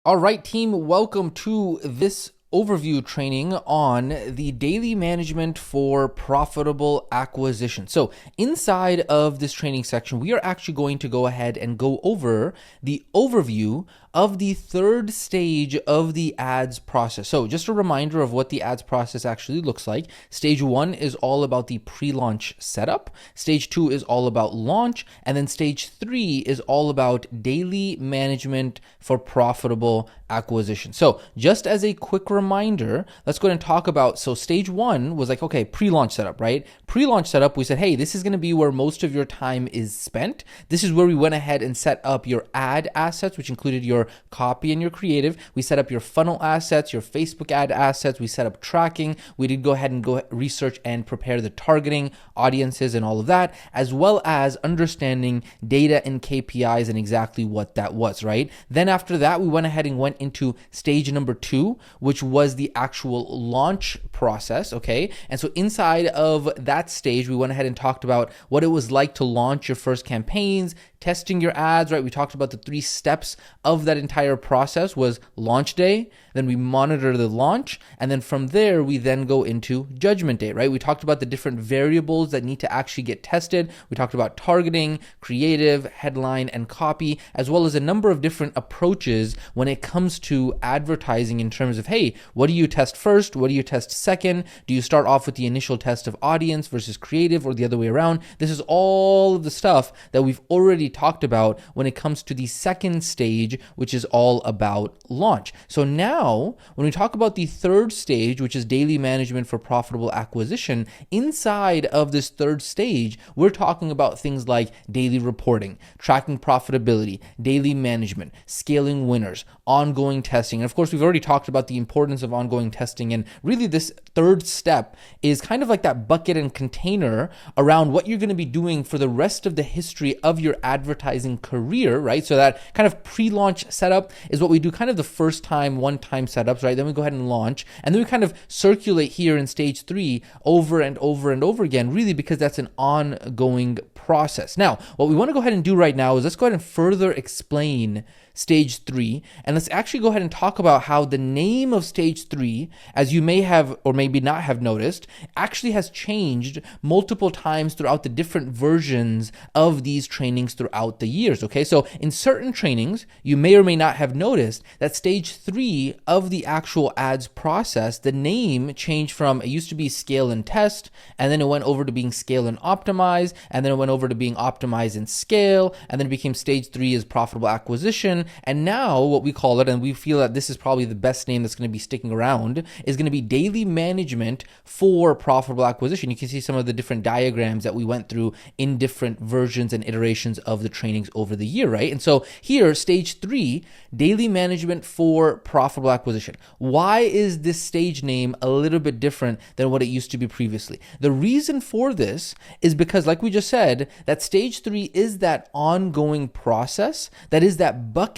All right, team, welcome to this overview training on the daily management for profitable acquisition. So inside of this training section, we are actually going to go ahead and go over the overview of the third stage of the ads process. So just a reminder of what the ads process actually looks like. Stage 1 is all about the pre-launch setup. Stage 2 is all about launch. And then stage 3 is all about daily management for profitable acquisition. So just as a quick reminder, let's go ahead and talk about, so stage 1 was like, okay, pre-launch setup, right? Pre-launch setup, we said, hey, this is going to be where most of your time is spent. This is where we went ahead and set up your ad assets, which included your copy and your creative. We set up your funnel assets, your Facebook ad assets. We set up tracking. We did go ahead and research and prepare the targeting audiences and all of that, as well as understanding data and KPIs and exactly what that was, right? Then after that, we went ahead and went into stage number 2, which was the actual launch process, okay? And so inside of that stage, we went ahead and talked about what it was like to launch your first campaigns, testing your ads, right? We talked about the 3 steps of that entire process was launch day, then we monitor the launch, and then from there, we then go into judgment day, right? We talked about the different variables that need to actually get tested. We talked about targeting, creative, headline, and copy, as well as a number of different approaches when it comes to advertising in terms of, hey, what do you test first? What do you test second? Do you start off with the initial test of audience versus creative or the other way around? This is all of the stuff that we've already talked about when it comes to the second stage, which is all about launch. So now, when we talk about the third stage, which is daily management for profitable acquisition, inside of this third stage, we're talking about things like daily reporting, tracking profitability, daily management, scaling winners, ongoing testing. And of course, we've already talked about the importance of ongoing testing. And really, this third step is kind of like that bucket and container around what you're going to be doing for the rest of the history of your advertising career, right? So that kind of pre-launch setup is what we do kind of the first time, one-time setups, right? Then we go ahead and launch, and then we kind of circulate here in stage 3 over and over and over again, really because that's an ongoing process. Now, what we want to go ahead and do right now is let's go ahead and further explain stage 3, and let's actually go ahead and talk about how the name of stage 3, as you may have or maybe not have noticed, actually has changed multiple times throughout the different versions of these trainings throughout the years, okay? So in certain trainings, you may or may not have noticed that stage 3 of the actual ads process, the name changed from, it used to be scale and test, and then it went over to being scale and optimize, and then it went over to being optimize and scale, and then it became stage 3 is profitable acquisition. And now what we call it, and we feel that this is probably the best name that's going to be sticking around, is going to be daily management for profitable acquisition. You can see some of the different diagrams that we went through in different versions and iterations of the trainings over the year, right? And so here, stage 3, daily management for profitable acquisition. Why is this stage name a little bit different than what it used to be previously? The reason for this is because, like we just said, that stage 3 is that ongoing process, that is that bucket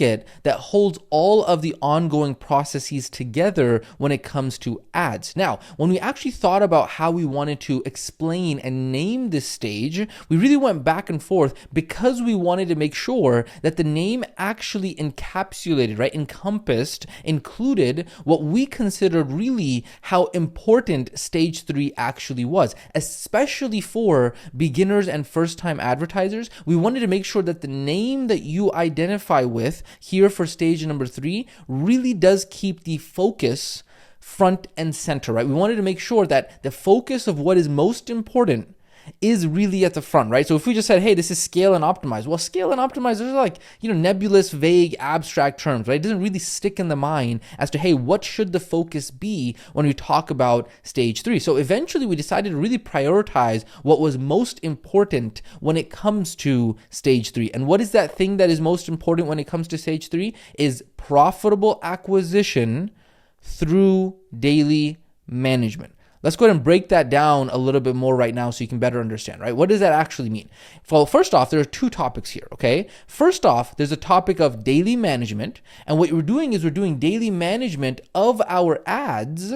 that holds all of the ongoing processes together when it comes to ads. Now, when we actually thought about how we wanted to explain and name this stage, we really went back and forth because we wanted to make sure that the name actually encapsulated, right, encompassed, included what we considered really how important stage 3 actually was, especially for beginners and first-time advertisers. We wanted to make sure that the name that you identify with here for stage number 3 really does keep the focus front and center, right? We wanted to make sure that the focus of what is most important is really at the front, right? So if we just said, hey, this is scale and optimize, well, scale and optimize, those are like, nebulous, vague, abstract terms, right? It doesn't really stick in the mind as to, hey, what should the focus be when we talk about stage 3? So eventually we decided to really prioritize what was most important when it comes to stage 3. And what is that thing that is most important when it comes to stage 3? Is profitable acquisition through daily management. Let's go ahead and break that down a little bit more right now so you can better understand, right? What does that actually mean? Well, first off, there are 2 topics here, okay? First off, there's a topic of daily management, and what we're doing is we're doing daily management of our ads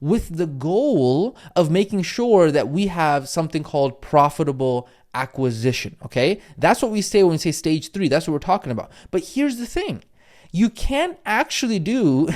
with the goal of making sure that we have something called profitable acquisition, okay? That's what we say when we say stage 3. That's what we're talking about. But here's the thing. you can't actually do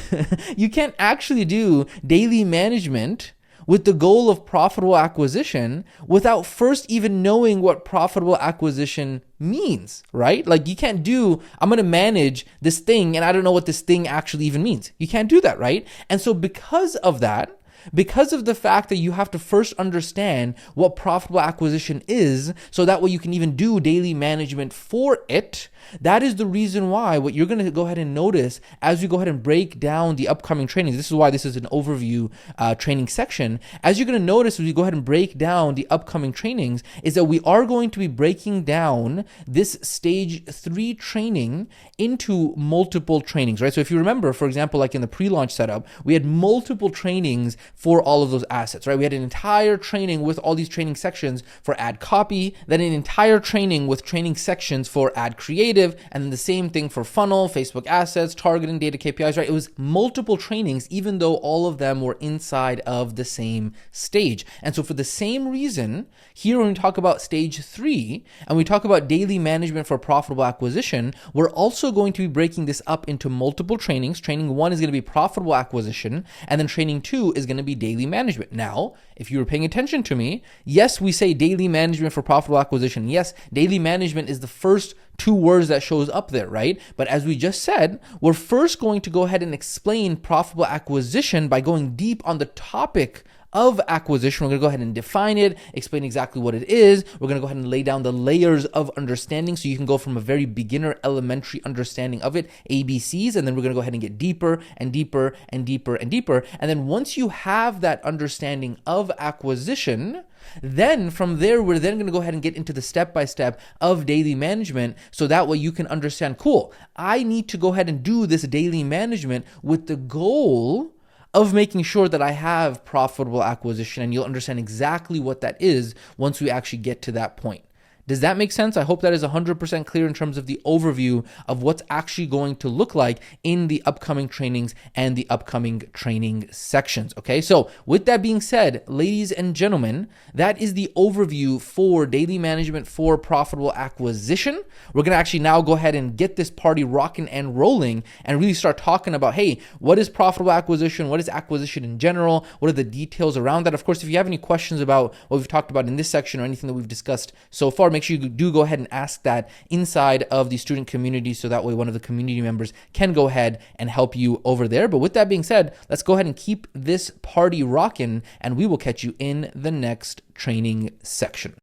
you can't actually do daily management with the goal of profitable acquisition without first even knowing what profitable acquisition means, right? Like you can't do, I'm going to manage this thing and I don't know what this thing actually even means. You can't do that, right? And so because of that, because of the fact that you have to first understand what profitable acquisition is, so that way you can even do daily management for it, that is the reason why what you're going to go ahead and notice as we go ahead and break down the upcoming trainings. This is why this is an overview training section. As you're going to notice as we go ahead and break down the upcoming trainings is that we are going to be breaking down this stage 3 training into multiple trainings, right? So if you remember, for example, like in the pre-launch setup, we had multiple trainings for all of those assets, right? We had an entire training with all these training sections for ad copy, then an entire training with training sections for ad creative, and then the same thing for funnel, Facebook assets, targeting, data KPIs, right? It was multiple trainings, even though all of them were inside of the same stage. And so for the same reason, here when we talk about stage 3, and we talk about daily management for profitable acquisition, we're also going to be breaking this up into multiple trainings. Training 1 is going to be profitable acquisition, and then training 2 is going to be daily management. Now, if you were paying attention to me, yes, we say daily management for profitable acquisition. Yes, daily management is the first 2 words that shows up there, right? But as we just said, we're first going to go ahead and explain profitable acquisition by going deep on the topic of acquisition. We're going to go ahead and define it, explain exactly what it is. We're going to go ahead and lay down the layers of understanding so you can go from a very beginner elementary understanding of it, ABCs, and then we're going to go ahead and get deeper and deeper and deeper and deeper. And then once you have that understanding of acquisition, then from there, we're then going to go ahead and get into the step-by-step of daily management. So that way you can understand, cool, I need to go ahead and do this daily management with the goal of making sure that I have profitable acquisition, and you'll understand exactly what that is once we actually get to that point. Does that make sense? I hope that is 100% clear in terms of the overview of what's actually going to look like in the upcoming trainings and the upcoming training sections. Okay, so with that being said, ladies and gentlemen, that is the overview for daily management for profitable acquisition. We're going to actually now go ahead and get this party rocking and rolling and really start talking about, hey, what is profitable acquisition? What is acquisition in general? What are the details around that? Of course, if you have any questions about what we've talked about in this section or anything that we've discussed so far, make sure you do go ahead and ask that inside of the student community, so that way one of the community members can go ahead and help you over there. But with that being said, let's go ahead and keep this party rocking, and we will catch you in the next training section.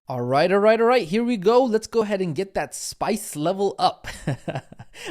All right. Here we go. Let's go ahead and get that spice level up.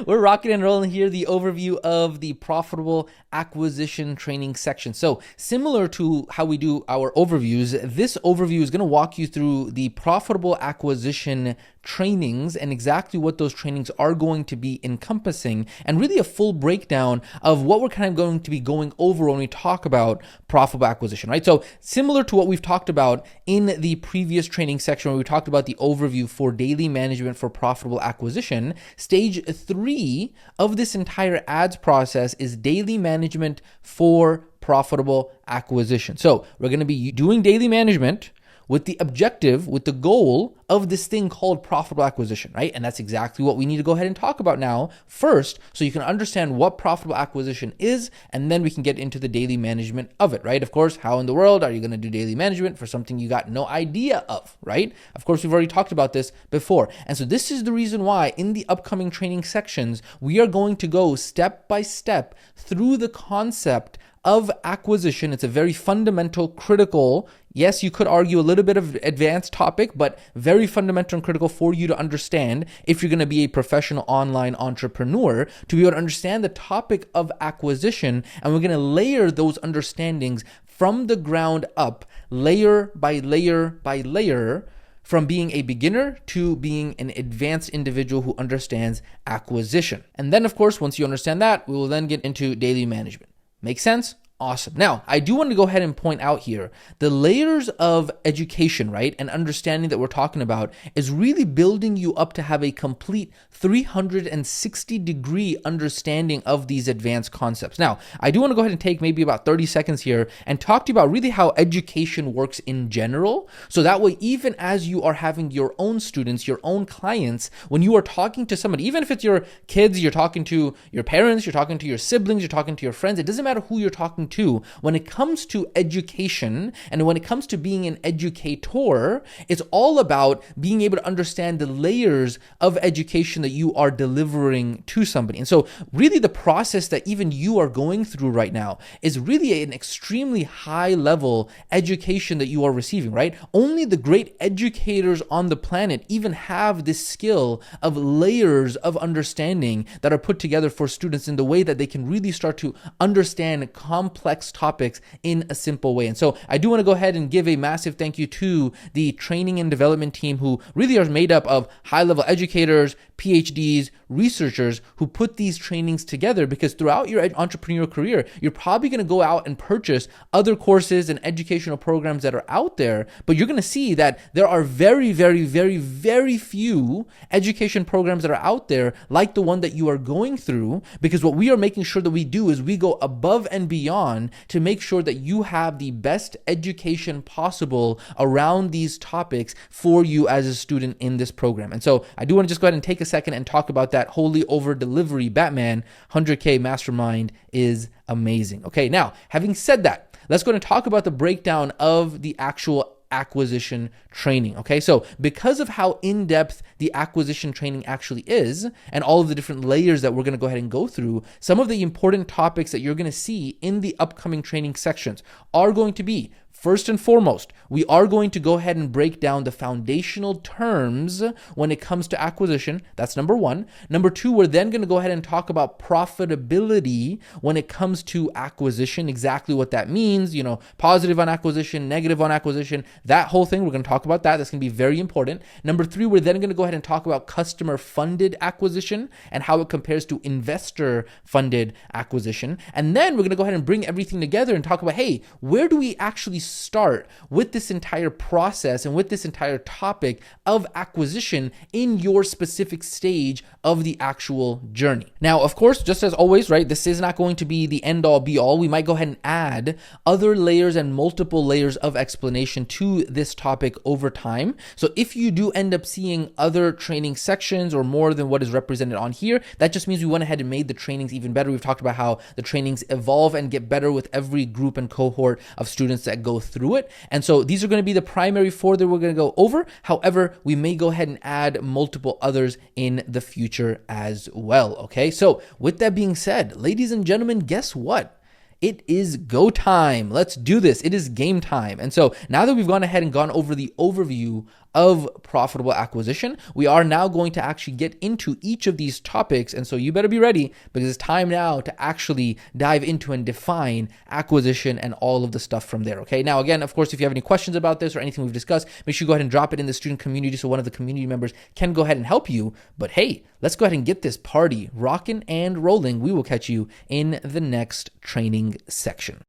We're rocking and rolling here, the overview of the profitable acquisition training section. So similar to how we do our overviews, this overview is going to walk you through the profitable acquisition trainings and exactly what those trainings are going to be encompassing, and really a full breakdown of what we're kind of going to be going over when we talk about profitable acquisition, right? So similar to what we've talked about in the previous training section where we talked about the overview for daily management for profitable acquisition, stage 3 of this entire ads process is daily management for profitable acquisition. So we're going to be doing daily management with the objective, with the goal of this thing called profitable acquisition, right? And that's exactly what we need to go ahead and talk about now first, so you can understand what profitable acquisition is, and then we can get into the daily management of it, right? Of course, how in the world are you going to do daily management for something you got no idea of, right? Of course, we've already talked about this before. And so this is the reason why in the upcoming training sections, we are going to go step by step through the concept of acquisition. It's a very fundamental, critical, yes, you could argue a little bit of advanced topic, but very fundamental and critical for you to understand if you're going to be a professional online entrepreneur, to be able to understand the topic of acquisition. And we're going to layer those understandings from the ground up, layer by layer by layer, from being a beginner to being an advanced individual who understands acquisition. And then, of course, once you understand that, we will then get into daily management. Make sense? Awesome. Now, I do want to go ahead and point out here, the layers of education, right, and understanding that we're talking about is really building you up to have a complete 360-degree understanding of these advanced concepts. Now, I do want to go ahead and take maybe about 30 seconds here and talk to you about really how education works in general. So that way, even as you are having your own students, your own clients, when you are talking to somebody, even if it's your kids, you're talking to your parents, you're talking to your siblings, you're talking to your friends, it doesn't matter who you're talking to. When it comes to education and when it comes to being an educator, it's all about being able to understand the layers of education that you are delivering to somebody. And so really the process that even you are going through right now is really an extremely high level education that you are receiving, right? Only the great educators on the planet even have this skill of layers of understanding that are put together for students in the way that they can really start to understand complex topics in a simple way. And so I do want to go ahead and give a massive thank you to the training and development team who really are made up of high-level educators, PhDs, researchers who put these trainings together, because throughout your entrepreneurial career, you're probably going to go out and purchase other courses and educational programs that are out there, but you're going to see that there are very, very, very, very few education programs that are out there like the one that you are going through, because what we are making sure that we do is we go above and beyond to make sure that you have the best education possible around these topics for you as a student in this program. And so I do want to just go ahead and take a second and talk about that holy over delivery. Batman 100K Mastermind is amazing. Okay, now having said that, let's go and talk about the breakdown of the actual acquisition training. Okay, so because of how in-depth the acquisition training actually is and all of the different layers that we're going to go ahead and go through, some of the important topics that you're going to see in the upcoming training sections are going to be, first and foremost, we are going to go ahead and break down the foundational terms when it comes to acquisition. That's number one. Number two, we're then going to go ahead and talk about profitability when it comes to acquisition, exactly what that means, positive on acquisition, negative on acquisition, that whole thing. We're going to talk about that. That's going to be very important. Number three, we're then going to go ahead and talk about customer-funded acquisition and how it compares to investor-funded acquisition. And then we're going to go ahead and bring everything together and talk about, hey, where do we actually start with this entire process and with this entire topic of acquisition in your specific stage of the actual journey. Now, of course, just as always, right, this is not going to be the end all be all. We might go ahead and add other layers and multiple layers of explanation to this topic over time. So if you do end up seeing other training sections or more than what is represented on here, that just means we went ahead and made the trainings even better. We've talked about how the trainings evolve and get better with every group and cohort of students that go through it. And so these are going to be the primary four that we're going to go over. However, we may go ahead and add multiple others in the future as well. Okay, so with that being said, ladies and gentlemen, guess what? It is go time. Let's do this. It is game time. And so now that we've gone ahead and gone over the overview of profitable acquisition, we are now going to actually get into each of these topics. And so you better be ready, because it's time now to actually dive into and define acquisition and all of the stuff from there. Okay. Now, again, of course, if you have any questions about this or anything we've discussed, make sure you go ahead and drop it in the student community so one of the community members can go ahead and help you. But hey, let's go ahead and get this party rocking and rolling. We will catch you in the next training section.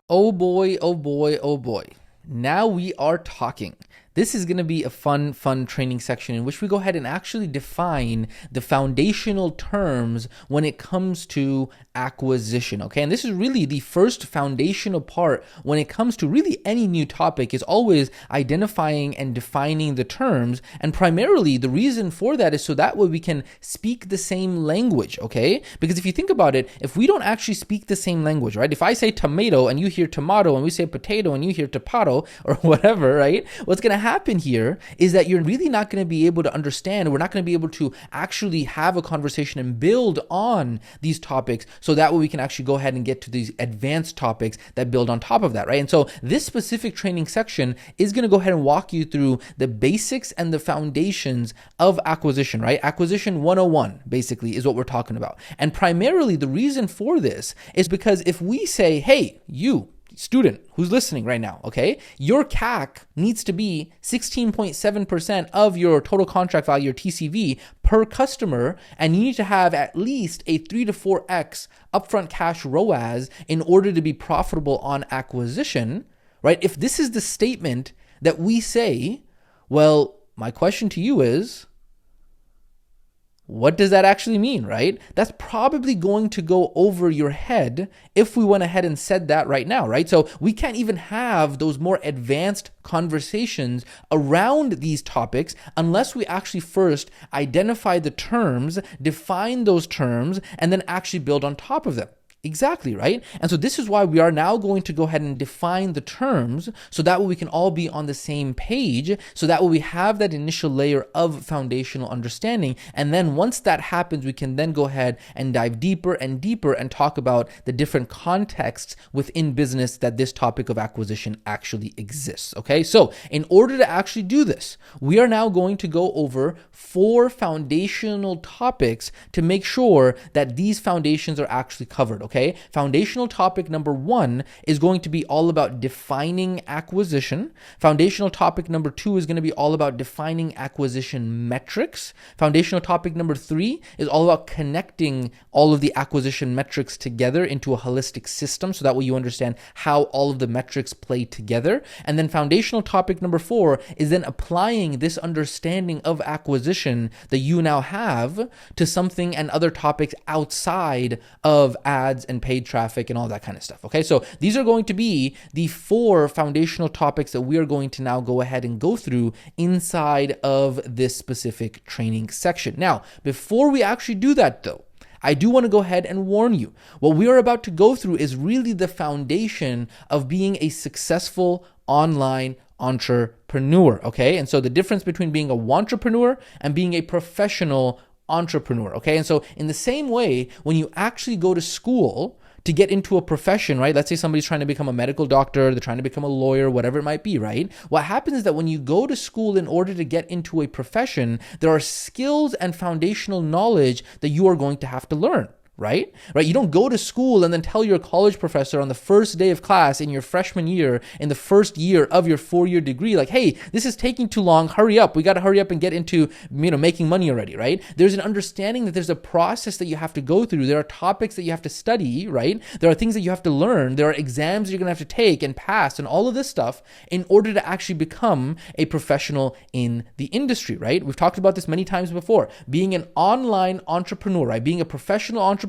Oh boy, oh boy, oh boy. Now we are talking. This is going to be a fun training section in which we go ahead and actually define the foundational terms when it comes to acquisition, okay? And this is really the first foundational part when it comes to really any new topic, is always identifying and defining the terms. And primarily the reason for that is so that way we can speak the same language, okay? Because if you think about it, if we don't actually speak the same language, right? If I say tomato and you hear tomato, and we say potato and you hear topato or whatever, right? What's going to happen here is that you're really not going to be able to understand. We're not going to be able to actually have a conversation and build on these topics, so that way we can actually go ahead and get to these advanced topics that build on top of that, right? And so this specific training section is going to go ahead and walk you through the basics and the foundations of acquisition, right? Acquisition 101 basically is what we're talking about. And primarily the reason for this is because if we say, hey, you student who's listening right now, okay, your CAC needs to be 16.7% of your total contract value, your TCV, per customer, and you need to have at least a 3 to 4x upfront cash ROAS in order to be profitable on acquisition, right? If this is the statement that we say, well, my question to you is, what does that actually mean, right? That's probably going to go over your head if we went ahead and said that right now, right? So we can't even have those more advanced conversations around these topics unless we actually first identify the terms, define those terms, and then actually build on top of them. Exactly, right? And so this is why we are now going to go ahead and define the terms so that way we can all be on the same page, so that way we have that initial layer of foundational understanding. And then once that happens, we can then go ahead and dive deeper and deeper and talk about the different contexts within business that this topic of acquisition actually exists, okay? So in order to actually do this, we are now going to go over 4 foundational topics to make sure that these foundations are actually covered, okay? Foundational topic number 1 is going to be all about defining acquisition. Foundational topic number 2 is going to be all about defining acquisition metrics. Foundational topic number 3 is all about connecting all of the acquisition metrics together into a holistic system so that way you understand how all of the metrics play together. And then foundational topic number 4 is then applying this understanding of acquisition that you now have to something and other topics outside of ads and paid traffic and all that kind of stuff. Okay, so these are going to be the 4 foundational topics that we are going to now go ahead and go through inside of this specific training section. Now, before we actually do that though, I do want to go ahead and warn you. What we are about to go through is really the foundation of being a successful online entrepreneur, okay? And so the difference between being a wantrepreneur and being a professional entrepreneur, okay? And so in the same way, when you actually go to school to get into a profession, right? Let's say somebody's trying to become a medical doctor, they're trying to become a lawyer, whatever it might be, right? What happens is that when you go to school in order to get into a profession, there are skills and foundational knowledge that you are going to have to learn. Right? You don't go to school and then tell your college professor on the first day of class in your freshman year, in the first year of your 4-year degree, like, hey, this is taking too long. Hurry up. We got to hurry up and get into, making money already, right? There's an understanding that there's a process that you have to go through. There are topics that you have to study, right? There are things that you have to learn. There are exams you're going to have to take and pass and all of this stuff in order to actually become a professional in the industry, right? We've talked about this many times before. Being an online entrepreneur, right? Being a professional entrepreneur,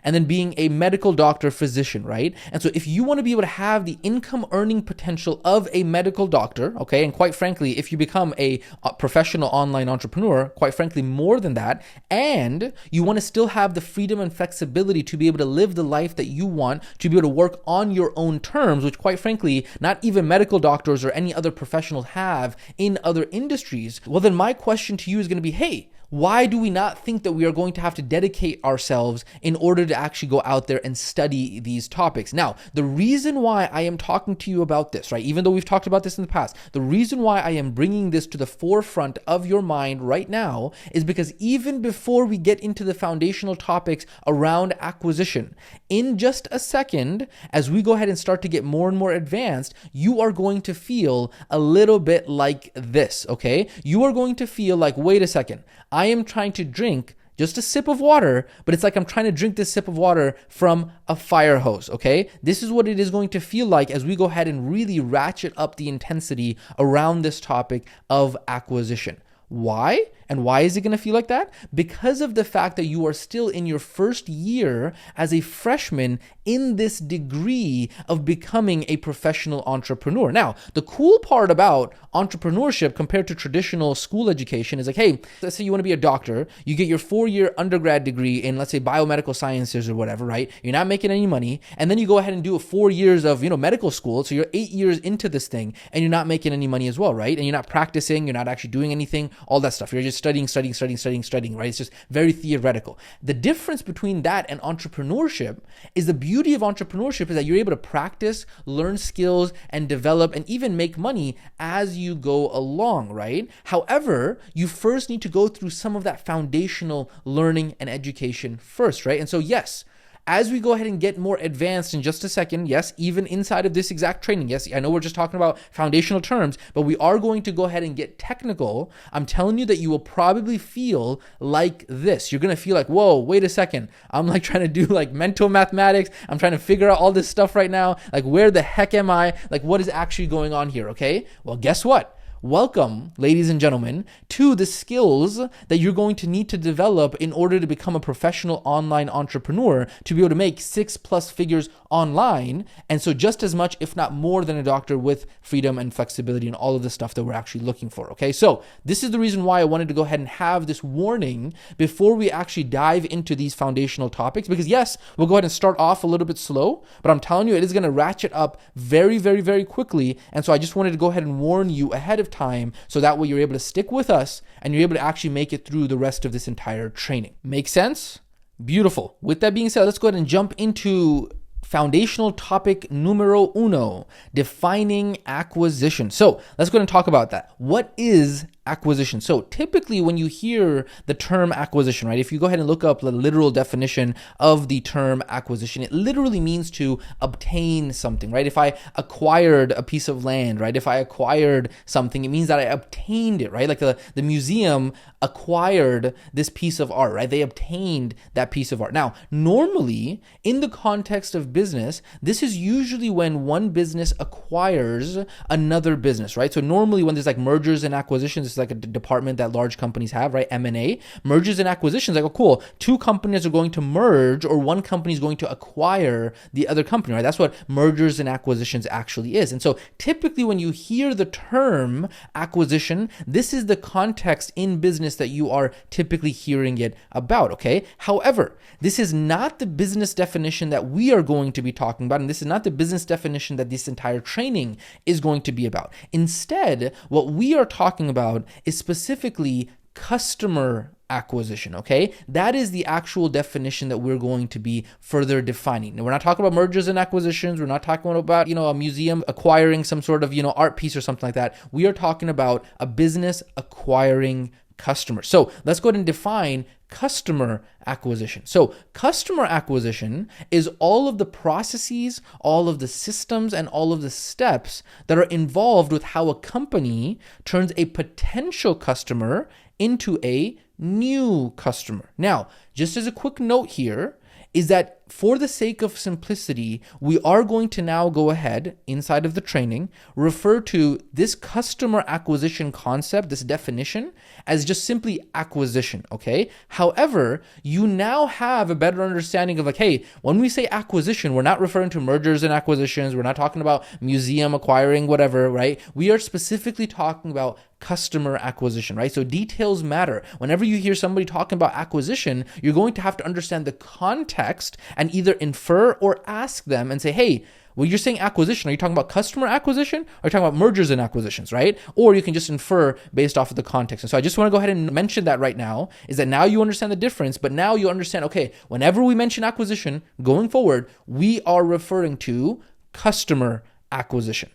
and then being a medical doctor physician, right? And so if you want to be able to have the income earning potential of a medical doctor, okay, and quite frankly, if you become a professional online entrepreneur, quite frankly, more than that, and you want to still have the freedom and flexibility to be able to live the life that you want, to be able to work on your own terms, which quite frankly, not even medical doctors or any other professionals have in other industries, well, then my question to you is going to be, hey, why do we not think that we are going to have to dedicate ourselves in order to actually go out there and study these topics? Now, the reason why I am talking to you about this, right, even though we've talked about this in the past, the reason why I am bringing this to the forefront of your mind right now is because even before we get into the foundational topics around acquisition, in just a second, as we go ahead and start to get more and more advanced, you are going to feel a little bit like this, okay? You are going to feel like, wait a second, I am trying to drink just a sip of water, but it's like I'm trying to drink this sip of water from a fire hose, okay? This is what it is going to feel like as we go ahead and really ratchet up the intensity around this topic of acquisition. Why? And why is it going to feel like that? Because of the fact that you are still in your first year as a freshman in this degree of becoming a professional entrepreneur. Now, the cool part about entrepreneurship compared to traditional school education is like, hey, let's say you want to be a doctor, you get your 4-year undergrad degree in, let's say, biomedical sciences or whatever, right? You're not making any money. And then you go ahead and do 4 years of, medical school. So you're 8 years into this thing and you're not making any money as well, right? And you're not practicing, you're not actually doing anything, all that stuff. You're just studying, right? It's just very theoretical. The difference between that and entrepreneurship is the beauty of entrepreneurship is that you're able to practice, learn skills, and develop and even make money as you go along, right? However, you first need to go through some of that foundational learning and education first, right? And so yes, as we go ahead and get more advanced in just a second, yes, even inside of this exact training, yes, I know we're just talking about foundational terms, but we are going to go ahead and get technical. I'm telling you that you will probably feel like this. You're going to feel like, whoa, wait a second. I'm like trying to do like mental mathematics. I'm trying to figure out all this stuff right now. Like, where the heck am I? Like, what is actually going on here? Okay. Well, guess what? Welcome, ladies and gentlemen, to the skills that you're going to need to develop in order to become a professional online entrepreneur, to be able to make 6+ figures online. And so just as much, if not more than a doctor, with freedom and flexibility and all of the stuff that we're actually looking for. Okay. So this is the reason why I wanted to go ahead and have this warning before we actually dive into these foundational topics, because yes, we'll go ahead and start off a little bit slow, but I'm telling you, it is going to ratchet up very, very, very quickly. And so I just wanted to go ahead and warn you ahead of time, so that way you're able to stick with us and you're able to actually make it through the rest of this entire training. Make sense? Beautiful. With that being said, let's go ahead and jump into foundational topic numero uno, defining acquisition. So let's go ahead and talk about that. What is acquisition? So typically when you hear the term acquisition, right, if you go ahead and look up the literal definition of the term acquisition, it literally means to obtain something, right? If I acquired a piece of land, right, if I acquired something, it means that I obtained it, right? Like the museum acquired this piece of art, right? They obtained that piece of art. Now, normally in the context of business, this is usually when one business acquires another business, right? So normally when there's like mergers and acquisitions, it's like a department that large companies have, right? M&A, mergers and acquisitions, like, oh, cool, two companies are going to merge, or one company is going to acquire the other company, right? That's what mergers and acquisitions actually is. And so typically when you hear the term acquisition, this is the context in business that you are typically hearing it about, okay? However, this is not the business definition that we are going to be talking about, and this is not the business definition that this entire training is going to be about. Instead, what we are talking about is specifically customer acquisition, okay? That is the actual definition that we're going to be further defining. Now, we're not talking about mergers and acquisitions. We're not talking about, a museum acquiring some sort of, art piece or something like that. We are talking about a business acquiring customers. So let's go ahead and define customer acquisition. So customer acquisition is all of the processes, all of the systems, and all of the steps that are involved with how a company turns a potential customer into a new customer. Now, just as a quick note here, is that for the sake of simplicity, we are going to now go ahead inside of the training, refer to this customer acquisition concept, this definition, as just simply acquisition, okay? However, you now have a better understanding of like, hey, when we say acquisition, we're not referring to mergers and acquisitions. We're not talking about museum acquiring whatever, right? We are specifically talking about customer acquisition, right? So details matter. Whenever you hear somebody talking about acquisition, you're going to have to understand the context and either infer or ask them and say, hey, well, you're saying acquisition. Are you talking about customer acquisition? Or are you talking about mergers and acquisitions, right? Or you can just infer based off of the context. And so I just want to go ahead and mention that right now, is that now you understand the difference, but now you understand, okay, whenever we mention acquisition going forward, we are referring to customer acquisition.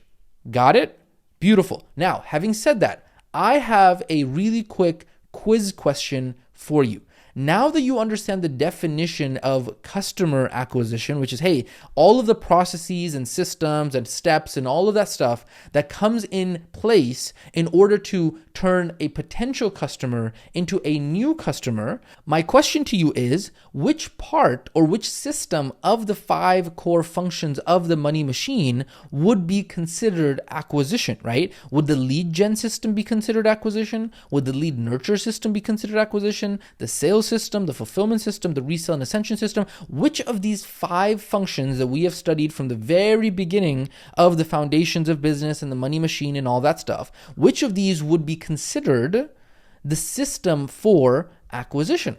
Got it? Beautiful. Now, having said that, I have a really quick quiz question for you. Now that you understand the definition of customer acquisition, which is, hey, all of the processes and systems and steps and all of that stuff that comes in place in order to turn a potential customer into a new customer, my question to you is, which part or which system of the 5 core functions of the money machine would be considered acquisition, right? Would the lead gen system be considered acquisition? Would the lead nurture system be considered acquisition? The sales system, the fulfillment system, the resale and ascension system? Which of these 5 functions that we have studied from the very beginning of the foundations of business and the money machine and all that stuff, which of these would be considered the system for acquisition?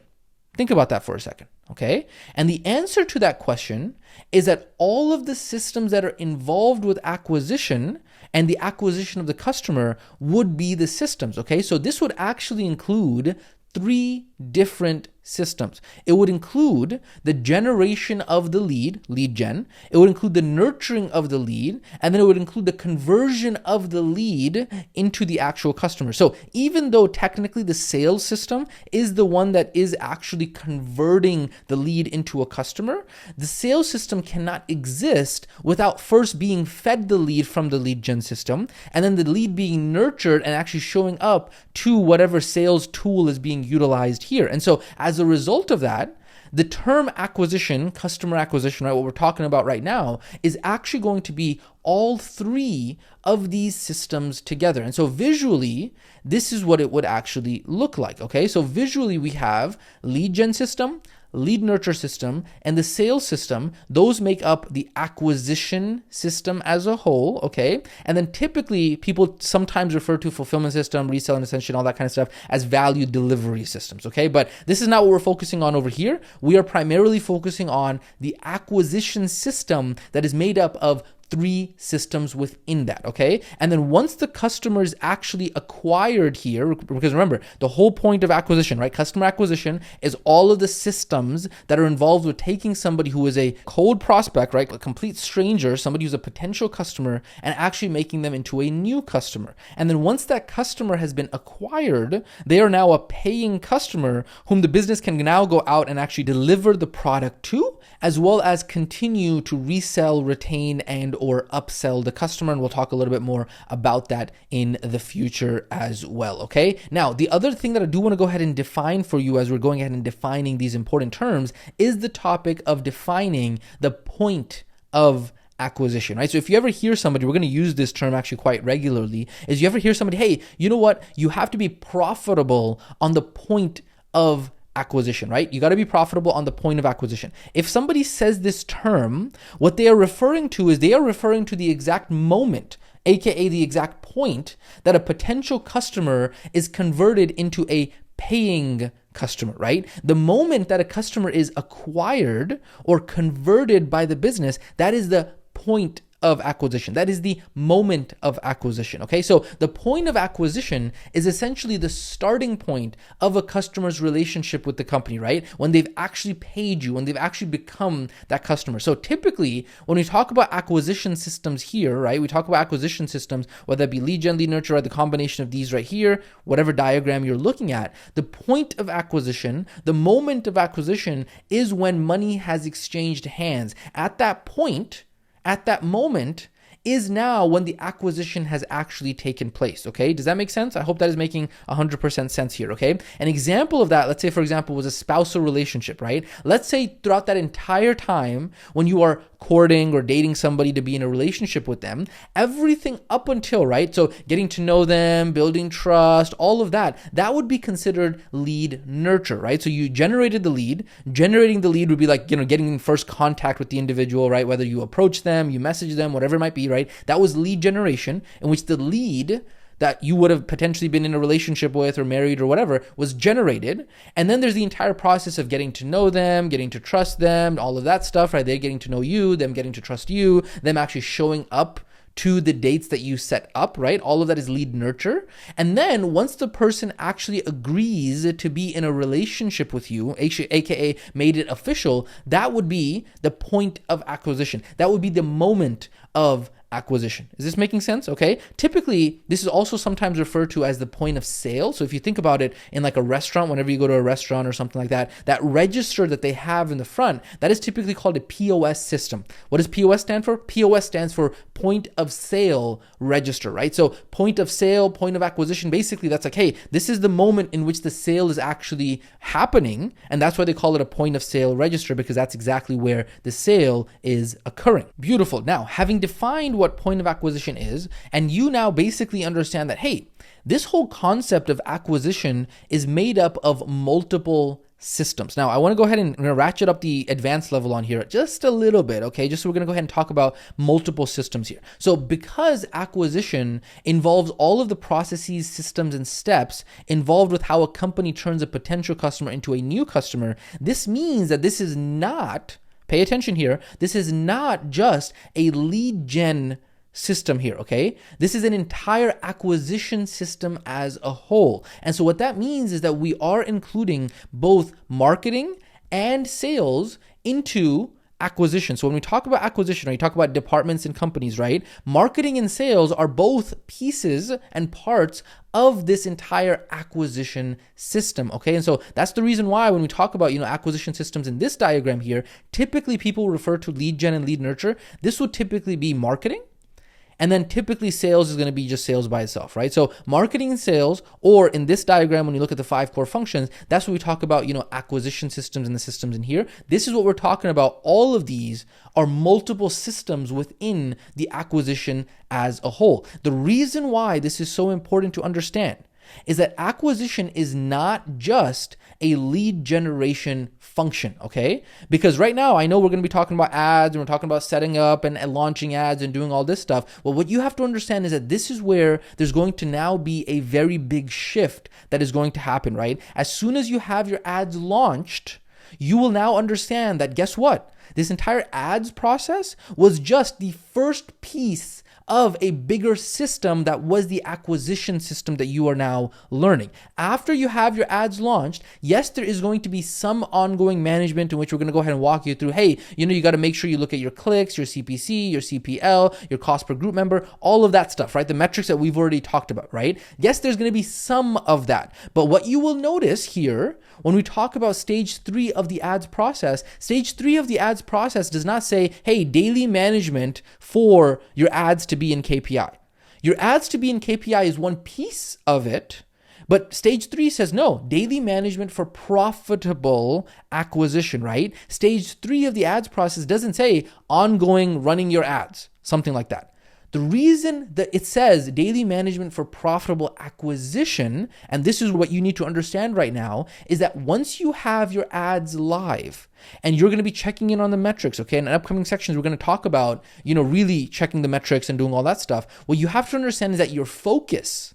Think about that for a second, okay? And the answer to that question is that all of the systems that are involved with acquisition and the acquisition of the customer would be the systems, okay? So this would actually include 3 different systems. It would include the generation of the lead gen. It would include the nurturing of the lead, and then it would include the conversion of the lead into the actual customer. So even though technically the sales system is the one that is actually converting the lead into a customer, the sales system cannot exist without first being fed the lead from the lead gen system, and then the lead being nurtured and actually showing up to whatever sales tool is being utilized here. And so as a result of that, the term acquisition, customer acquisition, right, what we're talking about right now, is actually going to be all three of these systems together. And so visually, this is what it would actually look like, okay? So visually, we have lead gen system, lead nurture system, and the sales system. Those make up the acquisition system as a whole, okay? And then typically people sometimes refer to fulfillment system, resale and ascension, all that kind of stuff as value delivery systems, okay? But this is not what we're focusing on over here. We are primarily focusing on the acquisition system that is made up of three systems within that, okay? And then once the customer is actually acquired here, because remember, the whole point of acquisition, right? Customer acquisition is all of the systems that are involved with taking somebody who is a cold prospect, right? A complete stranger, somebody who's a potential customer, and actually making them into a new customer. And then once that customer has been acquired, they are now a paying customer whom the business can now go out and actually deliver the product to, as well as continue to resell, retain, and or upsell the customer. And we'll talk a little bit more about that in the future as well, okay? Now, the other thing that I do want to go ahead and define for you as we're going ahead and defining these important terms is the topic of defining the point of acquisition, right? So if you ever hear somebody, we're going to use this term actually quite regularly, is you ever hear somebody, hey, you know what? You have to be profitable on the point of acquisition, right? You got to be profitable on the point of acquisition. If somebody says this term, what they are referring to is they are referring to the exact moment, aka the exact point that a potential customer is converted into a paying customer, right? The moment that a customer is acquired or converted by the business, that is the point of acquisition. That is the moment of acquisition, okay? So the point of acquisition is essentially the starting point of a customer's relationship with the company, right? When they've actually paid you, when they've actually become that customer. So typically, when we talk about acquisition systems here, right, we talk about acquisition systems, whether it be lead gen, lead nurture, or the combination of these right here, whatever diagram you're looking at, the point of acquisition, the moment of acquisition is when money has exchanged hands. At that point, at that moment is now when the acquisition has actually taken place, okay? Does that make sense? I hope that is making 100% sense here, okay? An example of that, let's say, for example, was a spousal relationship, right? Let's say throughout that entire time when you are courting or dating somebody to be in a relationship with them, everything up until, right? So getting to know them, building trust, all of that, that would be considered lead nurture, right? So you generated the lead. Generating the lead would be like, getting in first contact with the individual, right? Whether you approach them, you message them, whatever it might be, right? That was lead generation, in which the lead that you would have potentially been in a relationship with or married or whatever was generated. And then there's the entire process of getting to know them, getting to trust them, all of that stuff, right? They're getting to know you, them getting to trust you, them actually showing up to the dates that you set up, right? All of that is lead nurture. And then once the person actually agrees to be in a relationship with you, aka made it official, that would be the point of acquisition. That would be the moment of acquisition. Is this making sense? Okay. Typically, this is also sometimes referred to as the point of sale. So if you think about it in like a restaurant, whenever you go to a restaurant or something like that, that register that they have in the front, that is typically called a POS system. What does POS stand for? POS stands for point of sale register, right? So point of sale, point of acquisition, basically that's like, hey, this is the moment in which the sale is actually happening. And that's why they call it a point of sale register, because that's exactly where the sale is occurring. Beautiful. Now, having defined what point of acquisition is, and you now basically understand that, hey, this whole concept of acquisition is made up of multiple systems. Now, I want to go ahead and ratchet up the advanced level on here just a little bit, okay? Just so we're going to go ahead and talk about multiple systems here. So because acquisition involves all of the processes, systems, and steps involved with how a company turns a potential customer into a new customer, this means that this is not, pay attention here, this is not just a lead gen system here, okay? This is an entire acquisition system as a whole. And so what that means is that we are including both marketing and sales into acquisition. So when we talk about acquisition, or you talk about departments and companies, right? Marketing and sales are both pieces and parts of this entire acquisition system, okay? And so that's the reason why when we talk about, acquisition systems in this diagram here, typically people refer to lead gen and lead nurture. This would typically be marketing. And then typically sales is going to be just sales by itself, right? So marketing and sales, or in this diagram, when you look at the 5 core functions, that's what we talk about, acquisition systems and the systems in here. This is what we're talking about. All of these are multiple systems within the acquisition as a whole. The reason why this is so important to understand is that acquisition is not just a lead generation function, okay? Because right now, I know we're going to be talking about ads and we're talking about setting up and launching ads and doing all this stuff. Well, what you have to understand is that this is where there's going to now be a very big shift that is going to happen, right? As soon as you have your ads launched, you will now understand that, guess what? This entire ads process was just the first piece of a bigger system that was the acquisition system that you are now learning. After you have your ads launched, yes, there is going to be some ongoing management in which we're going to go ahead and walk you through, hey, you got to make sure you look at your clicks, your CPC, your CPL, your cost per group member, all of that stuff, right? The metrics that we've already talked about, right? Yes, there's going to be some of that. But what you will notice here, when we talk about stage 3 of the ads process, stage 3 of the ads process does not say, hey, daily management for your ads to be in KPI. Your ads to be in KPI is one piece of it, but stage 3 says no, daily management for profitable acquisition, right? Stage 3 of the ads process doesn't say ongoing running your ads, something like that. The reason that it says daily management for profitable acquisition, and this is what you need to understand right now, is that once you have your ads live and you're going to be checking in on the metrics, okay? In upcoming sections, we're going to talk about, really checking the metrics and doing all that stuff. What you have to understand is that your focus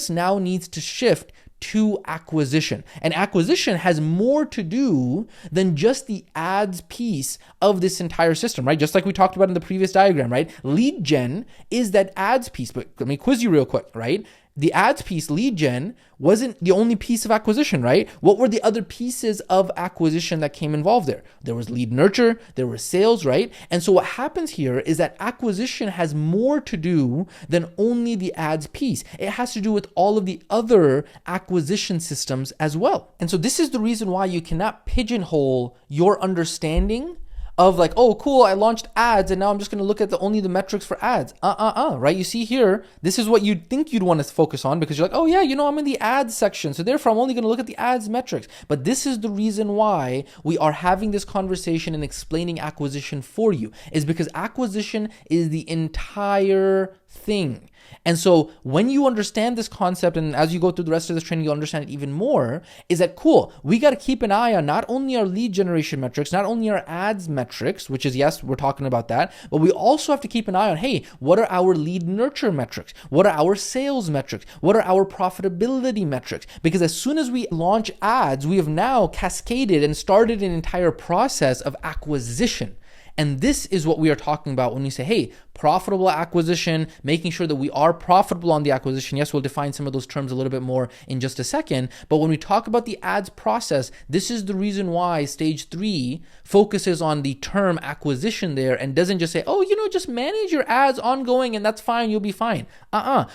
now needs to shift to acquisition. And acquisition has more to do than just the ads piece of this entire system, right? Just like we talked about in the previous diagram, right? Lead gen is that ads piece, but let me quiz you real quick, right? The ads piece, lead gen, wasn't the only piece of acquisition, right? What were the other pieces of acquisition that came involved there? There was lead nurture, there was sales, right? And so what happens here is that acquisition has more to do than only the ads piece. It has to do with all of the other acquisition systems as well. And so this is the reason why you cannot pigeonhole your understanding of like, oh, cool, I launched ads and now I'm just going to look at only the metrics for ads. Right? You see here, this is what you'd think you'd want to focus on because you're like, oh yeah, I'm in the ads section. So therefore I'm only going to look at the ads metrics. But this is the reason why we are having this conversation and explaining acquisition for you, is because acquisition is the entire thing. And so when you understand this concept, and as you go through the rest of this training, you'll understand it even more, is that cool, we got to keep an eye on not only our lead generation metrics, not only our ads metrics, which is, yes, we're talking about that, but we also have to keep an eye on, hey, what are our lead nurture metrics? What are our sales metrics? What are our profitability metrics? Because as soon as we launch ads, we have now cascaded and started an entire process of acquisition. And this is what we are talking about when we say, hey, profitable acquisition, making sure that we are profitable on the acquisition. Yes, we'll define some of those terms a little bit more in just a second. But when we talk about the ads process, this is the reason why stage 3 focuses on the term acquisition there and doesn't just say, oh, just manage your ads ongoing and that's fine, you'll be fine.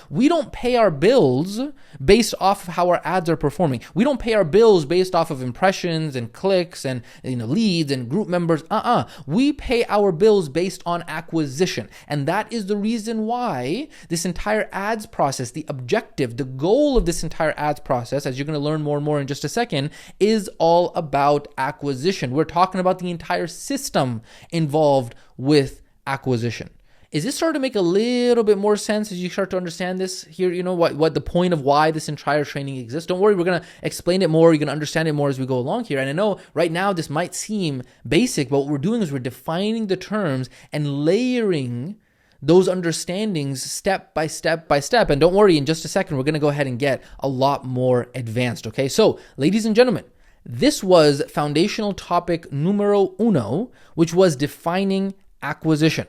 We don't pay our bills based off of how our ads are performing. We don't pay our bills based off of impressions and clicks and leads and group members. We pay our bills based on acquisition. And that is the reason why this entire ads process, the objective, the goal of this entire ads process, as you're going to learn more and more in just a second, is all about acquisition. We're talking about the entire system involved with acquisition. Is this starting to make a little bit more sense as you start to understand this here? What the point of why this entire training exists? Don't worry, we're going to explain it more. You're going to understand it more as we go along here. And I know right now this might seem basic, but what we're doing is we're defining the terms and layering those understandings step by step by step. And don't worry, in just a second, we're going to go ahead and get a lot more advanced. Okay, so ladies and gentlemen, this was foundational topic numero uno, which was defining acquisition.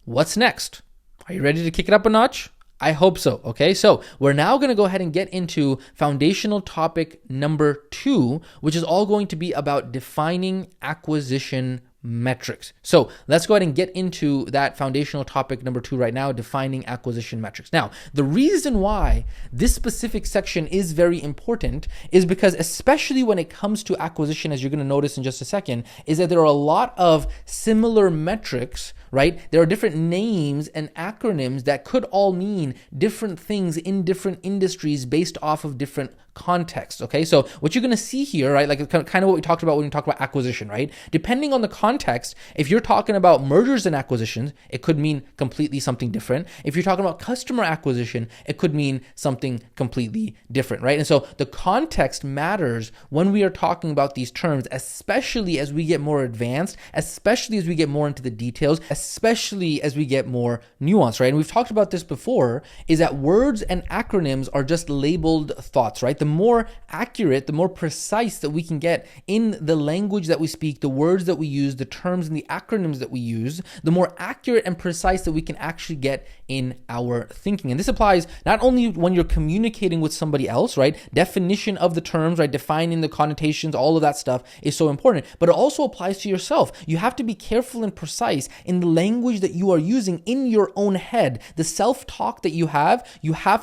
what's next? Are you ready to kick it up a notch? I hope so. Okay, so we're now going to go ahead and get into foundational topic number 2, which is all going to be about defining acquisition metrics. So let's go ahead and get into that foundational topic number 2 right now, defining acquisition metrics. Now, the reason why this specific section is very important is because, especially when it comes to acquisition, as you're going to notice in just a second, is that there are a lot of similar metrics, right? There are different names and acronyms that could all mean different things in different industries based off of different context. Okay, so what you're going to see here, right, like kind of what we talked about when we talked about acquisition, right? Depending on the context, if you're talking about mergers and acquisitions, it could mean completely something different. If you're talking about customer acquisition, it could mean something completely different, right? And so the context matters when we are talking about these terms, especially as we get more advanced, especially as we get more into the details, especially as we get more nuanced, right? And we've talked about this before, is that words and acronyms are just labeled thoughts, right? The more accurate, the more precise that we can get in the language that we speak, the words that we use, the terms and the acronyms that we use, the more accurate and precise that we can actually get in our thinking. And this applies not only when you're communicating with somebody else, right? Definition of the terms, right? Defining the connotations, all of that stuff is so important, but it also applies to yourself. You have to be careful and precise in the language that you are using in your own head. The self-talk that you have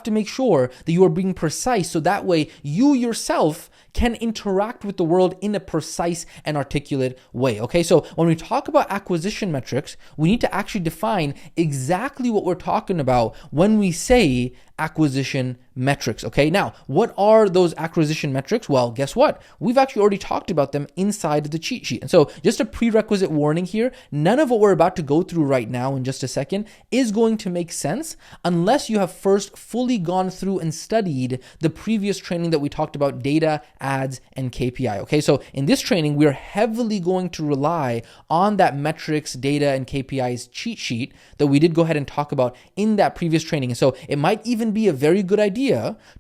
to make sure that you are being precise, so that way you yourself can interact with the world in a precise and articulate way. Okay, so when we talk about acquisition metrics, we need to actually define exactly what we're talking about when we say acquisition metrics. Okay, now what are those acquisition metrics? Well, guess what? We've actually already talked about them inside of the cheat sheet. And so just a prerequisite warning here, none of what we're about to go through right now in just a second is going to make sense unless you have first fully gone through and studied the previous training that we talked about, data, ads, and KPI. Okay, so in this training, we are heavily going to rely on that metrics, data, and KPIs cheat sheet that we did go ahead and talk about in that previous training. And so it might even be a very good idea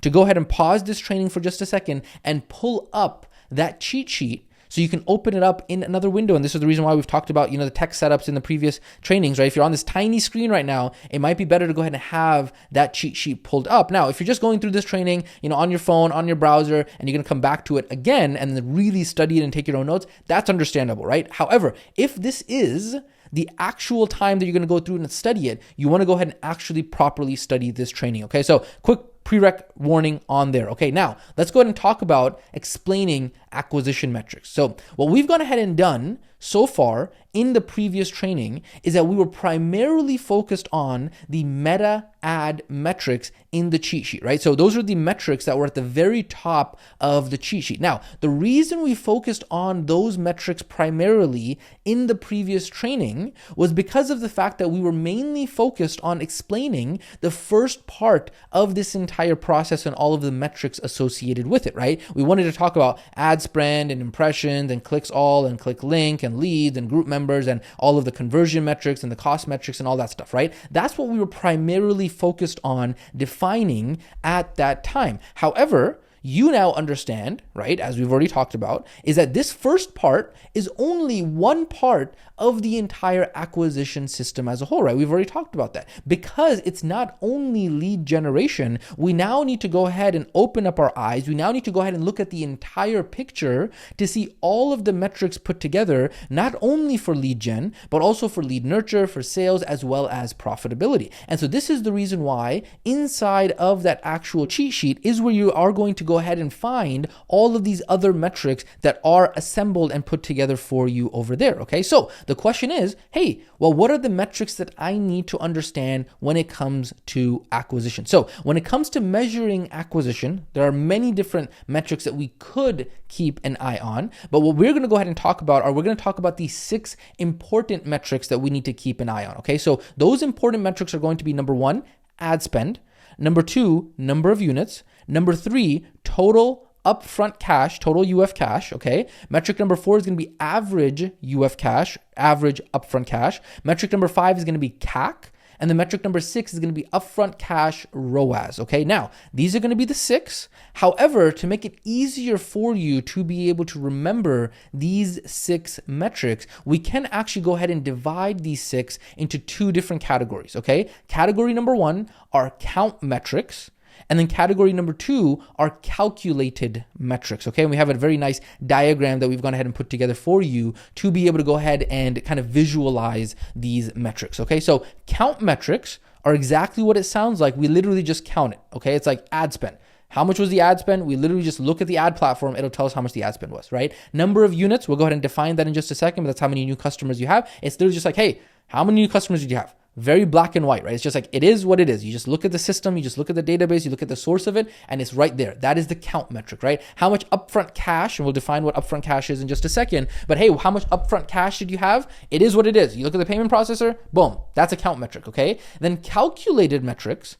to go ahead and pause this training for just a second and pull up that cheat sheet so you can open it up in another window. And this is the reason why we've talked about, the tech setups in the previous trainings, right? If you're on this tiny screen right now, it might be better to go ahead and have that cheat sheet pulled up. Now, if you're just going through this training, on your phone, on your browser, and you're going to come back to it again and then really study it and take your own notes, that's understandable, right? However, if this is the actual time that you're going to go through and study it, you want to go ahead and actually properly study this training. Okay, so quick prereq warning on there. Okay, now let's go ahead and talk about explaining acquisition metrics. So what we've gone ahead and done so far in the previous training is that we were primarily focused on the meta ad metrics in the cheat sheet, right? So those are the metrics that were at the very top of the cheat sheet. Now, the reason we focused on those metrics primarily in the previous training was because of the fact that we were mainly focused on explaining the first part of this entire process and all of the metrics associated with it, right? We wanted to talk about ad spend and impressions and clicks all and click link and leads and group members and all of the conversion metrics and the cost metrics and all that stuff, right? That's what we were primarily focused on defining at that time. However, you now understand, right, as we've already talked about, is that this first part is only one part of the entire acquisition system as a whole, right? We've already talked about that. Because it's not only lead generation, we now need to go ahead and open up our eyes. We now need to go ahead and look at the entire picture to see all of the metrics put together, not only for lead gen, but also for lead nurture, for sales, as well as profitability. And so this is the reason why inside of that actual cheat sheet is where you are going to go ahead and find all of these other metrics that are assembled and put together for you over there. Okay, so the question is, hey, well, what are the metrics that I need to understand when it comes to acquisition? So when it comes to measuring acquisition, there are many different metrics that we could keep an eye on, but what we're going to go ahead and talk about we're going to talk about these 6 important metrics that we need to keep an eye on. Okay, so those important metrics are going to be number 1, ad spend; number 2, number of units; number 3, total upfront cash, total UF cash, okay? Metric number 4 is going to be average UF cash, average upfront cash. Metric number 5 is going to be CAC. And the metric number 6 is going to be upfront cash ROAS. Okay, now these are going to be the 6. However, to make it easier for you to be able to remember these 6 metrics, we can actually go ahead and divide these 6 into 2 different categories. Okay, category number 1 are count metrics. And then category number 2 are calculated metrics, okay? And we have a very nice diagram that we've gone ahead and put together for you to be able to go ahead and kind of visualize these metrics, okay? So count metrics are exactly what it sounds like. We literally just count it, okay? It's like ad spend. How much was the ad spend? We literally just look at the ad platform. It'll tell us how much the ad spend was, right? Number of units, we'll go ahead and define that in just a second, but that's how many new customers you have. It's literally just like, hey, how many new customers did you have? Very black and white, right? It's just like, it is what it is. You just look at the system, you just look at the database, you look at the source of it, and it's right there. That is the count metric, right? How much upfront cash, and we'll define what upfront cash is in just a second, but hey, how much upfront cash did you have? It is what it is. You look at the payment processor, boom, that's a count metric, okay? Then calculated metrics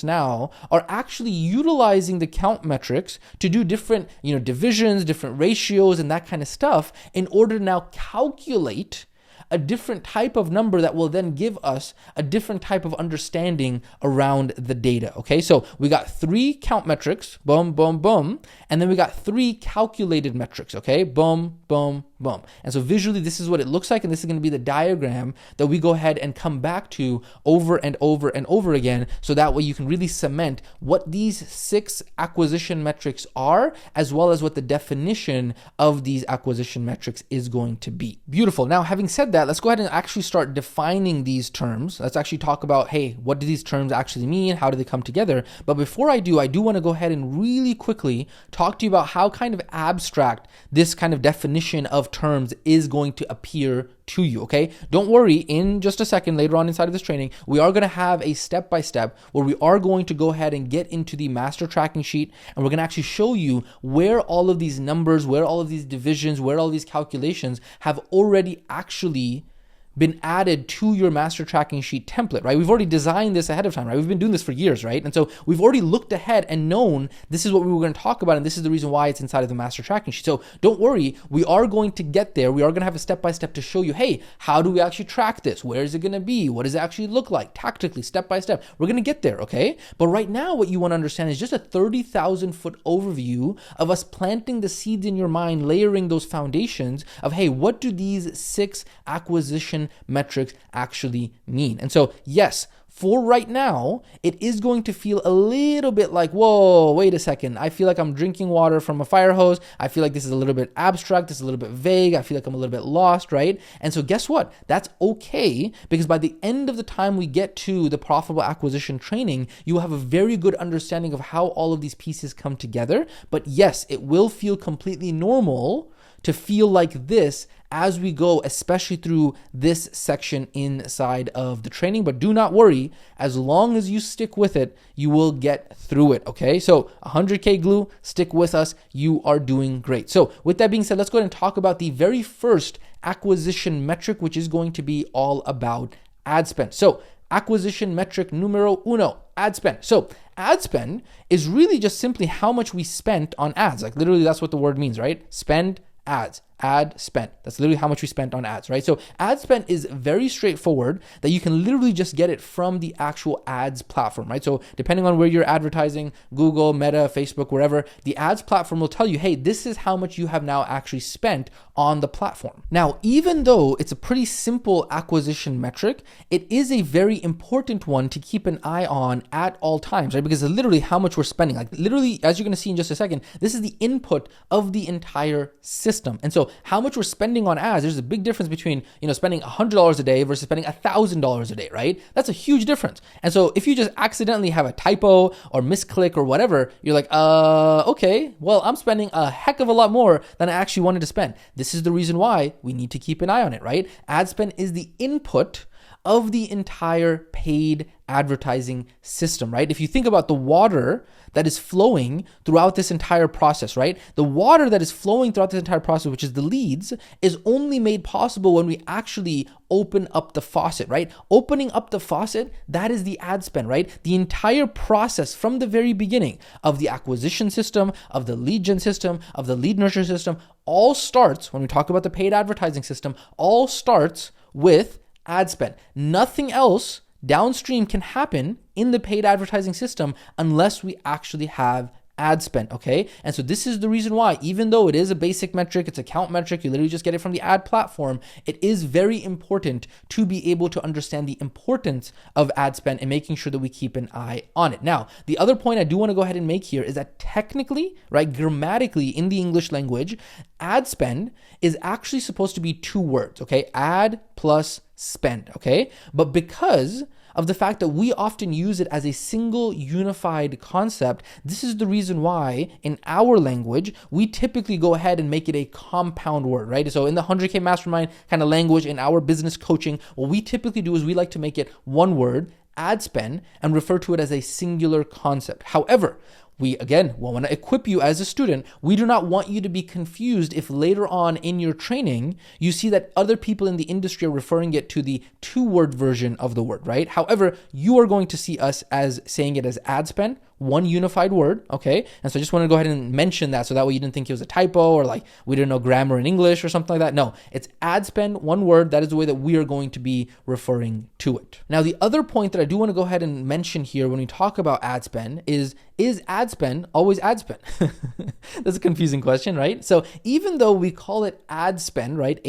now are actually utilizing the count metrics to do different, divisions, different ratios, and that kind of stuff in order to now calculate a different type of number that will then give us a different type of understanding around the data, okay? So we got 3 count metrics, boom, boom, boom, and then we got 3 calculated metrics, okay? Boom, boom, boom. And so visually, this is what it looks like, and this is going to be the diagram that we go ahead and come back to over and over and over again, so that way you can really cement what these 6 acquisition metrics are, as well as what the definition of these acquisition metrics is going to be. Beautiful. Now, having said that, let's go ahead and actually start defining these terms. Let's actually talk about, hey, what do these terms actually mean? How do they come together? But before I do want to go ahead and really quickly talk to you about how kind of abstract this kind of definition of terms is going to appear to you, okay? Don't worry, in just a second, later on inside of this training, we are going to have a step-by-step where we are going to go ahead and get into the master tracking sheet, and we're going to actually show you where all of these numbers, where all of these divisions, where all these calculations have already actually been added to your master tracking sheet template, right? We've already designed this ahead of time, right? We've been doing this for years, right? And so we've already looked ahead and known this is what we were going to talk about, and this is the reason why it's inside of the master tracking sheet. So don't worry, we are going to get there. We are going to have a step-by-step to show you, hey, how do we actually track this? Where is it going to be? What does it actually look like? Tactically, step-by-step. We're going to get there, okay? But right now, what you want to understand is just a 30,000-foot overview of us planting the seeds in your mind, layering those foundations of, hey, what do these 6 acquisition metrics actually mean? And so, yes, for right now, it is going to feel a little bit like, whoa, wait a second. I feel like I'm drinking water from a fire hose. I feel like this is a little bit abstract. This is a little bit vague. I feel like I'm a little bit lost, right? And so guess what? That's okay, because by the end of the time we get to the profitable acquisition training, you will have a very good understanding of how all of these pieces come together. But yes, it will feel completely normal to feel like this as we go, especially through this section inside of the training. But do not worry, as long as you stick with it, you will get through it, okay? So 100K glue, stick with us, you are doing great. So with that being said, let's go ahead and talk about the very first acquisition metric, which is going to be all about ad spend. So acquisition metric numero uno, ad spend. So ad spend is really just simply how much we spent on ads. Like literally that's what the word means, right? Spend, ads, ad spend. That's literally how much we spent on ads, right? So ad spend is very straightforward, that you can literally just get it from the actual ads platform, right? So depending on where you're advertising, Google, Meta, Facebook, wherever, the ads platform will tell you, hey, this is how much you have now actually spent on the platform. Now, even though it's a pretty simple acquisition metric, it is a very important one to keep an eye on at all times, right? Because it's literally how much we're spending. Like literally, as you're going to see in just a second, this is the input of the entire system. And so how much we're spending on ads, there's a big difference between, spending $100 a day versus spending $1,000 a day, right? That's a huge difference. And so if you just accidentally have a typo or misclick or whatever, you're like, okay, well, I'm spending a heck of a lot more than I actually wanted to spend. This is the reason why we need to keep an eye on it, right? Ad spend is the input of the entire paid advertising system, right? If you think about the water that is flowing throughout this entire process, right? The water that is flowing throughout this entire process, which is the leads, is only made possible when we actually open up the faucet, right? Opening up the faucet, that is the ad spend, right? The entire process from the very beginning of the acquisition system, of the lead gen system, of the lead nurture system, all starts, when we talk about the paid advertising system, all starts with ad spend. Nothing else downstream can happen in the paid advertising system unless we actually have ad spend, okay? And so this is the reason why, even though it is a basic metric, it's a count metric, you literally just get it from the ad platform, it is very important to be able to understand the importance of ad spend and making sure that we keep an eye on it. Now, the other point I do want to go ahead and make here is that technically, right, grammatically in the English language, ad spend is actually supposed to be two words, okay? Ad plus spend, okay? But because of the fact that we often use it as a single unified concept, this is the reason why in our language, we typically go ahead and make it a compound word, right? So in the 100K Mastermind kind of language, in our business coaching, what we typically do is we like to make it one word, ad spend, and refer to it as a singular concept. However, we want to equip you as a student. We do not want you to be confused if later on in your training, you see that other people in the industry are referring it to the two-word version of the word, right? However, you are going to see us as saying it as ad spend, one unified word, okay? And so I just want to go ahead and mention that so that way you didn't think it was a typo or like we didn't know grammar in English or something like that. No, it's ad spend, one word. That is the way that we are going to be referring to it. Now, the other point that I do want to go ahead and mention here when we talk about ad spend is ad spend always ad spend? That's a confusing question, right? So even though we call it ad spend, right?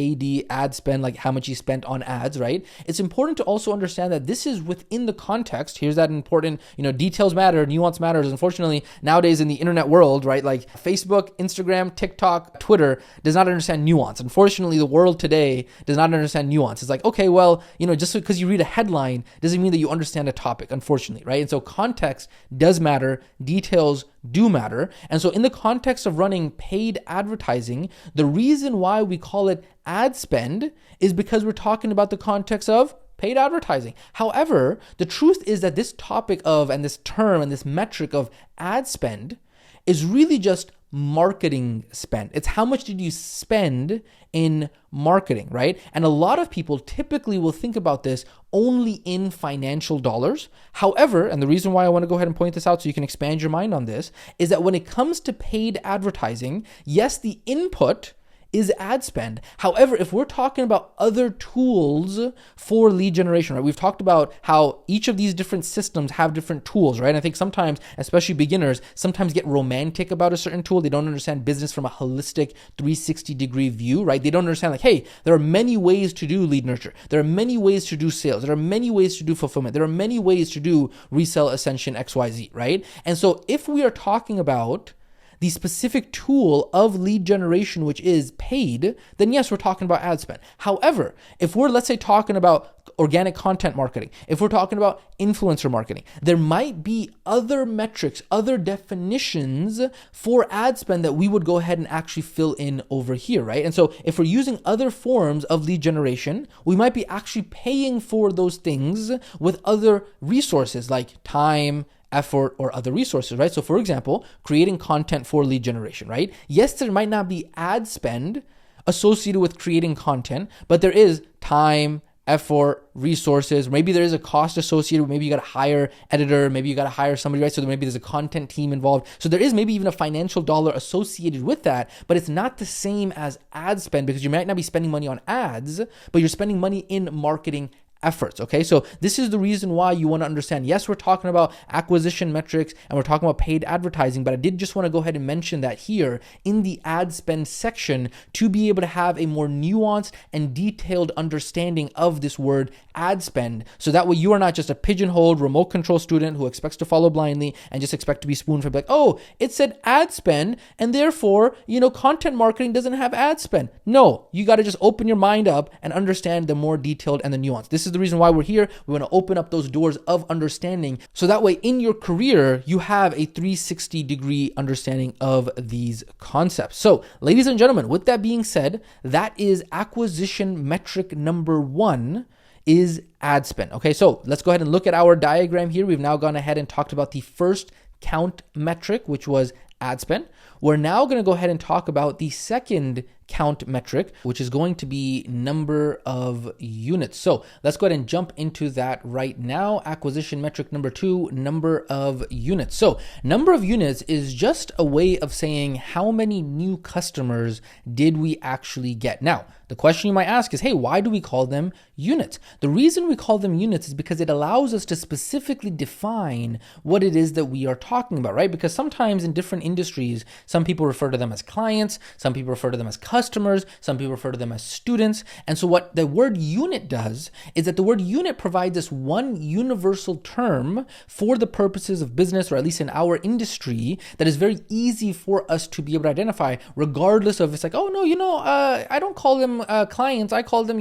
Ad spend, like how much you spent on ads, right? It's important to also understand that this is within the context. Here's that important, details matter, nuance matters. Unfortunately, nowadays in the internet world, right? Like Facebook, Instagram, TikTok, Twitter does not understand nuance. Unfortunately, the world today does not understand nuance. It's like, okay, well, just because you read a headline doesn't mean that you understand a topic, unfortunately, right? And so context does matter. Details do matter. And so in the context of running paid advertising, the reason why we call it ad spend is because we're talking about the context of paid advertising. However, the truth is that this topic of, and this term and this metric of ad spend is really just marketing spend. It's how much did you spend in marketing, right? And a lot of people typically will think about this only in financial dollars. However, and the reason why I want to go ahead and point this out so you can expand your mind on this is that when it comes to paid advertising, yes, the input is ad spend. However, if we're talking about other tools for lead generation, right? We've talked about how each of these different systems have different tools, right? And I think sometimes, especially beginners, sometimes get romantic about a certain tool. They don't understand business from a holistic 360-degree view, right? They don't understand like, hey, there are many ways to do lead nurture. There are many ways to do sales. There are many ways to do fulfillment. There are many ways to do resell ascension XYZ, right? And so if we are talking about the specific tool of lead generation, which is paid, then yes, we're talking about ad spend. However, if we're, let's say, talking about organic content marketing, if we're talking about influencer marketing, there might be other metrics, other definitions for ad spend that we would go ahead and actually fill in over here, right? And so if we're using other forms of lead generation, we might be actually paying for those things with other resources like time, effort, or other resources, right? So for example, creating content for lead generation, right? Yes, there might not be ad spend associated with creating content, but there is time, effort, resources. Maybe there is a cost associated with, maybe you got to hire editor, maybe you got to hire somebody, right? So maybe there's a content team involved. So there is maybe even a financial dollar associated with that, but it's not the same as ad spend because you might not be spending money on ads, but you're spending money in marketing efforts. Okay, so this is the reason why you want to understand, yes, we're talking about acquisition metrics and we're talking about paid advertising, but I did just want to go ahead and mention that here in the ad spend section to be able to have a more nuanced and detailed understanding of this word ad spend. So that way you are not just a pigeonholed remote control student who expects to follow blindly and just expect to be spoon-fed like, oh, it said ad spend and therefore, content marketing doesn't have ad spend. No, you got to just open your mind up and understand the more detailed and the nuance. This is the reason why we're here. We want to open up those doors of understanding so that way in your career, you have a 360-degree understanding of these concepts. So, ladies and gentlemen, with that being said, that is acquisition metric number 1 is ad spend. Okay, so let's go ahead and look at our diagram here. We've now gone ahead and talked about the first count metric, which was ad spend. We're now going to go ahead and talk about the second count metric, which is going to be number of units. So let's go ahead and jump into that right now. Acquisition metric number 2, number of units. So number of units is just a way of saying how many new customers did we actually get. Now, the question you might ask is, hey, why do we call them units? The reason we call them units is because it allows us to specifically define what it is that we are talking about, right? Because sometimes in different industries, some people refer to them as clients, some people refer to them as customers, some people refer to them as students. And so what the word unit does is that the word unit provides us one universal term for the purposes of business, or at least in our industry, that is very easy for us to be able to identify, regardless of it's like, oh no, I don't call them clients, I call them,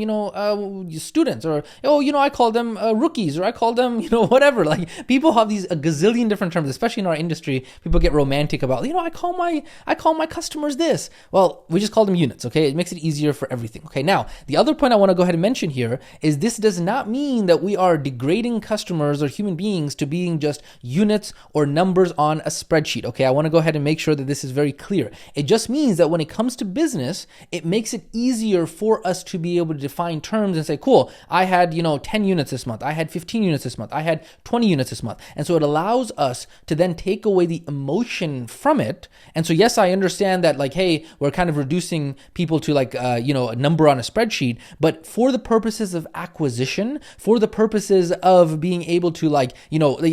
students, or, I call them rookies, or I call them, whatever. Like, people have a gazillion different terms, especially in our industry. People get romantic about, I call my customers this. Well, we just call them units, okay? It makes it easier for everything, okay? Now, the other point I want to go ahead and mention here is this does not mean that we are degrading customers or human beings to being just units or numbers on a spreadsheet, okay? I want to go ahead and make sure that this is very clear. It just means that when it comes to business, it makes it easier for us to be able to define terms and say, cool, I had, 10 units this month, I had 15 units this month, I had 20 units this month. And so it allows us to then take away the emotion from it. And so, yes, I understand that, like, hey, we're kind of reducing people to a number on a spreadsheet, but for the purposes of acquisition, for the purposes of being able to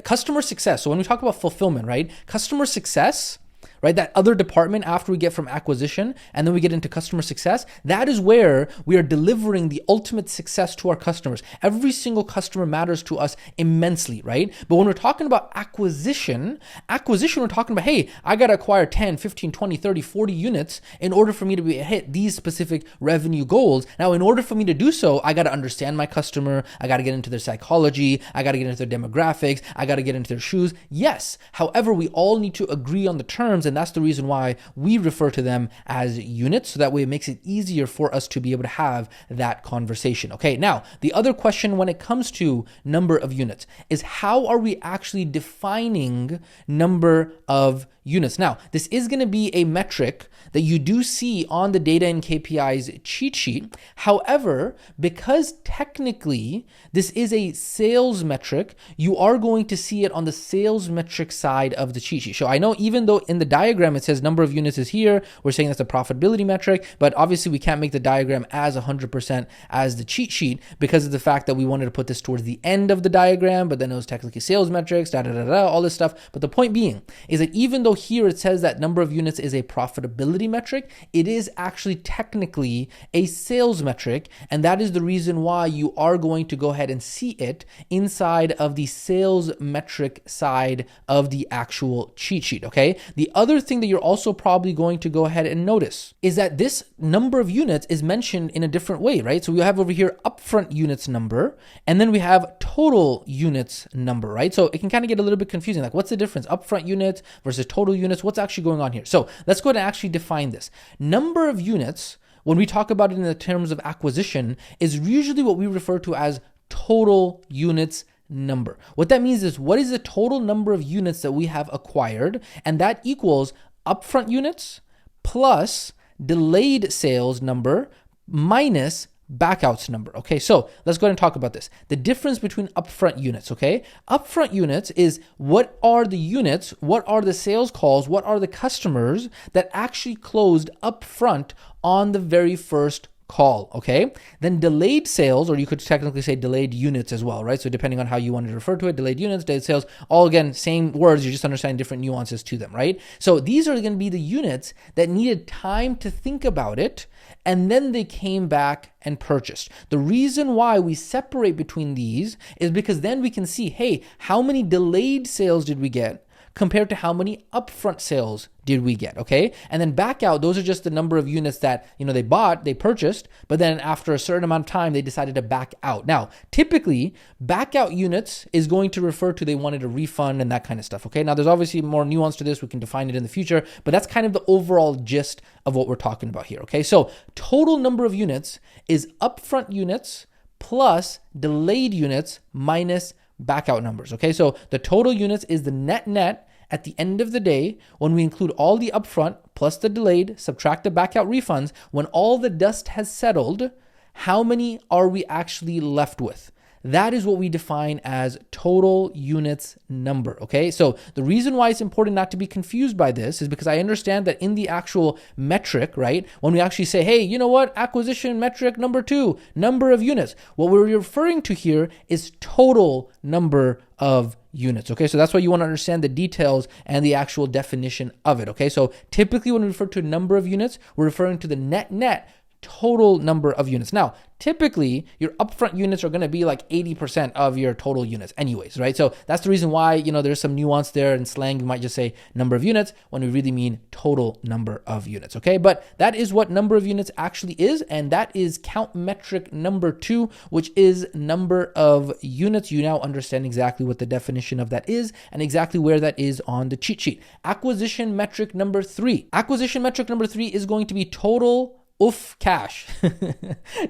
customer success. So when we talk about fulfillment, right? Customer success, right? That other department after we get from acquisition and then we get into customer success, that is where we are delivering the ultimate success to our customers. Every single customer matters to us immensely, right? But when we're talking about acquisition, we're talking about, hey, I got to acquire 10, 15, 20, 30, 40 units in order for me to hit these specific revenue goals. Now, in order for me to do so, I got to understand my customer. I got to get into their psychology. I got to get into their demographics. I got to get into their shoes. Yes. However, we all need to agree on the terms, and that's the reason why we refer to them as units, so that way it makes it easier for us to be able to have that conversation. Okay, now the other question when it comes to number of units is, how are we actually defining number of units? Now, this is going to be a metric that you do see on the data and KPIs cheat sheet. However, because technically this is a sales metric, you are going to see it on the sales metric side of the cheat sheet. So I know even though in the diagram it says number of units is here, we're saying that's a profitability metric, but obviously we can't make the diagram as 100% as the cheat sheet because of the fact that we wanted to put this towards the end of the diagram, but then it was technically sales metrics, all this stuff. But the point being is that even though here it says that number of units is a profitability metric, it is actually technically a sales metric, and that is the reason why you are going to go ahead and see it inside of the sales metric side of the actual cheat sheet, okay? The other thing that you're also probably going to go ahead and notice is that this number of units is mentioned in a different way, right? So we have over here upfront units number, and then we have total units number, right? So it can kind of get a little bit confusing. Like, what's the difference? Upfront units versus total units? What's actually going on here? So let's go ahead and actually define this. Number of units, when we talk about it in the terms of acquisition, is usually what we refer to as total units number. What that means is, what is the total number of units that we have acquired? And that equals upfront units plus delayed sales number minus backouts number. Okay, so let's go ahead and talk about this. The difference between upfront units, okay? Upfront units is what are the units, what are the sales calls, what are the customers that actually closed upfront on the very first call, okay? Then delayed sales, or you could technically say delayed units as well, right? So depending on how you want to refer to it, delayed units, delayed sales, all again, same words, you're just understanding different nuances to them, right? So these are going to be the units that needed time to think about it, and then they came back and purchased. The reason why we separate between these is because then we can see, hey, how many delayed sales did we get compared to how many upfront sales did we get, okay? And then back out, those are just the number of units that, they bought, they purchased, but then after a certain amount of time, they decided to back out. Now, typically, back out units is going to refer to they wanted a refund and that kind of stuff, okay? Now, there's obviously more nuance to this. We can define it in the future, but that's kind of the overall gist of what we're talking about here, okay? So total number of units is upfront units plus delayed units minus backout numbers, okay? So the total units is the net, at the end of the day, when we include all the upfront plus the delayed, subtract the back out refunds, when all the dust has settled, how many are we actually left with? That is what we define as total units number, okay? So the reason why it's important not to be confused by this is because I understand that in the actual metric, right, when we actually say, hey, you know what, acquisition metric number 2, number of units, what we're referring to here is total number of units, okay? So that's why you want to understand the details and the actual definition of it, okay? So typically when we refer to number of units, we're referring to the net total number of units. Now, typically your upfront units are going to be like 80% of your total units anyways, right? So that's the reason why, there's some nuance there in slang. You might just say number of units when we really mean total number of units, okay? But that is what number of units actually is, and that is count metric number 2, which is number of units. You now understand exactly what the definition of that is and exactly where that is on the cheat sheet. Acquisition metric number 3. Acquisition metric number 3 is going to be total UF cash,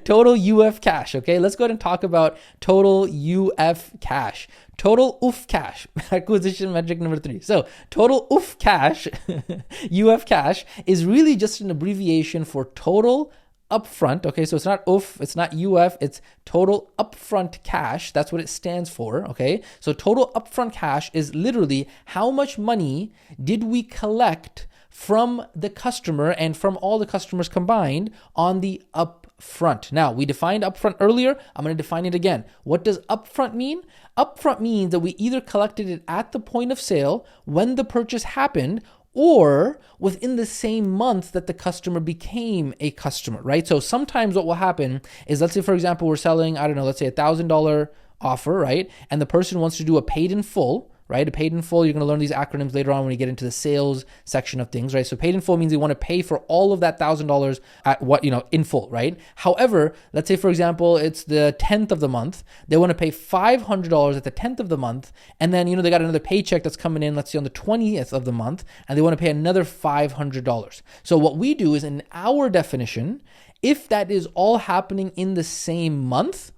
total UF cash. Okay, let's go ahead and talk about total UF cash. Total UF cash, acquisition metric number 3. So total UF cash, UF cash is really just an abbreviation for total upfront. Okay, so it's not UF, it's not UF, it's total upfront cash. That's what it stands for. Okay, so total upfront cash is literally how much money did we collect from the customer and from all the customers combined on the upfront. Now, we defined upfront earlier. I'm going to define it again. What does upfront mean? Upfront means that we either collected it at the point of sale when the purchase happened, or within the same month that the customer became a customer, right? So sometimes what will happen is, let's say, for example, we're selling, let's say $1,000 offer, right? And the person wants to do a paid in full, right? A paid in full, you're going to learn these acronyms later on when you get into the sales section of things, right? So paid in full means they want to pay for all of that $1,000 at in full, right? However, let's say, for example, it's the 10th of the month. They want to pay $500 at the 10th of the month. And then, they got another paycheck that's coming in, let's say on the 20th of the month, and they want to pay another $500. So what we do is, in our definition, if that is all happening in the same month,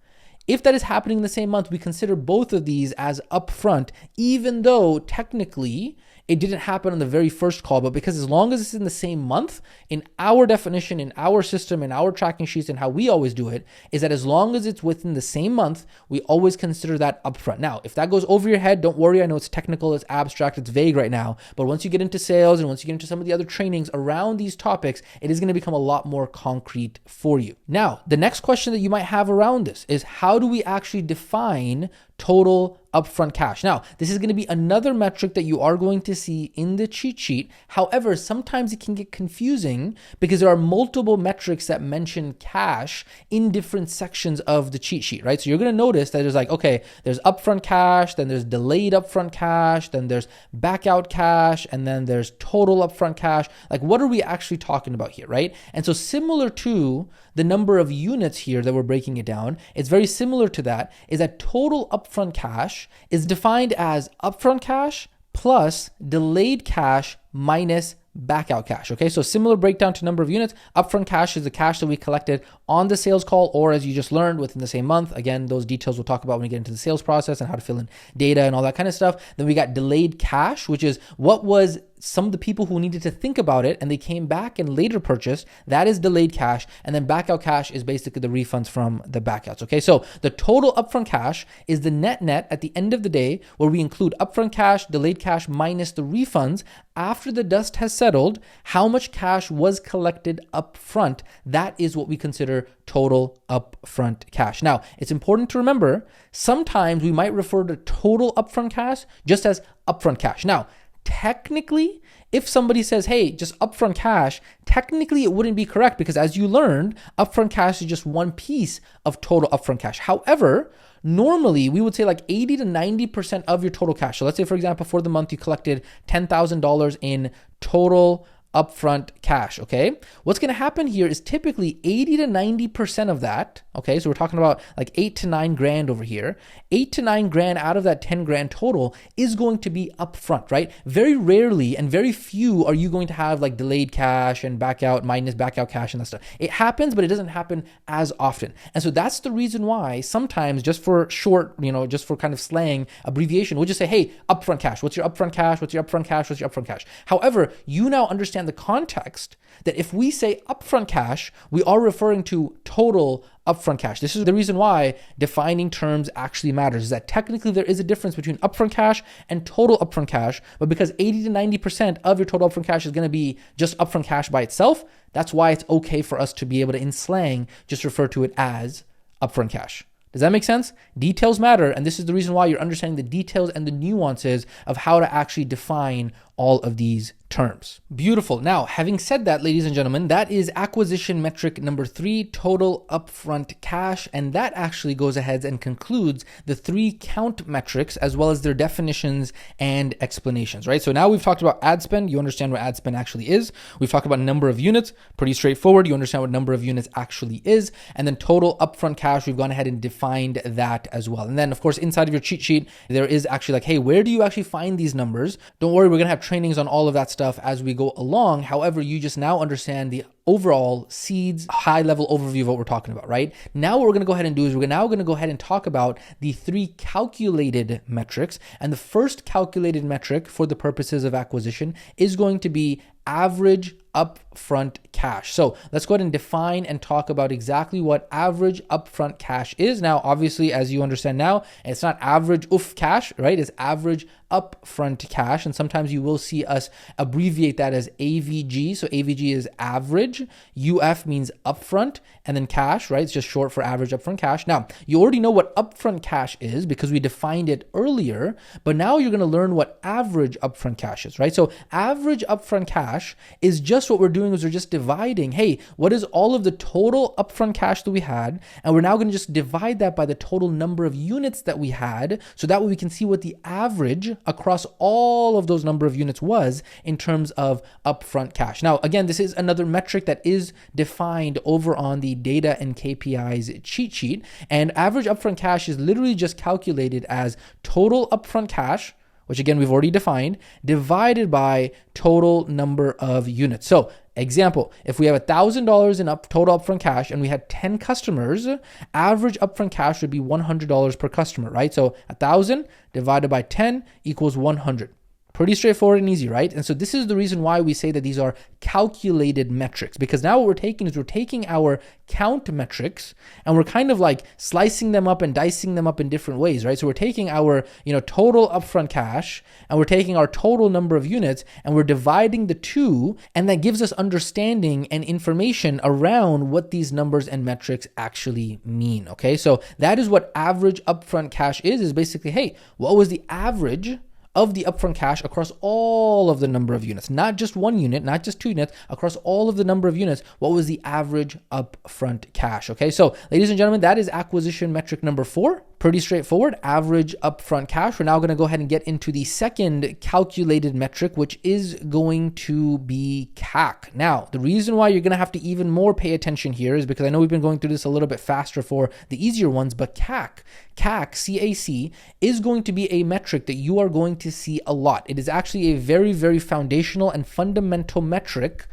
if that is happening in the same month, we consider both of these as upfront, even though technically it didn't happen on the very first call, but because as long as it's in the same month, in our definition, in our system, in our tracking sheets, and how we always do it, is that as long as it's within the same month, we always consider that upfront. Now, if that goes over your head, don't worry. I know it's technical, it's abstract, it's vague right now, but once you get into sales and once you get into some of the other trainings around these topics, it is going to become a lot more concrete for you. Now, the next question that you might have around this is, how do we actually define total upfront cash? Now, this is going to be another metric that you are going to see in the cheat sheet. However, sometimes it can get confusing because there are multiple metrics that mention cash in different sections of the cheat sheet, right? So you're going to notice that there's there's upfront cash, then there's delayed upfront cash, then there's back out cash, and then there's total upfront cash. Like, what are we actually talking about here, right? And so similar to the number of units here that we're breaking it down, it's very similar to that, is that total upfront cash is defined as upfront cash plus delayed cash minus back out cash. Okay, so similar breakdown to number of units. Upfront cash is the cash that we collected on the sales call, or as you just learned, within the same month. Again, those details we'll talk about when we get into the sales process and how to fill in data and all that kind of stuff. Then we got delayed cash, which is what was some of the people who needed to think about it and they came back and later purchased. That is delayed cash. And then back out cash is basically the refunds from the back outs. Okay, so the total upfront cash is the net at the end of the day, where we include upfront cash, delayed cash minus the refunds. After the dust has settled, how much cash was collected upfront? That is what we consider total upfront cash. Now, it's important to remember, sometimes we might refer to total upfront cash just as upfront cash. Now, technically, if somebody says, hey, just upfront cash, technically it wouldn't be correct because, as you learned, upfront cash is just one piece of total upfront cash. However, normally we would say like 80 to 90% of your total cash. So let's say, for example, for the month you collected $10,000 in total upfront cash, okay? What's going to happen here is typically 80 to 90% of that, okay? So we're talking about like 8 to 9 grand over here. 8 to 9 grand out of that 10 grand total is going to be upfront, right? Very rarely and very few are you going to have like delayed cash and back out cash and that stuff. It happens, but it doesn't happen as often. And so that's the reason why sometimes, just for short, just for kind of slang abbreviation, we'll just say, hey, upfront cash. What's your upfront cash? What's your upfront cash? What's your upfront cash? However, you now understand the context that if we say upfront cash, we are referring to total upfront cash. This is the reason why defining terms actually matters, is that technically there is a difference between upfront cash and total upfront cash, but because 80 to 90% of your total upfront cash is going to be just upfront cash by itself, that's why it's okay for us to be able to, in slang, just refer to it as upfront cash. Does that make sense? Details matter, and this is the reason why you're understanding the details and the nuances of how to actually define all of these terms. Beautiful. Now, having said that, ladies and gentlemen, that is acquisition metric number 3, total upfront cash, and that actually goes ahead and concludes the 3 count metrics as well as their definitions and explanations, right? So now we've talked about ad spend. You understand what ad spend actually is. We've talked about number of units, pretty straightforward. You understand what number of units actually is. And then total upfront cash, we've gone ahead and defined that as well. And then, of course, inside of your cheat sheet, there is actually like, hey, where do you actually find these numbers? Don't worry, we're going to have trainings on all of that stuff as we go along. However, you just now understand the overall seeds, high level overview of what we're talking about, right? Now what we're going to go ahead and do is we're now going to go ahead and talk about the 3 calculated metrics. And the first calculated metric for the purposes of acquisition is going to be average upfront cash. So let's go ahead and define and talk about exactly what average upfront cash is. Now, obviously, as you understand now, it's not average cash, right? It's average upfront cash. And sometimes you will see us abbreviate that as AVG. So AVG is average, UF means upfront, and then cash, right? It's just short for average upfront cash. Now, you already know what upfront cash is because we defined it earlier, but now you're going to learn what average upfront cash is, right? So average upfront cash is just what we're doing is we're just dividing, hey, what is all of the total upfront cash that we had? And we're now going to just divide that by the total number of units that we had. So that way we can see what the average across all of those number of units was in terms of upfront cash. Now, again, this is another metric that is defined over on the data and KPIs cheat sheet. And average upfront cash is literally just calculated as total upfront cash, which again, we've already defined, divided by total number of units. So example, if we have $1,000 in total upfront cash and we had 10 customers, average upfront cash would be $100 per customer, right? So 1,000 divided by 10 equals 100. Pretty straightforward and easy, right? And so this is the reason why we say that these are calculated metrics, because now what we're taking is we're taking our count metrics and we're kind of like slicing them up and dicing them up in different ways, right? So we're taking our, total upfront cash and we're taking our total number of units and we're dividing the two, and that gives us understanding and information around what these numbers and metrics actually mean, okay? So that is what average upfront cash is basically, hey, what was the average of the upfront cash across all of the number of units, not just 1 unit, not just 2 units, across all of the number of units, what was the average upfront cash, okay? So ladies and gentlemen, that is acquisition metric number 4. Pretty straightforward, average upfront cash. We're now going to go ahead and get into the second calculated metric, which is going to be CAC. Now, the reason why you're going to have to even more pay attention here is because I know we've been going through this a little bit faster for the easier ones, but CAC, CAC, is going to be a metric that you are going to see a lot. It is actually a very, very foundational and fundamental metric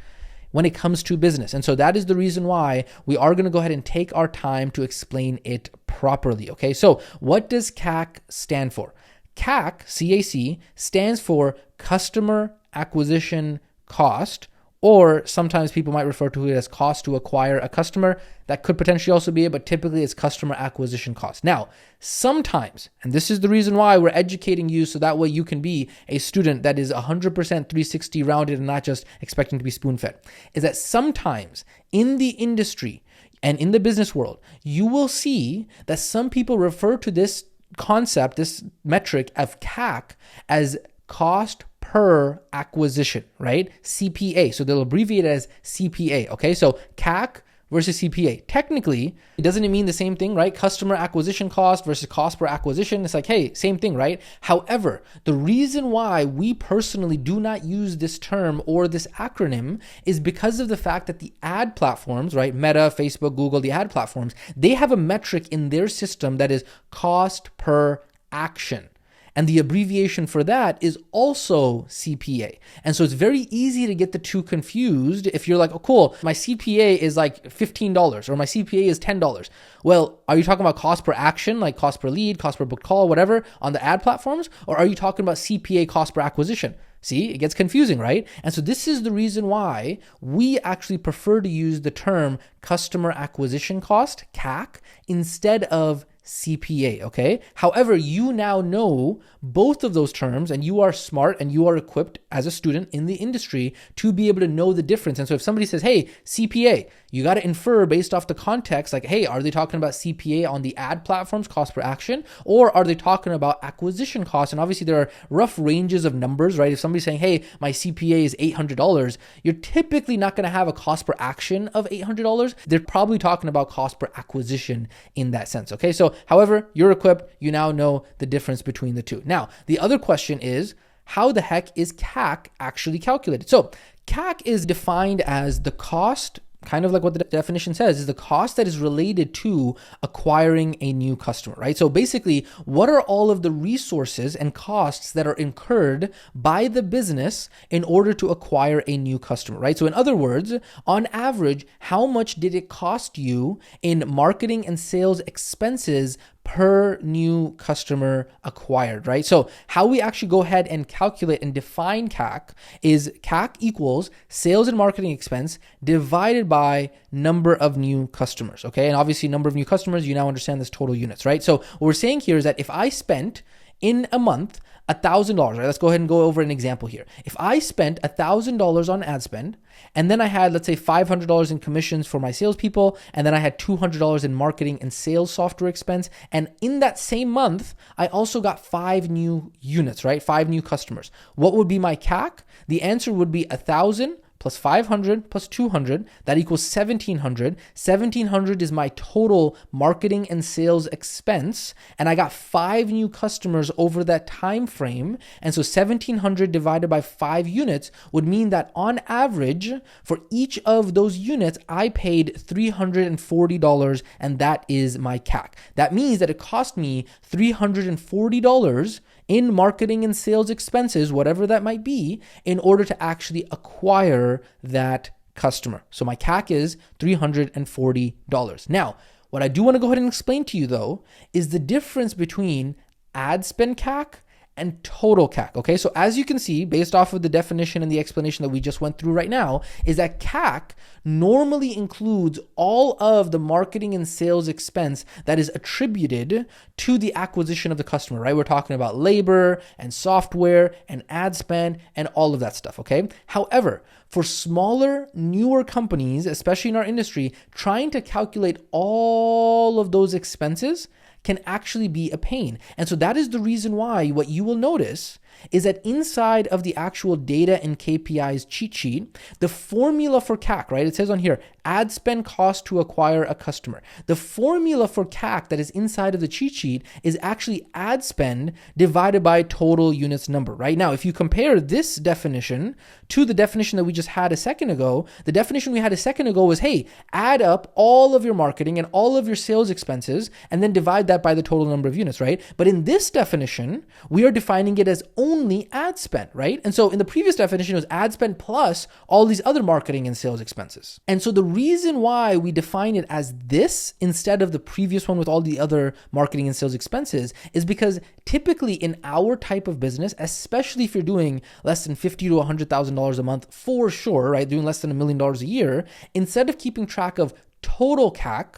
when it comes to business. And so that is the reason why we are going to go ahead and take our time to explain it properly. Okay, so what does CAC stand for? CAC, CAC, stands for customer acquisition cost, or sometimes people might refer to it as cost to acquire a customer. That could potentially also be it, but typically it's customer acquisition cost. Now, sometimes, and this is the reason why we're educating you so that way you can be a student that is 100% 360 rounded and not just expecting to be spoon-fed, is that sometimes in the industry and in the business world, you will see that some people refer to this concept, this metric of CAC, as cost per acquisition, right? CPA. So they'll abbreviate it as CPA. Okay. So CAC versus CPA. Technically, doesn't it mean the same thing, right? Customer acquisition cost versus cost per acquisition. It's like, hey, same thing, right? However, the reason why we personally do not use this term or this acronym is because of the fact that the ad platforms, right? Meta, Facebook, Google, the ad platforms, they have a metric in their system that is cost per action. And the abbreviation for that is also CPA. And so it's very easy to get the two confused if you're like, oh, cool, my CPA is like $15 or my CPA is $10. Well, are you talking about cost per action, like cost per lead, cost per booked call, whatever, on the ad platforms? Or are you talking about CPA, cost per acquisition? See, it gets confusing, right? And so this is the reason why we actually prefer to use the term customer acquisition cost, CAC, instead of CPA, okay? However, you now know both of those terms and you are smart and you are equipped as a student in the industry to be able to know the difference. And so if somebody says, hey, CPA, you got to infer based off the context, like, hey, are they talking about CPA on the ad platforms, cost per action, or are they talking about acquisition costs? And obviously there are rough ranges of numbers, right? If somebody's saying, hey, my CPA is $800, you're typically not going to have a cost per action of $800. They're probably talking about cost per acquisition in that sense, okay? So however, you're equipped, you now know the difference between the two. Now, the other question is, how the heck is CAC actually calculated? So CAC is defined as the cost, kind of like what the definition says, is the cost that is related to acquiring a new customer, right? So basically, what are all of the resources and costs that are incurred by the business in order to acquire a new customer, right? So in other words, on average, how much did it cost you in marketing and sales expenses per new customer acquired, right? So how we actually go ahead and calculate and define CAC is CAC equals sales and marketing expense divided by number of new customers, okay? And obviously number of new customers, you now understand this total units, right? So what we're saying here is that if I spent in a month $1,000, right? Let's go ahead and go over an example here. If I spent $1,000 on ad spend, and then I had, let's say, $500 in commissions for my salespeople, and then I had $200 in marketing and sales software expense, and in that same month, I also got 5 new units, right? 5 new customers. What would be my CAC? The answer would be 1,000 plus 500 plus 200, that equals 1,700. 1,700 is my total marketing and sales expense, and I got 5 new customers over that time frame. And so 1,700 divided by 5 units would mean that on average, for each of those units, I paid $340, and that is my CAC. That means that it cost me $340 in marketing and sales expenses, whatever that might be, in order to actually acquire that customer. So my CAC is $340. Now, what I do want to go ahead and explain to you though, is the difference between ad spend CAC and total CAC, okay? So as you can see, based off of the definition and the explanation that we just went through right now, is that CAC normally includes all of the marketing and sales expense that is attributed to the acquisition of the customer, right? We're talking about labor and software and ad spend and all of that stuff, okay? However, for smaller, newer companies, especially in our industry, trying to calculate all of those expenses can actually be a pain. And so that is the reason why what you will notice is that inside of the actual data and KPIs cheat sheet, the formula for CAC, right? It says on here, ad spend cost to acquire a customer. The formula for CAC that is inside of the cheat sheet is actually ad spend divided by total units number, right? Now, if you compare this definition to the definition that we just had a second ago, the definition we had a second ago was, hey, add up all of your marketing and all of your sales expenses and then divide that by the total number of units, right? But in this definition, we are defining it as only ad spend, right? And so in the previous definition, it was ad spend plus all these other marketing and sales expenses. And so the reason why we define it as this instead of the previous one with all the other marketing and sales expenses is because typically in our type of business, especially if you're doing less than $50,000 to $100,000 a month for sure, right? Doing less than $1 million a year, instead of keeping track of total CAC,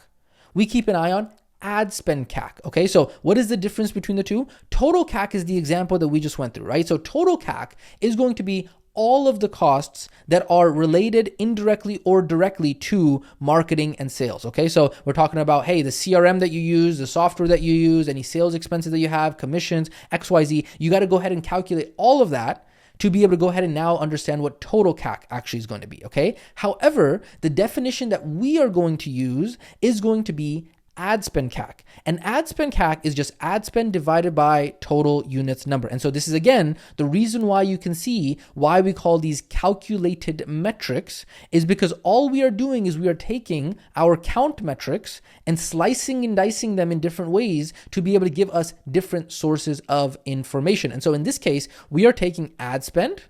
we keep an eye on ad spend CAC. Okay, so what is the difference between the two? Total CAC is the example that we just went through, right? So total CAC is going to be all of the costs that are related indirectly or directly to marketing and sales. Okay, so we're talking about, hey, the CRM that you use, the software that you use, any sales expenses that you have, commissions, XYZ. You got to go ahead and calculate all of that to be able to go ahead and now understand what total CAC actually is going to be, okay? However, the definition that we are going to use is going to be ad spend CAC. And ad spend CAC is just ad spend divided by total units number. And so this is, again, the reason why you can see why we call these calculated metrics is because all we are doing is we are taking our count metrics and slicing and dicing them in different ways to be able to give us different sources of information. And so in this case, we are taking ad spend,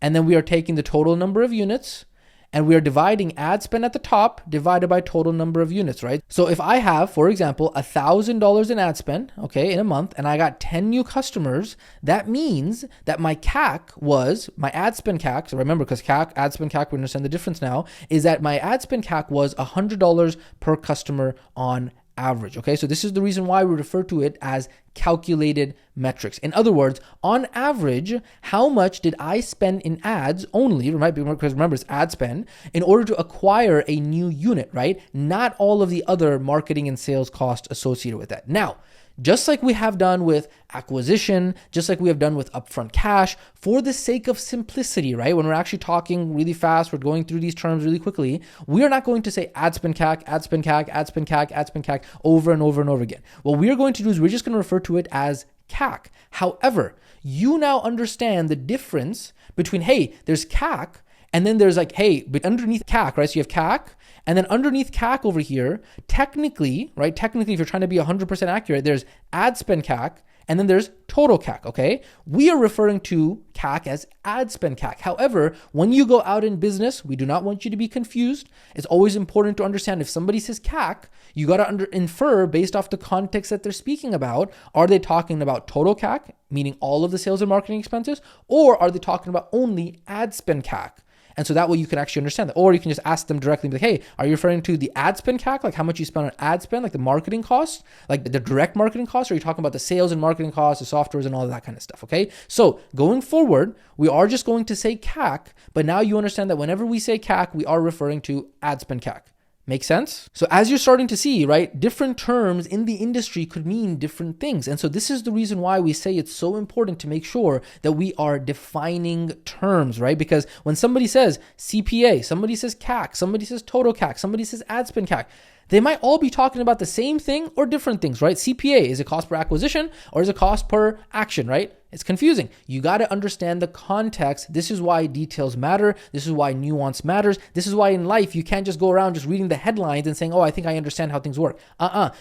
and then we are taking the total number of units, and we are dividing ad spend at the top divided by total number of units, right? So if I have, for example, $1,000 in ad spend, okay, in a month, and I got 10 new customers, that means that my CAC was, my ad spend CAC, so remember, because CAC, ad spend CAC, we understand the difference now, is that my ad spend CAC was $100 per customer on average, okay? So this is the reason why we refer to it as calculated metrics. In other words, on average, how much did I spend in ads only, right? Because remember, it's ad spend, in order to acquire a new unit, right? Not all of the other marketing and sales costs associated with that. Now, just like we have done with acquisition, just like we have done with upfront cash, for the sake of simplicity, right? When we're actually talking really fast, we're going through these terms really quickly, we are not going to say ad spend CAC, ad spend CAC, ad spend CAC, ad spend CAC over and over and over again. What we are going to do is we're just going to refer to it as CAC. However, you now understand the difference between, hey, there's CAC, and then there's like, hey, but underneath CAC, right? So you have CAC, and then underneath CAC over here, technically, right? Technically, if you're trying to be 100% accurate, there's ad spend CAC, and then there's total CAC, okay? We are referring to CAC as ad spend CAC. However, when you go out in business, we do not want you to be confused. It's always important to understand if somebody says CAC, you got to infer based off the context that they're speaking about. Are they talking about total CAC, meaning all of the sales and marketing expenses, or are they talking about only ad spend CAC? And so that way you can actually understand that. Or you can just ask them directly, like, hey, are you referring to the ad spend CAC, like how much you spend on ad spend, like the marketing costs, like the direct marketing costs? Or are you talking about the sales and marketing costs, the softwares and all of that kind of stuff, okay? So going forward, we are just going to say CAC, but now you understand that whenever we say CAC, we are referring to ad spend CAC. Make sense? So as you're starting to see, right, different terms in the industry could mean different things. And so this is the reason why we say it's so important to make sure that we are defining terms, right? Because when somebody says CPA, somebody says CAC, somebody says total CAC, somebody says ad spend CAC, they might all be talking about the same thing or different things, right? CPA, is it cost per acquisition or is it cost per action, right? It's confusing. You got to understand the context. This is why details matter. This is why nuance matters. This is why in life, you can't just go around just reading the headlines and saying, oh, I think I understand how things work.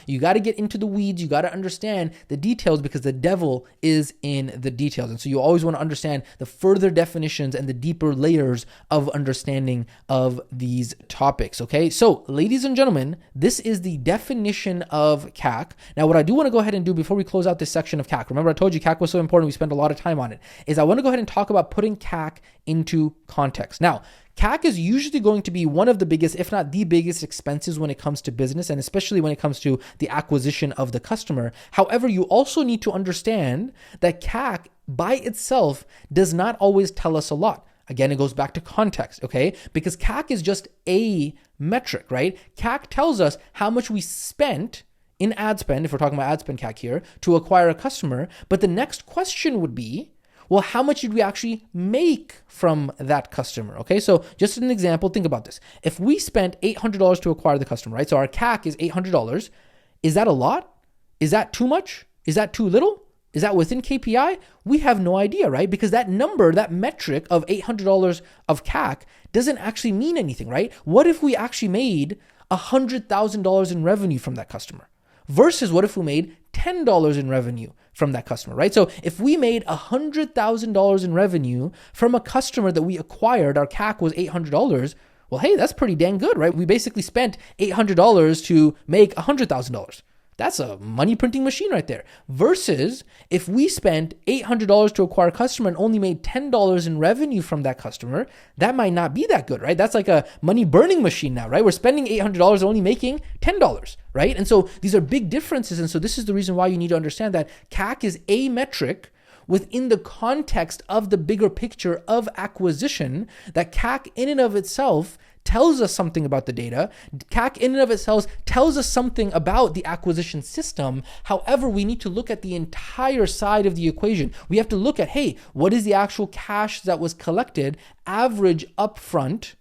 You got to get into the weeds. You got to understand the details because the devil is in the details. And so you always want to understand the further definitions and the deeper layers of understanding of these topics, okay? So ladies and gentlemen, this is the definition of CAC. Now, what I do want to go ahead and do before we close out this section of CAC, remember I told you CAC was so important, we spend a lot of time on it, is I want to go ahead and talk about putting CAC into context. Now, CAC is usually going to be one of the biggest, if not the biggest expenses when it comes to business, and especially when it comes to the acquisition of the customer. However, you also need to understand that CAC by itself does not always tell us a lot. Again, it goes back to context, okay? Because CAC is just a metric, right? CAC tells us how much we spent in ad spend, if we're talking about ad spend CAC here, to acquire a customer. But the next question would be, well, how much did we actually make from that customer? Okay, so just an example, think about this. If we spent $800 to acquire the customer, right? So our CAC is $800. Is that a lot? Is that too much? Is that too little? Is that within KPI? We have no idea, right? Because that number, that metric of $800 of CAC doesn't actually mean anything, right? What if we actually made $100,000 in revenue from that customer? Versus what if we made $10 in revenue from that customer, right? So if we made $100,000 in revenue from a customer that we acquired, our CAC was $800, well, hey, that's pretty dang good, right? We basically spent $800 to make $100,000. That's a money printing machine right there. Versus if we spent $800 to acquire a customer and only made $10 in revenue from that customer, that might not be that good, right? That's like a money burning machine now, right? We're spending $800 and only making $10, right? And so these are big differences. And so this is the reason why you need to understand that CAC is a metric within the context of the bigger picture of acquisition, that CAC in and of itself tells us something about the data. CAC in and of itself tells us something about the acquisition system. However, we need to look at the entire side of the equation. We have to look at, hey, what is the actual cash that was collected, average upfront,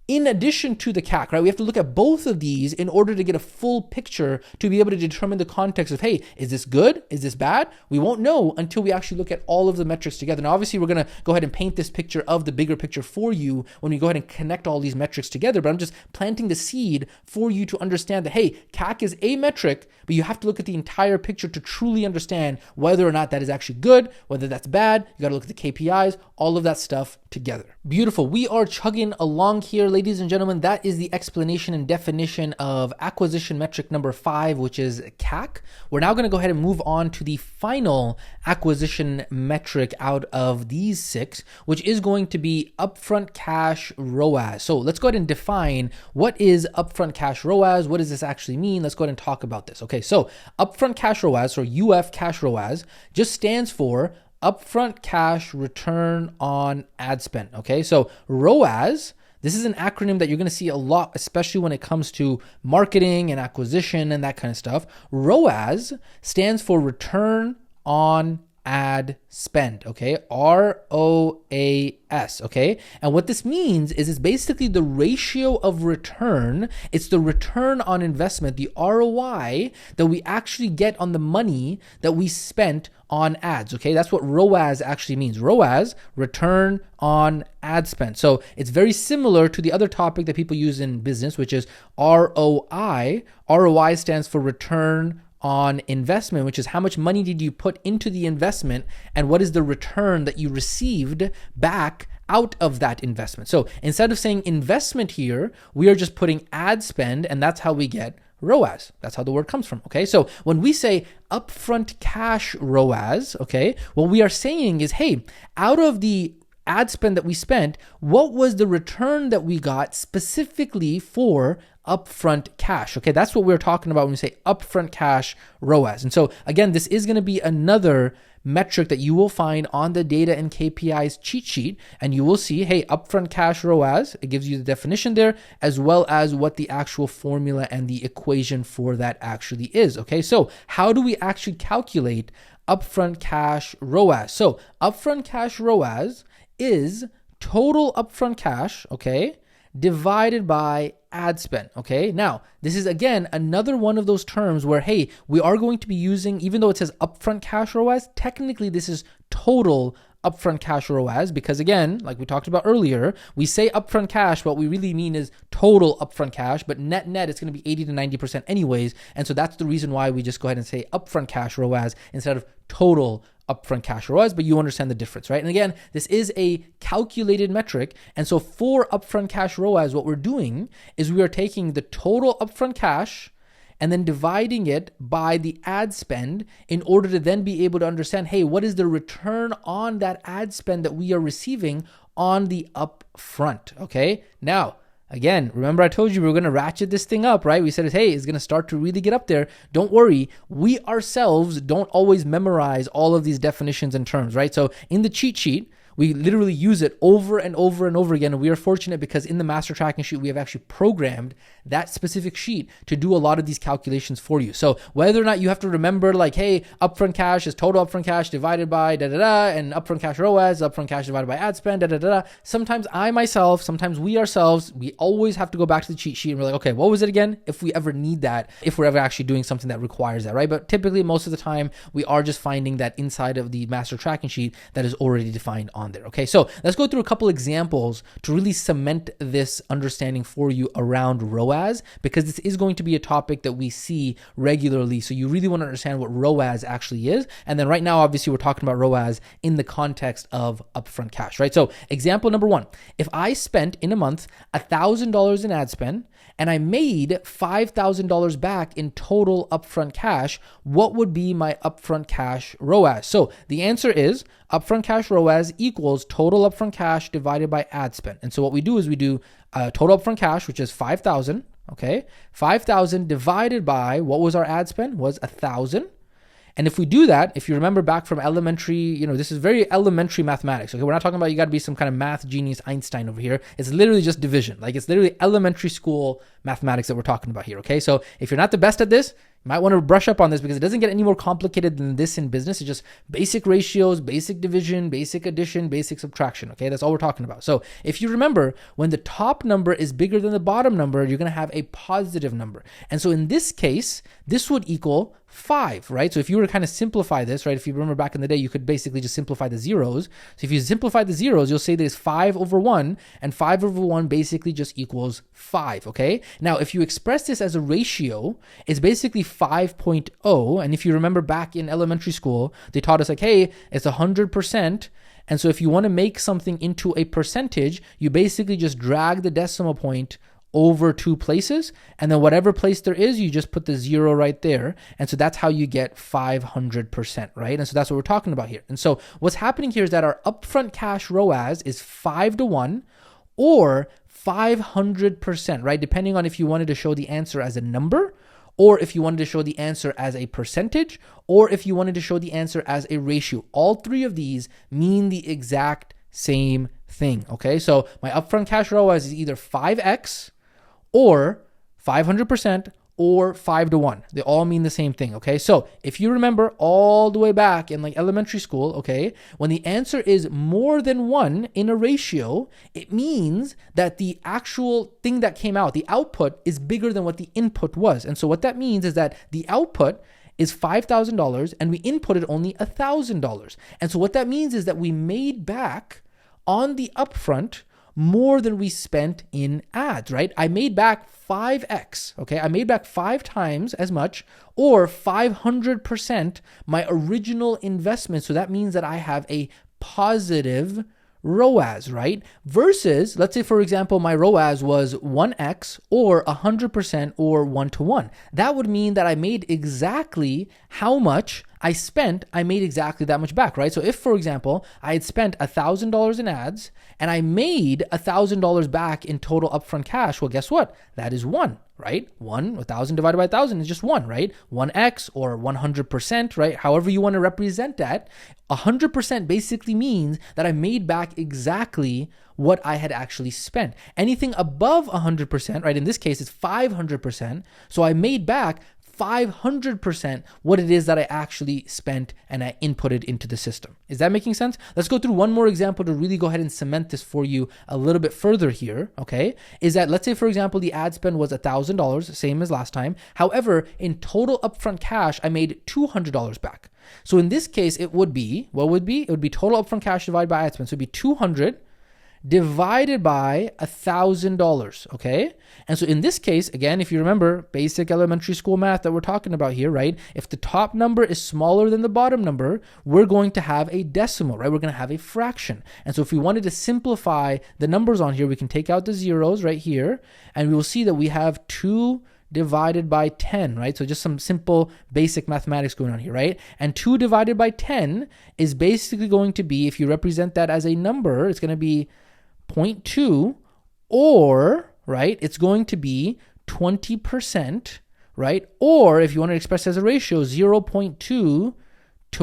in addition to the CAC, right? We have to look at both of these in order to get a full picture to be able to determine the context of, hey, is this good? Is this bad? We won't know until we actually look at all of the metrics together. Now, obviously, we're going to go ahead and paint this picture of the bigger picture for you when we go ahead and connect all these metrics together. But I'm just planting the seed for you to understand that, hey, CAC is a metric, but you have to look at the entire picture to truly understand whether or not that is actually good, whether that's bad. You got to look at the KPIs, all of that stuff together. Beautiful. We are chugging along here, ladies and gentlemen. That is the explanation and definition of acquisition metric number 5, which is CAC. We're now going to go ahead and move on to the final acquisition metric out of these 6, which is going to be upfront cash ROAS. So let's go ahead and define what is upfront cash ROAS. What does this actually mean? Let's go ahead and talk about this. Okay, so upfront cash ROAS, or UF cash ROAS, just stands for upfront cash return on ad spend. Okay, so ROAS, this is an acronym that you're going to see a lot, especially when it comes to marketing and acquisition and that kind of stuff. ROAS stands for return on ad spend, okay? ROAS, okay? And what this means is it's basically the ratio of return. It's the return on investment, the ROI that we actually get on the money that we spent on ads, okay? That's what ROAS actually means. ROAS, return on ad spend. So it's very similar to the other topic that people use in business, which is ROI. ROI stands for return on investment, which is how much money did you put into the investment and what is the return that you received back out of that investment. So instead of saying investment here, we are just putting ad spend, and that's how we get ROAS. That's how the word comes from, okay? So when we say upfront cash ROAS, okay, what we are saying is, hey, out of the ad spend that we spent, what was the return that we got specifically for upfront cash? Okay, that's what we're talking about when we say upfront cash ROAS. And so again, this is going to be another metric that you will find on the data and KPIs cheat sheet, and you will see, hey, upfront cash ROAS, it gives you the definition there, as well as what the actual formula and the equation for that actually is. Okay, so how do we actually calculate upfront cash ROAS? So upfront cash ROAS is total upfront cash, okay, divided by ad spend, okay? Now, this is, again, another one of those terms where, hey, we are going to be using, even though it says upfront cash ROAS, technically this is total upfront cash ROAS, because again, like we talked about earlier, we say upfront cash, what we really mean is total upfront cash, but net it's going to be 80 to 90% anyways. And so that's the reason why we just go ahead and say upfront cash ROAS instead of total upfront cash ROAS, but you understand the difference, right? And again, this is a calculated metric. And so for upfront cash ROAS, what we're doing is we are taking the total upfront cash and then dividing it by the ad spend in order to then be able to understand, hey, what is the return on that ad spend that we are receiving on the upfront, okay? Now, again, remember I told you we were going to ratchet this thing up, right? We said, hey, it's going to start to really get up there. Don't worry. We ourselves don't always memorize all of these definitions and terms, right? So in the cheat sheet, we literally use it over and over and over again. And we are fortunate because in the master tracking sheet, we have actually programmed that specific sheet to do a lot of these calculations for you. So whether or not you have to remember like, hey, upfront cash is total upfront cash divided by and upfront cash ROAS, upfront cash divided by ad spend, Sometimes I myself, sometimes we ourselves, we always have to go back to the cheat sheet and we're like, okay, what was it again? If we ever need that, if we're ever actually doing something that requires that, right? But typically most of the time we are just finding that inside of the master tracking sheet that is already defined on there. Okay, so let's go through a couple examples to really cement this understanding for you around ROAS, because this is going to be a topic that we see regularly. So you really want to understand what ROAS actually is. And then right now, obviously, we're talking about ROAS in the context of upfront cash, right? So example number 1, if I spent in a month $1,000 in ad spend and I made $5,000 back in total upfront cash, what would be my upfront cash ROAS? So the answer is upfront cash ROAS equals total upfront cash divided by ad spend. And so what we do is we do total upfront cash, which is 5,000, okay? 5,000 divided by what was our ad spend? Was 1,000. And if we do that, if you remember back from elementary, this is very elementary mathematics. Okay, we're not talking about you got to be some kind of math genius Einstein over here. It's literally just division. Like it's literally elementary school mathematics that we're talking about here. Okay, so if you're not the best at this, you might want to brush up on this because it doesn't get any more complicated than this in business. It's just basic ratios, basic division, basic addition, basic subtraction. Okay, that's all we're talking about. So if you remember, when the top number is bigger than the bottom number, you're going to have a positive number. And so in this case, this would equal 5, right? So if you were to kind of simplify this, right? If you remember back in the day, you could basically just simplify the zeros. So if you simplify the zeros, you'll say there's 5 over 1, and 5 over 1 basically just equals 5, okay? Now, if you express this as a ratio, it's basically 5.0. And if you remember back in elementary school, they taught us like, hey, it's 100%. And so if you want to make something into a percentage, you basically just drag the decimal point over 2 places, and then whatever place there is, you just put the 0 right there. And so that's how you get 500%, right? And so that's what we're talking about here. And so what's happening here is that our upfront cash ROAS is 5-to-1 or 500%, right? Depending on if you wanted to show the answer as a number, or if you wanted to show the answer as a percentage, or if you wanted to show the answer as a ratio. All 3 of these mean the exact same thing, okay? So my upfront cash ROAS is either 5x, or 500%, or 5-to-1. They all mean the same thing, okay? So if you remember all the way back in like elementary school, okay, when the answer is more than 1 in a ratio, it means that the actual thing that came out, the output, is bigger than what the input was. And so what that means is that the output is $5,000 and we inputted only $1,000. And so what that means is that we made back on the upfront more than we spent in ads, right? I made back 5x, okay? I made back 5 times as much, or 500% my original investment. So that means that I have a positive ROAS, right? Versus, let's say, for example, my ROAS was 1x or 100% or 1-to-1. That would mean that I made exactly how much I spent, I made exactly that much back, right? So if, for example, I had spent $1,000 in ads and I made $1,000 back in total upfront cash, well, guess what? That is 1, right? 1,000 divided by 1,000 is just 1, right? 1x or 100%, right? However you want to represent that, 100% basically means that I made back exactly what I had actually spent. Anything above 100%, right? In this case, it's 500%. So I made back 500% what it is that I actually spent and I inputted into the system. Is that making sense? Let's go through one more example to really go ahead and cement this for you a little bit further here, okay? Is that, let's say, for example, the ad spend was $1,000, same as last time. However, in total upfront cash, I made $200 back. So in this case, it would be, what would be? It would be total upfront cash divided by ad spend. So it would be 200 divided by $1,000, okay? And so in this case, again, if you remember basic elementary school math that we're talking about here, right? If the top number is smaller than the bottom number, we're going to have a decimal, right? We're going to have a fraction. And so if we wanted to simplify the numbers on here, we can take out the zeros right here, and we will see that we have 2 divided by 10, right? So just some simple basic mathematics going on here, right? And 2 divided by 10 is basically going to be, if you represent that as a number, it's going to be 0.2, or, right, it's going to be 20%, right? Or if you want to express it as a ratio, 0.2 to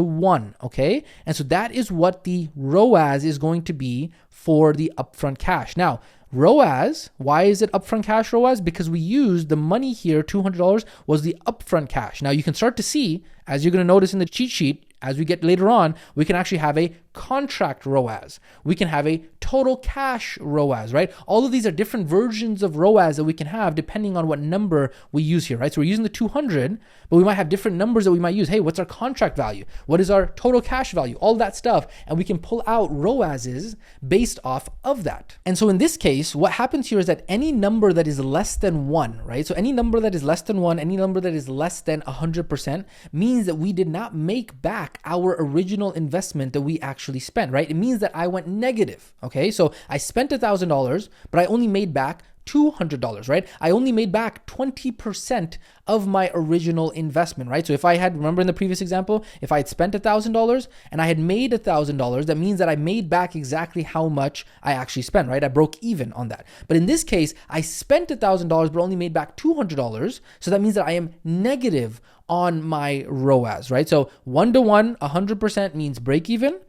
1, okay? And so that is what the ROAS is going to be for the upfront cash. Now, ROAS, why is it upfront cash ROAS? Because we used the money here, $200 was the upfront cash. Now you can start to see, as you're going to notice in the cheat sheet, as we get later on, we can actually have a contract ROAS. We can have a total cash ROAS, right? All of these are different versions of ROAS that we can have depending on what number we use here, right? So we're using the 200, but we might have different numbers that we might use. Hey, what's our contract value? What is our total cash value? All that stuff. And we can pull out ROASes based off of that. And so in this case, what happens here is that any number that is less than 1, right? So any number that is less than 1, any number that is less than 100% means that we did not make back our original investment that we actually spent, right? It means that I went negative, okay? So I spent $1,000, but I only made back $200, right? I only made back 20% of my original investment, right? So if I had, remember in the previous example, if I had spent $1,000 and I had made $1,000, that means that I made back exactly how much I actually spent, right? I broke even on that. But in this case, I spent $1,000 but only made back $200. So that means that I am negative on my ROAS, right? So 1-to-1, 100% means break even.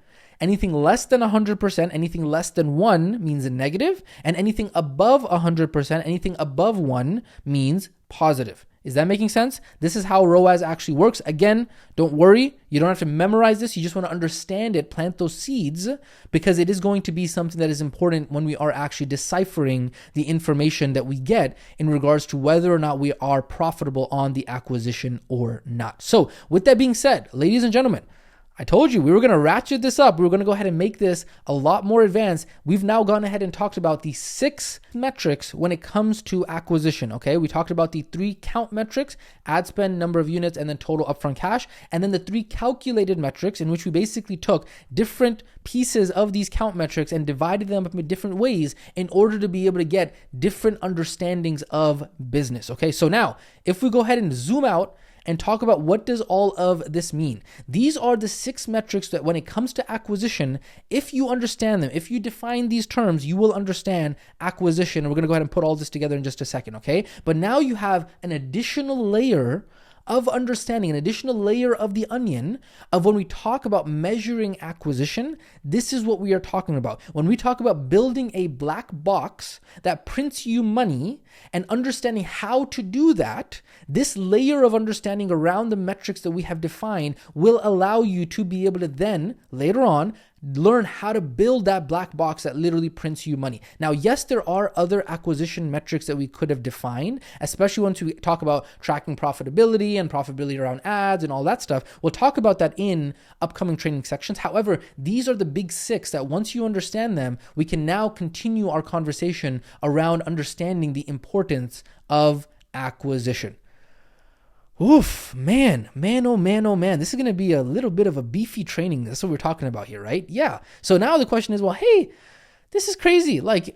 Anything less than 100%, anything less than 1 means a negative, and anything above 100%, anything above 1 means positive. Is that making sense? This is how ROAS actually works. Again, don't worry. You don't have to memorize this. You just want to understand it, plant those seeds, because it is going to be something that is important when we are actually deciphering the information that we get in regards to whether or not we are profitable on the acquisition or not. So with that being said, ladies and gentlemen, I told you we were going to ratchet this up. We were going to go ahead and make this a lot more advanced. We've now gone ahead and talked about the 6 metrics when it comes to acquisition, okay? We talked about the 3 count metrics, ad spend, number of units, and then total upfront cash. And then the 3 calculated metrics in which we basically took different pieces of these count metrics and divided them up in different ways in order to be able to get different understandings of business, okay? So now, if we go ahead and zoom out and talk about what does all of this mean. These are the 6 metrics that when it comes to acquisition, if you understand them, if you define these terms, you will understand acquisition. And we're going to go ahead and put all this together in just a second, okay? But now you have an additional layer of understanding, an additional layer of the onion of when we talk about measuring acquisition. This is what we are talking about. When we talk about building a black box that prints you money and understanding how to do that, this layer of understanding around the metrics that we have defined will allow you to be able to then later on learn how to build that black box that literally prints you money. Now, yes, there are other acquisition metrics that we could have defined, especially once we talk about tracking profitability and profitability around ads and all that stuff. We'll talk about that in upcoming training sections. However, these are the big 6 that once you understand them, we can now continue our conversation around understanding the importance of acquisition. Oof, man, oh man. This is going to be a little bit of a beefy training. That's what we're talking about here, right? Yeah. So now the question is, well, hey, this is crazy. Like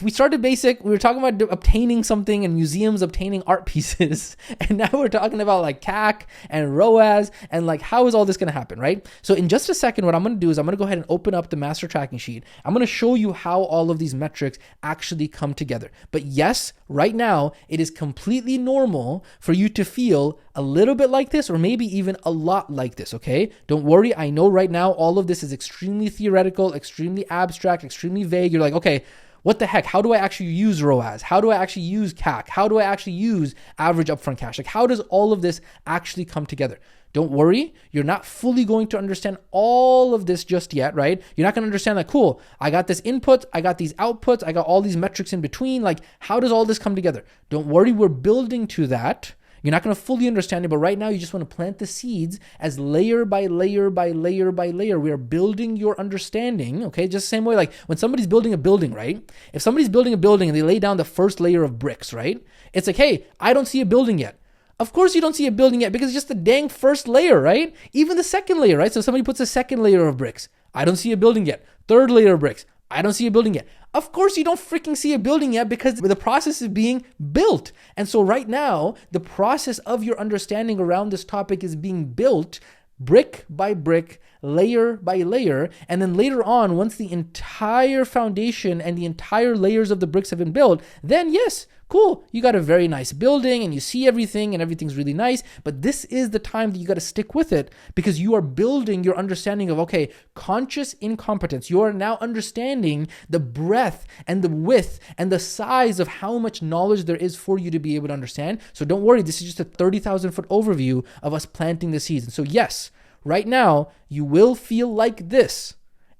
we started basic. We were talking about obtaining something and museums obtaining art pieces. And now we're talking about like CAC and ROAS and like, how is all this going to happen, right? So in just a second, what I'm going to do is I'm going to go ahead and open up the master tracking sheet. I'm going to show you how all of these metrics actually come together. But yes, right now, it is completely normal for you to feel a little bit like this or maybe even a lot like this, okay? Don't worry. I know right now all of this is extremely theoretical, extremely abstract, extremely vague. You're like, okay, what the heck? How do I actually use ROAS? How do I actually use CAC? How do I actually use average upfront cash? Like, how does all of this actually come together? Don't worry, you're not fully going to understand all of this just yet, right? You're not going to understand like, cool, I got this input, I got these outputs, I got all these metrics in between. Like, how does all this come together? Don't worry, we're building to that. You're not going to fully understand it, but right now you just want to plant the seeds as layer by layer by layer by layer. We are building your understanding, okay? Just the same way like when somebody's building a building, right? If somebody's building a building and they lay down the first layer of bricks, right? It's like, hey, I don't see a building yet. Of course you don't see a building yet because it's just the dang first layer, right? Even the second layer, right? So somebody puts a second layer of bricks. I don't see a building yet. Third layer of bricks. I don't see a building yet. Of course you don't freaking see a building yet because the process is being built. And so right now, the process of your understanding around this topic is being built brick by brick, layer by layer. And then later on, once the entire foundation and the entire layers of the bricks have been built, then yes, cool, you got a very nice building and you see everything and everything's really nice. But this is the time that you got to stick with it because you are building your understanding of, okay, conscious incompetence. You are now understanding the breadth and the width and the size of how much knowledge there is for you to be able to understand. So don't worry, this is just a 30,000 foot overview of us planting the seeds. And so yes, right now you will feel like this.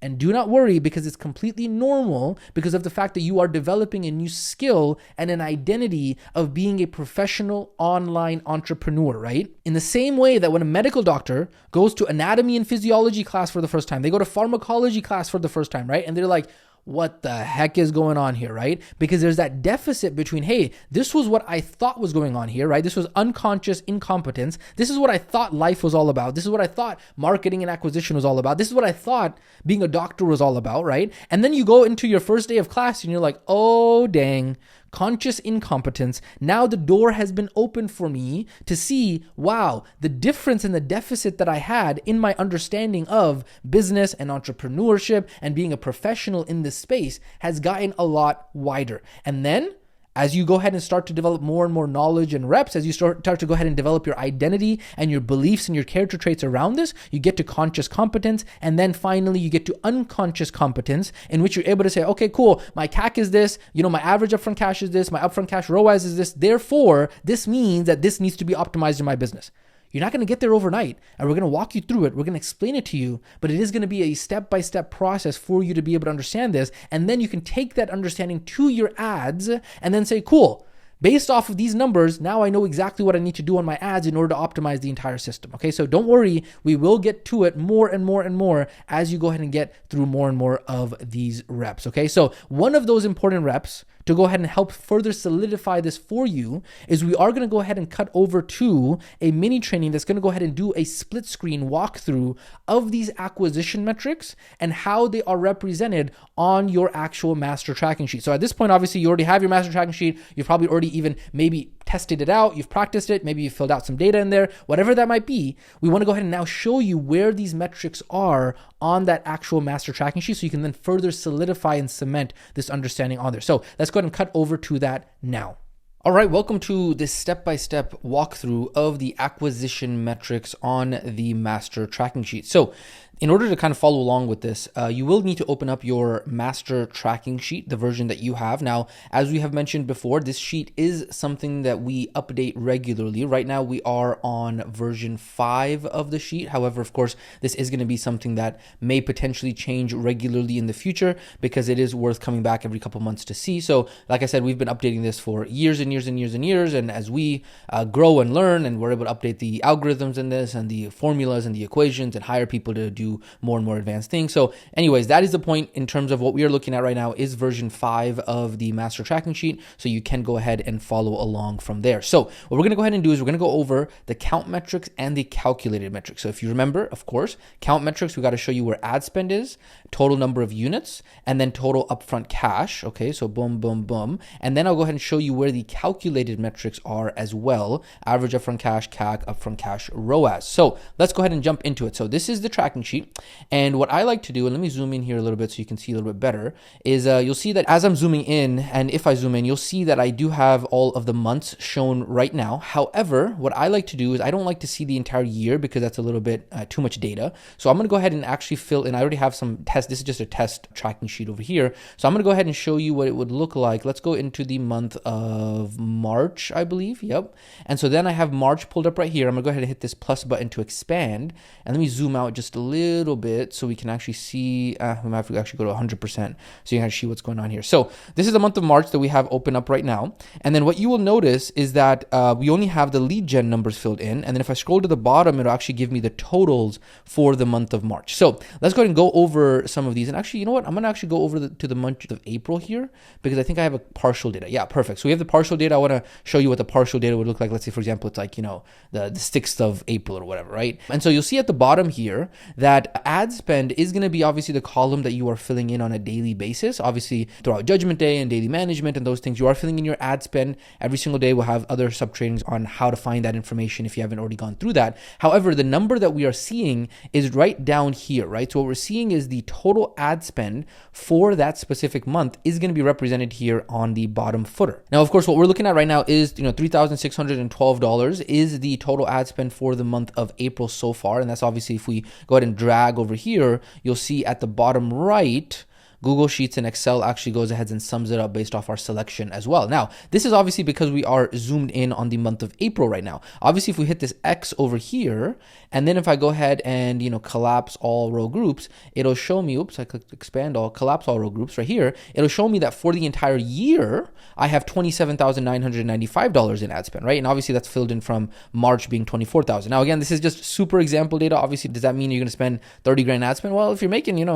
And do not worry because it's completely normal because of the fact that you are developing a new skill and an identity of being a professional online entrepreneur, right? In the same way that when a medical doctor goes to anatomy and physiology class for the first time, they go to pharmacology class for the first time, right? And they're like, what the heck is going on here, right? Because there's that deficit between, hey, this was what I thought was going on here, right? This was unconscious incompetence. This is what I thought life was all about. This is what I thought marketing and acquisition was all about. This is what I thought being a doctor was all about, right? And then you go into your first day of class and you're like, oh, dang, conscious incompetence. Now the door has been opened for me to see, wow, the difference and the deficit that I had in my understanding of business and entrepreneurship and being a professional in this space has gotten a lot wider. And then as you go ahead and start to develop more and more knowledge and reps, as you start to go ahead and develop your identity and your beliefs and your character traits around this, you get to conscious competence. And then finally, you get to unconscious competence, in which you're able to say, okay, cool, my CAC is this, my average upfront cash is this, my upfront cash ROAS is this. Therefore, this means that this needs to be optimized in my business. You're not going to get there overnight, and we're going to walk you through it. We're going to explain it to you, but it is going to be a step-by-step process for you to be able to understand this. And then you can take that understanding to your ads and then say, cool, based off of these numbers, now I know exactly what I need to do on my ads in order to optimize the entire system. Okay, so don't worry, we will get to it more and more and more as you go ahead and get through more and more of these reps. Okay, so one of those important reps to go ahead and help further solidify this for you is we are going to go ahead and cut over to a mini training that's going to go ahead and do a split screen walkthrough of these acquisition metrics and how they are represented on your actual master tracking sheet. So at this point, obviously, you already have your master tracking sheet. You've probably already even maybe tested it out. You've practiced it. Maybe you filled out some data in there, whatever that might be. We want to go ahead and now show you where these metrics are on that actual master tracking sheet so you can then further solidify and cement this understanding on there. So let's go ahead and cut over to that now. All right, welcome to this step-by-step walkthrough of the acquisition metrics on the master tracking sheet. So in order to kind of follow along with this, you will need to open up your master tracking sheet, the version that you have. Now, as we have mentioned before, this sheet is something that we update regularly. Right now, we are on version 5 of the sheet. However, of course, this is going to be something that may potentially change regularly in the future because it is worth coming back every couple months to see. So like I said, we've been updating this for years and years and years and years. And as we grow and learn and we're able to update the algorithms in this and the formulas and the equations and hire people to do more and more advanced things. So anyways, that is the point in terms of what we are looking at right now is version 5 of the master tracking sheet. So you can go ahead and follow along from there. So what we're going to go ahead and do is we're going to go over the count metrics and the calculated metrics. So if you remember, of course, count metrics, we got to show you where ad spend is, total number of units, and then total upfront cash. Okay, so boom, boom, boom. And then I'll go ahead and show you where the calculated metrics are as well. Average upfront cash, CAC, upfront cash, ROAS. So let's go ahead and jump into it. So this is the tracking sheet. And what I like to do, and let me zoom in here a little bit so you can see a little bit better, is you'll see that as I'm zooming in, and if I zoom in, you'll see that I do have all of the months shown right now. However, what I like to do is I don't like to see the entire year because that's a little bit too much data. So I'm going to go ahead and actually fill in. I already have some tests. This is just a test tracking sheet over here. So I'm going to go ahead and show you what it would look like. Let's go into the month of March, I believe. Yep. And so then I have March pulled up right here. I'm going to go ahead and hit this plus button to expand. And let me zoom out just a little bit so we can actually see, we might have to actually go to 100% so you can see what's going on here. So this is the month of March that we have open up right now. And then what you will notice is that we only have the lead gen numbers filled in. And then if I scroll to the bottom, it'll actually give me the totals for the month of March. So let's go ahead and go over some of these. And actually, you know what? I'm going to actually go over to the month of April here because I think I have a partial data. Yeah, perfect. So we have the partial data. I want to show you what the partial data would look like. Let's say, for example, it's like, the 6th of April or whatever, right? And so you'll see at the bottom here that ad spend is going to be obviously the column that you are filling in on a daily basis. Obviously, throughout Judgment Day and daily management and those things, you are filling in your ad spend. Every single day we'll have other sub trainings on how to find that information if you haven't already gone through that. However, the number that we are seeing is right down here, right? So what we're seeing is the total ad spend for that specific month is going to be represented here on the bottom footer. Now, of course, what we're looking at right now is, $3,612 is the total ad spend for the month of April so far. And that's obviously if we go ahead and drag over here, you'll see at the bottom right, Google Sheets and Excel actually goes ahead and sums it up based off our selection as well. Now, this is obviously because we are zoomed in on the month of April right now. Obviously, if we hit this X over here, and then if I go ahead and, collapse all row groups, it'll show me, I clicked expand all, collapse all row groups right here. It'll show me that for the entire year, I have $27,995 in ad spend, right? And obviously that's filled in from March being $24,000. Now, again, this is just super example data. Obviously, does that mean you're going to spend 30 grand ad spend? Well, if you're making, 3,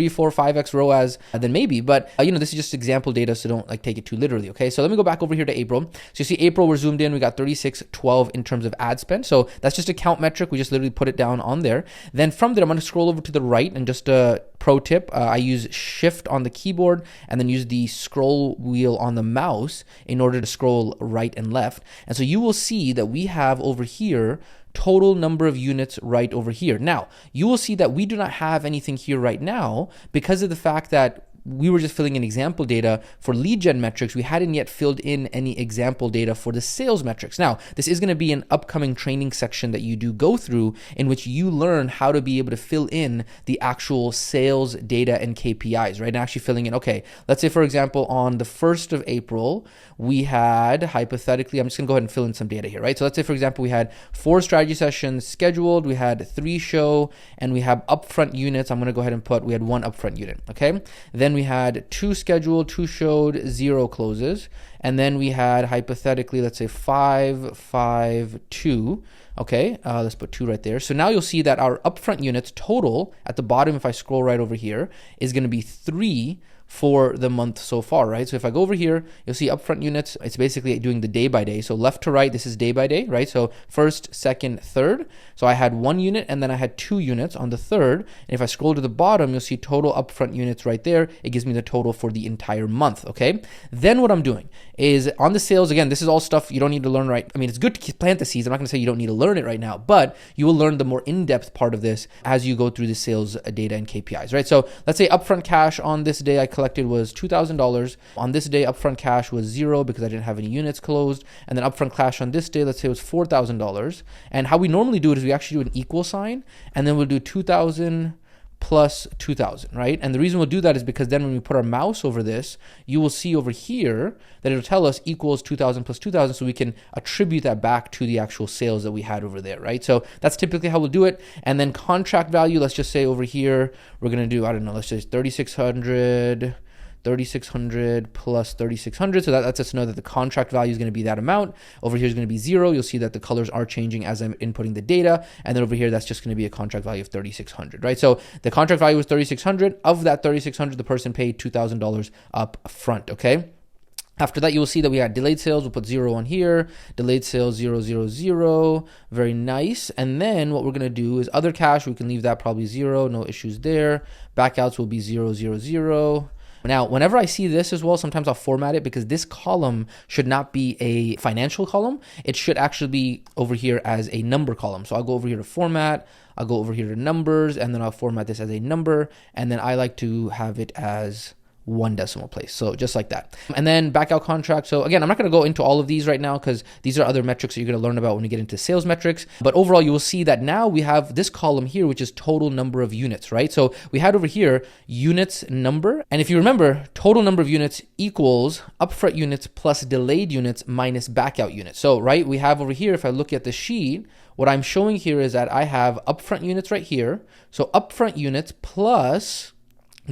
4, 5X ROAS, then maybe. But this is just example data, so don't like take it too literally. Okay, so let me go back over here to April. So you see April, we're zoomed in. We got 3612 in terms of ad spend. So that's just a count metric. We just literally put it down on there. Then from there, I'm going to scroll over to the right, and just a pro tip, I use Shift on the keyboard and then use the scroll wheel on the mouse in order to scroll right and left. And so you will see that we have over here total number of units right over here. Now, you will see that we do not have anything here right now because of the fact that we were just filling in example data for lead gen metrics. We hadn't yet filled in any example data for the sales metrics. Now, this is going to be an upcoming training section that you do go through in which you learn how to be able to fill in the actual sales data and KPIs, right? And actually filling in, okay, let's say, for example, on the 1st of April, we had, hypothetically, I'm just going to go ahead and fill in some data here, right? So let's say, for example, we had 4 strategy sessions scheduled, we had 3 show, and we have upfront units. I'm going to go ahead and put, we had 1 upfront unit, okay? Then we had 2 scheduled, 2 showed, 0 closes. And then we had, hypothetically, let's say 5, 5, 2. Okay, let's put 2 right there. So now you'll see that our upfront units total at the bottom, if I scroll right over here, is going to be 3 for the month so far, right? So if I go over here, you'll see upfront units. It's basically doing the day by day. So left to right, this is day by day, right? So first, second, third. So I had 1 unit and then I had 2 units on the third. And if I scroll to the bottom, you'll see total upfront units right there. It gives me the total for the entire month, okay? Then what I'm doing is on the sales, again, this is all stuff you don't need to learn right. I mean, it's good to plant the seeds. I'm not gonna say you don't need to learn it right now, but you will learn the more in-depth part of this as you go through the sales data and KPIs, right? So let's say upfront cash on this day I collected was $2,000. On this day, upfront cash was 0 because I didn't have any units closed. And then upfront cash on this day, let's say it was $4,000. And how we normally do it is we actually do an equal sign, and then we'll do 2,000 plus 2,000, right? And the reason we'll do that is because then when we put our mouse over this, you will see over here that it'll tell us equals 2,000 plus 2,000, so we can attribute that back to the actual sales that we had over there, right? So that's typically how we'll do it. And then contract value, let's just say over here, we're gonna do, I don't know, let's just 3,600 plus 3,600. So that lets us know that the contract value is going to be that amount. Over here is going to be 0. You'll see that the colors are changing as I'm inputting the data. And then over here, that's just going to be a contract value of 3,600, right? So the contract value was 3,600. Of that 3,600, the person paid $2,000 up front, okay? After that, you will see that we had delayed sales. We'll put 0 on here. Delayed sales, 0, 0, 0. Very nice. And then what we're going to do is other cash. We can leave that probably 0. No issues there. Backouts will be 0, 0, 0. Now, whenever I see this as well, sometimes I'll format it because this column should not be a financial column. It should actually be over here as a number column. So I'll go over here to format. I'll go over here to numbers, and then I'll format this as a number. And then I like to have it as 1 decimal place. So just like that. And then back out contract. So again, I'm not going to go into all of these right now because these are other metrics that you're going to learn about when we get into sales metrics. But overall, you will see that now we have this column here, which is total number of units, right? So we had over here units number. And if you remember, total number of units equals upfront units plus delayed units minus back out units. So, right, we have over here, if I look at the sheet, what I'm showing here is that I have upfront units right here. So upfront units plus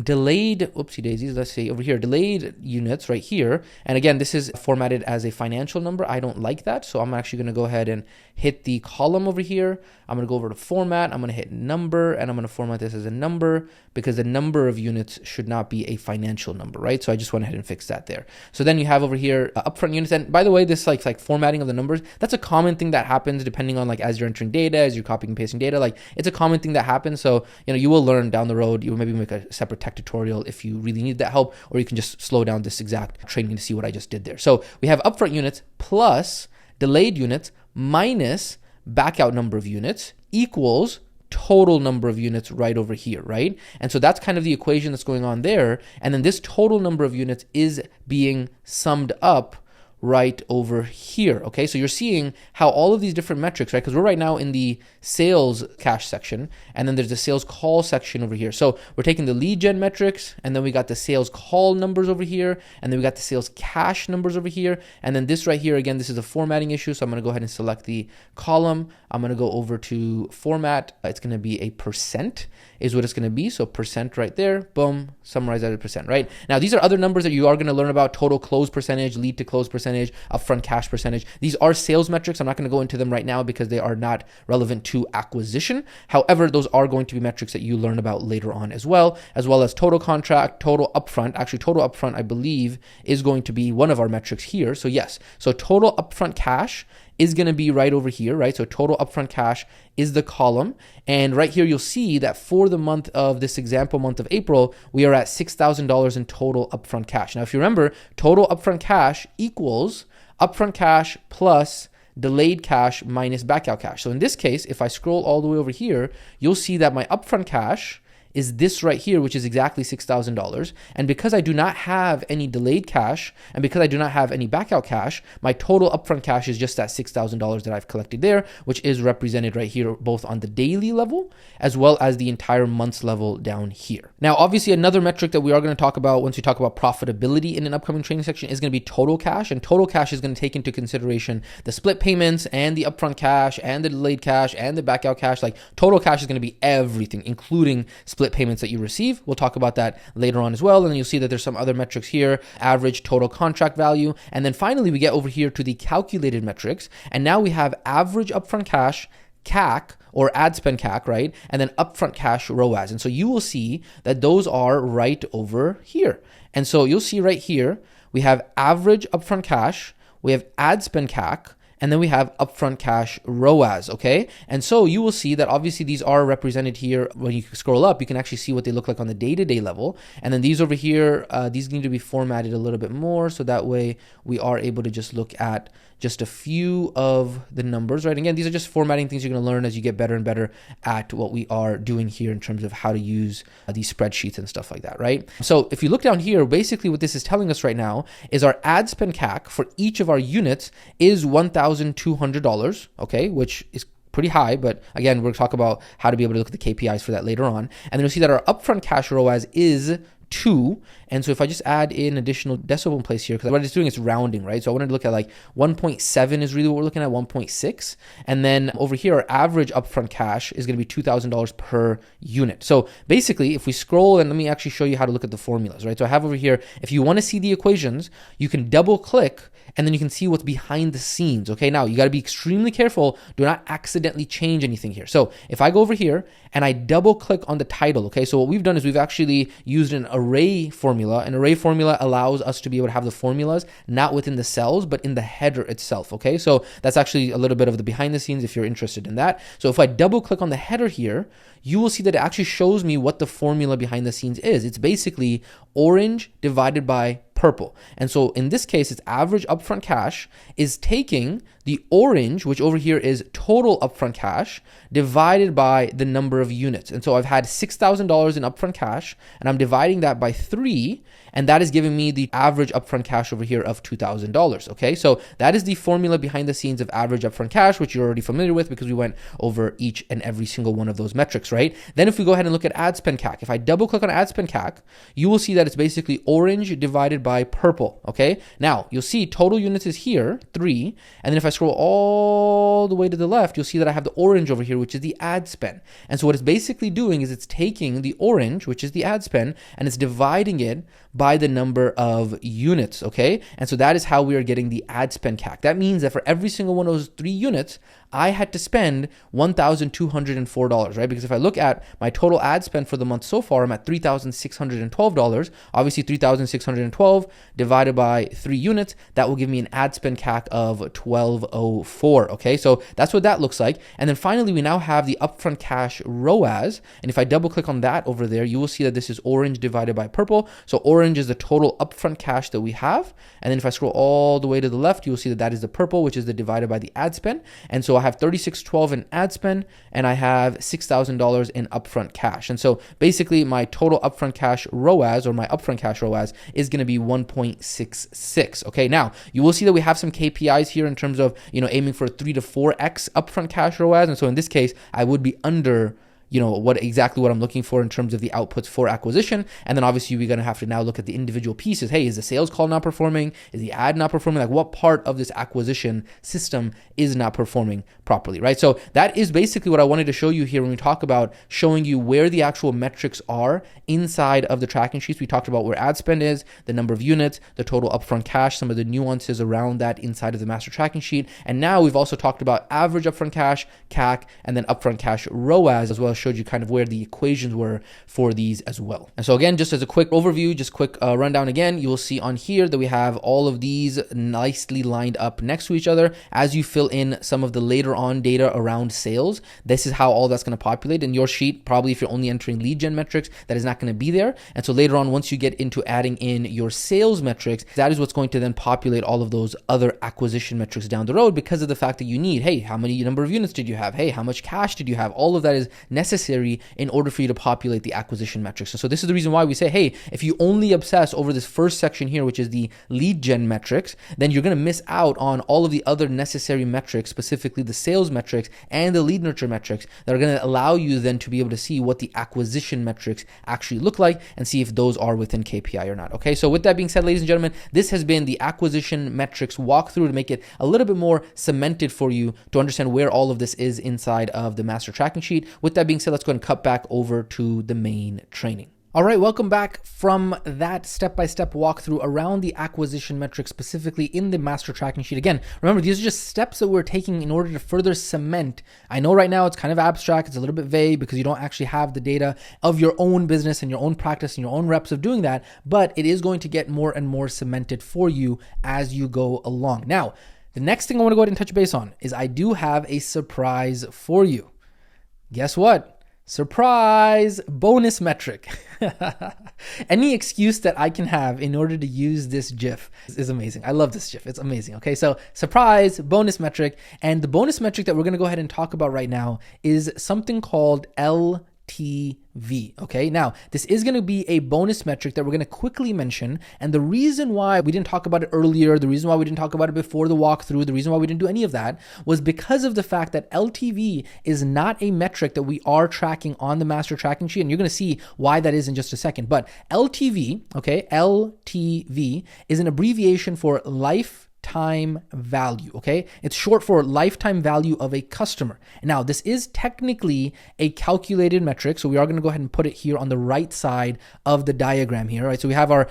delayed, oopsie daisies, let's see over here, delayed units right here. And again, this is formatted as a financial number. I don't like that. So I'm actually going to go ahead and hit the column over here. I'm going to go over to format. I'm going to hit number, and I'm going to format this as a number because the number of units should not be a financial number, right? So I just went ahead and fixed that there. So then you have over here upfront units. And by the way, this like formatting of the numbers, that's a common thing that happens depending on like as you're entering data, as you're copying and pasting data, like it's a common thing that happens. So, you will learn down the road. You will maybe make a separate tech tutorial if you really need that help, or you can just slow down this exact training to see what I just did there. So we have upfront units plus delayed units minus back out number of units equals total number of units right over here, right? And so that's kind of the equation that's going on there. And then this total number of units is being summed up right over here, okay? So you're seeing how all of these different metrics, right? Because we're right now in the sales cash section, and then there's the sales call section over here. So we're taking the lead gen metrics, and then we got the sales call numbers over here, and then we got the sales cash numbers over here, and then this right here, again, this is a formatting issue, so I'm gonna go ahead and select the column. I'm gonna go over to format. It's gonna be a percent is what it's gonna be. So percent right there, boom, summarize that as percent, right? Now, these are other numbers that you are gonna learn about: total close percentage, lead to close percentage, percentage, upfront cash percentage. These are sales metrics. I'm not going to go into them right now because they are not relevant to acquisition. However, those are going to be metrics that you learn about later on as well as total contract, total upfront. Actually, total upfront, I believe, is going to be one of our metrics here. So yes, so total upfront cash is going to be right over here, right? So total upfront cash is the column. And right here, you'll see that for the month of this example month of April, we are at $6,000 in total upfront cash. Now, if you remember, total upfront cash equals upfront cash plus delayed cash minus back out cash. So in this case, if I scroll all the way over here, you'll see that my upfront cash is this right here, which is exactly $6,000. And because I do not have any delayed cash, and because I do not have any back out cash, my total upfront cash is just that $6,000 that I've collected there, which is represented right here, both on the daily level, as well as the entire month's level down here. Now, obviously, another metric that we are going to talk about once we talk about profitability in an upcoming training section is going to be total cash. And total cash is going to take into consideration the split payments and the upfront cash and the delayed cash and the back out cash. Like total cash is going to be everything, including split payments that you receive. We'll talk about that later on as well. And then you'll see that there's some other metrics here, average total contract value. And then finally, we get over here to the calculated metrics. And now we have average upfront cash, CAC, or ad spend CAC, right? And then upfront cash ROAS. And so you will see that those are right over here. And so you'll see right here, we have average upfront cash, we have ad spend CAC, and then we have upfront cash ROAS, okay? And so you will see that obviously these are represented here. When you scroll up, you can actually see what they look like on the day-to-day level. And then these over here, these need to be formatted a little bit more so that way we are able to just look at just a few of the numbers, right? Again, these are just formatting things you're gonna learn as you get better and better at what we are doing here in terms of how to use these spreadsheets and stuff like that, right? So if you look down here, basically what this is telling us right now is our ad spend CAC for each of our units is $1,200, okay? Which is pretty high, but again, we'll talk about how to be able to look at the KPIs for that later on. And then you'll see that our upfront cash ROAS is 2. And so if I just add in additional decimal place here, because what it's doing is rounding, right? So I wanted to look at like 1.7 is really what we're looking at, 1.6. And then over here, our average upfront cash is going to be $2,000 per unit. So basically, if we scroll, and let me actually show you how to look at the formulas, right? So I have over here, if you want to see the equations, you can double click and then you can see what's behind the scenes, okay? Now, you got to be extremely careful. Do not accidentally change anything here. So if I go over here and I double click on the title, okay? So what we've done is we've actually used an array formula. An array formula allows us to be able to have the formulas not within the cells, but in the header itself, okay? So that's actually a little bit of the behind the scenes if you're interested in that. So if I double click on the header here, you will see that it actually shows me what the formula behind the scenes is. It's basically orange divided by purple. And so in this case, it's average upfront cash is taking the orange, which over here is total upfront cash, divided by the number of units. And so I've had $6,000 in upfront cash, and I'm dividing that by 3, and that is giving me the average upfront cash over here of $2,000, okay? So that is the formula behind the scenes of average upfront cash, which you're already familiar with because we went over each and every single one of those metrics, right? Then if we go ahead and look at ad spend CAC, if I double click on ad spend CAC, you will see that it's basically orange divided by purple, okay? Now, you'll see total units is here, 3, and then if I scroll all the way to the left, you'll see that I have the orange over here, which is the ad spend. And so what it's basically doing is it's taking the orange, which is the ad spend, and it's dividing it by the number of units, okay? And so that is how we are getting the ad spend CAC. That means that for every single one of those 3 units, I had to spend $1,204, right? Because if I look at my total ad spend for the month so far, I'm at $3,612. Obviously, $3,612 divided by 3 units, that will give me an ad spend CAC of $1,204, okay? So that's what that looks like. And then finally, we now have the upfront cash ROAS. And if I double click on that over there, you will see that this is orange divided by purple. So orange is the total upfront cash that we have. And then if I scroll all the way to the left, you will see that that is the purple, which is the divided by the ad spend. And so I have $3,612 in ad spend, and I have $6,000 in upfront cash. And so basically my total upfront cash ROAS, or my upfront cash ROAS, is going to be 1.66. Okay, now you will see that we have some KPIs here in terms of, aiming for 3 to 4x upfront cash ROAS. And so in this case, I would be under exactly what I'm looking for in terms of the outputs for acquisition. And then obviously we're going to have to now look at the individual pieces. Hey, is the sales call not performing? Is the ad not performing? Like what part of this acquisition system is not performing properly, right? So that is basically what I wanted to show you here when we talk about showing you where the actual metrics are inside of the tracking sheets. We talked about where ad spend is, the number of units, the total upfront cash, some of the nuances around that inside of the master tracking sheet. And now we've also talked about average upfront cash, CAC, and then upfront cash ROAS as well. Showed you kind of where the equations were for these as well. And so again, just as a quick overview, just quick rundown again, you will see on here that we have all of these nicely lined up next to each other. As you fill in some of the later on data around sales, this is how all that's going to populate in your sheet. Probably if you're only entering lead gen metrics, that is not going to be there. And so later on, once you get into adding in your sales metrics, that is what's going to then populate all of those other acquisition metrics down the road, because of the fact that you need, hey, how many number of units did you have? Hey, how much cash did you have? All of that is necessary in order for you to populate the acquisition metrics. So this is the reason why we say, hey, if you only obsess over this first section here, which is the lead gen metrics, then you're going to miss out on all of the other necessary metrics, specifically the sales metrics and the lead nurture metrics, that are going to allow you then to be able to see what the acquisition metrics actually look like and see if those are within KPI or not. Okay, so with that being said, ladies and gentlemen, this has been the acquisition metrics walkthrough to make it a little bit more cemented for you to understand where all of this is inside of the master tracking sheet. With that being said, let's go ahead and cut back over to the main training. All right, welcome back from that step-by-step walkthrough around the acquisition metrics, specifically in the master tracking sheet. Again, remember, these are just steps that we're taking in order to further cement. I know right now it's kind of abstract, it's a little bit vague because you don't actually have the data of your own business and your own practice and your own reps of doing that, but it is going to get more and more cemented for you as you go along. Now, the next thing I want to go ahead and touch base on is I do have a surprise for you. Guess what? Surprise bonus metric. Any excuse that I can have in order to use this GIF is amazing. I love this GIF. It's amazing. Okay, so surprise bonus metric. And the bonus metric that we're going to go ahead and talk about right now is something called LTV. Okay, now this is going to be a bonus metric that we're going to quickly mention. And the reason why we didn't talk about it earlier, the reason why we didn't talk about it before the walkthrough, the reason why we didn't do any of that was because of the fact that LTV is not a metric that we are tracking on the master tracking sheet. And you're going to see why that is in just a second. But LTV, okay, LTV is an abbreviation for lifetime value, okay? It's short for lifetime value of a customer. Now, this is technically a calculated metric, so we are going to go ahead and put it here on the right side of the diagram here, right? So we have our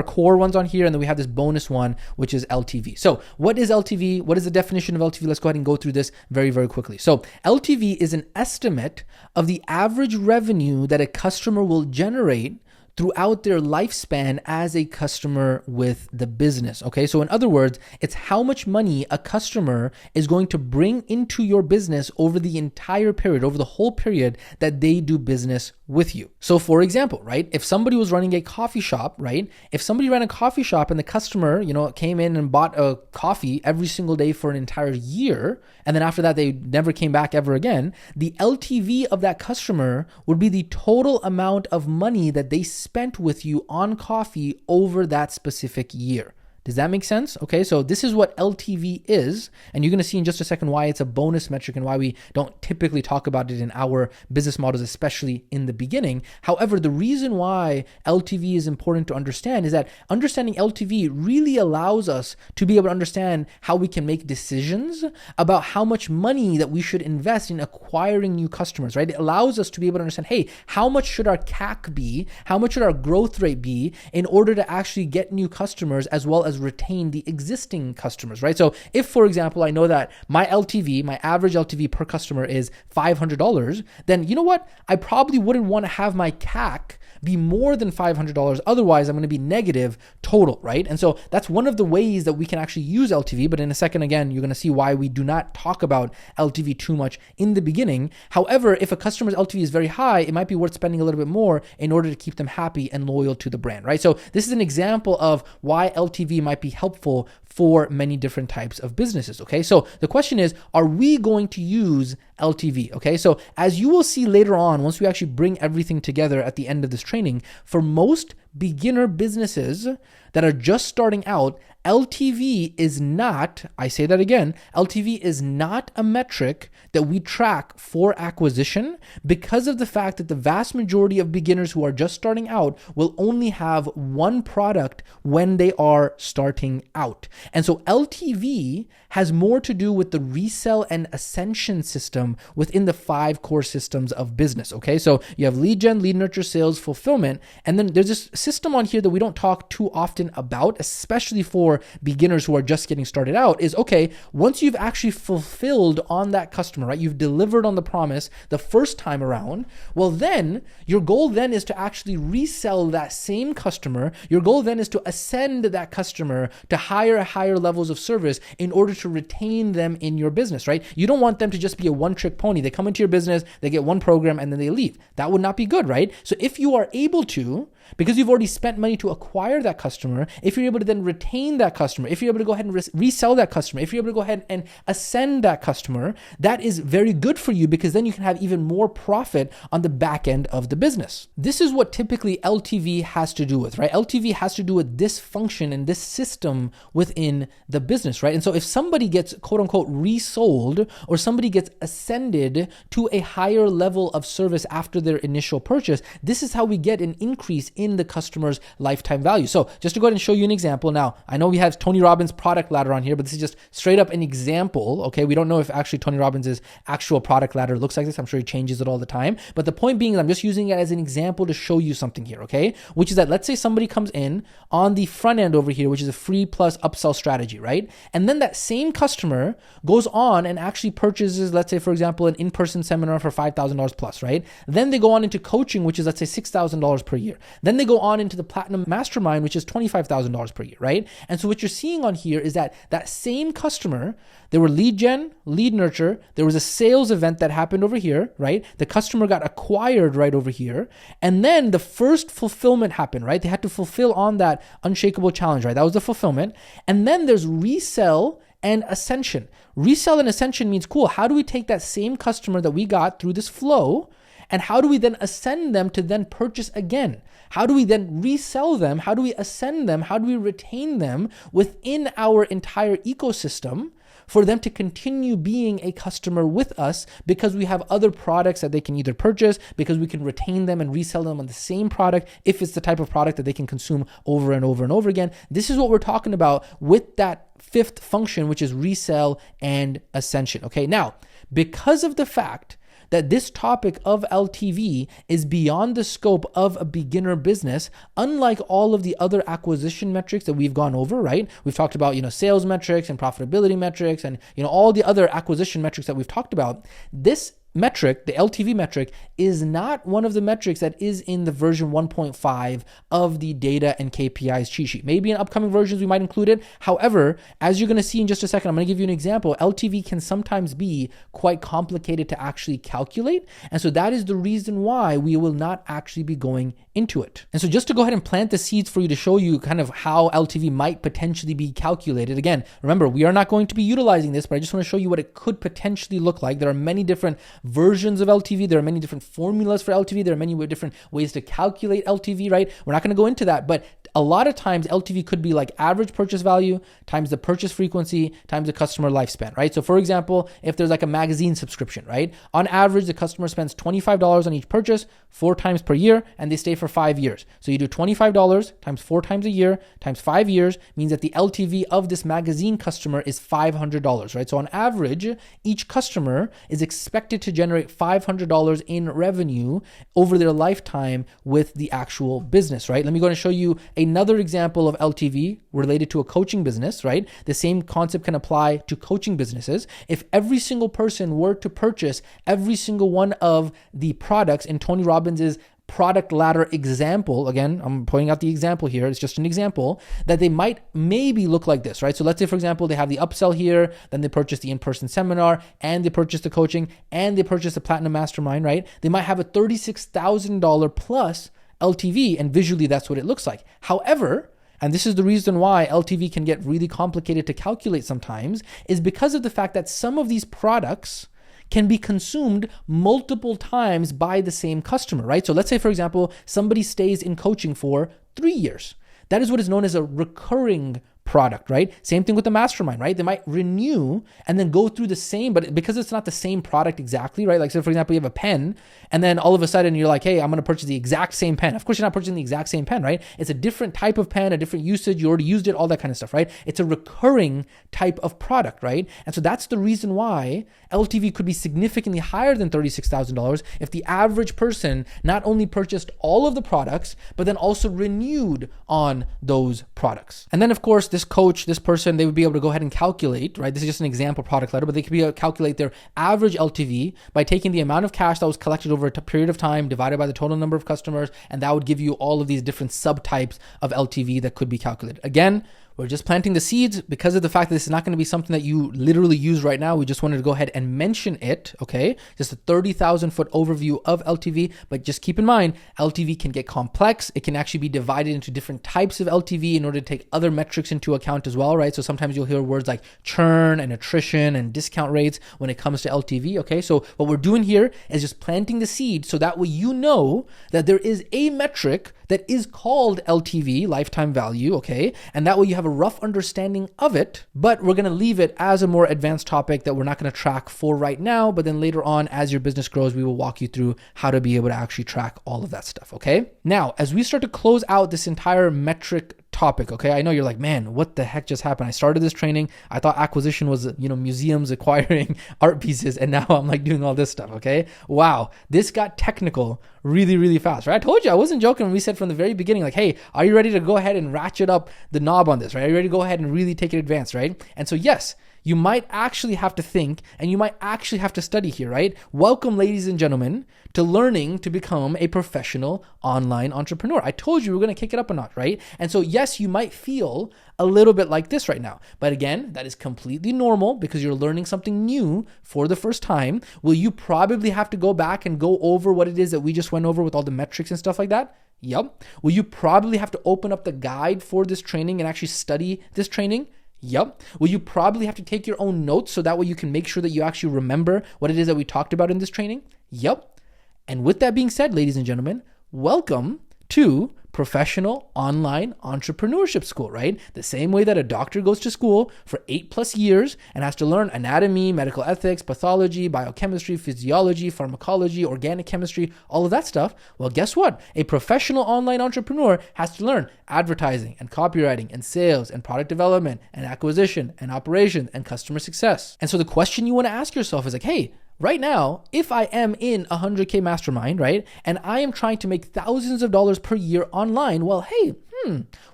core ones on here, and then we have this bonus one, which is LTV. So what is LTV? What is the definition of LTV? Let's go ahead and go through this very, very quickly. So LTV is an estimate of the average revenue that a customer will generate throughout their lifespan as a customer with the business. Okay, so in other words, it's how much money a customer is going to bring into your business over the entire period, over the whole period that they do business with you. So for example, right, if somebody was running a coffee shop, right, if somebody ran a coffee shop and the customer, came in and bought a coffee every single day for an entire year, and then after that they never came back ever again, the LTV of that customer would be the total amount of money that they spent with you on coffee over that specific year. Does that make sense? Okay, so this is what LTV is, and you're going to see in just a second why it's a bonus metric and why we don't typically talk about it in our business models, especially in the beginning. However, the reason why LTV is important to understand is that understanding LTV really allows us to be able to understand how we can make decisions about how much money that we should invest in acquiring new customers, right? It allows us to be able to understand, hey, how much should our CAC be? How much should our growth rate be in order to actually get new customers as well as retain the existing customers, right? So if, for example, I know that my LTV, my average LTV per customer is $500, then you know what? I probably wouldn't want to have my CAC be more than $500. Otherwise, I'm going to be negative total, right? And so that's one of the ways that we can actually use LTV. But in a second, again, you're going to see why we do not talk about LTV too much in the beginning. However, if a customer's LTV is very high, it might be worth spending a little bit more in order to keep them happy and loyal to the brand, right? So this is an example of why LTV might be helpful for many different types of businesses, okay? So the question is, are we going to use LTV, okay? So as you will see later on, once we actually bring everything together at the end of this training, for most beginner businesses that are just starting out, LTV is not, I say that again, LTV is not a metric that we track for acquisition because of the fact that the vast majority of beginners who are just starting out will only have one product when they are starting out. And so LTV has more to do with the resell and ascension system within the 5 core systems of business, okay? So you have lead gen, lead nurture, sales, fulfillment, and then there's this system on here that we don't talk too often about, especially for beginners who are just getting started out, is okay, once you've actually fulfilled on that customer, right? You've delivered on the promise the first time around, well then, your goal then is to actually resell that same customer. Your goal then is to ascend that customer to higher levels of service in order to retain them in your business, right? You don't want them to just be a one-trick pony. They come into your business, they get one program, and then they leave. That would not be good, right? So if you are able to, because you've already spent money to acquire that customer, if you're able to then retain that customer, if you're able to go ahead and resell that customer, if you're able to go ahead and ascend that customer, that is very good for you because then you can have even more profit on the back end of the business. This is what typically LTV has to do with, right? LTV has to do with this function and this system within the business, right? And so if somebody gets quote unquote resold or somebody gets ascended to a higher level of service after their initial purchase, this is how we get an increase in the customer's lifetime value. So just to go ahead and show you an example. Now, I know we have Tony Robbins' product ladder on here, but this is just straight up an example. Okay. We don't know if actually Tony Robbins' actual product ladder looks like this. I'm sure he changes it all the time. But the point being is I'm just using it as an example to show you something here. Okay. Which is that let's say somebody comes in on the front end over here, which is a free plus upsell strategy, right? And then that same customer goes on and actually purchases, let's say, for example, an in-person seminar for $5,000 plus, right? Then they go on into coaching, which is, let's say, $6,000 per year. Then they go on into the Platinum Mastermind, which is $25,000 per year, right? And so what you're seeing on here is that same customer, there were lead gen, lead nurture, there was a sales event that happened over here, right? The customer got acquired right over here. And then the first fulfillment happened, right? They had to fulfill on that unshakable challenge, right? That was the fulfillment. And then there's resell and ascension. Resell and ascension means, cool, how do we take that same customer that we got through this flow and how do we then ascend them to then purchase again? How do we then resell them? How do we ascend them? How do we retain them within our entire ecosystem for them to continue being a customer with us because we have other products that they can either purchase, because we can retain them and resell them on the same product if it's the type of product that they can consume over and over and over again. This is what we're talking about with that 5th function, which is resell and ascension. Okay, now, because of the fact that this topic of LTV is beyond the scope of a beginner business, unlike all of the other acquisition metrics that we've gone over, right? We've talked about, sales metrics and profitability metrics and, all the other acquisition metrics that we've talked about. This metric, the LTV metric, is not one of the metrics that is in the version 1.5 of the data and KPIs cheat sheet. Maybe in upcoming versions we might include it. However, as you're going to see in just a second, I'm going to give you an example. LTV can sometimes be quite complicated to actually calculate. And so that is the reason why we will not actually be going into it. And so just to go ahead and plant the seeds for you to show you kind of how LTV might potentially be calculated. Again, remember, we are not going to be utilizing this, but I just want to show you what it could potentially look like. There are many different versions of LTV. There are many different formulas for LTV. There are many different ways to calculate LTV, right? We're not going to go into that, but a lot of times LTV could be like average purchase value times the purchase frequency times the customer lifespan, right? So for example, if there's like a magazine subscription, right? On average, the customer spends $25 on each purchase 4 times per year, and they stay for 5 years. So you do $25 times 4 times a year times 5 years means that the LTV of this magazine customer is $500, right? So on average, each customer is expected to generate $500 in revenue over their lifetime with the actual business, right? Let me go and show you another example of LTV related to a coaching business, right? The same concept can apply to coaching businesses. If every single person were to purchase every single one of the products in Tony Robbins' product ladder example, again, I'm pointing out the example here, it's just an example, that they might maybe look like this, right? So let's say, for example, they have the upsell here, then they purchase the in-person seminar, and they purchase the coaching, and they purchase the Platinum Mastermind, right? They might have a $36,000 plus LTV, and visually that's what it looks like. However, and this is the reason why LTV can get really complicated to calculate sometimes, is because of the fact that some of these products can be consumed multiple times by the same customer, right? So let's say, for example, somebody stays in coaching for 3 years. That is what is known as a recurring product, right? Same thing with the Mastermind, right? They might renew and then go through the same, but because it's not the same product exactly, right? Like, so for example, you have a pen and then all of a sudden you're like, hey, I'm going to purchase the exact same pen. Of course, you're not purchasing the exact same pen, right? It's a different type of pen, a different usage. You already used it, all that kind of stuff, right? It's a recurring type of product, right? And so that's the reason why LTV could be significantly higher than $36,000 if the average person not only purchased all of the products, but then also renewed on those products. And then of course, this coach, this person, they would be able to go ahead and calculate, right? This is just an example product letter, but they could be able to calculate their average LTV by taking the amount of cash that was collected over a period of time divided by the total number of customers. And that would give you all of these different subtypes of LTV that could be calculated. Again, we're just planting the seeds because of the fact that this is not going to be something that you literally use right now. We just wanted to go ahead and mention it, okay? Just a 30,000 foot overview of LTV, but just keep in mind, LTV can get complex. It can actually be divided into different types of LTV in order to take other metrics into account as well, right? So sometimes you'll hear words like churn and attrition and discount rates when it comes to LTV, okay? So what we're doing here is just planting the seed so that way you know that there is a metric that is called LTV, lifetime value, okay? And that way you have a rough understanding of it, but we're going to leave it as a more advanced topic that we're not going to track for right now, but then later on, as your business grows, we will walk you through how to be able to actually track all of that stuff, okay? Now, as we start to close out this entire metric topic, okay? I know you're like, man, what the heck just happened? I started this training. I thought acquisition was, museums acquiring art pieces, and now I'm like doing all this stuff, okay? Wow, this got technical really, really fast, right? I told you, I wasn't joking when we said from the very beginning, like, hey, are you ready to go ahead and ratchet up the knob on this, right? Are you ready to go ahead and really take it advanced, right? And so yes, you might actually have to think and you might actually have to study here, right? Welcome, ladies and gentlemen, to learning to become a professional online entrepreneur. I told you we're going to kick it up a notch, right? And so yes, you might feel a little bit like this right now. But again, that is completely normal because you're learning something new for the first time. Will you probably have to go back and go over what it is that we just went over with all the metrics and stuff like that? Yep. Will you probably have to open up the guide for this training and actually study this training? Yep. Will you probably have to take your own notes so that way you can make sure that you actually remember what it is that we talked about in this training? Yep. And with that being said, ladies and gentlemen, welcome to Professional Online Entrepreneurship School, right? The same way that a doctor goes to school for 8+ years and has to learn anatomy, medical ethics, pathology, biochemistry, physiology, pharmacology, organic chemistry, all of that stuff. Well, guess what? A professional online entrepreneur has to learn advertising and copywriting and sales and product development and acquisition and operations and customer success. And so the question you want to ask yourself is like, hey, right now, if I am in a 100K mastermind, right, and I am trying to make thousands of dollars per year online, well, hey,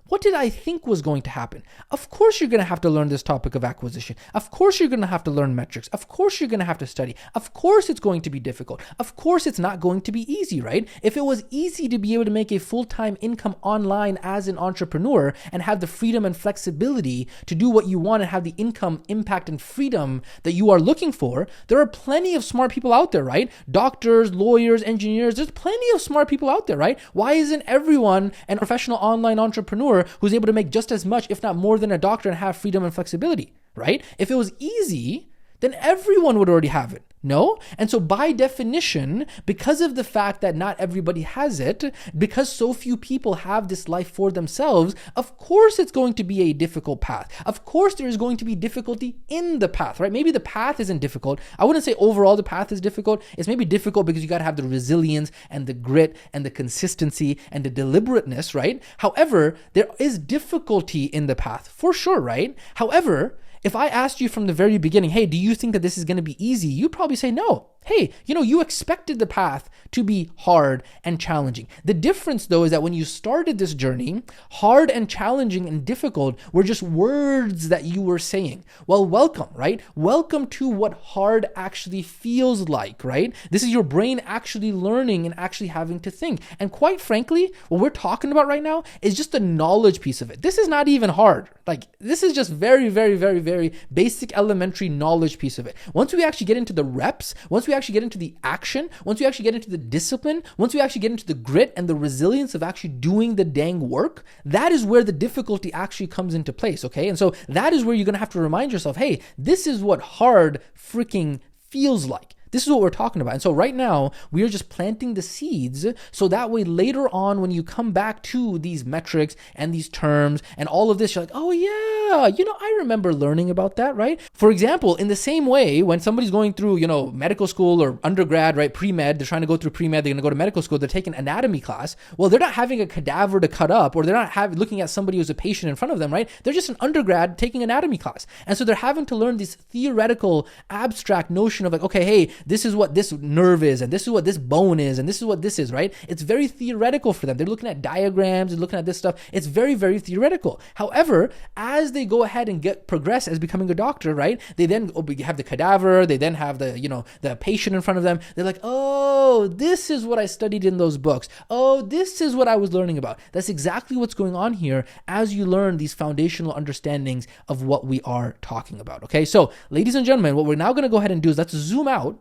what did I think was going to happen? Of course, you're going to have to learn this topic of acquisition. Of course, you're going to have to learn metrics. Of course, you're going to have to study. Of course, it's going to be difficult. Of course, it's not going to be easy, right? If it was easy to be able to make a full-time income online as an entrepreneur and have the freedom and flexibility to do what you want and have the income, impact, and freedom that you are looking for, there are plenty of smart people out there, right? Doctors, lawyers, engineers, there's plenty of smart people out there, right? Why isn't everyone a professional online entrepreneur who's able to make just as much, if not more than a doctor and have freedom and flexibility, right? If it was easy, then everyone would already have it. No? And so by definition, because of the fact that not everybody has it, because so few people have this life for themselves, of course it's going to be a difficult path. Of course there is going to be difficulty in the path, right? Maybe the path isn't difficult. I wouldn't say overall the path is difficult. It's maybe difficult because you got to have the resilience and the grit and the consistency and the deliberateness, right? However, there is difficulty in the path for sure, right? However, if I asked you from the very beginning, hey, do you think that this is going to be easy? You'd probably say no. Hey, you expected the path to be hard and challenging. The difference, though, is that when you started this journey, hard and challenging and difficult were just words that you were saying. Well, welcome, right? Welcome to what hard actually feels like, right? This is your brain actually learning and actually having to think. And quite frankly, what we're talking about right now is just the knowledge piece of it. This is not even hard. Like, this is just very, very, very, very basic elementary knowledge piece of it. Once we actually get into the reps, once we actually get into the action, once we actually get into the discipline, once we actually get into the grit and the resilience of actually doing the dang work, that is where the difficulty actually comes into place, okay? And so that is where you're going to have to remind yourself, hey, this is what hard freaking feels like. This is what we're talking about. And so right now, we are just planting the seeds so that way later on, when you come back to these metrics and these terms and all of this, you're like, oh yeah, I remember learning about that, right? For example, in the same way, when somebody's going through, medical school or undergrad, right, pre-med, they're trying to go through pre-med, they're going to go to medical school, they're taking anatomy class. Well, they're not having a cadaver to cut up, or they're not looking at somebody who's a patient in front of them, right? They're just an undergrad taking anatomy class. And so they're having to learn this theoretical, abstract notion of like, okay, hey, this is what this nerve is, and this is what this bone is, and this is what this is, right? It's very theoretical for them. They're looking at diagrams and looking at this stuff. It's very, very theoretical. However, as they go ahead and progress as becoming a doctor, right? They then have the cadaver, they then have the patient in front of them. They're like, oh, this is what I studied in those books. Oh, this is what I was learning about. That's exactly what's going on here as you learn these foundational understandings of what we are talking about. Okay, so ladies and gentlemen, what we're now going to go ahead and do is let's zoom out.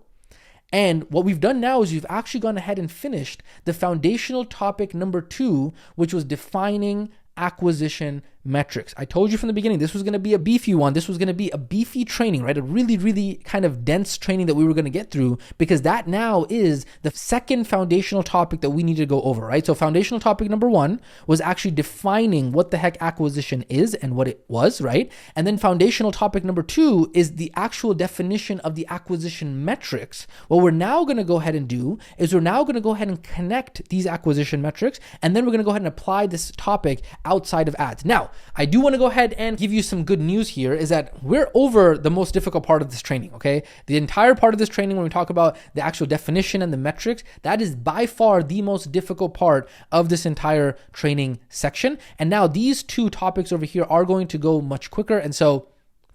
And what we've done now is we've actually gone ahead and finished the foundational topic number 2, which was defining acquisition metrics. I told you from the beginning, this was going to be a beefy one. This was going to be a beefy training, right? A really, really kind of dense training that we were going to get through, because that now is the second foundational topic that we need to go over, right? So foundational topic number 1 was actually defining what the heck acquisition is and what it was, right? And then foundational topic number 2 is the actual definition of the acquisition metrics. What we're now going to go ahead and do is we're now going to go ahead and connect these acquisition metrics, and then we're going to go ahead and apply this topic outside of ads. Now, I do want to go ahead and give you some good news here, is that we're over the most difficult part of this training, okay? The entire part of this training, when we talk about the actual definition and the metrics, that is by far the most difficult part of this entire training section. And now these 2 topics over here are going to go much quicker. And so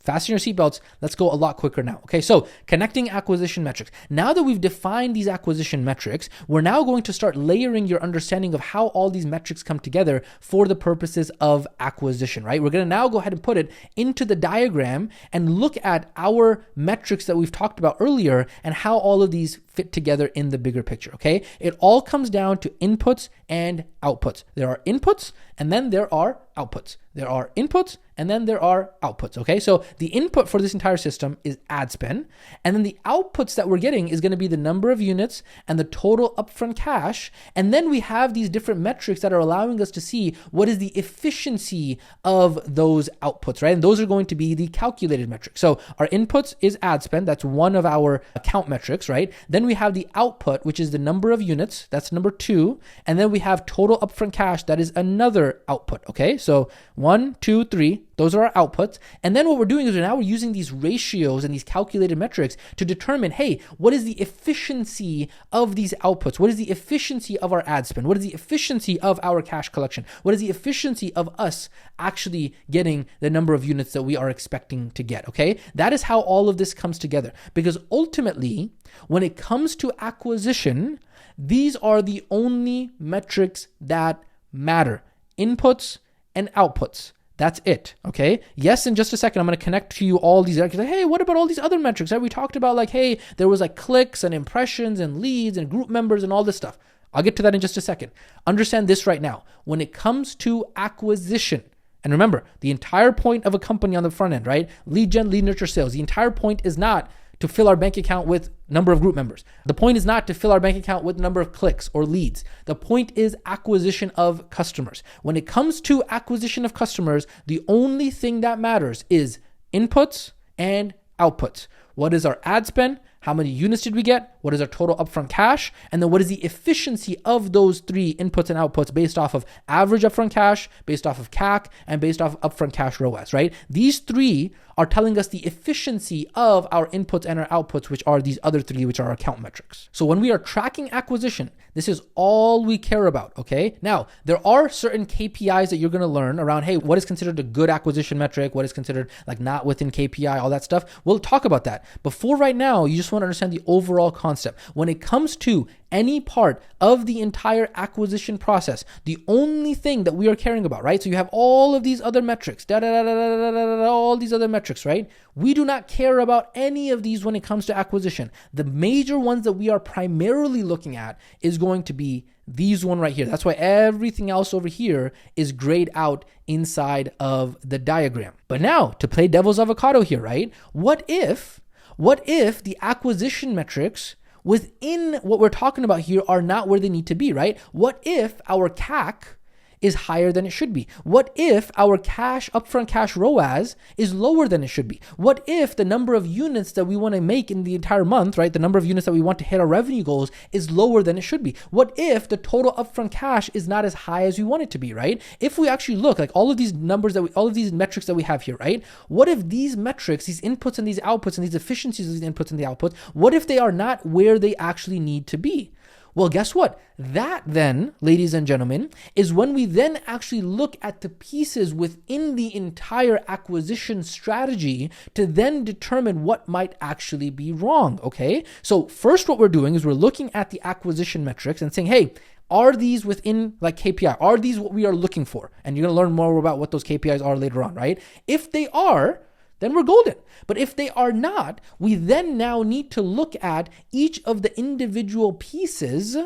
fasten your seatbelts. Let's go a lot quicker now. Okay, so connecting acquisition metrics. Now that we've defined these acquisition metrics, we're now going to start layering your understanding of how all these metrics come together for the purposes of acquisition, right? We're going to now go ahead and put it into the diagram and look at our metrics that we've talked about earlier and how all of these fit together in the bigger picture, okay? It all comes down to inputs and outputs. There are inputs and then there are outputs. There are inputs and then there are outputs, okay? So the input for this entire system is ad spend, and then the outputs that we're getting is going to be the number of units and the total upfront cash, and then we have these different metrics that are allowing us to see what is the efficiency of those outputs, right? And those are going to be the calculated metrics. So our inputs is ad spend, that's one of our account metrics, right? Then we have the output, which is the number of units, that's number 2, and then we have total upfront cash, that is another output, okay? So 1, 2, 3, those are our outputs. And then what we're doing is we're using these ratios and these calculated metrics to determine, hey, what is the efficiency of these outputs? What is the efficiency of our ad spend? What is the efficiency of our cash collection? What is the efficiency of us actually getting the number of units that we are expecting to get, okay? That is how all of this comes together. Because ultimately, when it comes to acquisition, these are the only metrics that matter. Inputs and outputs. That's it, okay? Yes, in just a second, I'm going to connect to you all these. Like, hey, what about all these other metrics that we talked about? Like, hey, there was like clicks and impressions and leads and group members and all this stuff. I'll get to that in just a second. Understand this right now. When it comes to acquisition, and remember, the entire point of a company on the front end, right? Lead gen, lead nurture, sales. The entire point is not to fill our bank account with number of group members. The point is not to fill our bank account with number of clicks or leads. The point is acquisition of customers. When it comes to acquisition of customers, the only thing that matters is inputs and outputs. What is our ad spend? How many units did we get? What is our total upfront cash? And then what is the efficiency of those 3 inputs and outputs based off of average upfront cash, based off of CAC, and based off of upfront cash ROAS, right? These 3 are telling us the efficiency of our inputs and our outputs, which are these other 3, which are our account metrics. So when we are tracking acquisition, this is all we care about, okay? Now, there are certain KPIs that you're going to learn around, hey, what is considered a good acquisition metric? What is considered like not within KPI, all that stuff. We'll talk about that. But for right now, you just want to understand the overall concept. When it comes to any part of the entire acquisition process, the only thing that we are caring about, right? So you have all of these other metrics, all these other metrics, right? We do not care about any of these when it comes to acquisition. The major ones that we are primarily looking at is going to be these one right here. That's why everything else over here is grayed out inside of the diagram. But now, to play devil's avocado here, right? What if What if the acquisition metrics within what we're talking about here are not where they need to be, right? What if our CAC is higher than it should be? What if our upfront cash ROAS is lower than it should be? What if the number of units that we want to make in the entire month, right? The number of units that we want to hit our revenue goals is lower than it should be? What if the total upfront cash is not as high as we want it to be, right? If we actually look like all of these numbers all of these metrics that we have here, right? What if these metrics, these inputs and these outputs and these efficiencies of these inputs and the outputs, what if they are not where they actually need to be? Well, guess what? That then, ladies and gentlemen, is when we then actually look at the pieces within the entire acquisition strategy to then determine what might actually be wrong, okay? So first what we're doing is we're looking at the acquisition metrics and saying, hey, are these within like KPI? Are these what we are looking for? And you're going to learn more about what those KPIs are later on, right? If they are, then we're golden. But if they are not, we then now need to look at each of the individual pieces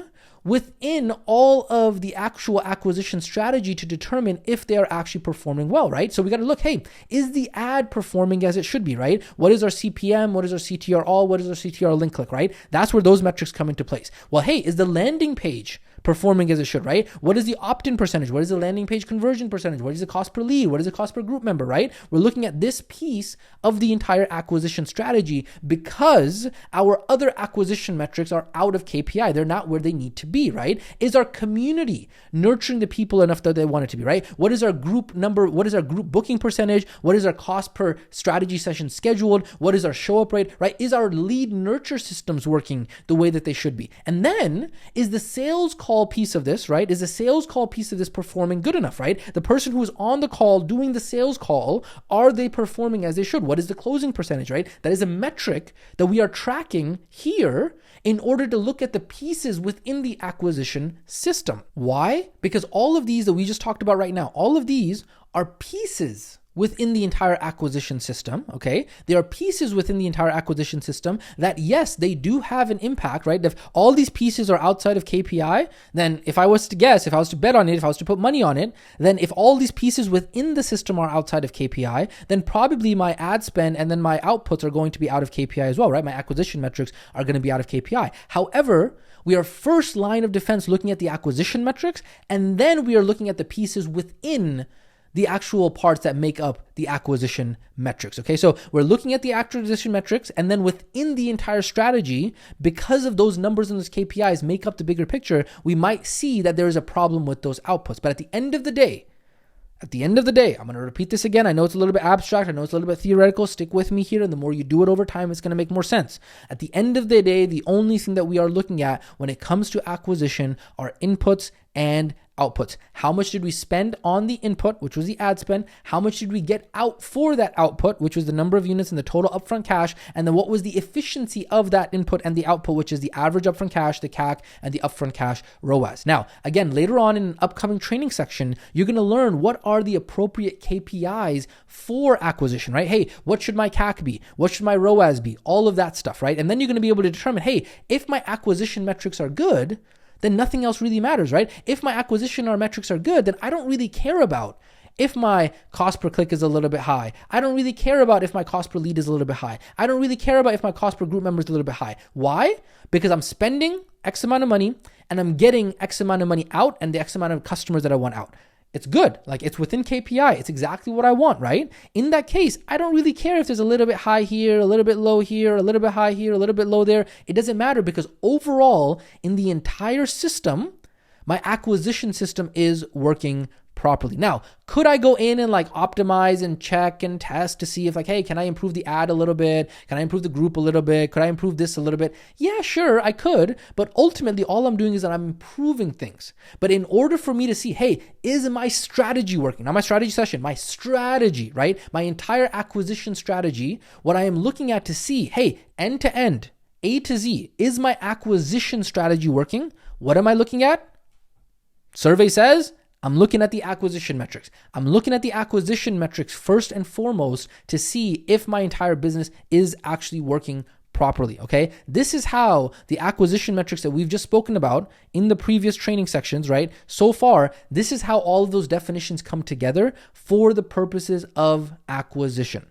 within all of the actual acquisition strategy to determine if they are actually performing well, right? So we got to look, hey, is the ad performing as it should be, right? What is our CPM? What is our CTR all? What is our CTR link click, right? That's where those metrics come into place. Well, hey, is the landing page performing as it should, right? What is the opt-in percentage? What is the landing page conversion percentage? What is the cost per lead? What is the cost per group member, right? We're looking at this piece of the entire acquisition strategy because our other acquisition metrics are out of KPI. They're not where they need to be, right? Is our community nurturing the people enough that they want it to be, right? What is our group number? What is our group booking percentage? What is our cost per strategy session scheduled? What is our show up rate, right? Is our lead nurture systems working the way that they should be? And then is the sales call piece of this, right? Is the sales call piece of this performing good enough, right? The person who is on the call doing the sales call, are they performing as they should? What is the closing percentage, right? That is a metric that we are tracking here in order to look at the pieces within the acquisition system. Why? Because all of these that we just talked about right now, all of these are pieces within the entire acquisition system, okay? There are pieces within the entire acquisition system that, yes, they do have an impact, right? If all these pieces are outside of KPI, then if I was to guess, if I was to bet on it, if I was to put money on it, then if all these pieces within the system are outside of KPI, then probably my ad spend and then my outputs are going to be out of KPI as well, right? My acquisition metrics are going to be out of KPI. However, we are first line of defense looking at the acquisition metrics, and then we are looking at the pieces within the actual parts that make up the acquisition metrics. Okay, so we're looking at the acquisition metrics, and then within the entire strategy, because of those numbers and those KPIs make up the bigger picture, we might see that there is a problem with those outputs. But at the end of the day, I'm going to repeat this again. I know it's a little bit abstract. I know it's a little bit theoretical. Stick with me here. And the more you do it over time, it's going to make more sense. At the end of the day, the only thing that we are looking at when it comes to acquisition are inputs and outputs. How much did we spend on the input, which was the ad spend? How much did we get out for that output, which was the number of units and the total upfront cash? And then what was the efficiency of that input and the output, which is the average upfront cash, the CAC, and the upfront cash ROAS. Now, again, later on in an upcoming training section, you're going to learn what are the appropriate KPIs for acquisition, right? Hey, what should my CAC be? What should my ROAS be? All of that stuff, right? And then you're going to be able to determine, hey, if my acquisition metrics are good, then nothing else really matters, right? If my acquisition or metrics are good, then I don't really care about if my cost per click is a little bit high. I don't really care about if my cost per lead is a little bit high. I don't really care about if my cost per group member is a little bit high. Why? Because I'm spending X amount of money and I'm getting X amount of money out and the X amount of customers that I want out. It's good. Like, it's within KPI. It's exactly what I want, right? In that case, I don't really care if there's a little bit high here, a little bit low here, a little bit high here, a little bit low there. It doesn't matter because overall, in the entire system, my acquisition system is working properly. Now, could I go in and like optimize and check and test to see if like, hey, can I improve the ad a little bit? Can I improve the group a little bit? Could I improve this a little bit? Yeah, sure, I could. But ultimately, all I'm doing is that I'm improving things. But in order for me to see, hey, is my strategy working? Not my strategy session, my strategy, right? My entire acquisition strategy, what I am looking at to see, hey, end to end, A to Z, is my acquisition strategy working? What am I looking at? Survey says, I'm looking at the acquisition metrics. I'm looking at the acquisition metrics first and foremost to see if my entire business is actually working properly, okay? This is how the acquisition metrics that we've just spoken about in the previous training sections, right? So far, this is how all of those definitions come together for the purposes of acquisition.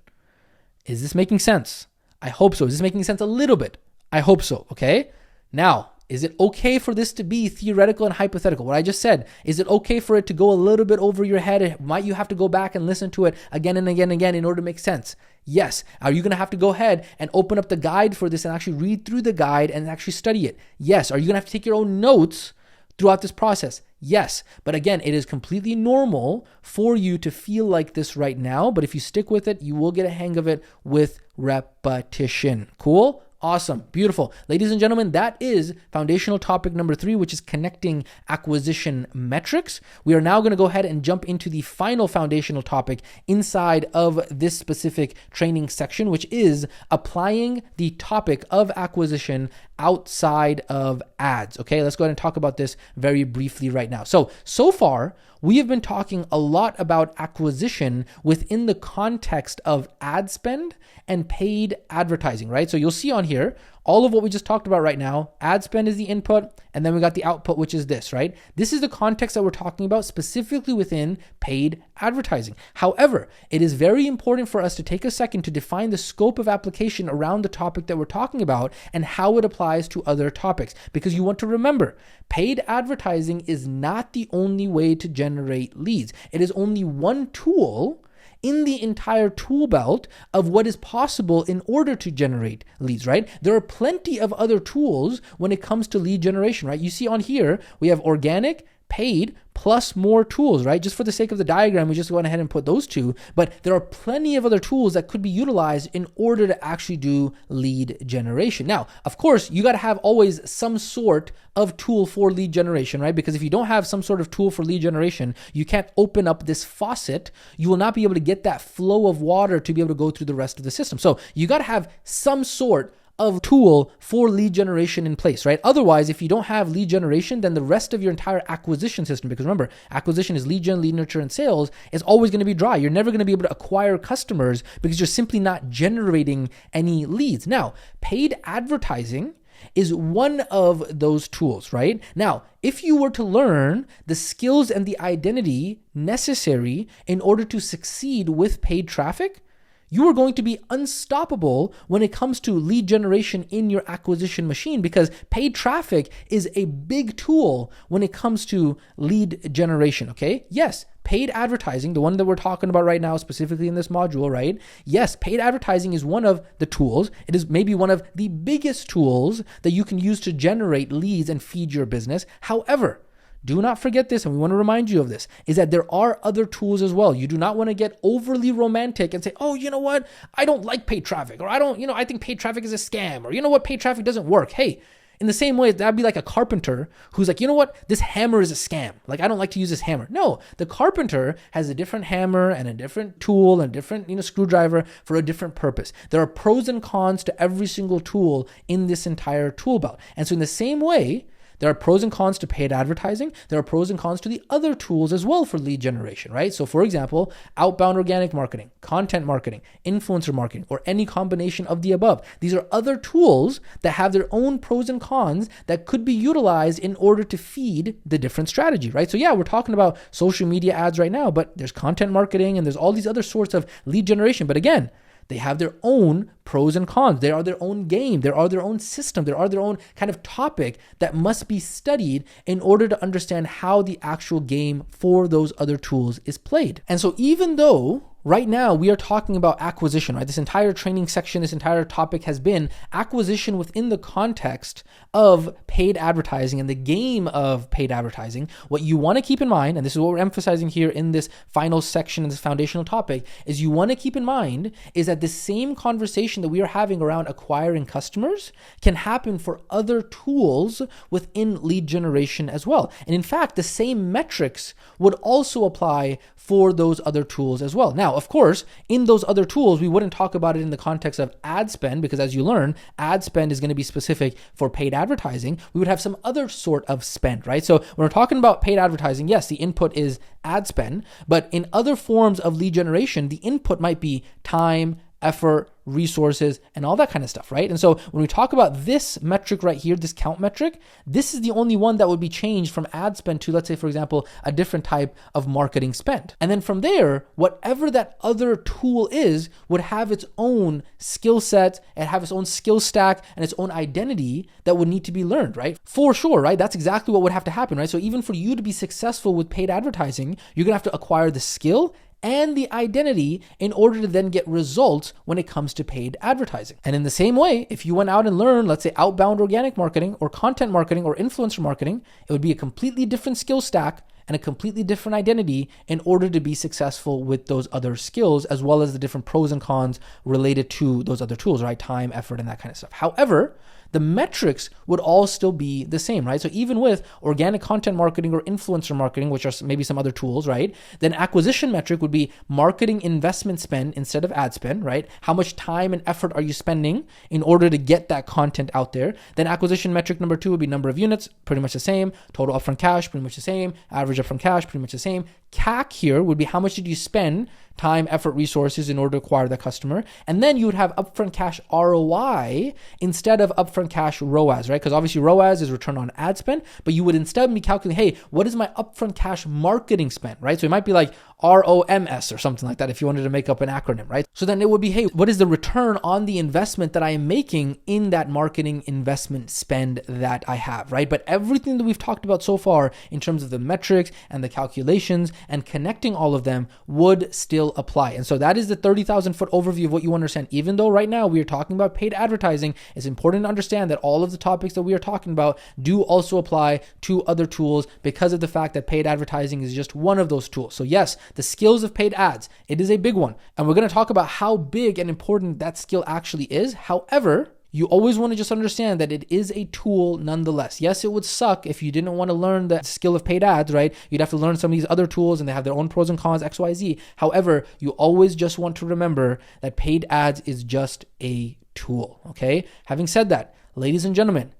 Is this making sense? I hope so. Is this making sense a little bit? I hope so, okay? Now, is it okay for this to be theoretical and hypothetical? What I just said, is it okay for it to go a little bit over your head? Might you have to go back and listen to it again and again and again in order to make sense? Yes. Are you going to have to go ahead and open up the guide for this and actually read through the guide and actually study it? Yes. Are you going to have to take your own notes throughout this process? Yes. But again, it is completely normal for you to feel like this right now. But if you stick with it, you will get a hang of it with repetition. Cool? Awesome. Beautiful. Ladies and gentlemen, that is foundational topic number 3, which is connecting acquisition metrics. We are now going to go ahead and jump into the final foundational topic inside of this specific training section, which is applying the topic of acquisition outside of ads. Okay, let's go ahead and talk about this very briefly right now. So far, we have been talking a lot about acquisition within the context of ad spend and paid advertising, right? So you'll see on here, all of what we just talked about right now, ad spend is the input, and then we got the output, which is this, right? This is the context that we're talking about specifically within paid advertising. However, it is very important for us to take a second to define the scope of application around the topic that we're talking about and how it applies to other topics. Because you want to remember, paid advertising is not the only way to generate leads. It is only one tool in the entire tool belt of what is possible in order to generate leads, right? There are plenty of other tools when it comes to lead generation, right? You see on here, we have organic, paid, plus more tools, right? Just for the sake of the diagram, we just went ahead and put those two, but there are plenty of other tools that could be utilized in order to actually do lead generation. Now, of course, you got to have always some sort of tool for lead generation, right? Because if you don't have some sort of tool for lead generation, you can't open up this faucet. You will not be able to get that flow of water to be able to go through the rest of the system. So you got to have some sort of tool for lead generation in place, right? Otherwise, if you don't have lead generation, then the rest of your entire acquisition system, because remember, acquisition is lead gen, lead nurture, and sales, is always going to be dry. You're never going to be able to acquire customers because you're simply not generating any leads. Now, paid advertising is one of those tools, right? Now, if you were to learn the skills and the identity necessary in order to succeed with paid traffic, you are going to be unstoppable when it comes to lead generation in your acquisition machine, because paid traffic is a big tool when it comes to lead generation, okay? Yes, paid advertising, the one that we're talking about right now, specifically in this module, right? Yes, paid advertising is one of the tools. It is maybe one of the biggest tools that you can use to generate leads and feed your business. However, do not forget this, and we want to remind you of this, is that there are other tools as well. You do not want to get overly romantic and say, oh, you know what? I don't like paid traffic, or I think paid traffic is a scam, or you know what? Paid traffic doesn't work. Hey, in the same way, that'd be like a carpenter who's like, you know what? This hammer is a scam. Like, I don't like to use this hammer. No, the carpenter has a different hammer and a different tool and a different, screwdriver for a different purpose. There are pros and cons to every single tool in this entire tool belt. And so in the same way, there are pros and cons to paid advertising. There are pros and cons to the other tools as well for lead generation, right? So for example, outbound organic marketing, content marketing, influencer marketing, or any combination of the above. These are other tools that have their own pros and cons that could be utilized in order to feed the different strategy, right? So yeah, we're talking about social media ads right now, but there's content marketing and there's all these other sorts of lead generation. But again, they have their own pros and cons. They are their own game. They are their own system. They are their own kind of topic that must be studied in order to understand how the actual game for those other tools is played. And so even though right now we are talking about acquisition, right? This entire training section, this entire topic has been acquisition within the context of paid advertising and the game of paid advertising. What you want to keep in mind, and this is what we're emphasizing here in this final section, in this foundational topic, is you want to keep in mind is that the same conversation that we are having around acquiring customers can happen for other tools within lead generation as well. And in fact, the same metrics would also apply for those other tools as well. Now, of course, in those other tools, we wouldn't talk about it in the context of ad spend, because as you learn, ad spend is going to be specific for paid advertising. We would have some other sort of spend, right? So when we're talking about paid advertising, yes, the input is ad spend, but in other forms of lead generation, the input might be time, effort, resources, and all that kind of stuff, right? And so when we talk about this metric right here, this count metric, this is the only one that would be changed from ad spend to, let's say, for example, a different type of marketing spend. And then from there, whatever that other tool is would have its own skill set and have its own skill stack and its own identity that would need to be learned, right? For sure, right? That's exactly what would have to happen, right? So even for you to be successful with paid advertising, you're gonna have to acquire the skill and the identity in order to then get results when it comes to paid advertising. And in the same way, if you went out and learned, let's say, outbound organic marketing or content marketing or influencer marketing, it would be a completely different skill stack and a completely different identity in order to be successful with those other skills, as well as the different pros and cons related to those other tools, right? Time, effort, and that kind of stuff. However, the metrics would all still be the same, right? So even with organic content marketing or influencer marketing, which are maybe some other tools, right? Then acquisition metric would be marketing investment spend instead of ad spend, right? How much time and effort are you spending in order to get that content out there? Then acquisition metric number 2 would be number of units, pretty much the same. Total upfront cash, pretty much the same. Average upfront cash, pretty much the same. CAC here would be how much did you spend, time, effort, resources in order to acquire the customer. And then you would have upfront cash ROI instead of upfront cash ROAS, right? Because obviously ROAS is return on ad spend, but you would instead be calculating, hey, what is my upfront cash marketing spend, right? So it might be like ROMS or something like that if you wanted to make up an acronym, right? So then it would be, hey, what is the return on the investment that I am making in that marketing investment spend that I have, right? But everything that we've talked about so far in terms of the metrics and the calculations and connecting all of them would still apply. And so that is the 30,000 foot overview of what you understand. Even though right now we are talking about paid advertising, it's important to understand that all of the topics that we are talking about do also apply to other tools because of the fact that paid advertising is just one of those tools. So yes, the skills of paid ads, it is a big one. And we're going to talk about how big and important that skill actually is. However, you always want to just understand that it is a tool nonetheless. Yes, it would suck if you didn't want to learn the skill of paid ads, right? You'd have to learn some of these other tools and they have their own pros and cons, X, Y, Z. However, you always just want to remember that paid ads is just a tool, okay? Having said that, ladies and gentlemen,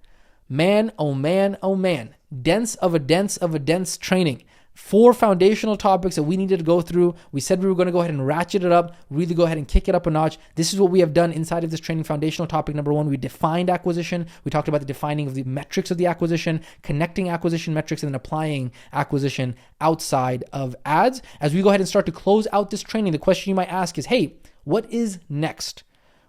man, oh man, oh man, dense of a dense training. 4 foundational topics that we needed to go through. We said we were going to go ahead and ratchet it up, really go ahead and kick it up a notch. This is what we have done inside of this training. Foundational topic number 1, we defined acquisition. We talked about the defining of the metrics of the acquisition, connecting acquisition metrics, and then applying acquisition outside of ads. As we go ahead and start to close out this training, the question you might ask is, hey, what is next?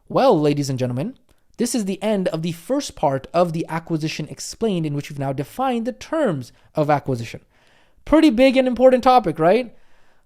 Well, ladies and gentlemen, this is the end of the first part of the acquisition explained, in which we've now defined the terms of acquisition. Pretty big and important topic, right?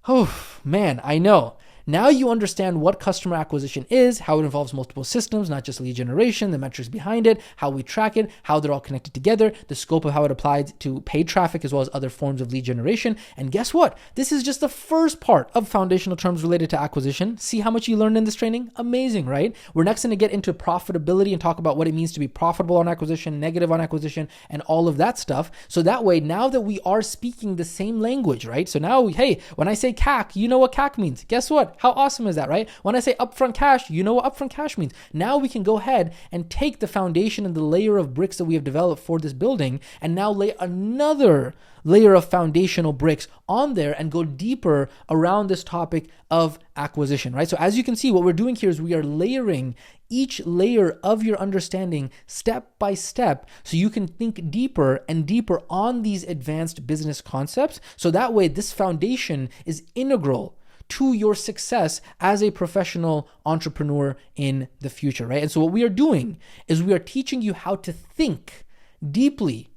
Oh, man, I know. Now you understand what customer acquisition is, how it involves multiple systems, not just lead generation, the metrics behind it, how we track it, how they're all connected together, the scope of how it applies to paid traffic as well as other forms of lead generation. And guess what? This is just the first part of foundational terms related to acquisition. See how much you learned in this training? Amazing, right? We're next going to get into profitability and talk about what it means to be profitable on acquisition, negative on acquisition, and all of that stuff. So that way, now that we are speaking the same language, right? So now, hey, when I say CAC, you know what CAC means. Guess what? How awesome is that, right? When I say upfront cash, you know what upfront cash means. Now we can go ahead and take the foundation and the layer of bricks that we have developed for this building and now lay another layer of foundational bricks on there and go deeper around this topic of acquisition, right? So as you can see, what we're doing here is we are layering each layer of your understanding step by step so you can think deeper and deeper on these advanced business concepts. So that way, this foundation is integral to your success as a professional entrepreneur in the future, right? And so what we are doing is we are teaching you how to think deeply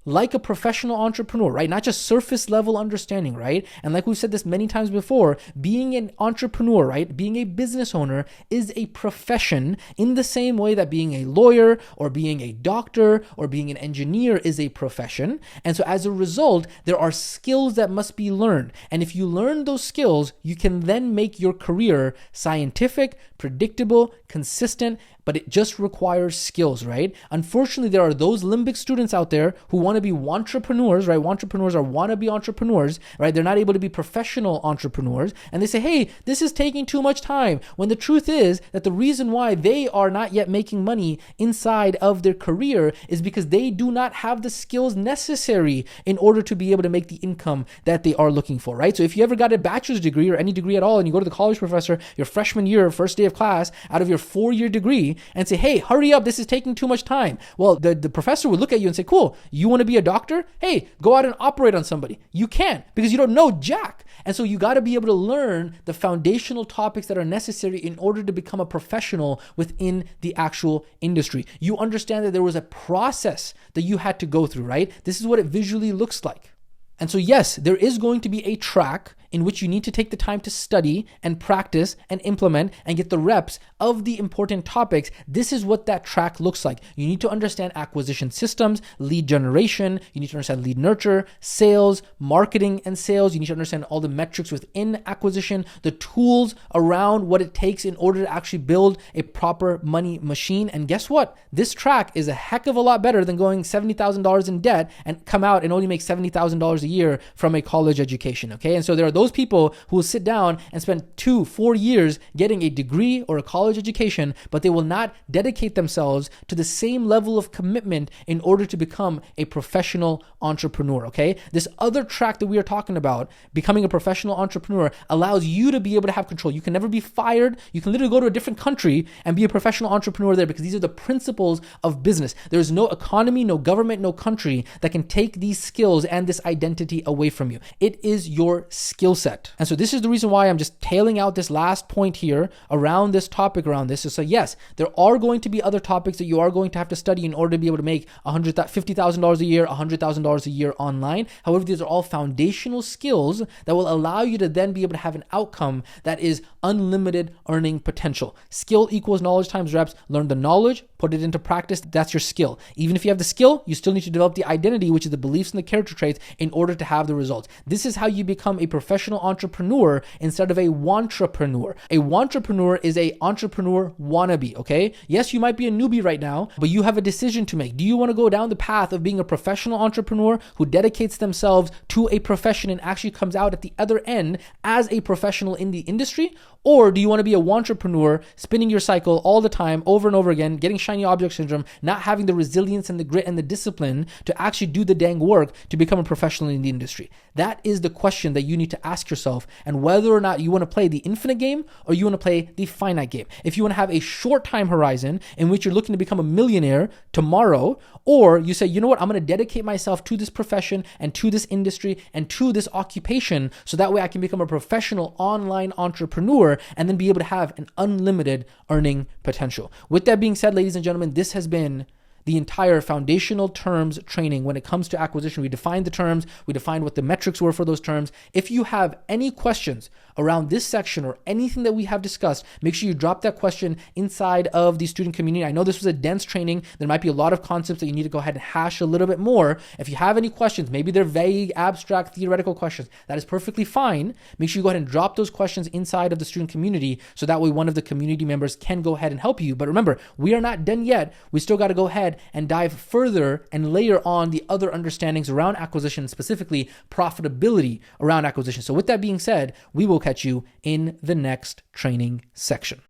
like a professional entrepreneur, right? Not just surface level understanding, right? And like we've said this many times before, being an entrepreneur, right? Being a business owner is a profession in the same way that being a lawyer or being a doctor or being an engineer is a profession. And so as a result, there are skills that must be learned. And if you learn those skills, you can then make your career scientific, predictable, consistent, but it just requires skills, right? Unfortunately, there are those limbic students out there who want wannabe entrepreneurs, right? Entrepreneurs are wannabe entrepreneurs, right? They're not able to be professional entrepreneurs. And they say, hey, this is taking too much time. When the truth is that the reason why they are not yet making money inside of their career is because they do not have the skills necessary in order to be able to make the income that they are looking for, right? So if you ever got a bachelor's degree or any degree at all, and you go to the college professor your freshman year, first day of class, out of your 4-year degree, and say, hey, hurry up, this is taking too much time. Well, the professor would look at you and say, cool, you want to be a doctor? Hey, go out and operate on somebody. You can't, because you don't know jack. And so you got to be able to learn the foundational topics that are necessary in order to become a professional within the actual industry. You understand that there was a process that you had to go through, right? This is what it visually looks like. And so yes, there is going to be a track in which you need to take the time to study and practice and implement and get the reps of the important topics. This is what that track looks like. You need to understand acquisition systems, lead generation. You need to understand lead nurture, sales, marketing and sales. You need to understand all the metrics within acquisition, the tools around what it takes in order to actually build a proper money machine. And guess what? This track is a heck of a lot better than going $70,000 in debt and come out and only make $70,000 a year from a college education. Okay. And so there are those people who will sit down and spend 2-4 years getting a degree or a college education, but they will not dedicate themselves to the same level of commitment in order to become a professional entrepreneur. Okay. This other track that we are talking about, becoming a professional entrepreneur, allows you to be able to have control. You can never be fired. You can literally go to a different country and be a professional entrepreneur there, because these are the principles of business. There's no economy, no government, no country that can take these skills and this identity away from you. It is your skill set. And so this is the reason why I'm just tailing out this last point here around this topic around this. So yes, there are going to be other topics that you are going to have to study in order to be able to make $50,000 a year, $100,000 a year online. However, these are all foundational skills that will allow you to then be able to have an outcome that is unlimited earning potential. Skill equals knowledge times reps. Learn the knowledge, put it into practice. That's your skill. Even if you have the skill, you still need to develop the identity, which is the beliefs and the character traits, in order to have the results. This is how you become a professional entrepreneur instead of a wantrepreneur. A wantrepreneur is a entrepreneur wannabe, okay? Yes, you might be a newbie right now, but you have a decision to make. Do you want to go down the path of being a professional entrepreneur who dedicates themselves to a profession and actually comes out at the other end as a professional in the industry? Or do you want to be a wantrepreneur, spinning your cycle all the time, over and over again, getting shiny object syndrome, not having the resilience and the grit and the discipline to actually do the dang work to become a professional in the industry? That is the question that you need to ask yourself, and whether or not you want to play the infinite game or you want to play the finite game. If you want to have a short time horizon in which you're looking to become a millionaire tomorrow, or you say, you know what, I'm going to dedicate myself to this profession and to this industry and to this occupation so that way I can become a professional online entrepreneur and then be able to have an unlimited earning potential. With that being said, ladies and gentlemen, this has been the entire foundational terms training when it comes to acquisition. We defined the terms, we defined what the metrics were for those terms. If you have any questions around this section or anything that we have discussed, make sure you drop that question inside of the student community. I know this was a dense training. There might be a lot of concepts that you need to go ahead and hash a little bit more. If you have any questions, maybe they're vague, abstract, theoretical questions, that is perfectly fine. Make sure you go ahead and drop those questions inside of the student community so that way one of the community members can go ahead and help you. But remember, we are not done yet. We still got to go ahead and dive further and layer on the other understandings around acquisition, specifically profitability around acquisition. So with that being said, we will catch you in the next training section.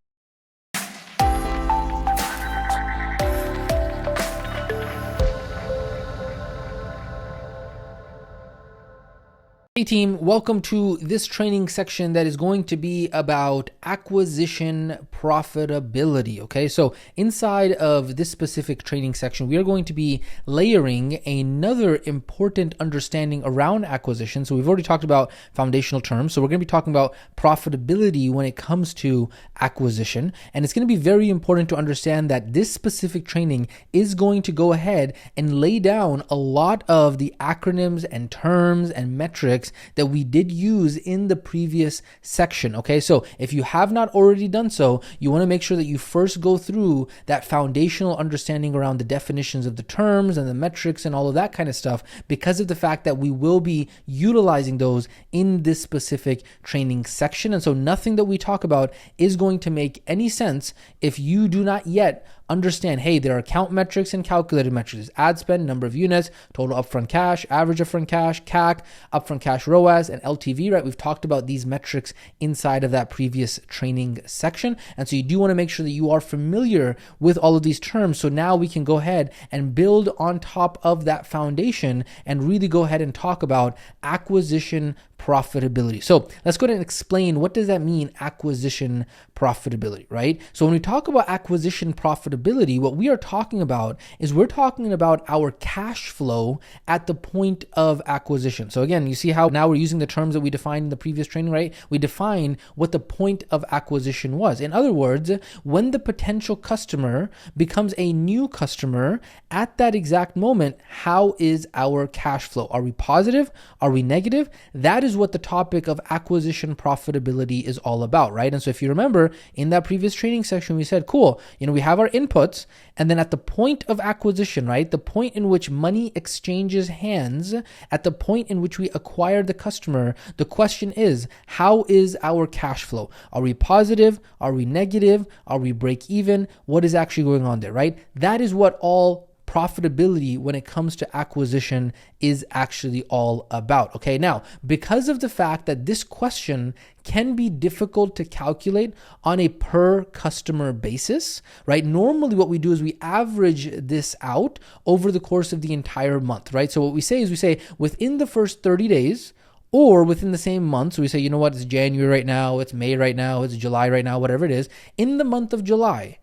Hey team, welcome to this training section that is going to be about acquisition profitability. Okay, so inside of this specific training section, we are going to be layering another important understanding around acquisition. So we've already talked about foundational terms. So we're going to be talking about profitability when it comes to acquisition. And it's going to be very important to understand that this specific training is going to go ahead and lay down a lot of the acronyms and terms and metrics that we did use in the previous section. Okay, so if you have not already done so, you want to make sure that you first go through that foundational understanding around the definitions of the terms and the metrics and all of that kind of stuff, because of the fact that we will be utilizing those in this specific training section. And so nothing that we talk about is going to make any sense if you do not yet understand, hey, there are count metrics and calculated metrics. Ad spend, number of units, total upfront cash, average upfront cash, CAC, upfront cash ROAS, and LTV, right? We've talked about these metrics inside of that previous training section. And so you do want to make sure that you are familiar with all of these terms. So now we can go ahead and build on top of that foundation and really go ahead and talk about acquisition profitability. So let's go ahead and explain, what does that mean, acquisition profitability, right? So when we talk about acquisition profitability, what we are talking about is we're talking about our cash flow at the point of acquisition. So again, you see how now we're using the terms that we defined in the previous training, right? We define what the point of acquisition was. In other words, when the potential customer becomes a new customer, at that exact moment, how is our cash flow? Are we positive? Are we negative? That is what the topic of acquisition profitability is all about, right? And so if you remember in that previous training section, we said, cool, we have our inputs, and then at the point of acquisition, right? The point in which money exchanges hands, at the point in which we acquire the customer, the question is, how is our cash flow? Are we positive? Are we negative? Are we break even? What is actually going on there, right? That is what all profitability when it comes to acquisition is actually all about. Okay, now, because of the fact that this question can be difficult to calculate on a per customer basis, right? Normally what we do is we average this out over the course of the entire month, right? So what we say is within the first 30 days, or within the same month, so we say, it's January right now, it's May right now, it's July right now, whatever it is, in the month of July,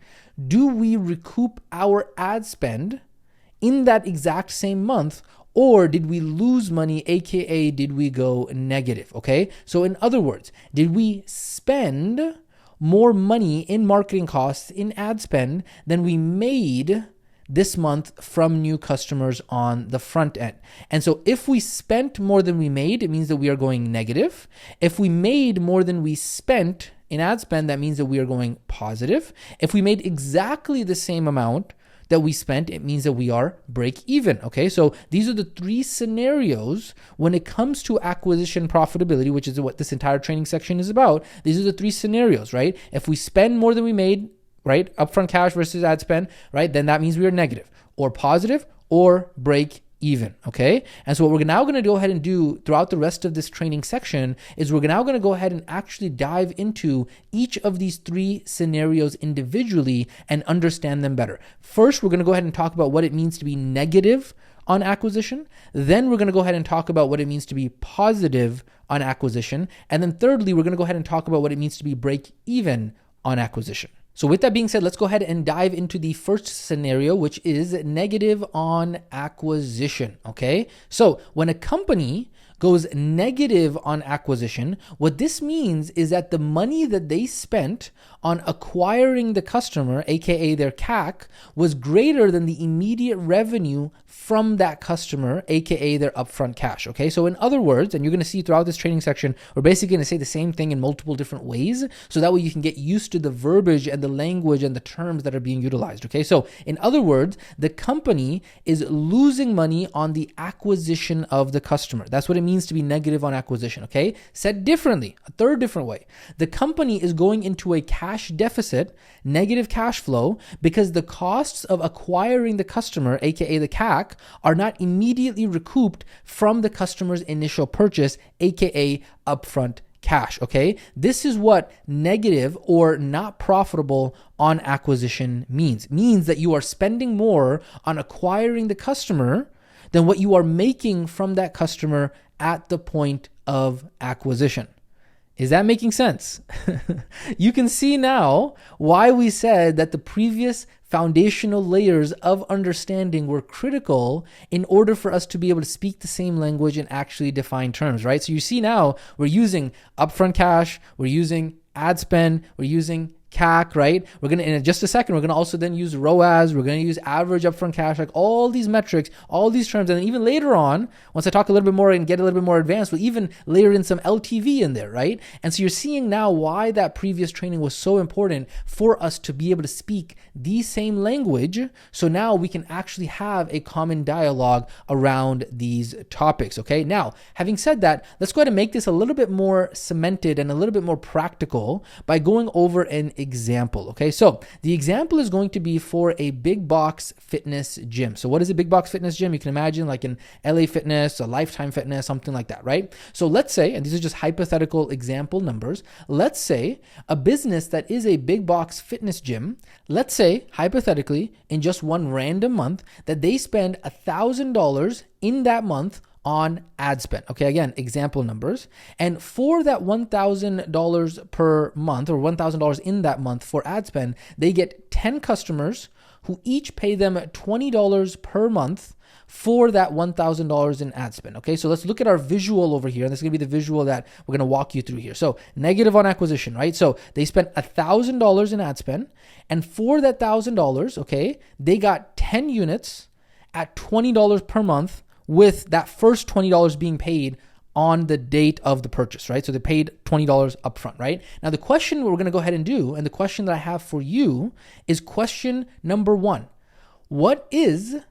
do we recoup our ad spend in that exact same month, or did we lose money, aka did we go negative? Okay, so in other words, did we spend more money in marketing costs, in ad spend, than we made this month from new customers on the front end? And so if we spent more than we made, it means that we are going negative. If we made more than we spent in ad spend, that means that we are going positive. If we made exactly the same amount that we spent, it means that we are break even. Okay, so these are the three scenarios when it comes to acquisition profitability, which is what this entire training section is about. These are the three scenarios, right? If we spend more than we made, right, upfront cash versus ad spend, right, then that means we are negative or positive or break even. Okay, and so what we're now going to go ahead and do throughout the rest of this training section is we're now going to go ahead and actually dive into each of these three scenarios individually and understand them better. First, we're going to go ahead and talk about what it means to be negative on acquisition. Then we're going to go ahead and talk about what it means to be positive on acquisition. And then thirdly, we're going to go ahead and talk about what it means to be break even on acquisition. So with that being said, let's go ahead and dive into the first scenario, which is negative on acquisition, okay? So when a company goes negative on acquisition, what this means is that the money that they spent on acquiring the customer, aka their CAC, was greater than the immediate revenue from that customer, aka their upfront cash. Okay, so in other words, and you're going to see throughout this training section, we're basically going to say the same thing in multiple different ways, so that way you can get used to the verbiage and the language and the terms that are being utilized. Okay, so in other words, the company is losing money on the acquisition of the customer. That's what it means to be negative on acquisition. Okay, said differently, a third different way, the company is going into a cash deficit, negative cash flow, because the costs of acquiring the customer, aka the CAC, are not immediately recouped from the customer's initial purchase, aka upfront cash. Okay, this is what negative or not profitable on acquisition means. It means that you are spending more on acquiring the customer than what you are making from that customer at the point of acquisition. Is that making sense? You can see now why we said that the previous foundational layers of understanding were critical in order for us to be able to speak the same language and actually define terms, right? So you see now we're using upfront cash, we're using ad spend, we're using CAC, right? We're going to, in just a second, we're going to also then use ROAS, we're going to use average upfront cash, like all these metrics, all these terms. And then even later on, once I talk a little bit more and get a little bit more advanced, we'll even layer in some LTV in there, right? And so you're seeing now why that previous training was so important for us to be able to speak the same language. So now we can actually have a common dialogue around these topics, okay? Now, having said that, let's go ahead and make this a little bit more cemented and a little bit more practical by going over an example. Okay, so the example is going to be for a big box fitness gym. So what is a big box fitness gym? You can imagine like an LA Fitness, a Lifetime Fitness, something like that, right? So let's say, and these are just hypothetical example numbers, let's say a business that is a big box fitness gym, let's say hypothetically in just one random month that they spend $1,000 in that month on ad spend. Okay, again, example numbers. And for that $1,000 per month or $1,000 in that month for ad spend, they get 10 customers who each pay them $20 per month for that $1,000 in ad spend. Okay, so let's look at our visual over here. And this is going to be the visual that we're going to walk you through here. So negative on acquisition, right? So they spent $1,000 in ad spend. And for that $1,000, okay, they got 10 units at $20 per month, with that first $20 being paid on the date of the purchase, right? So they paid $20 upfront, right? Now the question we're going to go ahead and do, and the question that I have for you is question number 1. What is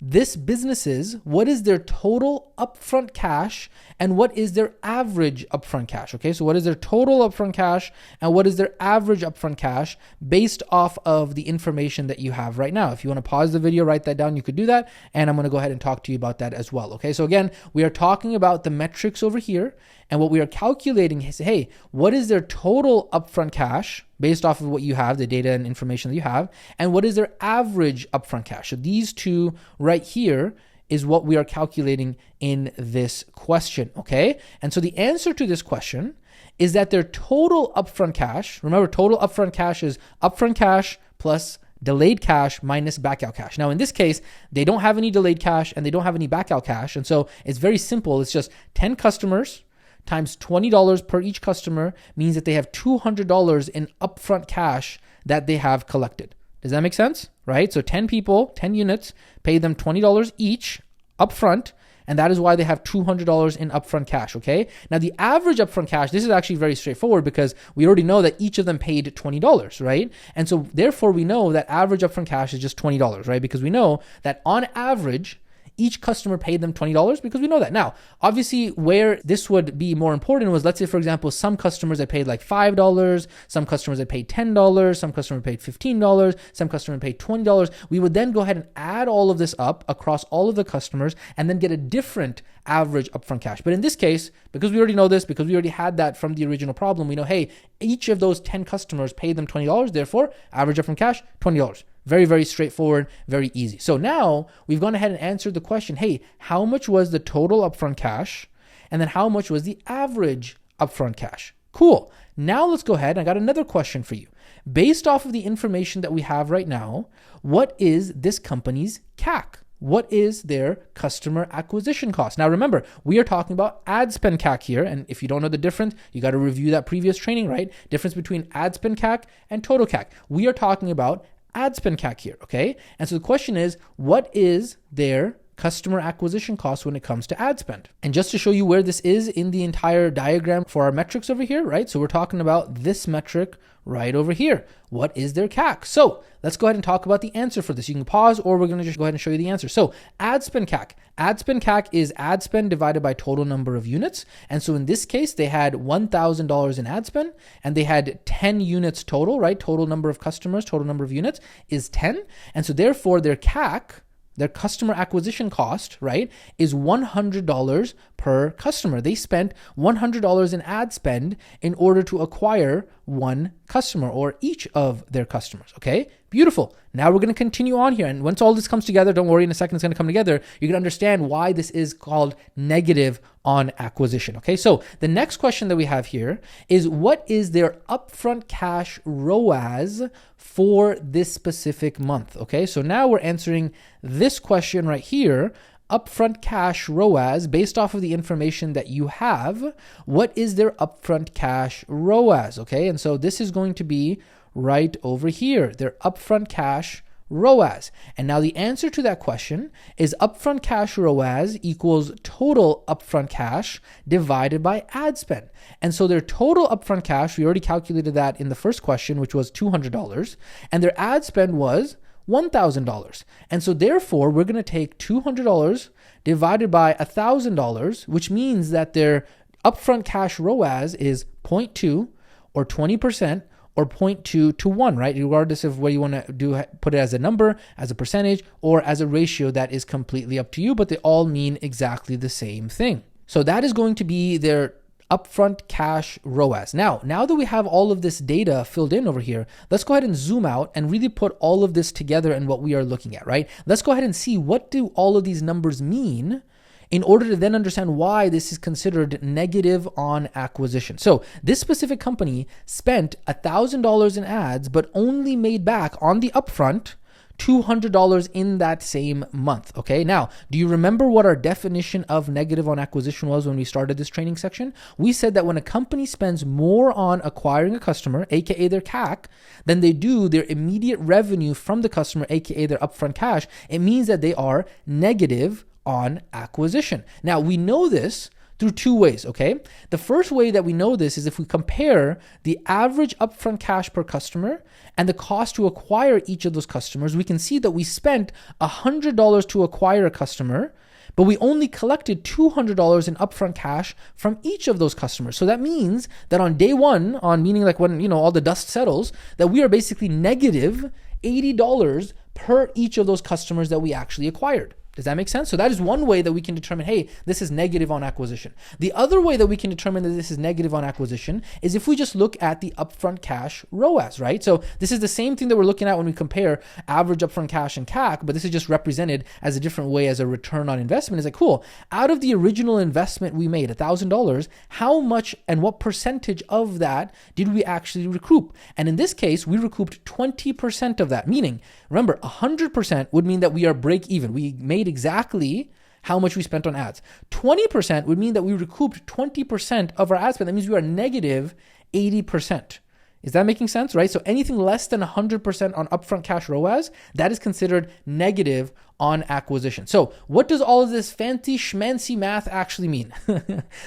this business's, what is their total upfront cash and what is their average upfront cash? Okay, so what is their total upfront cash and what is their average upfront cash based off of the information that you have right now? If you want to pause the video, write that down, you could do that. And I'm going to go ahead and talk to you about that as well. Okay, so again, we are talking about the metrics over here. And what we are calculating is, hey, what is their total upfront cash based off of what you have, the data and information that you have, and what is their average upfront cash? So these two right here is what we are calculating in this question, okay? And so the answer to this question is that their total upfront cash, remember total upfront cash is upfront cash plus delayed cash minus backout cash. Now in this case, they don't have any delayed cash and they don't have any backout cash. And so it's very simple. It's just 10 customers times $20 per each customer means that they have $200 in upfront cash that they have collected. Does that make sense? Right? So 10 people, 10 units, pay them $20 each upfront, and that is why they have $200 in upfront cash, okay? Now the average upfront cash, this is actually very straightforward because we already know that each of them paid $20, right? And so therefore we know that average upfront cash is just $20, right? Because we know that on average, each customer paid them $20 because we know that. Now, obviously where this would be more important was, let's say, for example, some customers that paid like $5, some customers that paid $10, some customers paid $15, some customers paid $20. We would then go ahead and add all of this up across all of the customers and then get a different average upfront cash. But in this case, because we already know this, because we already had that from the original problem, we know, hey, each of those 10 customers paid them $20, therefore average upfront cash, $20. Very, very straightforward, very easy. So now we've gone ahead and answered the question, hey, how much was the total upfront cash? And then how much was the average upfront cash? Cool. Now let's go ahead. I got another question for you. Based off of the information that we have right now, what is this company's CAC? What is their customer acquisition cost? Now remember, we are talking about ad spend CAC here. And if you don't know the difference, you got to review that previous training, right? Difference between ad spend CAC and total CAC. We are talking about ad spend CAC here, okay? And so the question is, what is their customer acquisition cost when it comes to ad spend? And just to show you where this is in the entire diagram for our metrics over here, right? So we're talking about this metric right over here. What is their CAC? So let's go ahead and talk about the answer for this. You can pause or we're going to just go ahead and show you the answer. So ad spend CAC. Ad spend CAC is ad spend divided by total number of units. And so in this case, they had $1,000 in ad spend and they had 10 units total, right? Total number of customers, total number of units is 10. And so therefore their CAC, their customer acquisition cost, right, is $100 per customer. They spent $100 in ad spend in order to acquire one customer or each of their customers, okay? Beautiful. Now we're going to continue on here. And once all this comes together, don't worry, in a second it's going to come together. You're going to understand why this is called negative on acquisition, okay? So the next question that we have here is, what is their upfront cash ROAS for this specific month, okay? So now we're answering this question right here. Upfront cash ROAS, based off of the information that you have, what is their upfront cash ROAS, okay? And so this is going to be right over here, their upfront cash ROAS. And now the answer to that question is upfront cash ROAS equals total upfront cash divided by ad spend. And so their total upfront cash, we already calculated that in the first question, which was $200, and their ad spend was $1,000. And so therefore, we're going to take $200 divided by $1,000, which means that their upfront cash ROAS is 0.2 or 20% or 0.2 to 1, right? Regardless of whether you want to put it as a number, as a percentage, or as a ratio, that is completely up to you, but they all mean exactly the same thing. So that is going to be their upfront cash ROAS. Now that we have all of this data filled in over here, let's go ahead and zoom out and really put all of this together in what we are looking at, right? Let's go ahead and see, what do all of these numbers mean in order to then understand why this is considered negative on acquisition. So this specific company spent $1,000 in ads, but only made back on the upfront $200 in that same month. Okay. Now, do you remember what our definition of negative on acquisition was when we started this training section? We said that when a company spends more on acquiring a customer, aka their CAC, than they do their immediate revenue from the customer, aka their upfront cash, it means that they are negative on acquisition. Now, we know this through two ways, okay? The first way that we know this is if we compare the average upfront cash per customer and the cost to acquire each of those customers. We can see that we spent $100 to acquire a customer, but we only collected $200 in upfront cash from each of those customers. So that means that on day one, meaning like when, all the dust settles, that we are basically negative $80 per each of those customers that we actually acquired. Does that make sense? So that is one way that we can determine, hey, this is negative on acquisition. The other way that we can determine that this is negative on acquisition is if we just look at the upfront cash ROAS, right? So this is the same thing that we're looking at when we compare average upfront cash and CAC, but this is just represented as a different way as a return on investment. It's like, cool, out of the original investment we made, $1,000, how much and what percentage of that did we actually recoup? And in this case, we recouped 20% of that, meaning, remember, 100% would mean that we are break even. We made exactly how much we spent on ads. 20% would mean that we recouped 20% of our ad spend. That means we are negative 80%. Is that making sense, right? So anything less than 100% on upfront cash ROAS, that is considered negative on acquisition. So what does all of this fancy schmancy math actually mean?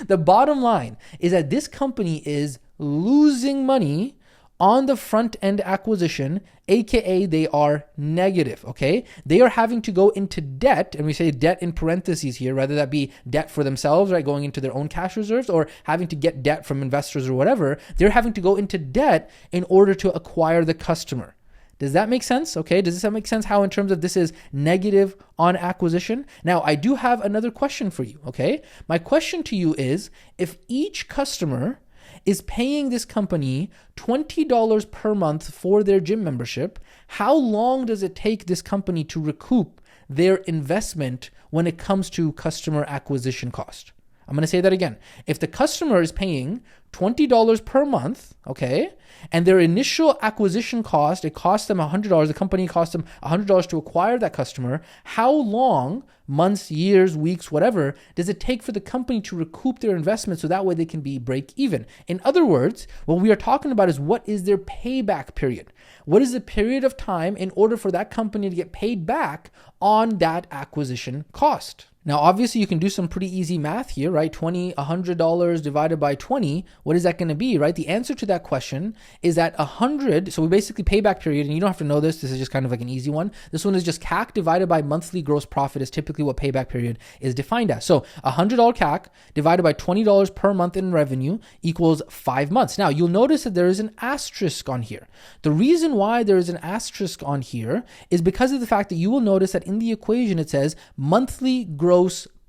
The bottom line is that this company is losing money on the front end acquisition, aka they are negative, okay? They are having to go into debt, and we say debt in parentheses here, whether that be debt for themselves, right, going into their own cash reserves, or having to get debt from investors or whatever. They're having to go into debt in order to acquire the customer. Does that make sense? Okay, does this make sense how in terms of this is negative on acquisition? Now, I do have another question for you, okay? My question to you is, if each customer is paying this company $20 per month for their gym membership, how long does it take this company to recoup their investment when it comes to customer acquisition cost? I'm going to say that again. If the customer is paying $20 per month, okay, and their initial acquisition cost, it cost them $100, the company cost them $100 to acquire that customer, how long, months, years, weeks, whatever, does it take for the company to recoup their investment so that way they can be break even? In other words, what we are talking about is what is their payback period? What is the period of time in order for that company to get paid back on that acquisition cost? Now, obviously, you can do some pretty easy math here, right? $100 divided by 20, what is that going to be, right? The answer to that question is that 100, so we basically payback period, and you don't have to know this is just kind of like an easy one. This one is just CAC divided by monthly gross profit is typically what payback period is defined as. So $100 CAC divided by $20 per month in revenue equals 5 months. Now, you'll notice that there is an asterisk on here. The reason why there is an asterisk on here is because of the fact that you will notice that in the equation it says monthly gross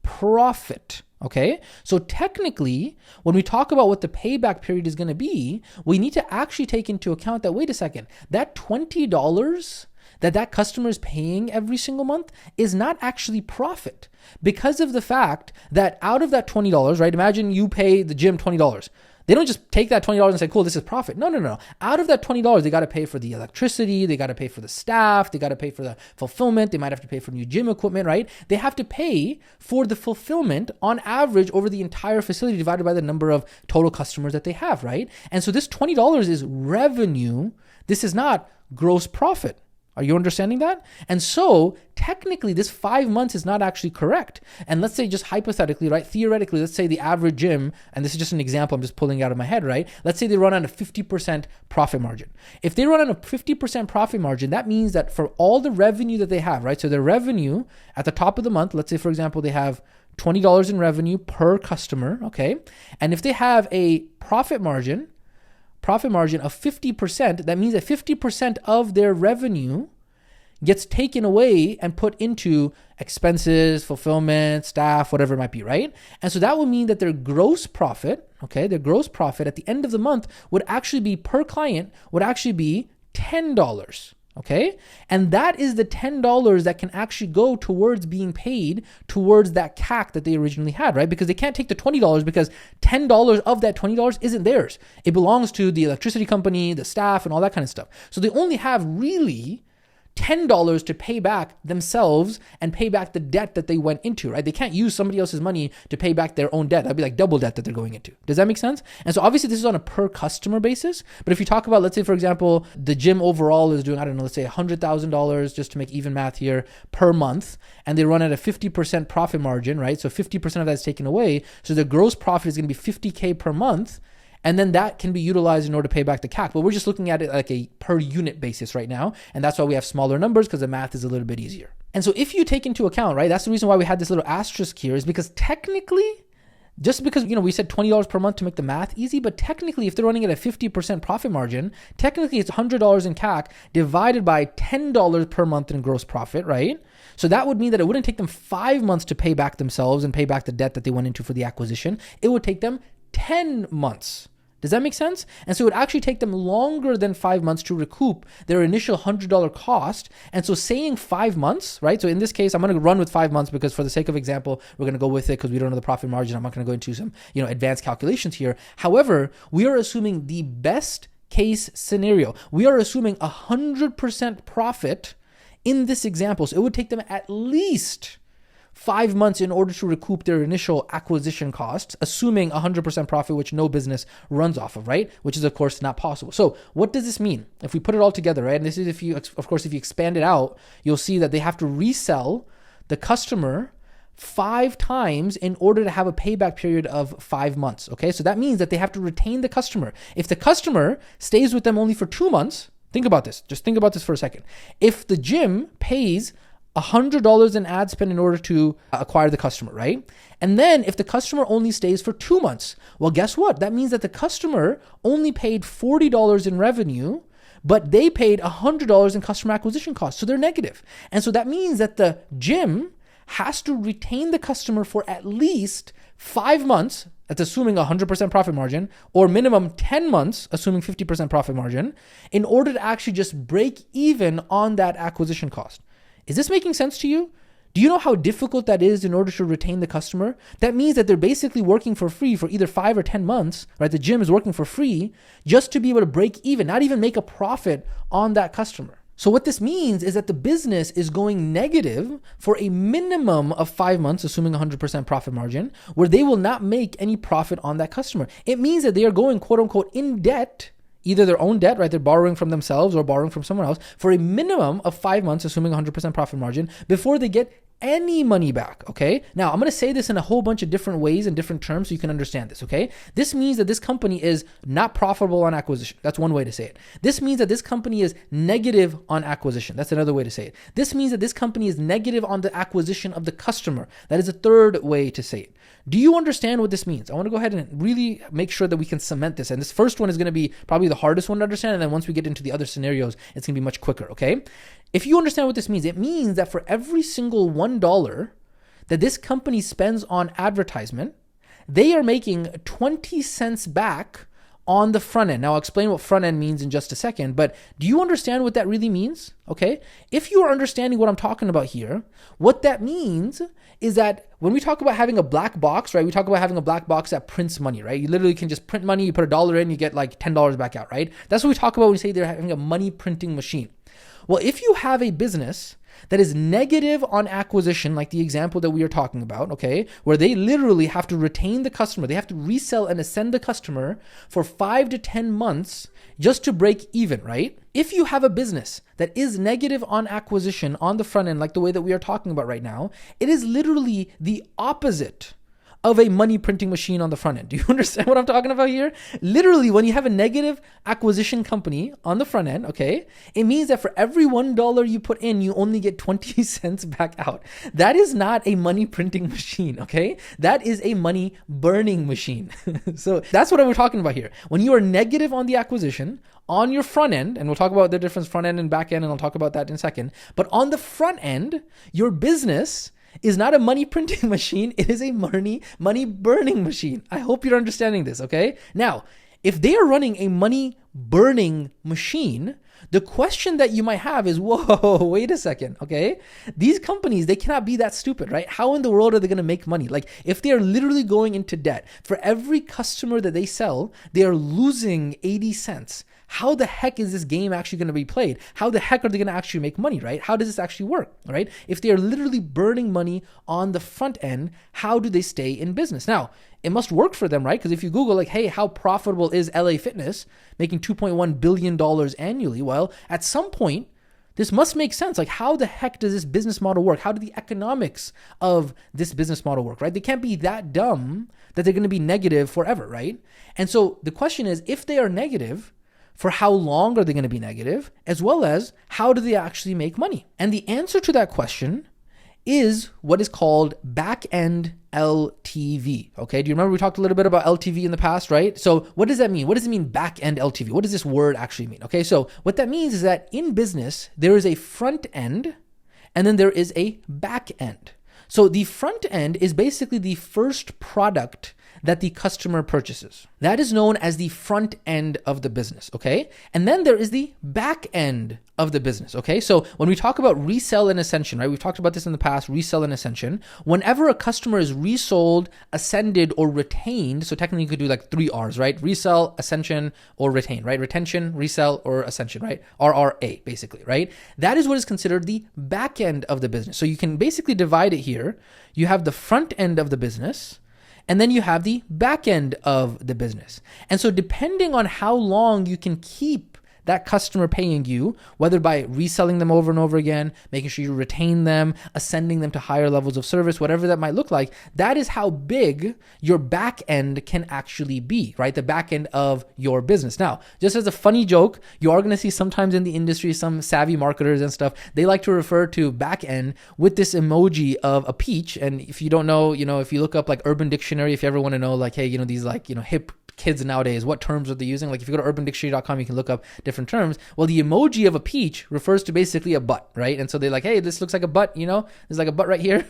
profit. Okay, so technically, when we talk about what the payback period is going to be, we need to actually take into account that, wait a second, that $20 that customer is paying every single month is not actually profit, because of the fact that out of that $20, right, imagine you pay the gym $20. They don't just take that $20 and say, cool, this is profit. No. Out of that $20, they got to pay for the electricity, they got to pay for the staff, they got to pay for the fulfillment, they might have to pay for new gym equipment, right? They have to pay for the fulfillment on average over the entire facility divided by the number of total customers that they have, right? And so this $20 is revenue. This is not gross profit. Are you understanding that? And so technically this 5 months is not actually correct. And let's say just hypothetically, right? Theoretically, let's say the average gym, and this is just an example I'm just pulling out of my head, right? Let's say they run on a 50% profit margin. If they run on a 50% profit margin, that means that for all the revenue that they have, right? So their revenue at the top of the month, let's say for example, they have $20 in revenue per customer, okay? And if they have a profit margin profit margin of 50%, that means that 50% of their revenue gets taken away and put into expenses, fulfillment, staff, whatever it might be, right? And so that would mean that their gross profit, okay, their gross profit at the end of the month would actually be, per client, would actually be $10. Okay. And that is the $10 that can actually go towards being paid towards that CAC that they originally had, right? Because they can't take the $20 because $10 of that $20 isn't theirs. It belongs to the electricity company, the staff, and all that kind of stuff. So they only have really $10 to pay back themselves and pay back the debt that they went into, right? They can't use somebody else's money to pay back their own debt. That'd be like double debt that they're going into. Does that make sense? And so obviously this is on a per customer basis. But if you talk about, let's say, for example, the gym overall is doing, I don't know, let's say $100,000, just to make even math here, per month, and they run at a 50% profit margin, right? So 50% of that is taken away. So the gross profit is going to be $50K per month. And then that can be utilized in order to pay back the CAC. But we're just looking at it like a per unit basis right now. And that's why we have smaller numbers, because the math is a little bit easier. And so if you take into account, right, that's the reason why we had this little asterisk here, is because technically, just because, we said $20 per month to make the math easy, but technically if they're running at a 50% profit margin, technically it's $100 in CAC divided by $10 per month in gross profit, right? So that would mean that it wouldn't take them 5 months to pay back themselves and pay back the debt that they went into for the acquisition. It would take them 10 months. Does that make sense? And so it would actually take them longer than 5 months to recoup their initial $100 cost. And so saying 5 months, right? So in this case, I'm going to run with 5 months because for the sake of example, we're going to go with it because we don't know the profit margin. I'm not going to go into some, advanced calculations here. However, we are assuming the best case scenario. We are assuming 100% profit in this example. So it would take them at least 5 months in order to recoup their initial acquisition costs, assuming 100% profit, which no business runs off of, right? Which is, of course, not possible. So what does this mean? If we put it all together, right? And this is if you expand it out, you'll see that they have to resell the customer 5 times in order to have a payback period of 5 months, okay? So that means that they have to retain the customer. If the customer stays with them only for 2 months, think about this. Just think about this for a second. If the gym pays $100 in ad spend in order to acquire the customer, right? And then if the customer only stays for 2 months, well, guess what? That means that the customer only paid $40 in revenue, but they paid $100 in customer acquisition costs. So they're negative. And so that means that the gym has to retain the customer for at least 5 months, that's assuming 100% profit margin, or minimum 10 months, assuming 50% profit margin, in order to actually just break even on that acquisition cost. Is this making sense to you? Do you know how difficult that is in order to retain the customer? That means that they're basically working for free for either 5 or 10 months, right? The gym is working for free just to be able to break even, not even make a profit on that customer. So what this means is that the business is going negative for a minimum of 5 months, assuming 100% profit margin, where they will not make any profit on that customer. It means that they are going, quote unquote, in debt, either their own debt, right? They're borrowing from themselves or borrowing from someone else for a minimum of 5 months, assuming 100% profit margin, before they get any money back, okay? Now, I'm going to say this in a whole bunch of different ways and different terms so you can understand this, okay? This means that this company is not profitable on acquisition. That's one way to say it. This means that this company is negative on acquisition. That's another way to say it. This means that this company is negative on the acquisition of the customer. That is a third way to say it. Do you understand what this means? I want to go ahead and really make sure that we can cement this. And this first one is going to be probably the hardest one to understand. And then once we get into the other scenarios, it's going to be much quicker, okay? If you understand what this means, it means that for every single $1 that this company spends on advertisement, they are making 20 cents back on the front end. Now, I'll explain what front end means in just a second, but do you understand what that really means? Okay. If you are understanding what I'm talking about here, what that means is that when we talk about having a black box, right? We talk about having a black box that prints money, right? You literally can just print money, you put $1 in, you get like $10 back out, right? That's what we talk about when we say they're having a money printing machine. Well, if you have a business that is negative on acquisition, like the example that we are talking about, okay, where they literally have to retain the customer, they have to resell and ascend the customer for 5 to 10 months just to break even, right? If you have a business that is negative on acquisition on the front end, like the way that we are talking about right now, it is literally the opposite of a money printing machine on the front end. Do you understand what I'm talking about here? Literally, when you have a negative acquisition company on the front end, okay, it means that for every $1 you put in, you only get 20 cents back out. That is not a money printing machine, okay? That is a money burning machine. So that's what we're talking about here. When you are negative on the acquisition, on your front end, and we'll talk about the difference front end and back end, and I'll talk about that in a second, but on the front end, your business is not a money printing machine. It is a money burning machine. I hope you're understanding this, okay? Now, if they are running a money burning machine, the question that you might have is, whoa, wait a second, okay? These companies, they cannot be that stupid, right? How in the world are they going to make money? Like, if they are literally going into debt, for every customer that they sell, they are losing 80 cents. How the heck is this game actually going to be played? How the heck are they going to actually make money, right? How does this actually work, right? If they are literally burning money on the front end, how do they stay in business? Now, it must work for them, right? Because if you Google like, hey, how profitable is LA Fitness, making $2.1 billion annually? Well, at some point, this must make sense. Like, how the heck does this business model work? How do the economics of this business model work, right? They can't be that dumb that they're going to be negative forever, right? And so the question is, if they are negative, for how long are they going to be negative, as well as how do they actually make money? And the answer to that question is what is called back-end LTV. Okay, do you remember we talked a little bit about LTV in the past, right? So what does that mean? What does it mean back-end LTV? What does this word actually mean? Okay, so what that means is that in business, there is a front end and then there is a back end. So the front end is basically the first product that the customer purchases. That is known as the front end of the business, okay? And then there is the back end of the business, okay? So when we talk about resell and ascension, right? We've talked about this in the past, resell and ascension. Whenever a customer is resold, ascended, or retained, so technically you could do like 3 R's, right? Resell, ascension, or retain, right? Retention, resell, or ascension, right? RRA, basically, right? That is what is considered the back end of the business. So you can basically divide it here. You have the front end of the business, and then you have the back end of the business. And so depending on how long you can keep that customer paying you, whether by reselling them over and over again, making sure you retain them, ascending them to higher levels of service, whatever that might look like, that is how big your back end can actually be, right? The back end of your business. Now, just as a funny joke, you are going to see sometimes in the industry, some savvy marketers and stuff, they like to refer to back end with this emoji of a peach. And if you don't know, if you look up like Urban Dictionary, if you ever want to know like, hey, these like, hip kids nowadays, what terms are they using? Like if you go to urbandictionary.com, you can look up different terms. Well, the emoji of a peach refers to basically a butt, right? And so they're like, hey, this looks like a butt, there's like a butt right here.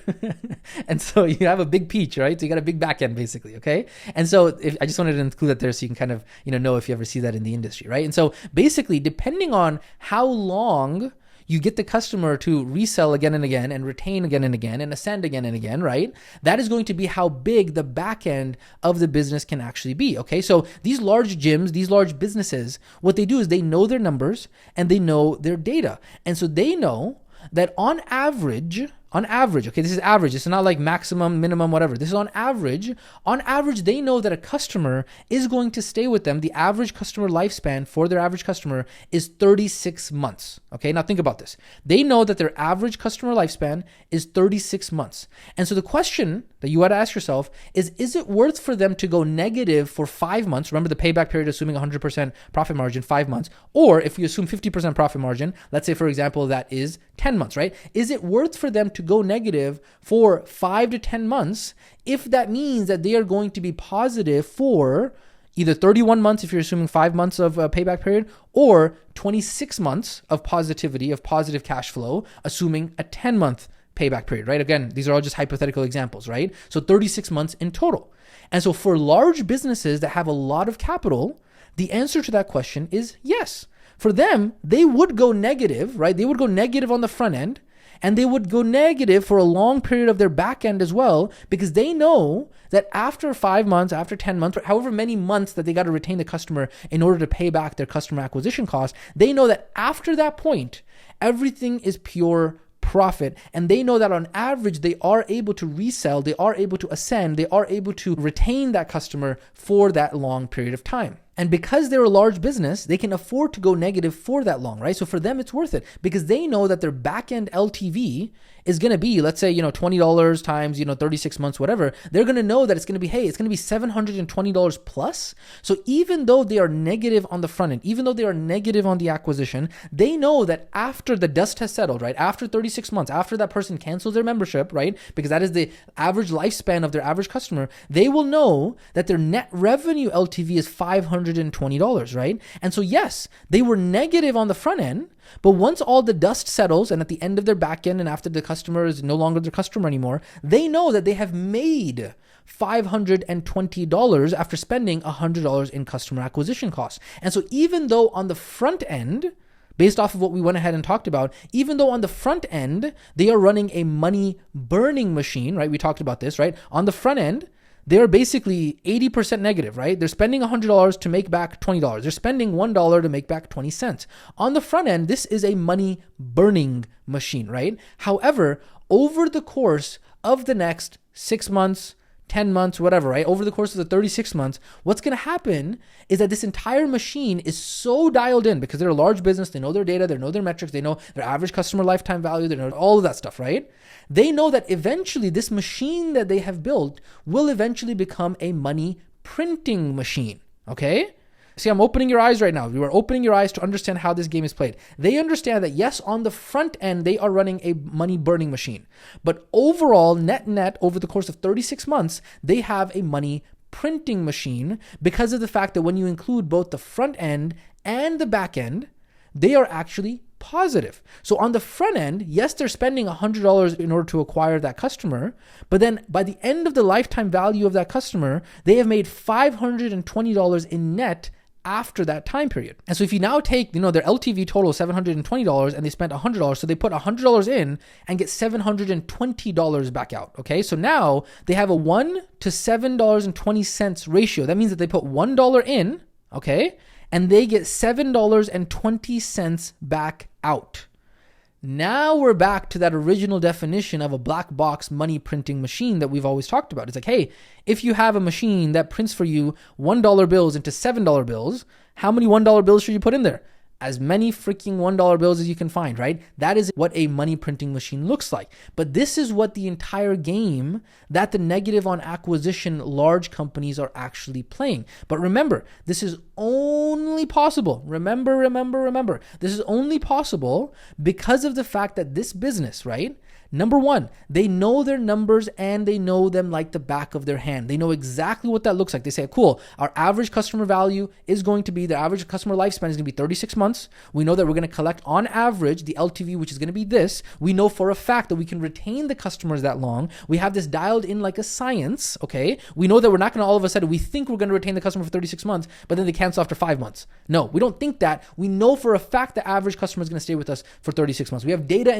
And so you have a big peach, right? So you got a big back end basically, okay? And so I just wanted to include that there so you can kind of, know if you ever see that in the industry, right? And so basically, depending on how long you get the customer to resell again and again and retain again and again and ascend again and again, right? That is going to be how big the back end of the business can actually be, okay? So these large gyms, these large businesses, what they do is they know their numbers and they know their data. And so they know that on average, okay, this is average. It's not like maximum, minimum, whatever. This is on average. On average, they know that a customer is going to stay with them. The average customer lifespan for their average customer is 36 months. Okay, now think about this. They know that their average customer lifespan is 36 months. And so the question that you got to ask yourself is it worth for them to go negative for 5 months? Remember the payback period, assuming 100% profit margin, 5 months. Or if you assume 50% profit margin, let's say, for example, that is 10 months, right? Is it worth for them to go negative for 5 to 10 months if that means that they are going to be positive for either 31 months if you're assuming 5 months of payback period, or 26 months of positivity, of positive cash flow, assuming a 10-month payback period, right? Again, these are all just hypothetical examples, right? So 36 months in total. And so for large businesses that have a lot of capital, the answer to that question is yes. For them, they would go negative, right? They would go negative on the front end, and they would go negative for a long period of their back end as well, because they know that after 5 months, after 10 months, however many months that they got to retain the customer in order to pay back their customer acquisition costs, they know that after that point, everything is pure profit. And they know that on average, they are able to resell, they are able to ascend, they are able to retain that customer for that long period of time. And because they're a large business, they can afford to go negative for that long, right? So for them, it's worth it because they know that their back-end LTV is going to be, let's say, $20 times, 36 months, whatever. They're going to know that it's going to be, it's going to be $720 plus. So even though they are negative on the front end, even though they are negative on the acquisition, they know that after the dust has settled, right? After 36 months, after that person cancels their membership, right? Because that is the average lifespan of their average customer, they will know that their net revenue LTV is $520, right? And so yes, they were negative on the front end, but once all the dust settles and at the end of their back end and after the customer is no longer their customer anymore, they know that they have made $520 after spending $100 in customer acquisition costs. And so even though on the front end, based off of what we went ahead and talked about, even though on the front end, they are running a money burning machine, right? We talked about this, right? On the front end, they're basically 80% negative, right? They're spending $100 to make back $20. They're spending $1 to make back 20 cents. On the front end, this is a money burning machine, right? However, over the course of the next 6 months, 10 months, whatever, right? Over the course of the 36 months, what's going to happen is that this entire machine is so dialed in because they're a large business. They know their data, they know their metrics, they know their average customer lifetime value, they know all of that stuff, right? They know that eventually this machine that they have built will eventually become a money printing machine, okay? See, I'm opening your eyes right now. You are opening your eyes to understand how this game is played. They understand that, yes, on the front end, they are running a money burning machine. But overall, net, over the course of 36 months, they have a money printing machine because of the fact that when you include both the front end and the back end, they are actually positive. So on the front end, yes, they're spending $100 in order to acquire that customer, but then by the end of the lifetime value of that customer, they have made $520 in net after that time period. And so if you now take, their LTV total is $720 and they spent $100, so they put $100 in and get $720 back out, okay? So now they have a $1 to $7.20 ratio. That means that they put $1 in, okay? And they get $7.20 back out. Now we're back to that original definition of a black box money printing machine that we've always talked about. It's like, hey, if you have a machine that prints for you $1 bills into $7 bills, how many $1 bills should you put in there? As many freaking $1 bills as you can find, right? That is what a money printing machine looks like. But this is what the entire game that the negative on acquisition large companies are actually playing. But remember, this is only possible. Remember. This is only possible because of the fact that this business, right? Number one, they know their numbers and they know them like the back of their hand. They know exactly what that looks like. They say, cool, our average customer value is going to be, the average customer lifespan is going to be 36 months. We know that we're going to collect on average the LTV, which is going to be this. We know for a fact that we can retain the customers that long. We have this dialed in like a science, okay? We know that we're not going to all of a sudden, we think we're going to retain the customer for 36 months, but then they cancel after 5 months. No, we don't think that. We know for a fact the average customer is going to stay with us for 36 months. We have data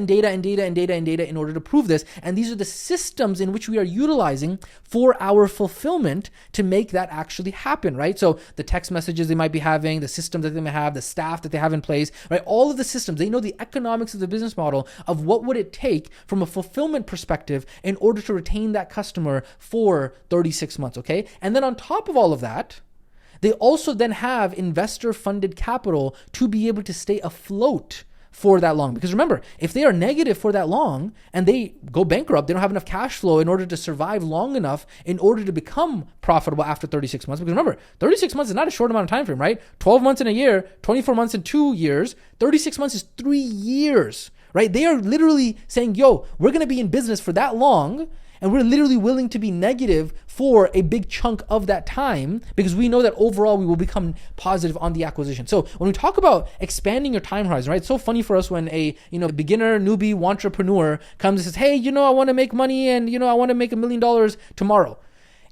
in order to prove this. And these are the systems in which we are utilizing for our fulfillment to make that actually happen, right? So the text messages they might be having, the systems that they may have, the staff that they have in place, right? All of the systems, they know the economics of the business model of what would it take from a fulfillment perspective in order to retain that customer for 36 months, okay? And then on top of all of that, they also then have investor funded capital to be able to stay afloat for that long. Because remember, if they are negative for that long and they go bankrupt, they don't have enough cash flow in order to survive long enough in order to become profitable after 36 months. Because remember, 36 months is not a short amount of time frame, right? 12 months in a year, 24 months in 2 years, 36 months is 3 years, right? They are literally saying, yo, we're going to be in business for that long. And we're literally willing to be negative for a big chunk of that time because we know that overall we will become positive on the acquisition. So when we talk about expanding your time horizon, right? It's so funny for us when a beginner, newbie, entrepreneur comes and says, hey, I want to make money and I want to make $1 million tomorrow.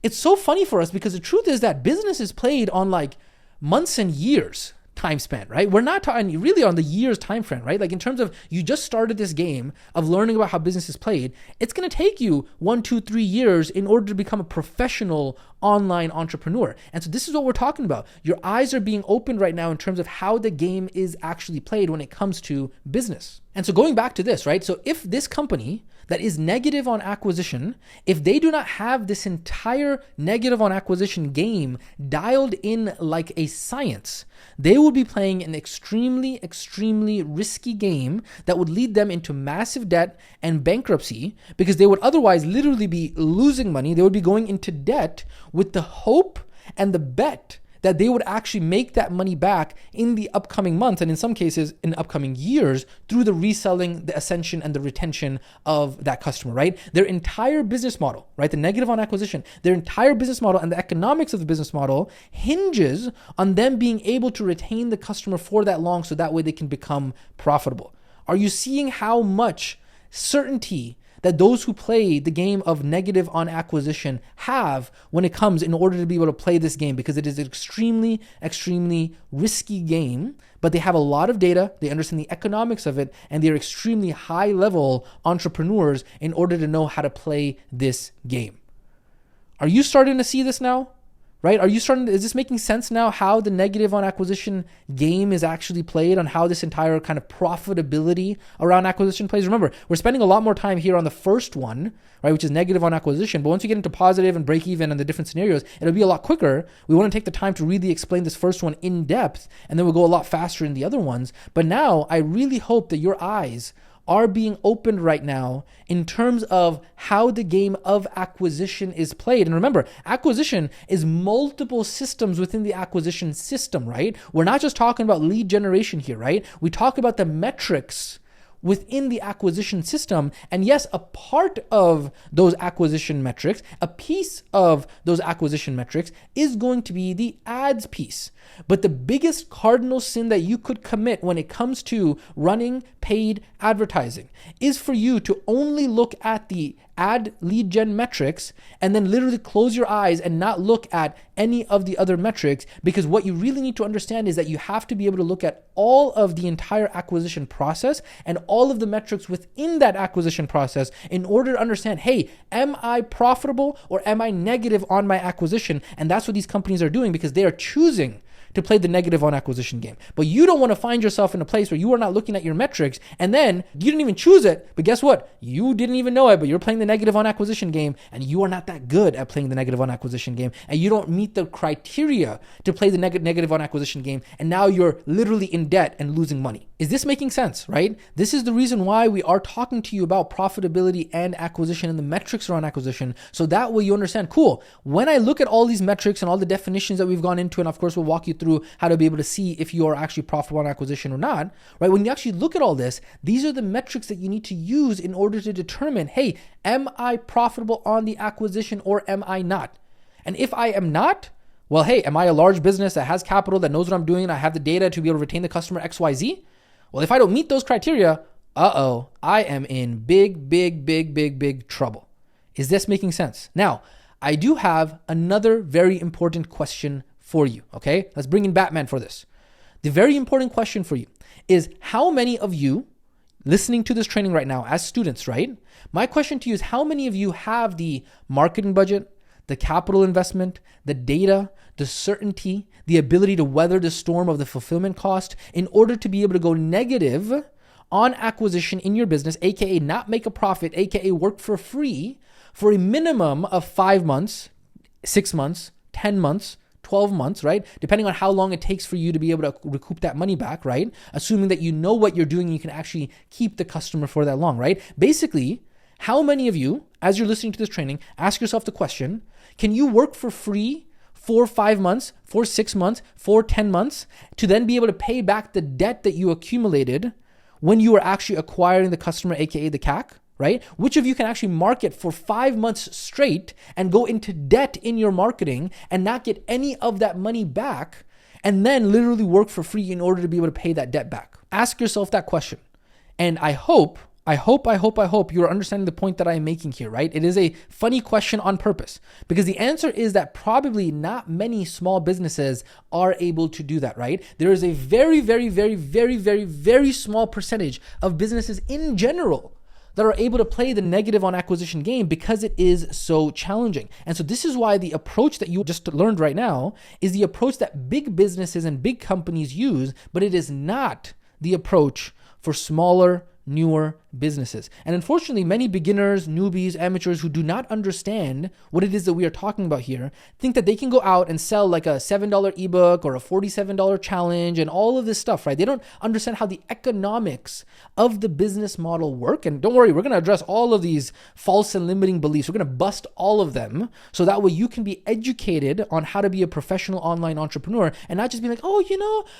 It's so funny for us because the truth is that business is played on like months and years time span, right? We're not talking really on the year's time frame, right? Like in terms of you just started this game of learning about how business is played, it's going to take you 1, 2, 3 years in order to become a professional online entrepreneur. And so this is what we're talking about. Your eyes are being opened right now in terms of how the game is actually played when it comes to business. And so going back to this, right? So if this company that is negative on acquisition, if they do not have this entire negative on acquisition game dialed in like a science, they would be playing an extremely, extremely risky game that would lead them into massive debt and bankruptcy, because they would otherwise literally be losing money. They would be going into debt with the hope and the bet that they would actually make that money back in the upcoming months, and in some cases in upcoming years, through the reselling, the ascension, and the retention of that customer, right? Their entire business model, right? The negative on acquisition, their entire business model and the economics of the business model hinges on them being able to retain the customer for that long, so that way they can become profitable. Are you seeing how much certainty that those who play the game of negative on acquisition have when it comes in order to be able to play this game? Because it is an extremely, extremely risky game, but they have a lot of data, they understand the economics of it, and they're extremely high level entrepreneurs in order to know how to play this game. Are you starting to see this now? Right? Is this making sense now, how the negative on acquisition game is actually played, on how this entire kind of profitability around acquisition plays? Remember, we're spending a lot more time here on the first one, right, which is negative on acquisition. But once we get into positive and break even and the different scenarios, it'll be a lot quicker. We want to take the time to really explain this first one in depth, and then we'll go a lot faster in the other ones. But now I really hope that your eyes are being opened right now in terms of how the game of acquisition is played. And remember, acquisition is multiple systems within the acquisition system, right? We're not just talking about lead generation here, right? We talk about the metrics within the acquisition system. And yes, a part of those acquisition metrics, a piece of those acquisition metrics is going to be the ads piece. But the biggest cardinal sin that you could commit when it comes to running paid advertising is for you to only look at the ad lead gen metrics and then literally close your eyes and not look at any of the other metrics. Because what you really need to understand is that you have to be able to look at all of the entire acquisition process and all of the metrics within that acquisition process in order to understand, hey, am I profitable or am I negative on my acquisition? And that's what these companies are doing, because they are choosing to play the negative on acquisition game. But you don't want to find yourself in a place where you are not looking at your metrics and then you didn't even choose it. But guess what? You didn't even know it, but you're playing the negative on acquisition game, and you are not that good at playing the negative on acquisition game, and you don't meet the criteria to play the negative on acquisition game, and now you're literally in debt and losing money. Is this making sense, right? This is the reason why we are talking to you about profitability and acquisition and the metrics around acquisition, so that way you understand, cool, when I look at all these metrics and all the definitions that we've gone into, and of course we'll walk you through how to be able to see if you are actually profitable on acquisition or not, right? When you actually look at all this, these are the metrics that you need to use in order to determine, hey, am I profitable on the acquisition or am I not? And if I am not, well, hey, am I a large business that has capital, that knows what I'm doing, and I have the data to be able to retain the customer XYZ? Well, if I don't meet those criteria, I am in big trouble. Is this making sense? Now, I do have another very important question for you, okay? Let's bring in Batman for this. The very important question for you is, how many of you listening to this training right now as students, right? My question to you is, how many of you have the marketing budget, the capital investment, the data, the certainty, the ability to weather the storm of the fulfillment cost in order to be able to go negative on acquisition in your business, aka not make a profit, aka work for free for a minimum of 5 months, 6 months, 10 months, 12 months, right? Depending on how long it takes for you to be able to recoup that money back, right? Assuming that you know what you're doing and you can actually keep the customer for that long, right? Basically, how many of you, as you're listening to this training, ask yourself the question, can you work for free for 5 months, for 6 months, for 10 months to then be able to pay back the debt that you accumulated when you were actually acquiring the customer, aka the CAC? Right? Which of you can actually market for 5 months straight and go into debt in your marketing and not get any of that money back and then literally work for free in order to be able to pay that debt back? Ask yourself that question. And I hope you're understanding the point that I am making here, right? It is a funny question on purpose, because the answer is that probably not many small businesses are able to do that, right? There is a very small percentage of businesses in general that are able to play the negative on acquisition game because it is so challenging. And so this is why the approach that you just learned right now is the approach that big businesses and big companies use, but it is not the approach for smaller newer businesses. And unfortunately, many beginners, newbies, amateurs who do not understand what it is that we are talking about here think that they can go out and sell like a $7 ebook or a $47 challenge and all of this stuff, right? They don't understand how the economics of the business model work. And don't worry, we're going to address all of these false and limiting beliefs. We're going to bust all of them so that way you can be educated on how to be a professional online entrepreneur and not just be like, oh,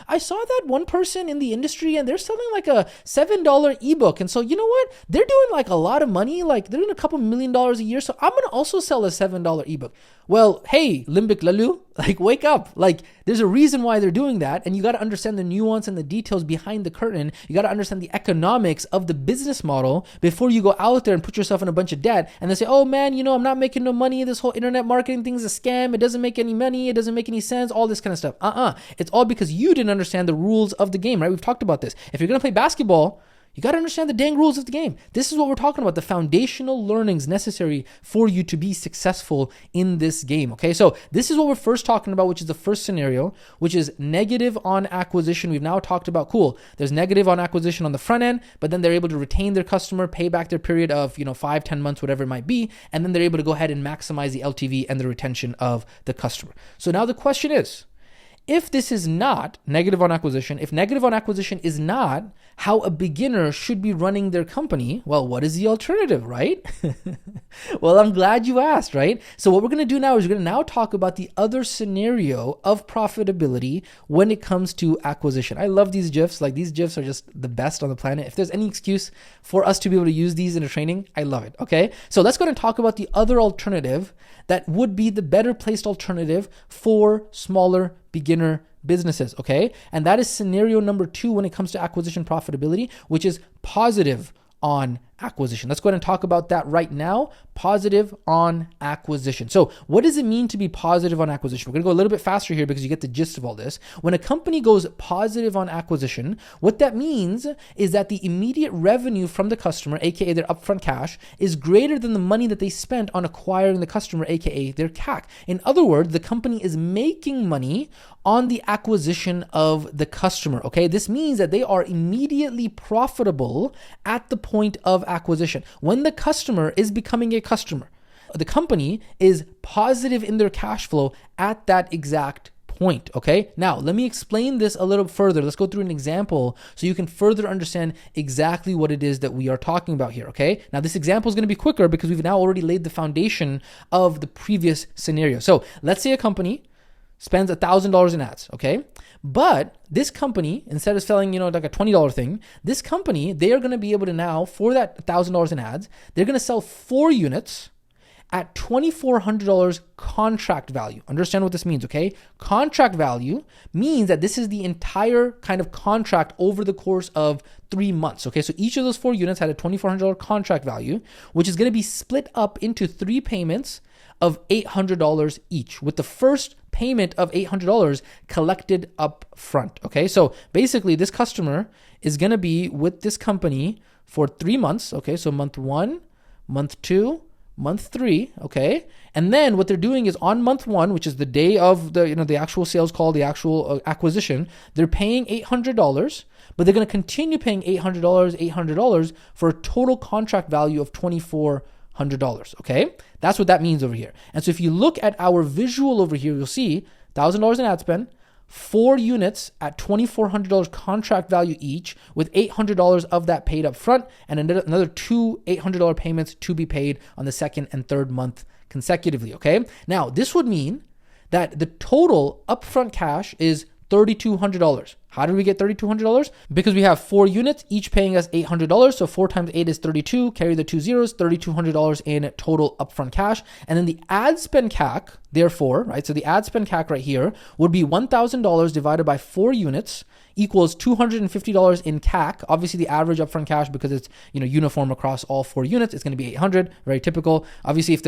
I saw that one person in the industry and they're selling like a $7 ebook. And so, you know what? They're doing like a lot of money. Like they're doing a couple $1 million a year. So I'm going to also sell a $7 ebook. Well, hey, Limbic Lalu, like wake up. Like there's a reason why they're doing that. And you got to understand the nuance and the details behind the curtain. You got to understand the economics of the business model before you go out there and put yourself in a bunch of debt and then say, oh man, I'm not making no money. This whole internet marketing thing is a scam. It doesn't make any money. It doesn't make any sense. All this kind of stuff. It's all because you didn't understand the rules of the game, right? We've talked about this. If you're going to play basketball, you got to understand the dang rules of the game. This is what we're talking about, the foundational learnings necessary for you to be successful in this game, okay? So this is what we're first talking about, which is the first scenario, which is negative on acquisition. We've now talked about, cool, there's negative on acquisition on the front end, but then they're able to retain their customer, pay back their period of, 5, 10 months, whatever it might be, and then they're able to go ahead and maximize the LTV and the retention of the customer. So now the question is, if this is not negative on acquisition, if negative on acquisition is not how a beginner should be running their company, well, what is the alternative, right? Well, I'm glad you asked, right? So what we're going to do now is we're going to now talk about the other scenario of profitability when it comes to acquisition. I love these GIFs. Like these GIFs are just the best on the planet. If there's any excuse for us to be able to use these in a training, I love it, okay? So let's go and talk about the other alternative that would be the better placed alternative for smaller beginner businesses, okay? And that is scenario number 2 when it comes to acquisition profitability, which is positive on acquisition. Let's go ahead and talk about that right now. Positive on acquisition. So what does it mean to be positive on acquisition? We're going to go a little bit faster here because you get the gist of all this. When a company goes positive on acquisition, what that means is that the immediate revenue from the customer, aka their upfront cash, is greater than the money that they spent on acquiring the customer, aka their CAC. In other words, the company is making money on the acquisition of the customer, okay? This means that they are immediately profitable at the point of acquisition. When the customer is becoming a customer, the company is positive in their cash flow at that exact point, okay? Now, let me explain this a little further. Let's go through an example so you can further understand exactly what it is that we are talking about here, okay? Now, this example is going to be quicker because we've now already laid the foundation of the previous scenario. So let's say a company spends $1,000 in ads, okay? But this company, instead of selling, like a $20 thing, this company, they are going to be able to now, for that $1,000 in ads, they're going to sell 4 units at $2,400 contract value. Understand what this means, okay? Contract value means that this is the entire kind of contract over the course of 3 months, okay? So each of those 4 units had a $2,400 contract value, which is going to be split up into 3 payments of $800 each, with the first payment of $800 collected up front, okay? So basically, this customer is going to be with this company for 3 months, okay? So month 1, month 2, month 3, okay? And then what they're doing is on month 1, which is the day of the actual sales call, the actual acquisition, they're paying $800, but they're going to continue paying $800 for a total contract value of $2,400, okay? That's what that means over here. And so if you look at our visual over here, you'll see $1,000 in ad spend, 4 units at $2,400 contract value each, with $800 of that paid up front, and another 2 $800 payments to be paid on the second and third month consecutively, okay? Now, this would mean that the total upfront cash is $3,200. How did we get $3,200? Because we have 4 units, each paying us $800. So 4 times 8 is 32. Carry the 2 zeros, $3,200 in total upfront cash. And then the ad spend CAC, therefore, right? So the ad spend CAC right here would be $1,000 divided by 4 units equals $250 in CAC. Obviously, the average upfront cash, because it's uniform across all 4 units, it's going to be $800. Very typical. Obviously, if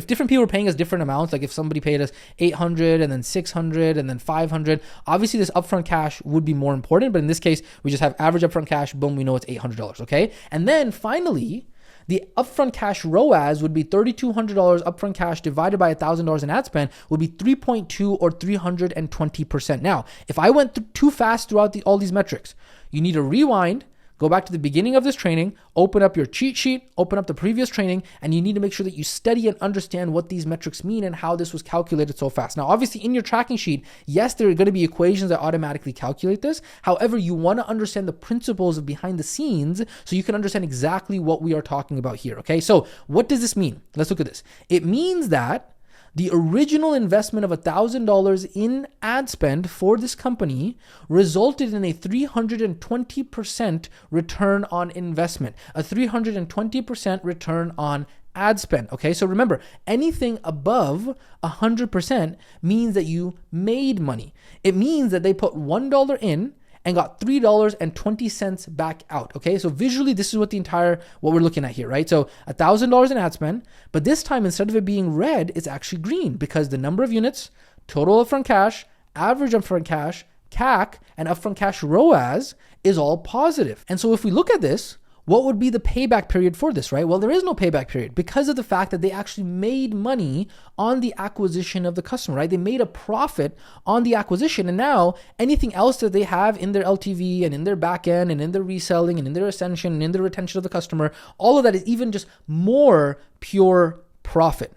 different people are paying us different amounts, like if somebody paid us $800 and then $600 and then $500, obviously this upfront cash would be more important. But in this case, we just have average upfront cash. Boom, we know it's $800. Okay, and then finally, the upfront cash ROAS would be $3,200 upfront cash divided by $1,000 in ad spend would be 3.2 or 320%. Now, if I went too fast throughout all these metrics, you need to rewind, go back to the beginning of this training, open up your cheat sheet, open up the previous training, and you need to make sure that you study and understand what these metrics mean and how this was calculated so fast. Now, obviously in your tracking sheet, yes, there are going to be equations that automatically calculate this. However, you want to understand the principles of behind the scenes so you can understand exactly what we are talking about here, okay? So what does this mean? Let's look at this. It means that the original investment of $1,000 in ad spend for this company resulted in a 320% return on investment, a 320% return on ad spend. Okay, so remember, anything above 100% means that you made money. It means that they put $1 in and got $3.20 back out. Okay, so visually, this is what we're looking at here, right? So $1,000 in ad spend, but this time, instead of it being red, it's actually green because the number of units, total upfront cash, average upfront cash, CAC, and upfront cash ROAS is all positive. And so if we look at this, what would be the payback period for this, right? Well, there is no payback period because of the fact that they actually made money on the acquisition of the customer, right? They made a profit on the acquisition. And now anything else that they have in their LTV and in their back end and in their reselling and in their ascension and in their retention of the customer, all of that is even just more pure profit.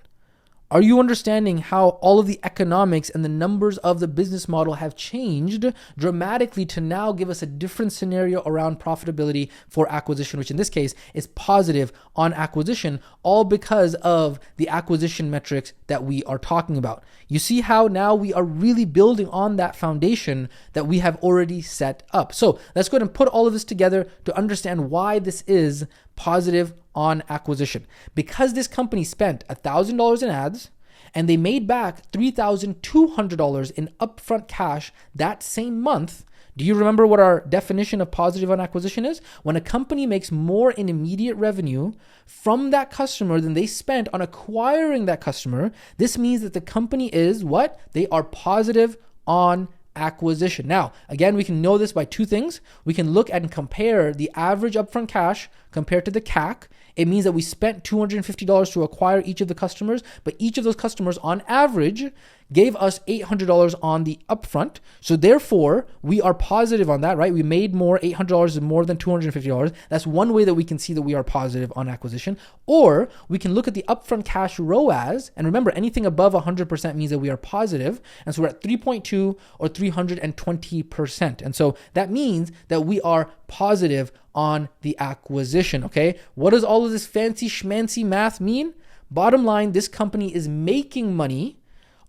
Are you understanding how all of the economics and the numbers of the business model have changed dramatically to now give us a different scenario around profitability for acquisition, which in this case is positive on acquisition, all because of the acquisition metrics that we are talking about? You see how now we are really building on that foundation that we have already set up. So let's go ahead and put all of this together to understand why this is positive on acquisition. Because this company spent $1,000 in ads and they made back $3,200 in upfront cash that same month. Do you remember what our definition of positive on acquisition is? When a company makes more in immediate revenue from that customer than they spent on acquiring that customer, this means that the company is what? They are positive on acquisition. Now, again, we can know this by two things. We can look and compare the average upfront cash compared to the CAC. It means that we spent $250 to acquire each of the customers, but each of those customers on average gave us $800 on the upfront. So therefore, we are positive on that, right? We made more, $800 is more than $250. That's one way that we can see that we are positive on acquisition. Or we can look at the upfront cash ROAS. And remember, anything above 100% means that we are positive. And so we're at 3.2 or 320%. And so that means that we are positive on the acquisition, okay? What does all of this fancy schmancy math mean? Bottom line, this company is making money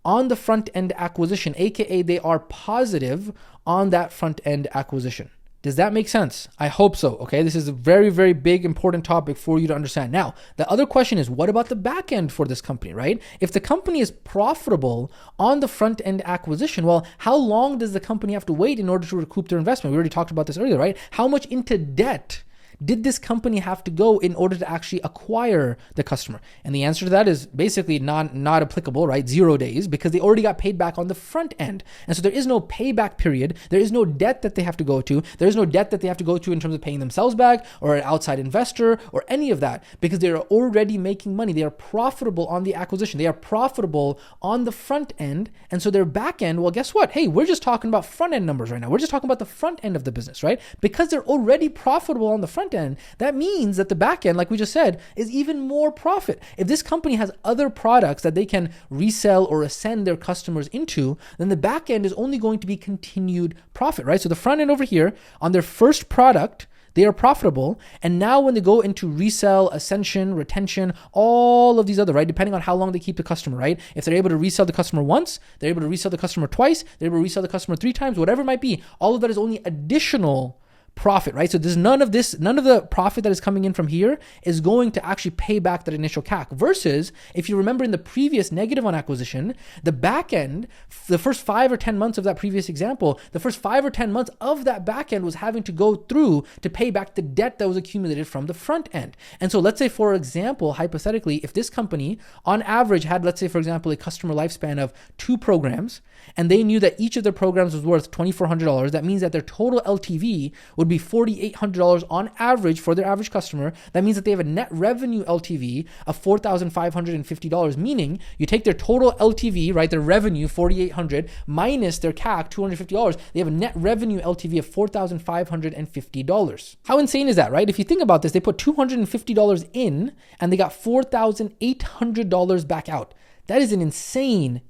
on the front end acquisition, aka they are positive on that front end acquisition. Does that make sense? I hope so. Okay, this is a very, very big, important topic for you to understand. Now, the other question is, what about the back end for this company, right? If the company is profitable on the front end acquisition, well, how long does the company have to wait in order to recoup their investment? We already talked about this earlier, right? How much into debt did this company have to go in order to actually acquire the customer? And the answer to that is basically not applicable, right? 0 days, because they already got paid back on the front end. And so there is no payback period. There is no debt that they have to go to. There is no debt that they have to go to in terms of paying themselves back or an outside investor or any of that, because they are already making money. They are profitable on the acquisition. They are profitable on the front end. And so their back end, well, guess what? Hey, we're just talking about front end numbers right now. We're just talking about the front end of the business, right? Because they're already profitable on the front end, that means that the back end, like we just said, is even more profit. If this company has other products that they can resell or ascend their customers into, then the back end is only going to be continued profit, right? So the front end over here on their first product, they are profitable. And now when they go into resell, ascension, retention, all of these other, right? Depending on how long they keep the customer, right? If they're able to resell the customer once, they're able to resell the customer twice, they're able to resell the customer 3 times, whatever it might be, all of that is only additional profit, right? So there's none of the profit that is coming in from here is going to actually pay back that initial CAC. Versus, if you remember in the previous negative on acquisition, the back end, the first 5 or 10 months of that previous example, the first 5 or 10 months of that back end was having to go through to pay back the debt that was accumulated from the front end. And so let's say, for example, hypothetically, if this company on average had, let's say, for example, a customer lifespan of 2 programs, and they knew that each of their programs was worth $2,400, that means that their total LTV would be $4,800 on average for their average customer. That means that they have a net revenue LTV of $4,550, meaning you take their total LTV, right, their revenue, $4,800, minus their CAC, $250. They have a net revenue LTV of $4,550. How insane is that, right? If you think about this, they put $250 in and they got $4,800 back out. That is an insane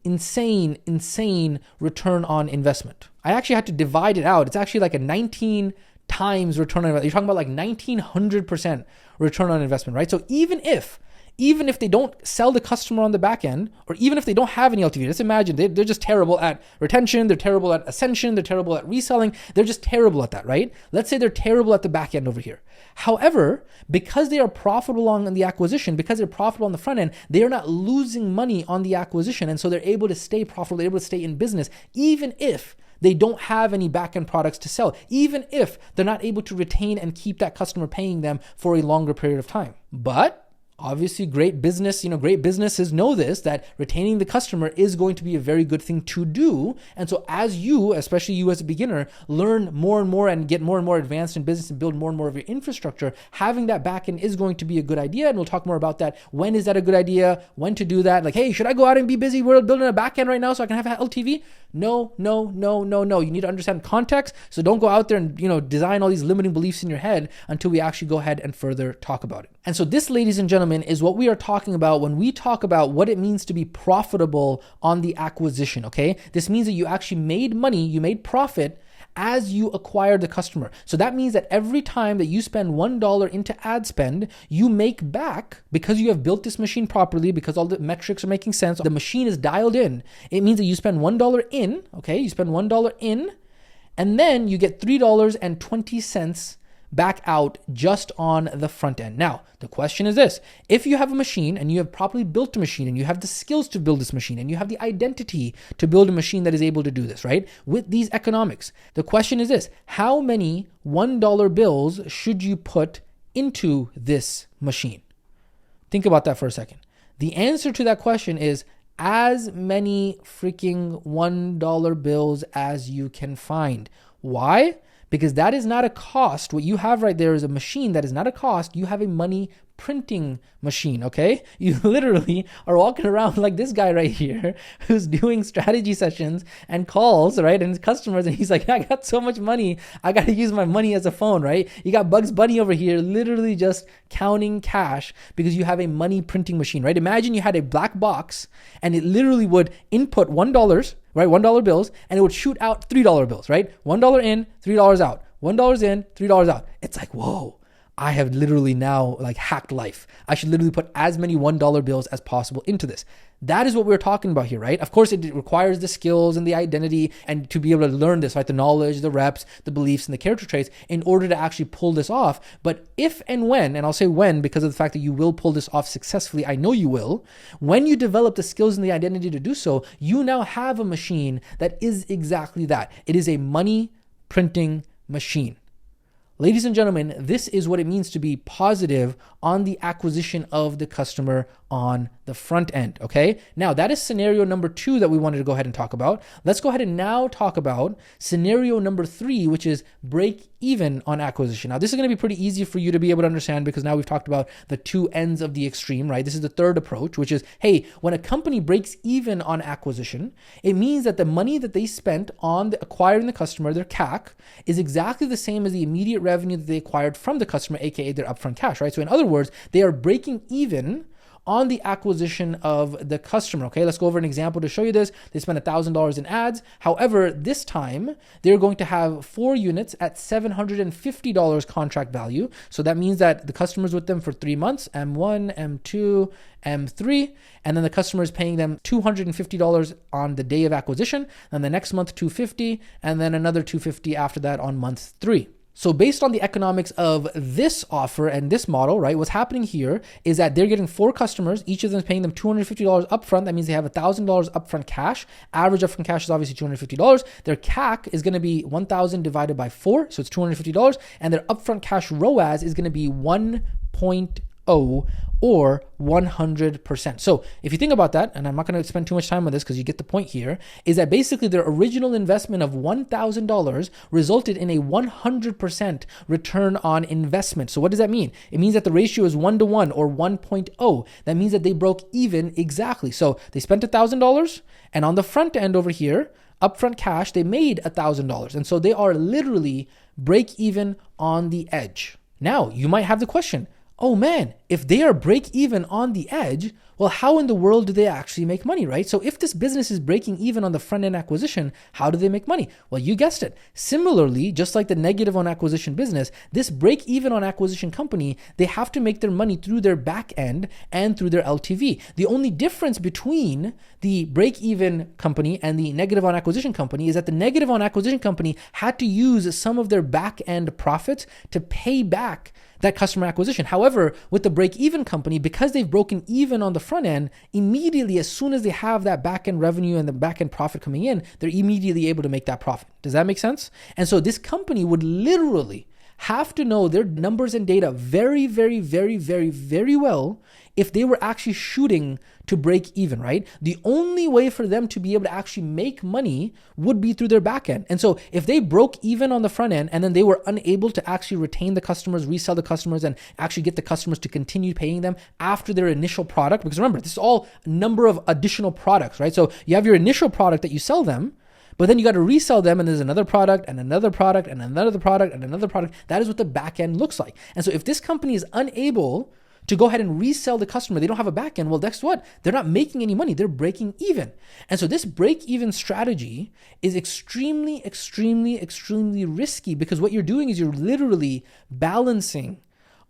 return on investment. I actually had to divide it out. It's actually like a 19 times return on investment. You're talking about like 1900% return on investment, right? So even if they don't sell the customer on the back end, or even if they don't have any LTV, let's imagine they're just terrible at retention, they're terrible at ascension, they're terrible at reselling, they're just terrible at that, right? Let's say they're terrible at the back end over here. However, because they are profitable on the acquisition, because they're profitable on the front end, they are not losing money on the acquisition. And so they're able to stay profitable, they're able to stay in business, even if they don't have any back-end products to sell, even if they're not able to retain and keep that customer paying them for a longer period of time. But obviously, great businesses know this, that retaining the customer is going to be a very good thing to do. And so as you, especially you as a beginner, learn more and more and get more and more advanced in business and build more and more of your infrastructure, having that backend is going to be a good idea. And we'll talk more about that. When is that a good idea? When to do that? Like, hey, should I go out and be busy? We're building a backend right now so I can have LTV? No. You need to understand context. So don't go out there and, design all these limiting beliefs in your head until we actually go ahead and further talk about it. And so this, ladies and gentlemen, is what we are talking about when we talk about what it means to be profitable on the acquisition, okay? This means that you actually made money, you made profit as you acquired the customer. So that means that every time that you spend $1 into ad spend, you make back, because you have built this machine properly, because all the metrics are making sense, the machine is dialed in. It means that you spend $1 in, okay? You spend $1 in, and then you get $3.20 back out just on the front end. Now, the question is this: if you have a machine and you have properly built a machine and you have the skills to build this machine and you have the identity to build a machine that is able to do this, right? With these economics, the question is this: how many $1 bills should you put into this machine? Think about that for a second. The answer to that question is as many freaking $1 bills as you can find. Why? Because that is not a cost. What you have right there is a machine that is not a cost. You have a money printing machine, okay? You literally are walking around like this guy right here who's doing strategy sessions and calls, right? And his customers, and he's like, I got so much money, I got to use my money as a phone, right? You got Bugs Bunny over here literally just counting cash because you have a money printing machine, right? Imagine you had a black box and it literally would input $1, right? $1 bills, and it would shoot out $3 bills, right? $1 in, $3 out. $1 in, $3 out. It's like, whoa, I have literally now hacked life. I should literally put as many $1 bills as possible into this. That is what we're talking about here, right? Of course, it requires the skills and the identity and to be able to learn this, right? The knowledge, the reps, the beliefs, and the character traits in order to actually pull this off. But if and when, and I'll say when because of the fact that you will pull this off successfully, I know you will, when you develop the skills and the identity to do so, you now have a machine that is exactly that. It is a money printing machine. Ladies and gentlemen, this is what it means to be positive on the acquisition of the customer on the front end, okay? Now, that is scenario number 2 that we wanted to go ahead and talk about. Let's go ahead and now talk about scenario number 3, which is break even on acquisition. Now, this is going to be pretty easy for you to be able to understand because now we've talked about the 2 ends of the extreme, right? This is the third approach, which is, hey, when a company breaks even on acquisition, it means that the money that they spent on acquiring the customer, their CAC, is exactly the same as the immediate revenue that they acquired from the customer, aka their upfront cash, right? So in other words, they are breaking even on the acquisition of the customer. Okay, let's go over an example to show you this. They spent $1,000 in ads. However, this time they're going to have 4 units at $750 contract value. So that means that the customer's with them for 3 months, M1, M2, M3, and then the customer is paying them $250 on the day of acquisition, and the next month $250, and then another $250 after that on month 3. So based on the economics of this offer and this model, right, what's happening here is that they're getting 4 customers. Each of them is paying them $250 upfront. That means they have $1,000 upfront cash. Average upfront cash is obviously $250. Their CAC is going to be 1,000 divided by 4, so it's $250. And their upfront cash ROAS is going to be 1.0 or 100%. So if you think about that, and I'm not going to spend too much time on this because you get the point here, is that basically their original investment of $1,000 resulted in a 100% return on investment. So what does that mean? It means that the ratio is 1-to-1 or 1.0. That means that they broke even exactly. So they spent $1,000, and on the front end over here, upfront cash, they made $1,000. And so they are literally break even on the edge. Now, you might have the question, oh man, if they are break even on the edge, well, how in the world do they actually make money, right? So if this business is breaking even on the front end acquisition, how do they make money? Well, you guessed it. Similarly, just like the negative on acquisition business, this break even on acquisition company, they have to make their money through their back end and through their LTV. The only difference between the break even company and the negative on acquisition company is that the negative on acquisition company had to use some of their back end profits to pay back that customer acquisition. However, with the break-even company, because they've broken even on the front end, immediately as soon as they have that back-end revenue and the back-end profit coming in, they're immediately able to make that profit. Does that make sense? And so this company would literally have to know their numbers and data very, very, very, very, very well if they were actually shooting to break even, right? The only way for them to be able to actually make money would be through their back end. And so if they broke even on the front end and then they were unable to actually retain the customers, resell the customers, and actually get the customers to continue paying them after their initial product, because remember, this is all a number of additional products, right? So you have your initial product that you sell them, but then you got to resell them, and there's another product and another product and another product and another product. That is what the back end looks like. And so if this company is unable to go ahead and resell the customer, they don't have a back end, well, guess what? They're not making any money. They're breaking even. And so this break even strategy is extremely, extremely, extremely risky, because what you're doing is you're literally balancing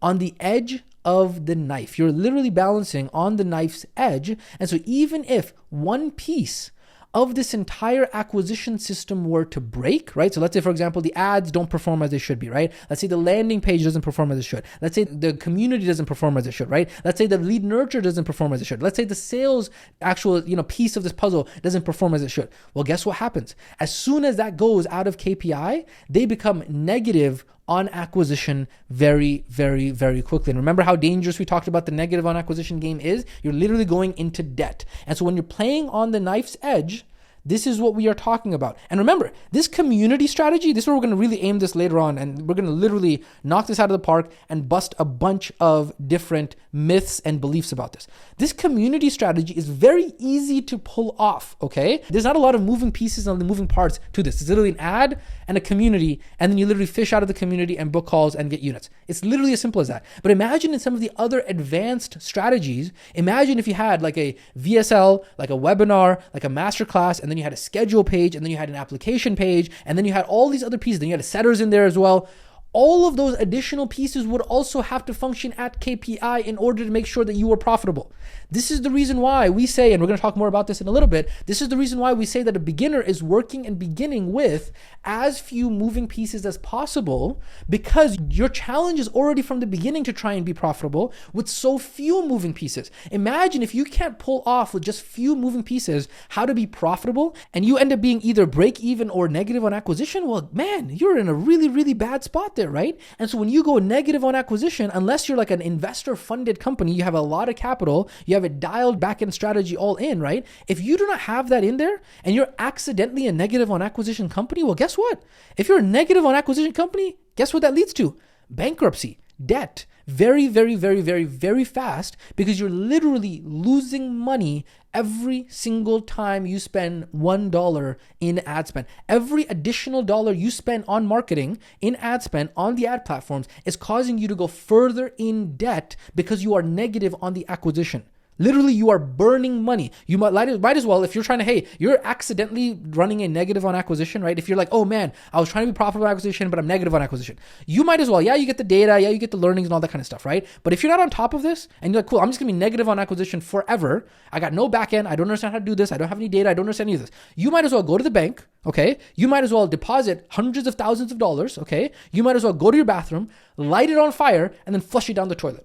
on the edge of the knife. You're literally balancing on the knife's edge. And so even if one piece of this entire acquisition system were to break, right? So let's say, for example, the ads don't perform as they should be, right? Let's say the landing page doesn't perform as it should. Let's say the community doesn't perform as it should, right? Let's say the lead nurture doesn't perform as it should. Let's say the sales actual, piece of this puzzle doesn't perform as it should. Well, guess what happens? As soon as that goes out of KPI, they become negative on acquisition very, very, very quickly. And remember how dangerous we talked about the negative on acquisition game is? You're literally going into debt. And so when you're playing on the knife's edge, this is what we are talking about. And remember, this community strategy, this is where we're going to really aim this later on, and we're going to literally knock this out of the park and bust a bunch of different myths and beliefs about this. This community strategy is very easy to pull off, okay? There's not a lot of moving pieces and moving parts to this. It's literally an ad and a community, and then you literally fish out of the community and book calls and get units. It's literally as simple as that. But imagine in some of the other advanced strategies, imagine if you had like a VSL, like a webinar, like a masterclass, and then you had a schedule page, and then you had an application page, and then you had all these other pieces. Then you had setters in there as well. All of those additional pieces would also have to function at KPI in order to make sure that you are profitable. This is the reason why we say, and we're going to talk more about this in a little bit, this is the reason why we say that a beginner is working and beginning with as few moving pieces as possible, because your challenge is already from the beginning to try and be profitable with so few moving pieces. Imagine if you can't pull off with just few moving pieces how to be profitable, and you end up being either break even or negative on acquisition. Well, man, you're in a really, really bad spot there, right? And so when you go negative on acquisition, unless you're like an investor funded company, you have a lot of capital, you have a dialed back end strategy all in, right? If you do not have that in there and you're accidentally a negative on acquisition company, well, guess what? If you're a negative on acquisition company, guess what that leads to? Bankruptcy, debt, very, very, very, very, very fast, because you're literally losing money every single time you spend $1 in ad spend. Every additional dollar you spend on marketing, in ad spend, on the ad platforms is causing you to go further in debt because you are negative on the acquisition. Literally, you are burning money. You might as well, if you're trying to, hey, you're accidentally running a negative on acquisition, right? If you're like, oh man, I was trying to be profitable on acquisition, but I'm negative on acquisition. You might as well, yeah, you get the data, yeah, you get the learnings and all that kind of stuff, right? But if you're not on top of this and you're like, cool, I'm just gonna be negative on acquisition forever. I got no back end. I don't understand how to do this. I don't have any data. I don't understand any of this. You might as well go to the bank, okay? You might as well deposit hundreds of thousands of dollars, okay? You might as well go to your bathroom, light it on fire, and then flush it down the toilet.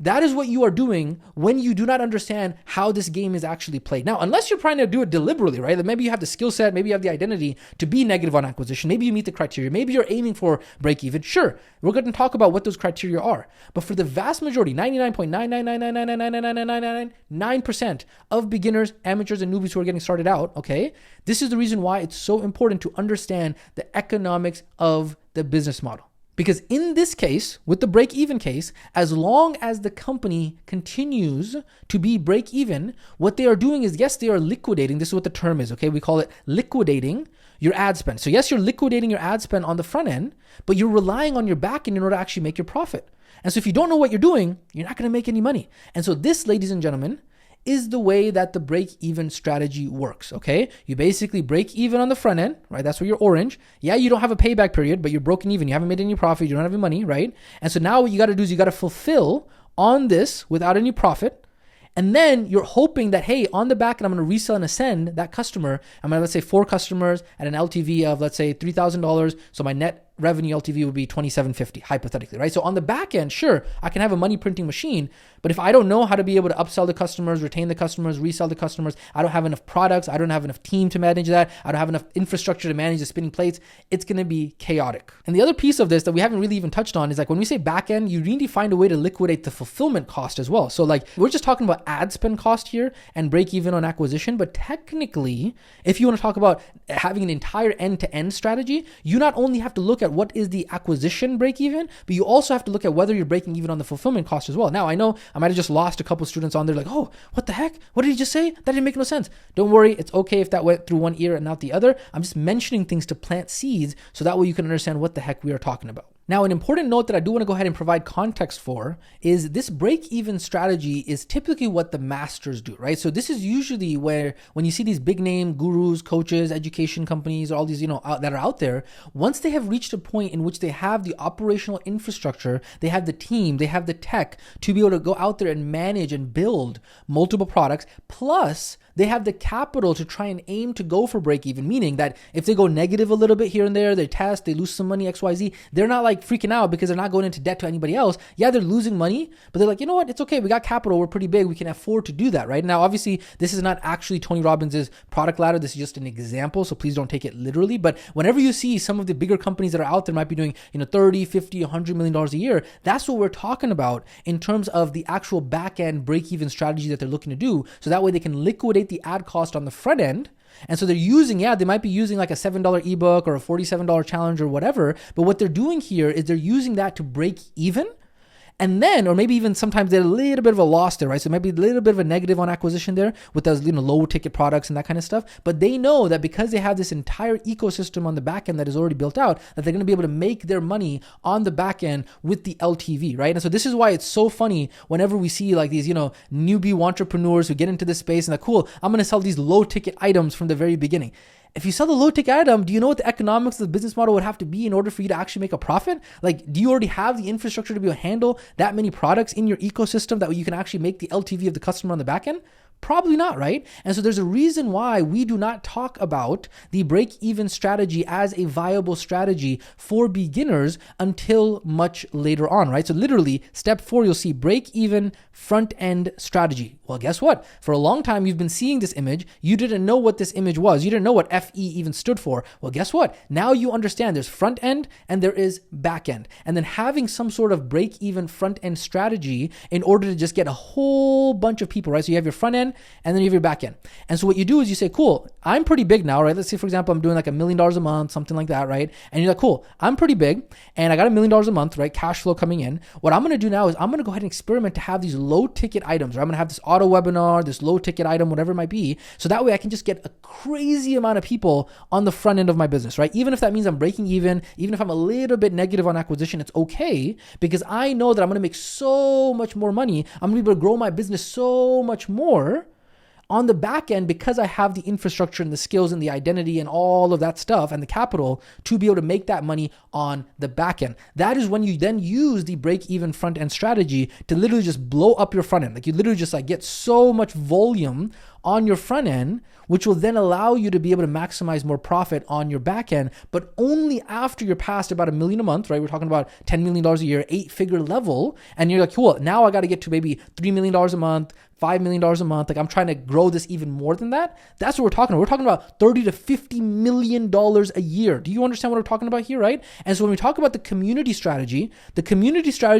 That is what you are doing when you do not understand how this game is actually played. Now, unless you're trying to do it deliberately, right? Like maybe you have the skill set, maybe you have the identity to be negative on acquisition. Maybe you meet the criteria. Maybe you're aiming for break even. Sure, we're going to talk about what those criteria are. But for the vast majority, 99.999999999% of beginners, amateurs, and newbies who are getting started out, okay, this is the reason why it's so important to understand the economics of the business model. Because in this case, with the break-even case, as long as the company continues to be break-even, what they are doing is, yes, they are liquidating. This is what the term is, okay? We call it liquidating your ad spend. So yes, you're liquidating your ad spend on the front end, but you're relying on your back end in order to actually make your profit. And so if you don't know what you're doing, you're not going to make any money. And so this, ladies and gentlemen, is the way that the break-even strategy works, okay? You basically break even on the front end, right? That's where you're orange. Yeah, you don't have a payback period, but you're broken even. You haven't made any profit. You don't have any money, right? And so now what you got to do is you got to fulfill on this without any profit. And then you're hoping that, hey, on the back end, I'm going to resell and ascend that customer. I'm going to, let's say, 4 customers at an LTV of, let's say, $3,000. So my net revenue LTV would be $2,750, hypothetically, right? So on the back end, sure, I can have a money printing machine, but if I don't know how to be able to upsell the customers, retain the customers, resell the customers, I don't have enough products, I don't have enough team to manage that, I don't have enough infrastructure to manage the spinning plates, it's going to be chaotic. And the other piece of this that we haven't really even touched on is like when we say back end, you need to find a way to liquidate the fulfillment cost as well. So like we're just talking about ad spend cost here and break even on acquisition, but technically, if you want to talk about having an entire end-to-end strategy, you not only have to look at what is the acquisition break even, but you also have to look at whether you're breaking even on the fulfillment cost as well. Now, I know I might have just lost a couple students on there like, oh, what the heck? What did he just say? That didn't make no sense. Don't worry. It's okay if that went through one ear and not the other. I'm just mentioning things to plant seeds so that way you can understand what the heck we are talking about. Now, an important note that I do want to go ahead and provide context for is this break-even strategy is typically what the masters do, right? So this is usually where when you see these big name gurus, coaches, education companies, all these, that are out there, once they have reached a point in which they have the operational infrastructure, they have the team, they have the tech to be able to go out there and manage and build multiple products, plus they have the capital to try and aim to go for break even, meaning that if they go negative a little bit here and there, they test, they lose some money, XYZ, they're not like freaking out because they're not going into debt to anybody else. Yeah, they're losing money, but they're like, you know what? It's okay. We got capital. We're pretty big. We can afford to do that, right? Now, obviously, this is not actually Tony Robbins' product ladder. This is just an example, so please don't take it literally. But whenever you see some of the bigger companies that are out there might be doing, 30, 50, $100 million a year, that's what we're talking about in terms of the actual back-end break-even strategy that they're looking to do. So that way they can liquidate the ad cost on the front end. And so they're using, they might be using like a $7 ebook or a $47 challenge or whatever. But what they're doing here is they're using that to break even. And then, or maybe even sometimes they're a little bit of a loss there, right? So it might be a little bit of a negative on acquisition there with those, low ticket products and that kind of stuff. But they know that because they have this entire ecosystem on the back end that is already built out, that they're going to be able to make their money on the back end with the LTV, right? And so this is why it's so funny whenever we see like these, newbie entrepreneurs who get into this space and like, cool, I'm going to sell these low ticket items from the very beginning. If you sell the low ticket item, do you know what the economics of the business model would have to be in order for you to actually make a profit? Like, do you already have the infrastructure to be able to handle that many products in your ecosystem that you can actually make the LTV of the customer on the back end? Probably not, right? And so there's a reason why we do not talk about the break-even strategy as a viable strategy for beginners until much later on, right? So literally, step 4, you'll see break-even front-end strategy. Well, guess what? For a long time, you've been seeing this image. You didn't know what this image was. You didn't know what FE even stood for. Well, guess what? Now you understand there's front end and there is back end. And then having some sort of break-even front-end strategy in order to just get a whole bunch of people, right? So you have your front end and then you have your back end. And so what you do is you say, cool, I'm pretty big now, right? Let's say, for example, I'm doing like $1 million a month, something like that, right? And you're like, cool, I'm pretty big and I got $1 million a month, right? Cash flow coming in. What I'm going to do now is I'm going to go ahead and experiment to have these low ticket items, right? I'm going to have this auto webinar, this low ticket item, whatever it might be. So that way I can just get a crazy amount of people on the front end of my business, right? Even if that means I'm breaking even if I'm a little bit negative on acquisition, it's okay because I know that I'm going to make so much more money. I'm going to be able to grow my business so much more on the back end because I have the infrastructure and the skills and the identity and all of that stuff and the capital to be able to make that money on the back end. That is when you then use the break-even front end strategy to literally just blow up your front end. Like you literally just like get so much volume on your front end, which will then allow you to be able to maximize more profit on your back end, but only after you're past about $1 million a month, right? We're talking about $10 million a year, 8-figure level. And you're like, cool, now I got to get to maybe $3 million a month, $5 million a month. Like I'm trying to grow this even more than that. That's what we're talking about. We're talking about $30 to $50 million a year. Do you understand what we're talking about here, right? And so when we talk about the community strategy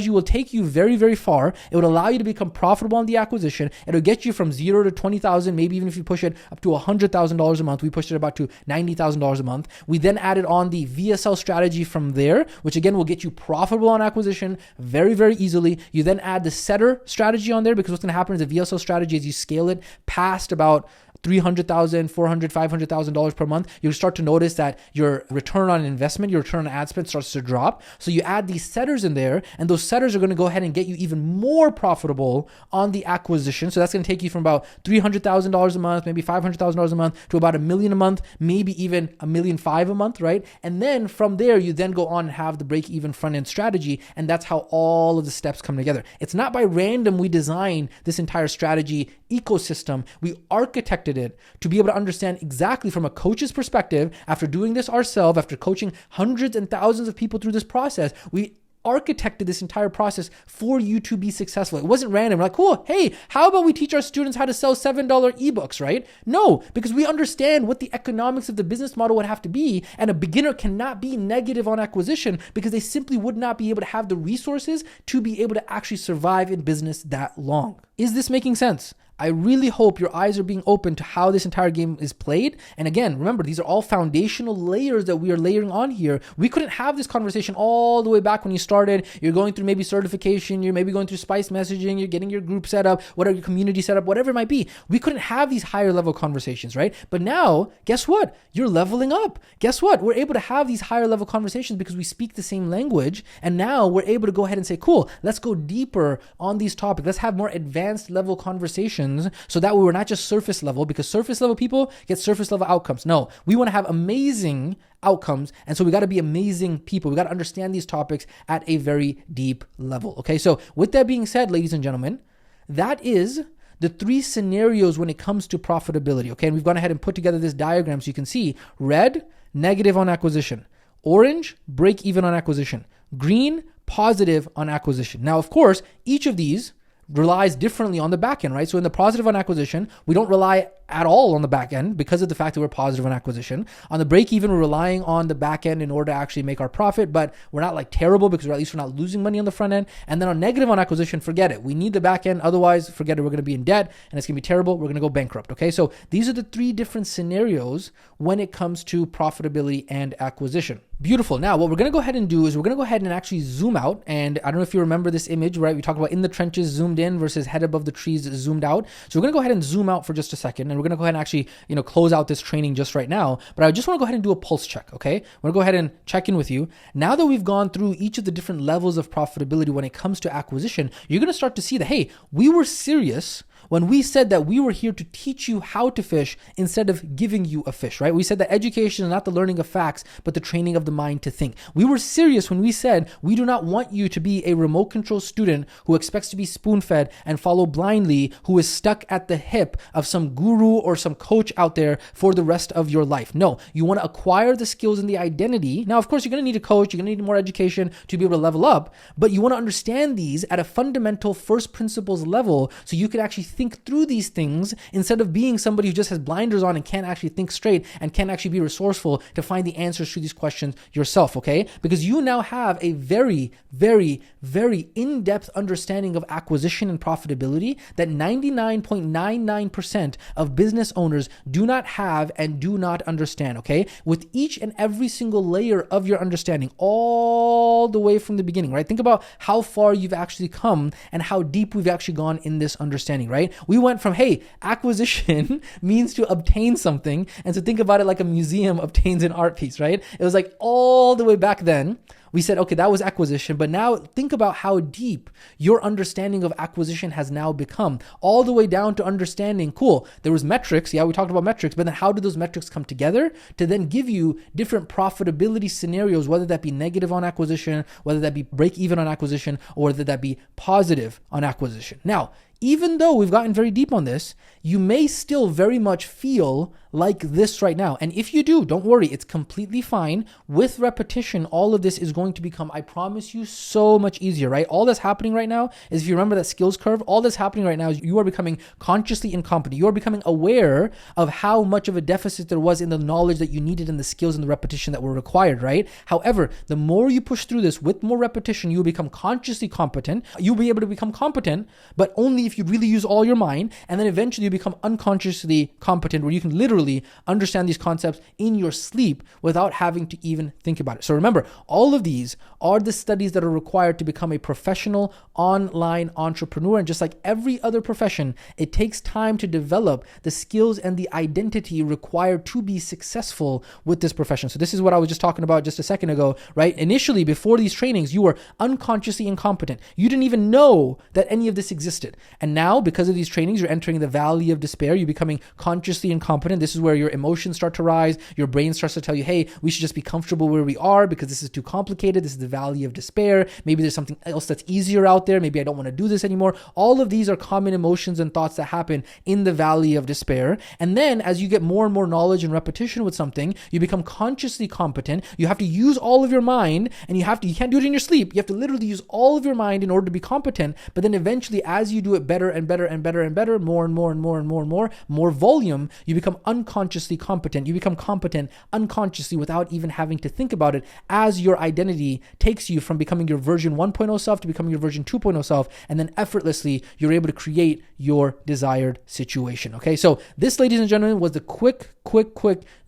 will take you very, very far. It would allow you to become profitable on the acquisition. It'll get you from 0 to 20,000, maybe even if you push it up to $100,000 a month. We pushed it about to $90,000 a month. We then added on the VSL strategy from there, which again will get you profitable on acquisition very, very easily. You then add the setter strategy on there, because what's going to happen is the VSL strategy, as you scale it past about $300,000, $400,000, $500,000 per month, you'll start to notice that your return on investment, your return on ad spend starts to drop. So you add these setters in there, and those setters are going to go ahead and get you even more profitable on the acquisition. So that's going to take you from about $300,000 a month, maybe $500,000 a month, to about $1 million a month, maybe even $1.5 million a month, right? And then from there, you then go on and have the break-even front-end strategy, and that's how all of the steps come together. It's not by random we designed this entire strategy ecosystem. We architected it to be able to understand exactly from a coach's perspective. After doing this ourselves, after coaching hundreds and thousands of people through this process, we architected this entire process for you to be successful. It wasn't random. We're like, cool, hey, how about we teach our students how to sell $7 ebooks, right? No, because we understand what the economics of the business model would have to be, and a beginner cannot be negative on acquisition because they simply would not be able to have the resources to be able to actually survive in business that long. Is this making sense? I really hope your eyes are being open to how this entire game is played. And again, remember, these are all foundational layers that we are layering on here. We couldn't have this conversation all the way back when you started. You're going through maybe certification, you're maybe going through Spice messaging, you're getting your group set up, whatever, your community set up, whatever it might be. We couldn't have these higher level conversations, right? But now, guess what? You're leveling up. Guess what? We're able to have these higher level conversations because we speak the same language. And now we're able to go ahead and say, cool, let's go deeper on these topics. Let's have more advanced level conversations, so that way we're not just surface level, because surface level people get surface level outcomes. No, we want to have amazing outcomes. And so we got to be amazing people. We got to understand these topics at a very deep level. Okay. So with that being said, ladies and gentlemen, that is the 3 scenarios when it comes to profitability. Okay. And we've gone ahead and put together this diagram so you can see red, negative on acquisition, orange, break even on acquisition, green, positive on acquisition. Now, of course, each of these relies differently on the back end, right? So in the positive on acquisition, we don't rely at all on the back end because of the fact that we're positive on acquisition. On the break even, we're relying on the back end in order to actually make our profit, but we're not like terrible because at least we're not losing money on the front end. And then on negative on acquisition, forget it. We need the back end. Otherwise, forget it. We're going to be in debt and it's going to be terrible. We're going to go bankrupt. Okay. So these are the 3 different scenarios when it comes to profitability and acquisition. Beautiful. Now, what we're going to go ahead and do is we're going to go ahead and actually zoom out. And I don't know if you remember this image, right? We talked about in the trenches zoomed in versus head above the trees zoomed out. So we're going to go ahead and zoom out for just a second. And we're going to go ahead and actually, close out this training just right now. But I just want to go ahead and do a pulse check. Okay. I'm going to go ahead and check in with you. Now that we've gone through each of the different levels of profitability when it comes to acquisition, you're going to start to see that, hey, we were serious when we said that we were here to teach you how to fish instead of giving you a fish, right? We said that education is not the learning of facts, but the training of the mind to think. We were serious when we said we do not want you to be a remote control student who expects to be spoon-fed and follow blindly, who is stuck at the hip of some guru or some coach out there for the rest of your life. No, you want to acquire the skills and the identity. Now, of course, you're going to need a coach. You're going to need more education to be able to level up, but you want to understand these at a fundamental first principles level so you can actually think through these things instead of being somebody who just has blinders on and can't actually think straight and can't actually be resourceful to find the answers to these questions yourself, okay? Because you now have a very, very, very in-depth understanding of acquisition and profitability that 99.99% of business owners do not have and do not understand, okay? With each and every single layer of your understanding, all the way from the beginning, right? Think about how far you've actually come and how deep we've actually gone in this understanding, right? We went from, hey, acquisition means to obtain something, and to think about it like a museum obtains an art piece, right? It was like all the way back then, we said, okay, that was acquisition, but now think about how deep your understanding of acquisition has now become, all the way down to understanding, cool, there was metrics, yeah, we talked about metrics, but then how do those metrics come together to then give you different profitability scenarios, whether that be negative on acquisition, whether that be break even on acquisition, or whether that be positive on acquisition. Now, even though we've gotten very deep on this, you may still very much feel like this right now. And if you do, don't worry, it's completely fine. With repetition, all of this is going to become, I promise you, so much easier, right? All that's happening right now is, if you remember that skills curve, all that's happening right now is you are becoming consciously incompetent. You are becoming aware of how much of a deficit there was in the knowledge that you needed and the skills and the repetition that were required, right? However, the more you push through this with more repetition, you will become consciously competent. You'll be able to become competent, but only if you really use all your mind. And then eventually you become unconsciously competent, where you can literally understand these concepts in your sleep without having to even think about it. So remember, all of these are the studies that are required to become a professional online entrepreneur. And just like every other profession, it takes time to develop the skills and the identity required to be successful with this profession. So this is what I was just talking about just a second ago, right? Initially, before these trainings, you were unconsciously incompetent. You didn't even know that any of this existed. And now, because of these trainings, you're entering the valley of despair. You're becoming consciously incompetent. This is where your emotions start to rise. Your brain starts to tell you, hey, we should just be comfortable where we are because this is too complicated. This is the valley of despair. Maybe there's something else that's easier out there. Maybe I don't want to do this anymore. All of these are common emotions and thoughts that happen in the valley of despair. And then as you get more and more knowledge and repetition with something, you become consciously competent. You have to use all of your mind, and you can't do it in your sleep. You have to literally use all of your mind in order to be competent. But then eventually, as you do it better and better and better and better, more and more and more and more and more volume, you become unconsciously competent. You become competent unconsciously without even having to think about it, as your identity takes you from becoming your version 1.0 self to becoming your version 2.0 self. And then effortlessly, you're able to create your desired situation. Okay. So this, ladies and gentlemen, was the quick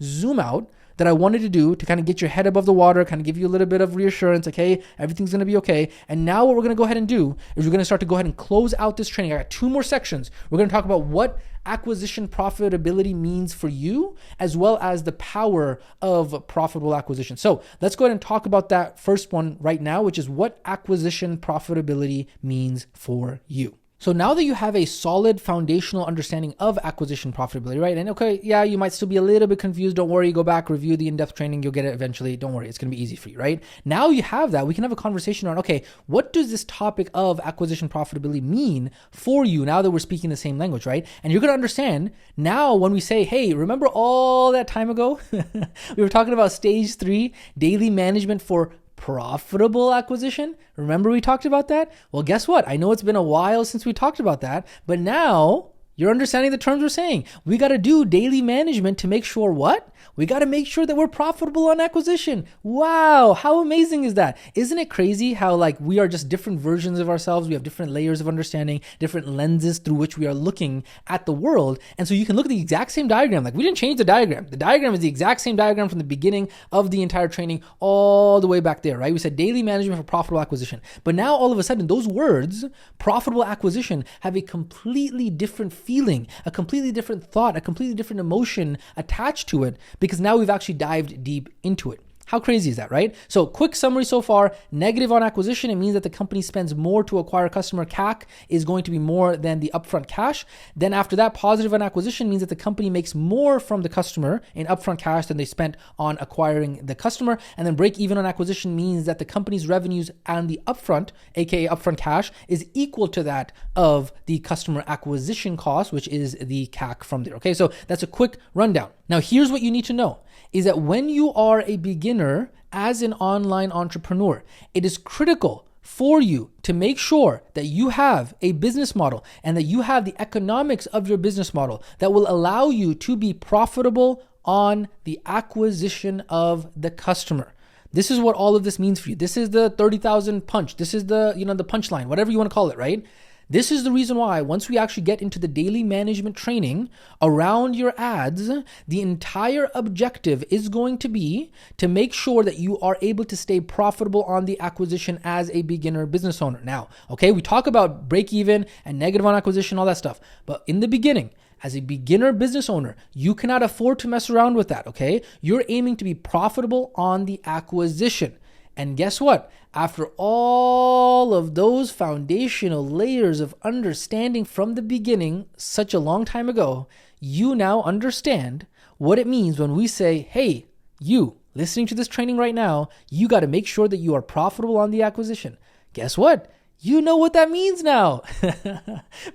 zoom out that I wanted to do to kind of get your head above the water, kind of give you a little bit of reassurance, okay, everything's going to be okay. And now what we're going to go ahead and do is we're going to start to go ahead and close out this training. I got 2 more sections. We're going to talk about what acquisition profitability means for you, as well as the power of profitable acquisition. So let's go ahead and talk about that first one right now, which is what acquisition profitability means for you. So now that you have a solid foundational understanding of acquisition profitability, right? And okay, yeah, you might still be a little bit confused. Don't worry, go back, review the in-depth training. You'll get it eventually. Don't worry, it's going to be easy for you, right? Now you have that. We can have a conversation around, okay, what does this topic of acquisition profitability mean for you now that we're speaking the same language, right? And you're going to understand now when we say, hey, remember all that time ago? We were talking about stage 3, daily management for profitable acquisition. Remember we talked about that? Well, guess what? I know it's been a while since we talked about that, but now you're understanding the terms we're saying. We got to do daily management to make sure what? We got to make sure that we're profitable on acquisition. Wow, how amazing is that? Isn't it crazy how we are just different versions of ourselves? We have different layers of understanding, different lenses through which we are looking at the world. And so you can look at the exact same diagram. We didn't change the diagram. The diagram is the exact same diagram from the beginning of the entire training all the way back there, right? We said daily management for profitable acquisition. But now all of a sudden those words, profitable acquisition, have a completely different feeling, a completely different thought, a completely different emotion attached to it, because now we've actually dived deep into it. How crazy is that, right? So quick summary so far, negative on acquisition, it means that the company spends more to acquire customer. CAC is going to be more than the upfront cash. Then after that, positive on acquisition means that the company makes more from the customer in upfront cash than they spent on acquiring the customer. And then break even on acquisition means that the company's revenues and the upfront, aka upfront cash, is equal to that of the customer acquisition cost, which is the CAC from there. Okay, so that's a quick rundown. Now here's what you need to know, is that when you are a beginner as an online entrepreneur, it is critical for you to make sure that you have a business model and that you have the economics of your business model that will allow you to be profitable on the acquisition of the customer. This is what all of this means for you. This is the 30,000 punch. This is the punchline, whatever you want to call it, right? This is the reason why once we actually get into the daily management training around your ads, the entire objective is going to be to make sure that you are able to stay profitable on the acquisition as a beginner business owner. Now, okay, we talk about break even and negative on acquisition, all that stuff. But in the beginning, as a beginner business owner, you cannot afford to mess around with that, okay? You're aiming to be profitable on the acquisition. And guess what? After all of those foundational layers of understanding from the beginning, such a long time ago, you now understand what it means when we say, hey, you listening to this training right now, you got to make sure that you are profitable on the acquisition. Guess what? You know what that means now.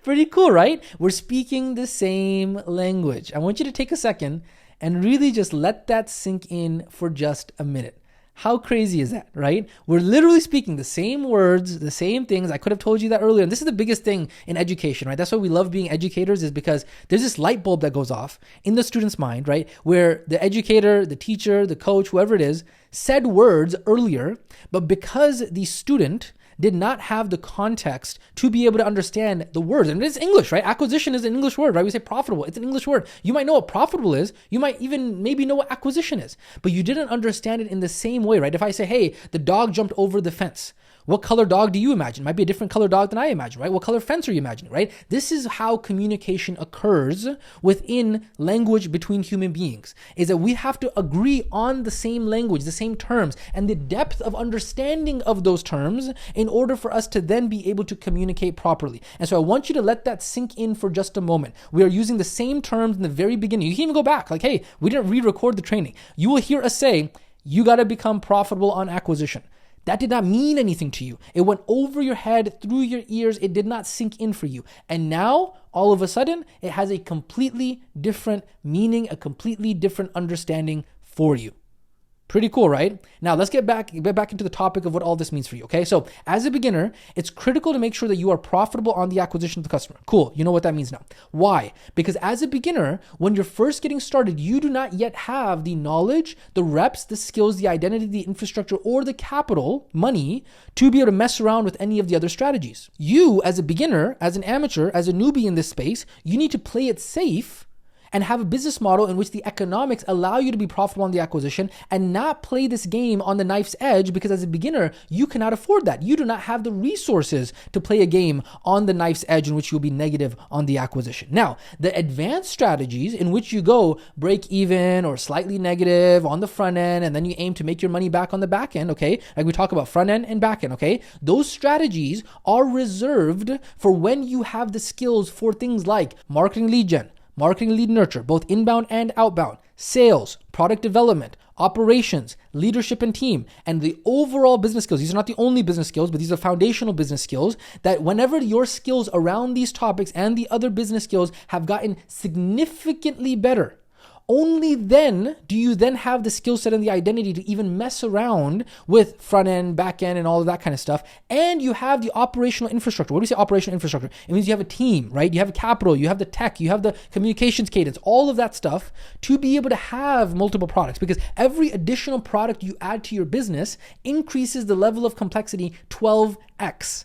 Pretty cool, right? We're speaking the same language. I want you to take a second and really just let that sink in for just a minute. How crazy is that, right? We're literally speaking the same words, the same things. I could have told you that earlier. And this is the biggest thing in education, right? That's why we love being educators, is because there's this light bulb that goes off in the student's mind, right? Where the educator, the teacher, the coach, whoever it is, said words earlier, but because the student did not have the context to be able to understand the words. And it's English, right? Acquisition is an English word, right? We say profitable. It's an English word. You might know what profitable is. You might even maybe know what acquisition is, but you didn't understand it in the same way, right? If I say, hey, the dog jumped over the fence, what color dog do you imagine? It might be a different color dog than I imagine, right? What color fence are you imagining, right? This is how communication occurs within language between human beings, is that we have to agree on the same language, the same terms, and the depth of understanding of those terms in order for us to then be able to communicate properly. And so I want you to let that sink in for just a moment. We are using the same terms in the very beginning. You can even go back, like, hey, we didn't re-record the training. You will hear us say, you got to become profitable on acquisition. That did not mean anything to you. It went over your head, through your ears. It did not sink in for you. And now, all of a sudden, it has a completely different meaning, a completely different understanding for you. Pretty cool, right? Now let's get back into the topic of what all this means for you, okay? So as a beginner, it's critical to make sure that you are profitable on the acquisition of the customer. Cool, you know what that means now. Why? Because as a beginner, when you're first getting started, you do not yet have the knowledge, the reps, the skills, the identity, the infrastructure, or the capital, money, to be able to mess around with any of the other strategies. You, as a beginner, as an amateur, as a newbie in this space, you need to play it safe and have a business model in which the economics allow you to be profitable on the acquisition and not play this game on the knife's edge, because as a beginner, you cannot afford that. You do not have the resources to play a game on the knife's edge in which you'll be negative on the acquisition. Now, the advanced strategies in which you go break even or slightly negative on the front end, and then you aim to make your money back on the back end, okay? Like we talk about front end and back end, okay? Those strategies are reserved for when you have the skills for things like marketing lead gen, marketing lead nurture, both inbound and outbound, sales, product development, operations, leadership and team, and the overall business skills. These are not the only business skills, but these are foundational business skills that whenever your skills around these topics and the other business skills have gotten significantly better, only then do you then have the skill set and the identity to even mess around with front end, back end, and all of that kind of stuff. And you have the operational infrastructure. What do we say operational infrastructure? It means you have a team, right? You have a capital, you have the tech, you have the communications cadence, all of that stuff to be able to have multiple products, because every additional product you add to your business increases the level of complexity 12x.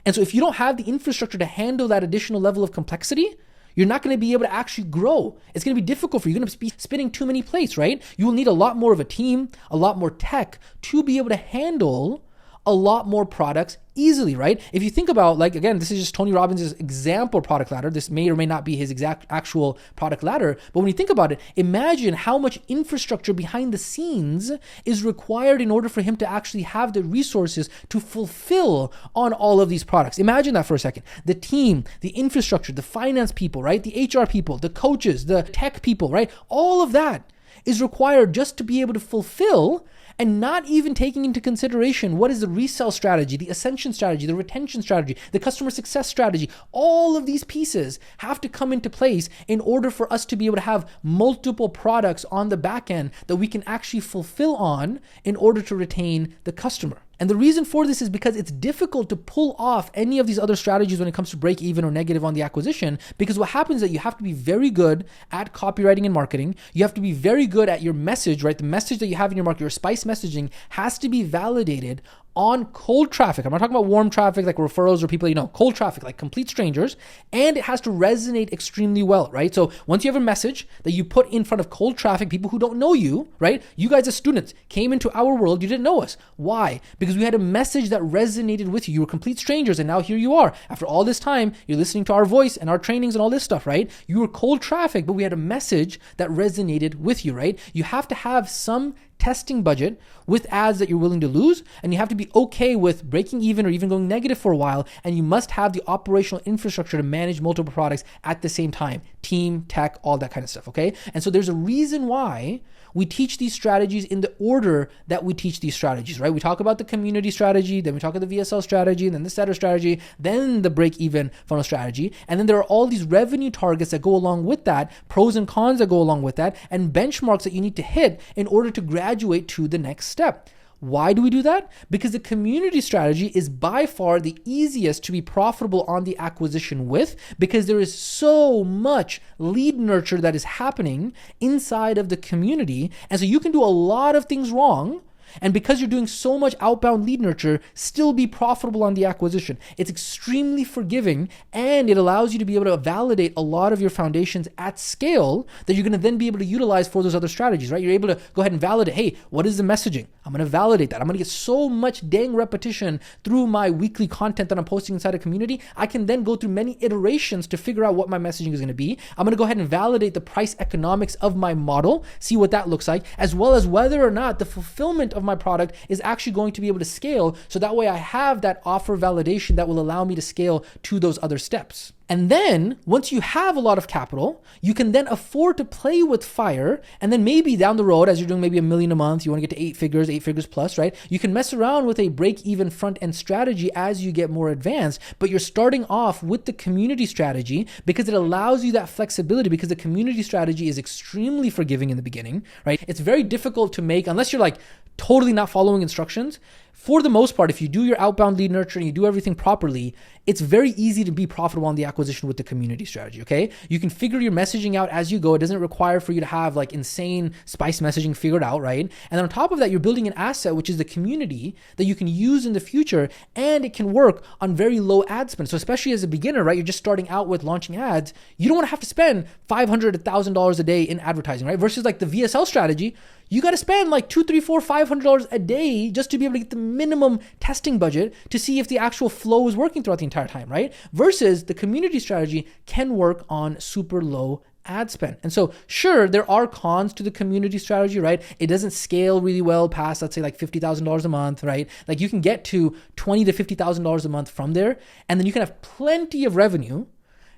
And so if you don't have the infrastructure to handle that additional level of complexity, you're not going to be able to actually grow. It's going to be difficult for you. You're going to be spinning too many plates, right? You will need a lot more of a team, a lot more tech to be able to handle a lot more products easily, right? If you think about, like, again, this is just Tony Robbins' example product ladder. This may or may not be his exact actual product ladder, but when you think about it, imagine how much infrastructure behind the scenes is required in order for him to actually have the resources to fulfill on all of these products. Imagine that for a second. The team, the infrastructure, the finance people, right? The HR people, the coaches, the tech people, right? All of that is required just to be able to fulfill, and not even taking into consideration what is the resell strategy, the ascension strategy, the retention strategy, the customer success strategy. All of these pieces have to come into place in order for us to be able to have multiple products on the back end that we can actually fulfill on in order to retain the customer. And the reason for this is because it's difficult to pull off any of these other strategies when it comes to break even or negative on the acquisition, because what happens is that you have to be very good at copywriting and marketing. You have to be very good at your message, right? The message that you have in your market, your spice messaging, has to be validated on cold traffic. I'm not talking about warm traffic like referrals or people you know, cold traffic like complete strangers, and it has to resonate extremely well, right? So once you have a message that you put in front of cold traffic, people who don't know you, right? You guys as students came into our world, you didn't know us. Why? Because we had a message that resonated with you. You were complete strangers, and now here you are. After all this time, you're listening to our voice and our trainings and all this stuff, right? You were cold traffic, but we had a message that resonated with you, right? You have to have some testing budget with ads that you're willing to lose, and you have to be okay with breaking even or even going negative for a while, and you must have the operational infrastructure to manage multiple products at the same time. team, tech, all that kind of stuff, okay? And so there's a reason why we teach these strategies in the order that we teach these strategies, right? We talk about the community strategy, then we talk about the VSL strategy, and then the setter strategy, then the break-even funnel strategy. And then there are all these revenue targets that go along with that, pros and cons that go along with that, and benchmarks that you need to hit in order to graduate to the next step. Why do we do that? Because the community strategy is by far the easiest to be profitable on the acquisition with, because there is so much lead nurture that is happening inside of the community. And so you can do a lot of things wrong, and because you're doing so much outbound lead nurture, still be profitable on the acquisition. It's extremely forgiving, and it allows you to be able to validate a lot of your foundations at scale that you're going to then be able to utilize for those other strategies, right? You're able to go ahead and validate, hey, what is the messaging? I'm going to validate that. I'm going to get so much dang repetition through my weekly content that I'm posting inside a community. I can then go through many iterations to figure out what my messaging is going to be. I'm going to go ahead and validate the price economics of my model, see what that looks like, as well as whether or not the fulfillment of my product is actually going to be able to scale. So that way I have that offer validation that will allow me to scale to those other steps. And then once you have a lot of capital, you can then afford to play with fire. And then maybe down the road, as you're doing maybe $1 million a month, you want to get to 8 figures plus, right? You can mess around with a break-even front-end strategy as you get more advanced, but you're starting off with the community strategy because it allows you that flexibility, because the community strategy is extremely forgiving in the beginning, right? It's very difficult to make, unless you're like totally not following instructions. For the most part, if you do your outbound lead nurture and you do everything properly, it's very easy to be profitable on the acquisition with the community strategy, okay? You can figure your messaging out as you go. It doesn't require for you to have like insane spice messaging figured out, right? And then on top of that, you're building an asset, which is the community that you can use in the future, and it can work on very low ad spend. So especially as a beginner, right? You're just starting out with launching ads. You don't want to have to spend $500, $1,000 a day in advertising, right? Versus like the VSL strategy, you got to spend like $200, $300, $400, $500 a day just to be able to get the minimum testing budget to see if the actual flow is working throughout the entire time, right? Versus the community strategy can work on super low ad spend. And so sure, there are cons to the community strategy, right? It doesn't scale really well past, let's say like $50,000 a month, right? Like you can get to $20,000 to $50,000 a month from there. And then you can have plenty of revenue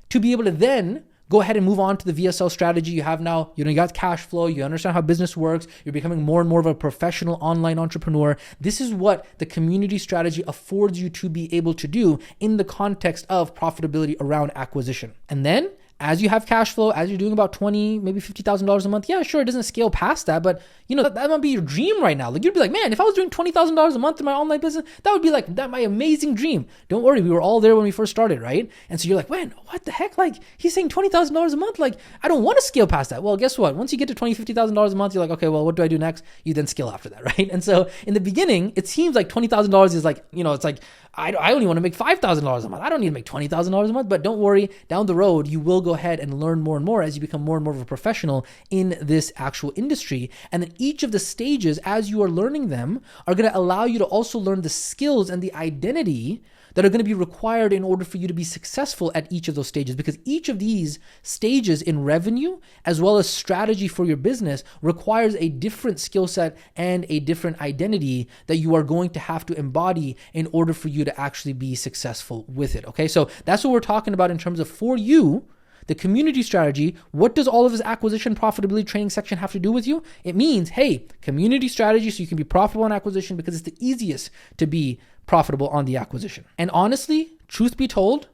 to be able to then go ahead and move on to the VSL strategy. You have now, you got cash flow, you understand how business works, you're becoming more and more of a professional online entrepreneur. This is what the community strategy affords you to be able to do in the context of profitability around acquisition. And then as you have cash flow, as you're doing about $20,000, maybe $50,000 a month, yeah, sure, it doesn't scale past that, but that might be your dream right now. Like you'd be like, man, if I was doing $20,000 a month in my online business, that would be like my amazing dream. Don't worry, we were all there when we first started, right? And so you're like, man, what the heck? Like he's saying $20,000 a month. Like I don't want to scale past that. Well, guess what? Once you get to $20,000, $50,000 a month, you're like, okay, well, what do I do next? You then scale after that, right? And so in the beginning, it seems like $20,000 is like, it's like, I only want to make $5,000 a month. I don't need to make $20,000 a month, but don't worry, down the road, you will go ahead and learn more and more as you become more and more of a professional in this actual industry. And then each of the stages, as you are learning them, are going to allow you to also learn the skills and the identity that are going to be required in order for you to be successful at each of those stages, because each of these stages in revenue, as well as strategy for your business, requires a different skill set and a different identity that you are going to have to embody in order for you to actually be successful with it. Okay, so that's what we're talking about in terms of, for you, the community strategy. What does all of this acquisition profitability training section have to do with you? It means, hey, community strategy so you can be profitable on acquisition, because it's the easiest to be profitable on the acquisition. And honestly, truth be told,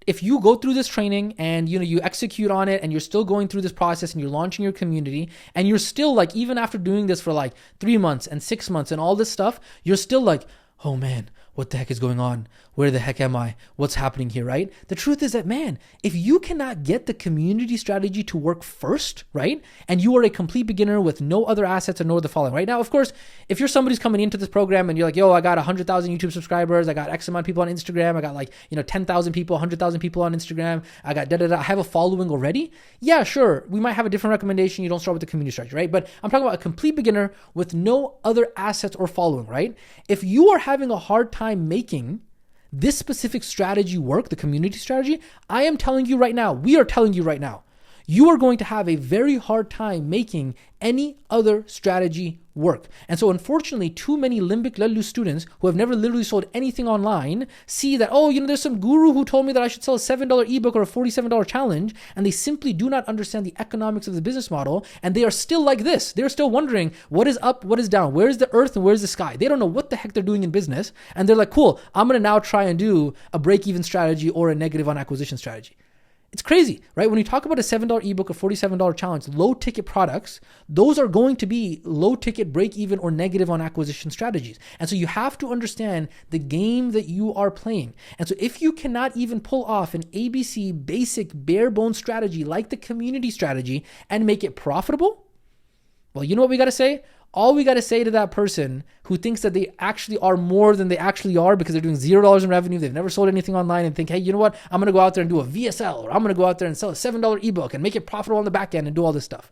if you go through this training and you execute on it and you're still going through this process and you're launching your community and you're still like, even after doing this for like 3 months and 6 months and all this stuff, you're still like, oh man, what the heck is going on? Where the heck am I? What's happening here, right? The truth is that, man, if you cannot get the community strategy to work first, right? And you are a complete beginner with no other assets and no other following, right? Now, of course, if you're somebody who's coming into this program and you're like, yo, I got 100,000 YouTube subscribers, I got X amount of people on Instagram, I got like, 10,000 people, 100,000 people on Instagram, I got I have a following already. Yeah, sure. We might have a different recommendation. You don't start with the community strategy, right? But I'm talking about a complete beginner with no other assets or following, right? If you are having a hard time making this specific strategy work, the community strategy, I am telling you right now, we are telling you right now, you are going to have a very hard time making any other strategy work. And so unfortunately, too many limbic let loose students who have never literally sold anything online see that, there's some guru who told me that I should sell a $7 ebook or a $47 challenge, and they simply do not understand the economics of the business model, and they are still like this. They're still wondering what is up, what is down, where's the earth and where's the sky. They don't know what the heck they're doing in business, and they're like, cool, I'm going to now try and do a break-even strategy or a negative on acquisition strategy. It's crazy, right? When you talk about a $7 ebook or $47 challenge, low ticket products, those are going to be low ticket break even or negative on acquisition strategies. And so you have to understand the game that you are playing. And so if you cannot even pull off an ABC basic bare bones strategy like the community strategy and make it profitable, well, you know what we got to say? All we got to say to that person who thinks that they actually are more than they actually are because they're doing $0 in revenue, they've never sold anything online, and think, hey, you know what? I'm going to go out there and do a VSL, or I'm going to go out there and sell a $7 ebook and make it profitable on the back end and do all this stuff.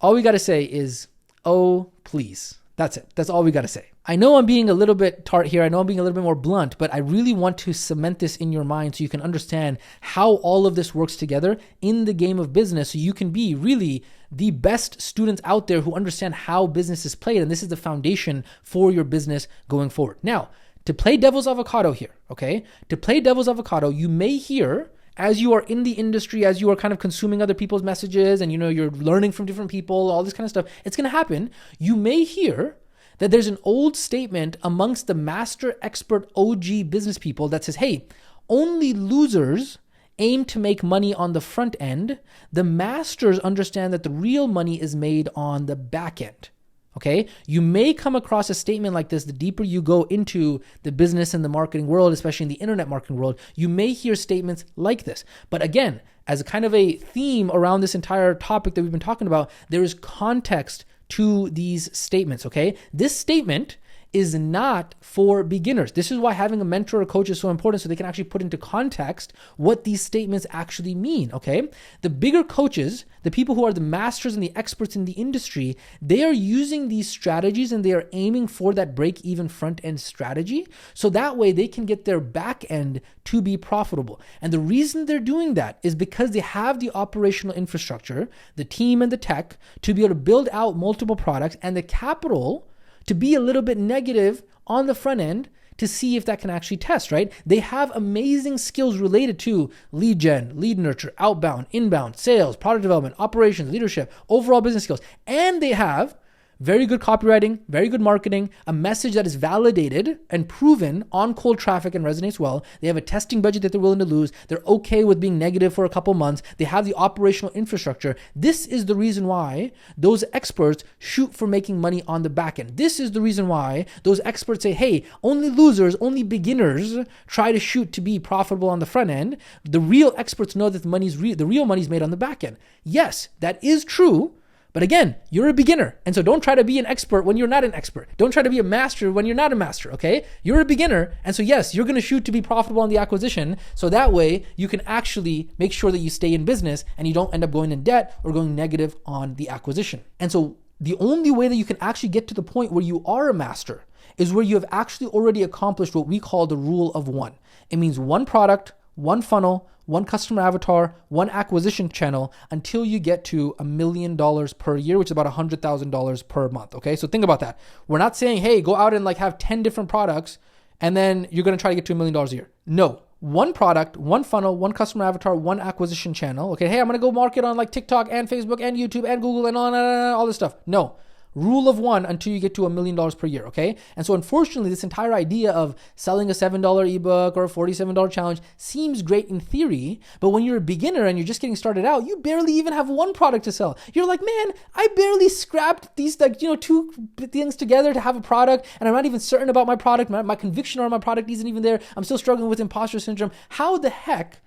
All we got to say is, oh, please. That's it. That's all we got to say. I know I'm being a little bit tart here. I know I'm being a little bit more blunt, but I really want to cement this in your mind so you can understand how all of this works together in the game of business, so you can be really the best students out there who understand how business is played. And this is the foundation for your business going forward. Now, to play devil's avocado here, okay? To play devil's avocado, you may hear, as you are in the industry, as you are kind of consuming other people's messages and you're learning from different people, all this kind of stuff, it's going to happen. You may hear that there's an old statement amongst the master expert OG business people that says, hey, only losers aim to make money on the front end. The masters understand that the real money is made on the back end. Okay, you may come across a statement like this the deeper you go into the business and the marketing world, especially in the internet marketing world. You may hear statements like this. But again, as a kind of a theme around this entire topic that we've been talking about, there is context to these statements, okay? This statement is not for beginners. This is why having a mentor or coach is so important, so they can actually put into context what these statements actually mean, okay? The bigger coaches, the people who are the masters and the experts in the industry, they are using these strategies and they are aiming for that break-even front-end strategy, so that way they can get their back end to be profitable. And the reason they're doing that is because they have the operational infrastructure, the team and the tech, to be able to build out multiple products, and the capital to be a little bit negative on the front end to see if that can actually test, right? They have amazing skills related to lead gen, lead nurture, outbound, inbound, sales, product development, operations, leadership, overall business skills. And they have very good copywriting, very good marketing, a message that is validated and proven on cold traffic and resonates well. They have a testing budget that they're willing to lose. They're okay with being negative for a couple months. They have the operational infrastructure. This is the reason why those experts shoot for making money on the back end. This is the reason why those experts say, hey, only losers, only beginners try to shoot to be profitable on the front end. The real experts know that the real money's made on the back end. Yes, that is true. But again, you're a beginner. And so don't try to be an expert when you're not an expert. Don't try to be a master when you're not a master, okay? You're a beginner. And so yes, you're going to shoot to be profitable on the acquisition. So that way you can actually make sure that you stay in business and you don't end up going in debt or going negative on the acquisition. And so the only way that you can actually get to the point where you are a master is where you have actually already accomplished what we call the rule of one. It means one product, one funnel, one customer avatar, one acquisition channel until you get to $1 million per year, which is about $100,000 per month. Okay. So think about that. We're not saying, hey, go out and have 10 different products and then you're going to try to get to $1 million a year. No, one product, one funnel, one customer avatar, one acquisition channel. Okay. Hey, I'm going to go market on TikTok and Facebook and YouTube and Google and all this stuff. No. Rule of one until you get to $1 million per year, okay? And so unfortunately, this entire idea of selling a $7 ebook or a $47 challenge seems great in theory, but when you're a beginner and you're just getting started out, you barely even have one product to sell. You're like, man, I barely scrapped these two things together to have a product, and I'm not even certain about my product. My conviction on my product isn't even there. I'm still struggling with imposter syndrome. How the heck,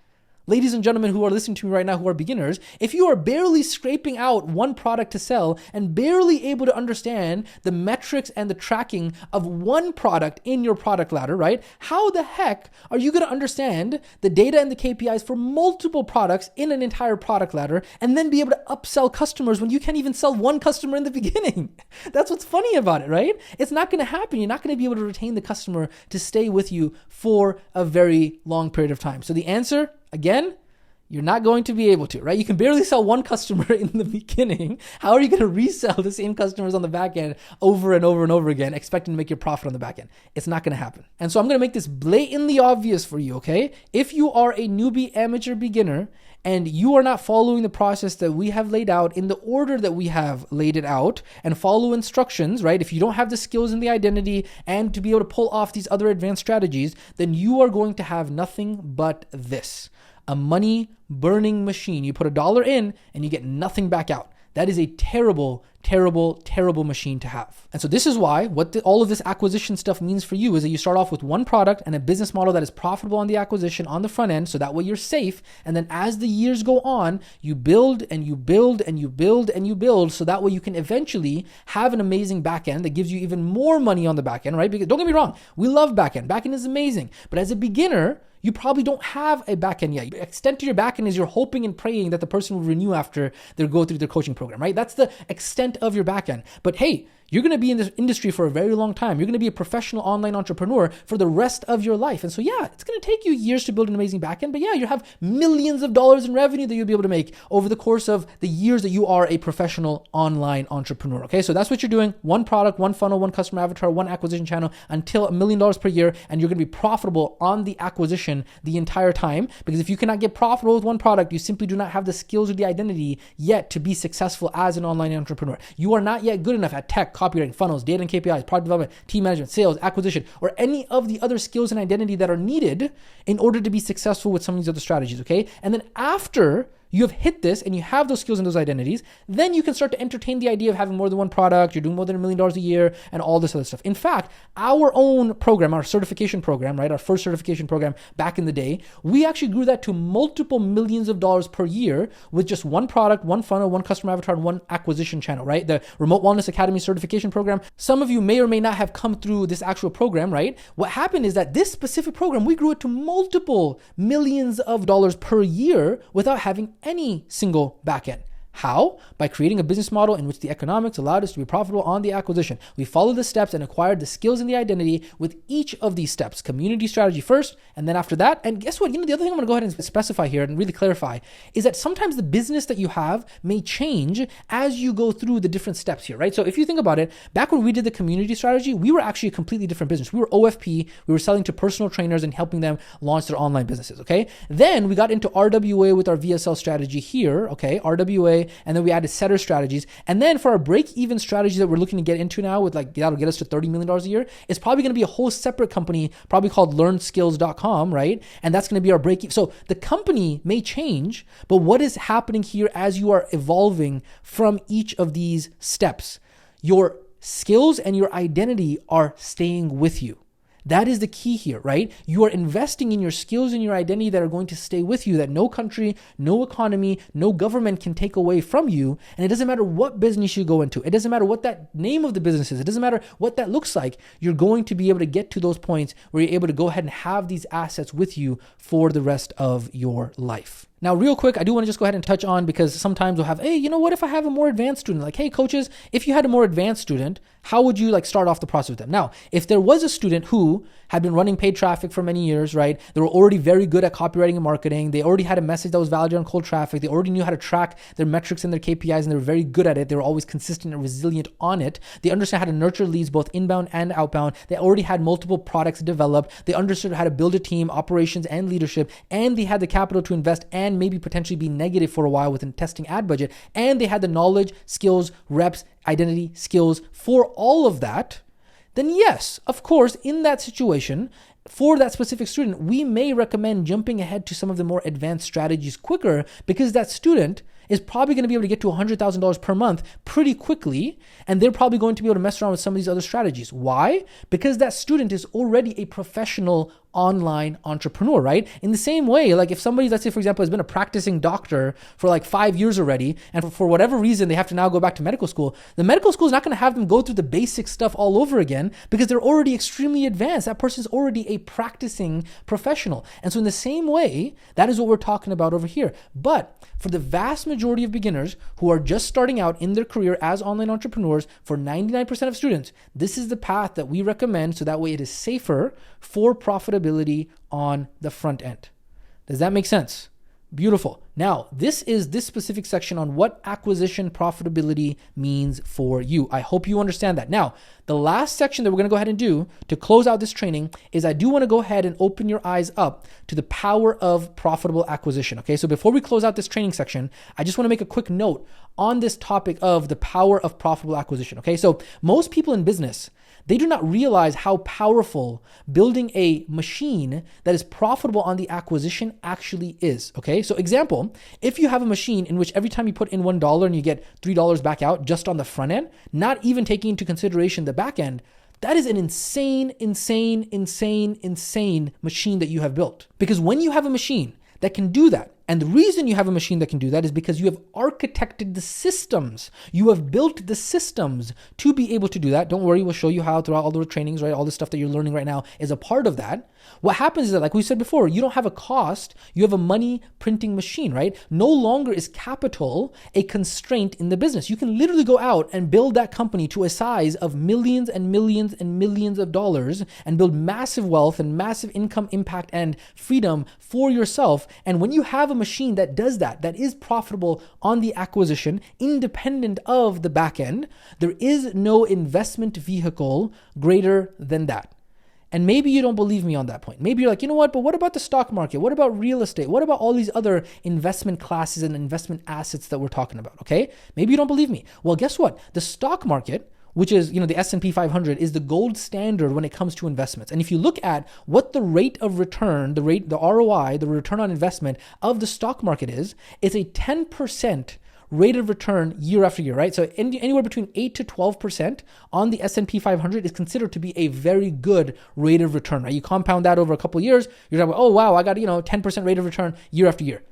ladies and gentlemen who are listening to me right now who are beginners, if you are barely scraping out one product to sell and barely able to understand the metrics and the tracking of one product in your product ladder, right? How the heck are you going to understand the data and the KPIs for multiple products in an entire product ladder and then be able to upsell customers when you can't even sell one customer in the beginning? That's what's funny about it, right? It's not going to happen. You're not going to be able to retain the customer to stay with you for a very long period of time. So the answer, again, You're not going to be able to, right? You can barely sell one customer in the beginning. How are you going to resell the same customers on the back end over and over and over again, expecting to make your profit on the back end? It's not going to happen. And so I'm going to make this blatantly obvious for you, okay? If you are a newbie, amateur, beginner, and you are not following the process that we have laid out in the order that we have laid it out and follow instructions, right? If you don't have the skills and the identity and to be able to pull off these other advanced strategies, then you are going to have nothing but this. A money burning machine. You put $1 in and you get nothing back out. That is a terrible, terrible, terrible machine to have. And so this is why all of this acquisition stuff means for you is that you start off with one product and a business model that is profitable on the acquisition on the front end. So that way you're safe. And then as the years go on, you build and you build and you build and you build. So that way you can eventually have an amazing back end that gives you even more money on the back end, right? Because don't get me wrong, we love back end. Back end is amazing. But as a beginner, you probably don't have a backend yet. The extent to your backend is you're hoping and praying that the person will renew after they go through their coaching program, right? That's the extent of your backend. But hey, you're going to be in this industry for a very long time. You're going to be a professional online entrepreneur for the rest of your life. And so yeah, it's going to take you years to build an amazing backend, but yeah, you have millions of dollars in revenue that you'll be able to make over the course of the years that you are a professional online entrepreneur. Okay, so that's what you're doing. One product, one funnel, one customer avatar, one acquisition channel until $1 million per year. And you're going to be profitable on the acquisition the entire time. Because if you cannot get profitable with one product, you simply do not have the skills or the identity yet to be successful as an online entrepreneur. You are not yet good enough at tech, copywriting, funnels, data and KPIs, product development, team management, sales, acquisition, or any of the other skills and identity that are needed in order to be successful with some of these other strategies, okay? And then after you have hit this and you have those skills and those identities, then you can start to entertain the idea of having more than one product, you're doing more than $1 million a year, and all this other stuff. In fact, our own program, our certification program, right, our first certification program back in the day, we actually grew that to multiple millions of dollars per year with just one product, one funnel, one customer avatar, and one acquisition channel, right? The Remote Wellness Academy certification program. Some of you may or may not have come through this actual program, right? What happened is that this specific program, we grew it to multiple millions of dollars per year without having any single backend. How? By creating a business model in which the economics allowed us to be profitable on the acquisition. We followed the steps and acquired the skills and the identity with each of these steps. Community strategy first, and then after that, and guess what? The other thing I'm going to go ahead and specify here and really clarify is that sometimes the business that you have may change as you go through the different steps here, right? So if you think about it, back when we did the community strategy, we were actually a completely different business. We were OFP. We were selling to personal trainers and helping them launch their online businesses, okay? Then we got into RWA with our VSL strategy here, okay? RWA, and then we added setter strategies. And then for our break-even strategy that we're looking to get into now with that'll get us to $30 million a year, it's probably going to be a whole separate company, probably called learnskills.com, right? And that's going to be our break-even. So the company may change, but what is happening here as you are evolving from each of these steps? Your skills and your identity are staying with you. That is the key here, right? You are investing in your skills and your identity that are going to stay with you, that no country, no economy, no government can take away from you. And it doesn't matter what business you go into. It doesn't matter what that name of the business is. It doesn't matter what that looks like. You're going to be able to get to those points where you're able to go ahead and have these assets with you for the rest of your life. Now, real quick, I do want to just go ahead and touch on, because sometimes we'll have, hey, what if I have a more advanced student? Like, hey, coaches, if you had a more advanced student, how would you start off the process with them? Now, if there was a student who had been running paid traffic for many years, right? They were already very good at copywriting and marketing. They already had a message that was validated on cold traffic. They already knew how to track their metrics and their KPIs, and they were very good at it. They were always consistent and resilient on it. They understand how to nurture leads, both inbound and outbound. They already had multiple products developed. They understood how to build a team, operations, and leadership, and they had the capital to invest and maybe potentially be negative for a while with a testing ad budget. And they had the knowledge, skills, reps, identity, skills for all of that. Then yes, of course, in that situation, for that specific student, we may recommend jumping ahead to some of the more advanced strategies quicker, because that student is probably going to be able to get to $100,000 per month pretty quickly. And they're probably going to be able to mess around with some of these other strategies. Why? Because that student is already a professional online entrepreneur, right? In the same way, if somebody, let's say, for example, has been a practicing doctor for 5 years already, and for whatever reason, they have to now go back to medical school, the medical school is not going to have them go through the basic stuff all over again, because they're already extremely advanced. That person is already a practicing professional. And so in the same way, that is what we're talking about over here. But for the vast majority of beginners who are just starting out in their career as online entrepreneurs, for 99% of students, this is the path that we recommend, so that way it is safer for profitability on the front end. Does that make sense? Beautiful. Now, this is this specific section on what acquisition profitability means for you. I hope you understand that. Now, the last section that we're going to go ahead and do to close out this training is I do want to go ahead and open your eyes up to the power of profitable acquisition. Okay, so before we close out this training section, I just want to make a quick note on this topic of the power of profitable acquisition. Okay, so most people in business, they do not realize how powerful building a machine that is profitable on the acquisition actually is. Okay, so example, if you have a machine in which every time you put in $1 and you get $3 back out just on the front end, not even taking into consideration the back end, that is an insane machine that you have built. Because when you have a machine that can do that, and the reason you have a machine that can do that is because you have architected the systems. You have built the systems to be able to do that. Don't worry, we'll show you how throughout all the trainings, right? All the stuff that you're learning right now is a part of that. What happens is that, like we said before, you don't have a cost, you have a money printing machine, right? No longer is capital a constraint in the business. You can literally go out and build that company to a size of millions and millions and millions of dollars and build massive wealth and massive income impact and freedom for yourself. And when you have a machine that does that, that is profitable on the acquisition, independent of the back end, there is no investment vehicle greater than that. And maybe you don't believe me on that point. Maybe you're like, you know what, but what about the stock market? What about real estate? What about all these other investment classes and investment assets that we're talking about, okay? Maybe you don't believe me. Well, guess what? The stock market, which is, the S&P 500, is the gold standard when it comes to investments. And if you look at what the rate of return, the ROI, the return on investment of the stock market is, it's a 10% rate of return year after year, right? So anywhere between 8 to 12% on the S&P 500 is considered to be a very good rate of return, right? You compound that over a couple of years, you're talking about, oh wow, I got 10% rate of return year after year.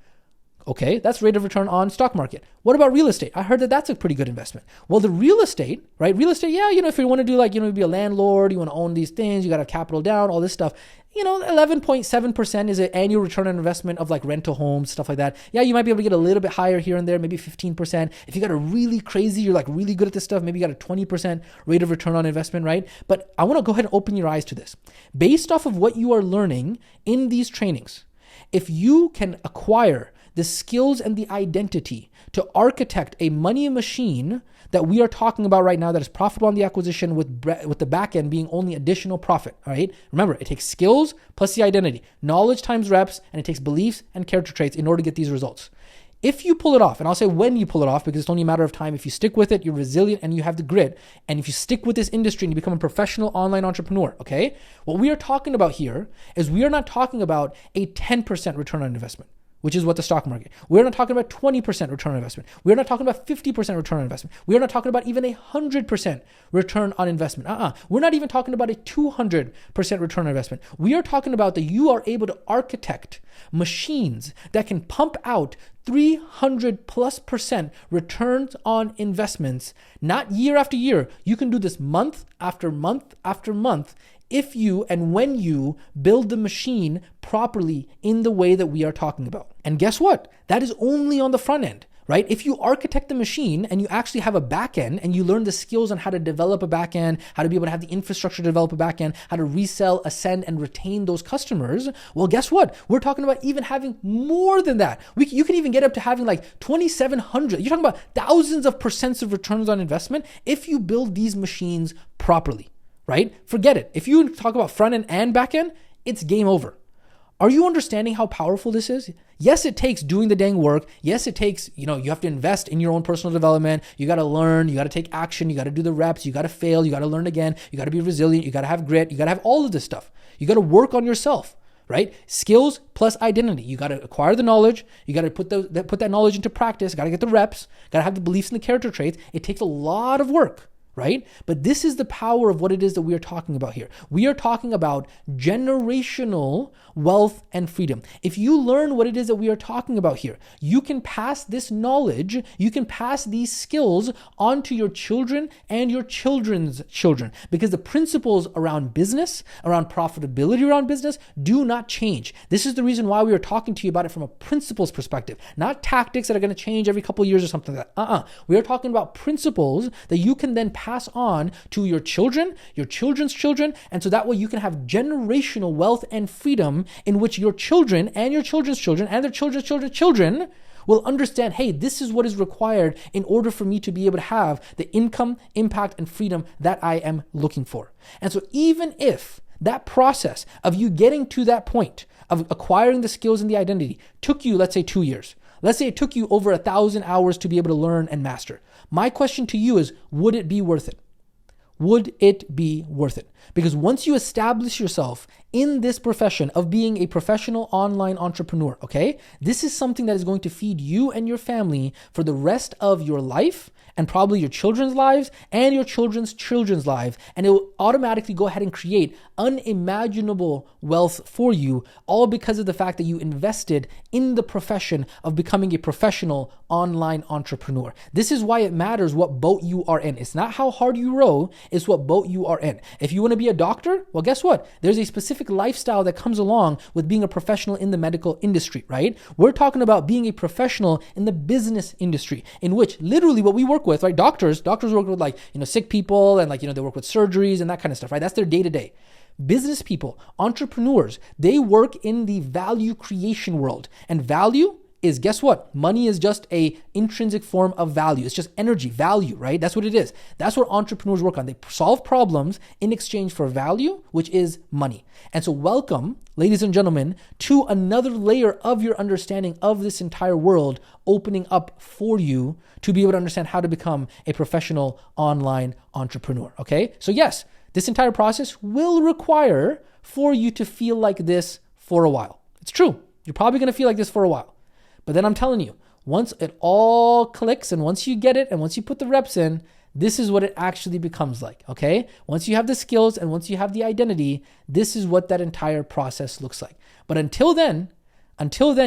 Okay, that's rate of return on stock market. What about real estate? I heard that that's a pretty good investment. Well, the real estate, right? Real estate, yeah, if you want to do be a landlord, you want to own these things, you got to have capital down, all this stuff. 11.7% is an annual return on investment of like rental homes, stuff like that. Yeah, you might be able to get a little bit higher here and there, maybe 15%. If you got a really crazy, you're like really good at this stuff, maybe you got a 20% rate of return on investment, right? But I want to go ahead and open your eyes to this. Based off of what you are learning in these trainings, if you can acquire the skills and the identity to architect a money machine that we are talking about right now that is profitable on the acquisition with the back end being only additional profit, all right? Remember, it takes skills plus the identity, knowledge times reps, and it takes beliefs and character traits in order to get these results. If you pull it off, and I'll say when you pull it off because it's only a matter of time, if you stick with it, you're resilient and you have the grit, and if you stick with this industry and you become a professional online entrepreneur, okay? What we are talking about here is we are not talking about a 10% return on investment, which is what the stock market. We're not talking about 20% return on investment. We're not talking about 50% return on investment. We're not talking about even 100% return on investment. We're not even talking about a 200% return on investment. We are talking about that you are able to architect machines that can pump out 300+% returns on investments, not year after year. You can do this month after month after month if you and when you build the machine properly in the way that we are talking about. And guess what? That is only on the front end, right? If you architect the machine and you actually have a back end and you learn the skills on how to develop a back end, how to be able to have the infrastructure to develop a back end, how to resell, ascend, and retain those customers, well, guess what? We're talking about even having more than that. You can even get up to having like 2,700. You're talking about thousands of percents of returns on investment if you build these machines properly. Right? Forget it. If you talk about front end and back end, it's game over. Are you understanding how powerful this is? Yes, it takes doing the dang work. Yes, it takes, you have to invest in your own personal development. You got to learn, you got to take action, you got to do the reps, you got to fail, you got to learn again, you got to be resilient, you got to have grit, you got to have all of this stuff. You got to work on yourself, right? Skills plus identity. You got to acquire the knowledge. You got to put that knowledge into practice. Got to get the reps, got to have the beliefs and the character traits. It takes a lot of work. Right? But this is the power of what it is that we are talking about here. We are talking about generational wealth and freedom. If you learn what it is that we are talking about here, you can pass this knowledge, you can pass these skills on to your children and your children's children, because the principles around business, around profitability around business do not change. This is the reason why we are talking to you about it from a principles perspective, not tactics that are going to change every couple of years or something like that. We are talking about principles that you can then pass on to your children, your children's children, and so that way you can have generational wealth and freedom in which your children and your children's children and their children's children's children will understand, hey, this is what is required in order for me to be able to have the income, impact, and freedom that I am looking for. And so even if that process of you getting to that point of acquiring the skills and the identity took you, let's say 2 years, let's say it took you over 1,000 hours to be able to learn and master. My question to you is, would it be worth it? Would it be worth it? Because once you establish yourself in this profession of being a professional online entrepreneur, okay, this is something that is going to feed you and your family for the rest of your life and probably your children's lives and your children's children's lives. And it will automatically go ahead and create unimaginable wealth for you, all because of the fact that you invested in the profession of becoming a professional online entrepreneur. This is why it matters what boat you are in. It's not how hard you row, it's what boat you are in. If you want to be a doctor, well, guess what? There's a specific lifestyle that comes along with being a professional in the medical industry, right? We're talking about being a professional in the business industry, in which literally what we work with, right? Doctors work with sick people and they work with surgeries and that kind of stuff, right? That's their day-to-day. Business people, entrepreneurs, they work in the value creation world. And value is, guess what? Money is just a intrinsic form of value. It's just energy, value, right? That's what it is. That's what entrepreneurs work on. They solve problems in exchange for value, which is money. And so welcome, ladies and gentlemen, to another layer of your understanding of this entire world opening up for you to be able to understand how to become a professional online entrepreneur, okay? So yes, this entire process will require for you to feel like this for a while. It's true. You're probably going to feel like this for a while. But then I'm telling you, once it all clicks and once you get it and once you put the reps in, this is what it actually becomes like, okay? Once you have the skills and once you have the identity, this is what that entire process looks like. But until then,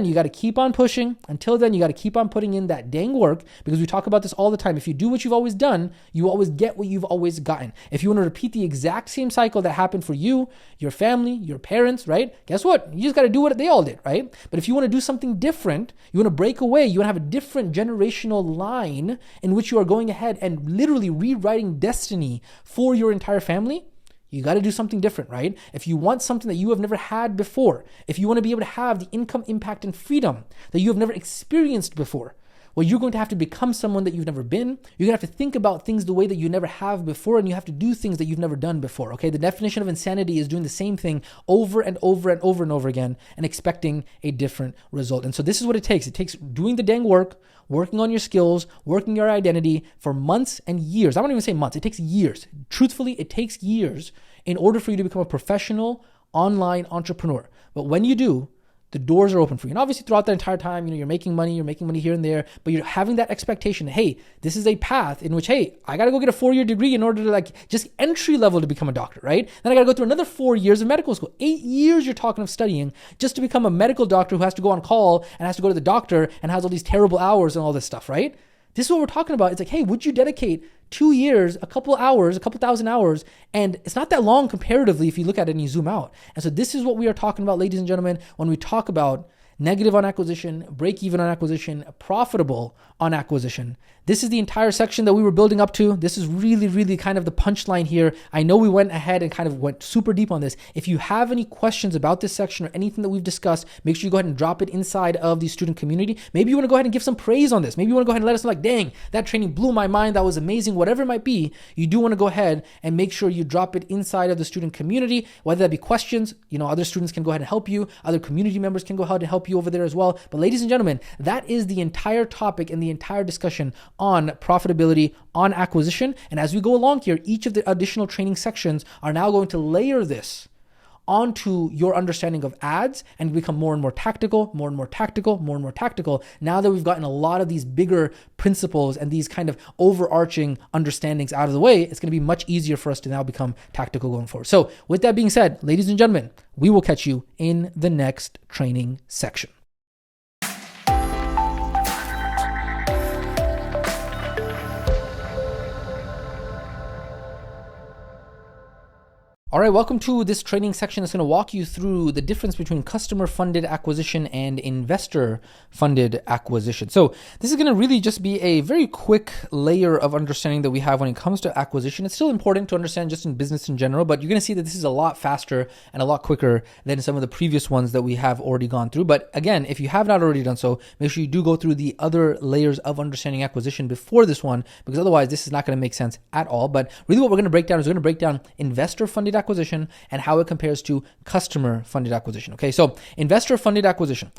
you got to keep on pushing. Until then, you got to keep on putting in that dang work, because we talk about this all the time. If you do what you've always done, you always get what you've always gotten. If you want to repeat the exact same cycle that happened for you, your family, your parents, right? Guess what? You just got to do what they all did, right? But if you want to do something different, you want to break away, you want to have a different generational line in which you are going ahead and literally rewriting destiny for your entire family, you got to do something different, right? If you want something that you have never had before, if you want to be able to have the income, impact, and freedom that you have never experienced before, well, you're going to have to become someone that you've never been. You're going to have to think about things the way that you never have before, and you have to do things that you've never done before, okay? The definition of insanity is doing the same thing over and over and over and over again and expecting a different result. And so this is what it takes. It takes doing the dang work, working on your skills, working your identity for months and years. I won't even say months. It takes years. Truthfully, it takes years in order for you to become a professional online entrepreneur. But when you do, the doors are open for you. And obviously throughout that entire time, you're making money here and there, but you're having that expectation that, hey, this is a path in which, hey, I got to go get a 4-year degree in order to just entry level to become a doctor, right? Then I got to go through another 4 years of medical school. 8 years you're talking of studying just to become a medical doctor who has to go on call and has to go to the doctor and has all these terrible hours and all this stuff, right? This is what we're talking about. It's like, hey, would you dedicate 2 years, a couple hours, a couple thousand hours? And it's not that long comparatively if you look at it and you zoom out. And so this is what we are talking about, ladies and gentlemen, when we talk about negative on acquisition, break even on acquisition, profitable on acquisition. This is the entire section that we were building up to. This is really, really kind of the punchline here. I know we went ahead and kind of went super deep on this. If you have any questions about this section or anything that we've discussed, make sure you go ahead and drop it inside of the student community. Maybe you want to go ahead and give some praise on this. Maybe you want to go ahead and let us know, like, dang, that training blew my mind. That was amazing. Whatever it might be, you do want to go ahead and make sure you drop it inside of the student community, whether that be questions, other students can go ahead and help you. Other community members can go ahead and help you over there as well. But ladies and gentlemen, that is the entire topic and the entire discussion on profitability on acquisition. And as we go along here, each of the additional training sections are now going to layer this onto your understanding of ads and become more and more tactical, more and more tactical, more and more tactical. Now that we've gotten a lot of these bigger principles and these kind of overarching understandings out of the way, it's going to be much easier for us to now become tactical going forward. So with that being said, ladies and gentlemen, we will catch you in the next training section. All right, welcome to this training section that's going to walk you through the difference between customer-funded acquisition and investor-funded acquisition. So this is going to really just be a very quick layer of understanding that we have when it comes to acquisition. It's still important to understand just in business in general, but you're going to see that this is a lot faster and a lot quicker than some of the previous ones that we have already gone through. But again, if you have not already done so, make sure you do go through the other layers of understanding acquisition before this one, because otherwise this is not going to make sense at all. But really what we're going to break down is we're going to break down investor-funded acquisition and how it compares to customer funded acquisition. Okay, so investor funded acquisition.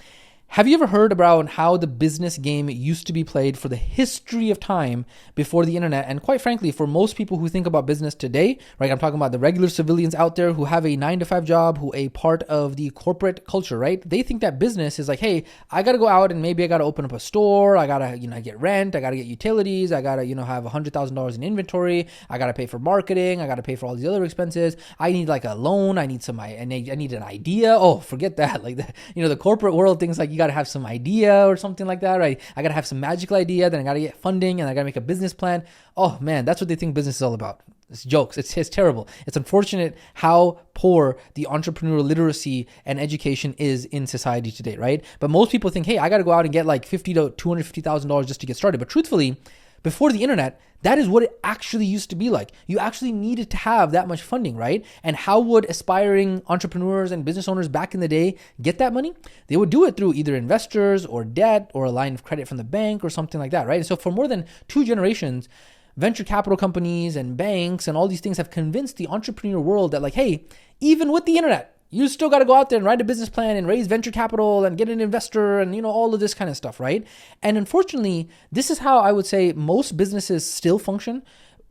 Have you ever heard about how the business game used to be played for the history of time before the internet? And quite frankly, for most people who think about business today, right? I'm talking about the regular civilians out there who have a 9-to-5 job, who are a part of the corporate culture, right? They think that business is like, hey, I got to go out and maybe I got to open up a store. I got to, get rent. I got to get utilities. I got to, have $100,000 in inventory. I got to pay for marketing. I got to pay for all these other expenses. I need like a loan. I need an idea. Oh, forget that. Like the corporate world thinks like you got to have some idea or something like that, right? I got to have some magical idea, then I got to get funding and I got to make a business plan. Oh man, that's what they think business is all about. It's jokes. It's terrible. It's unfortunate how poor the entrepreneurial literacy and education is in society today, right? But most people think, hey, I got to go out and get like $50,000 to $250,000 just to get started. But truthfully, before the internet, that is what it actually used to be like. You actually needed to have that much funding, right? And how would aspiring entrepreneurs and business owners back in the day get that money? They would do it through either investors or debt or a line of credit from the bank or something like that, right? And so for more than 2 generations, venture capital companies and banks and all these things have convinced the entrepreneur world that like, hey, even with the internet, you still got to go out there and write a business plan and raise venture capital and get an investor and, all of this kind of stuff, right? And unfortunately, this is how I would say most businesses still function.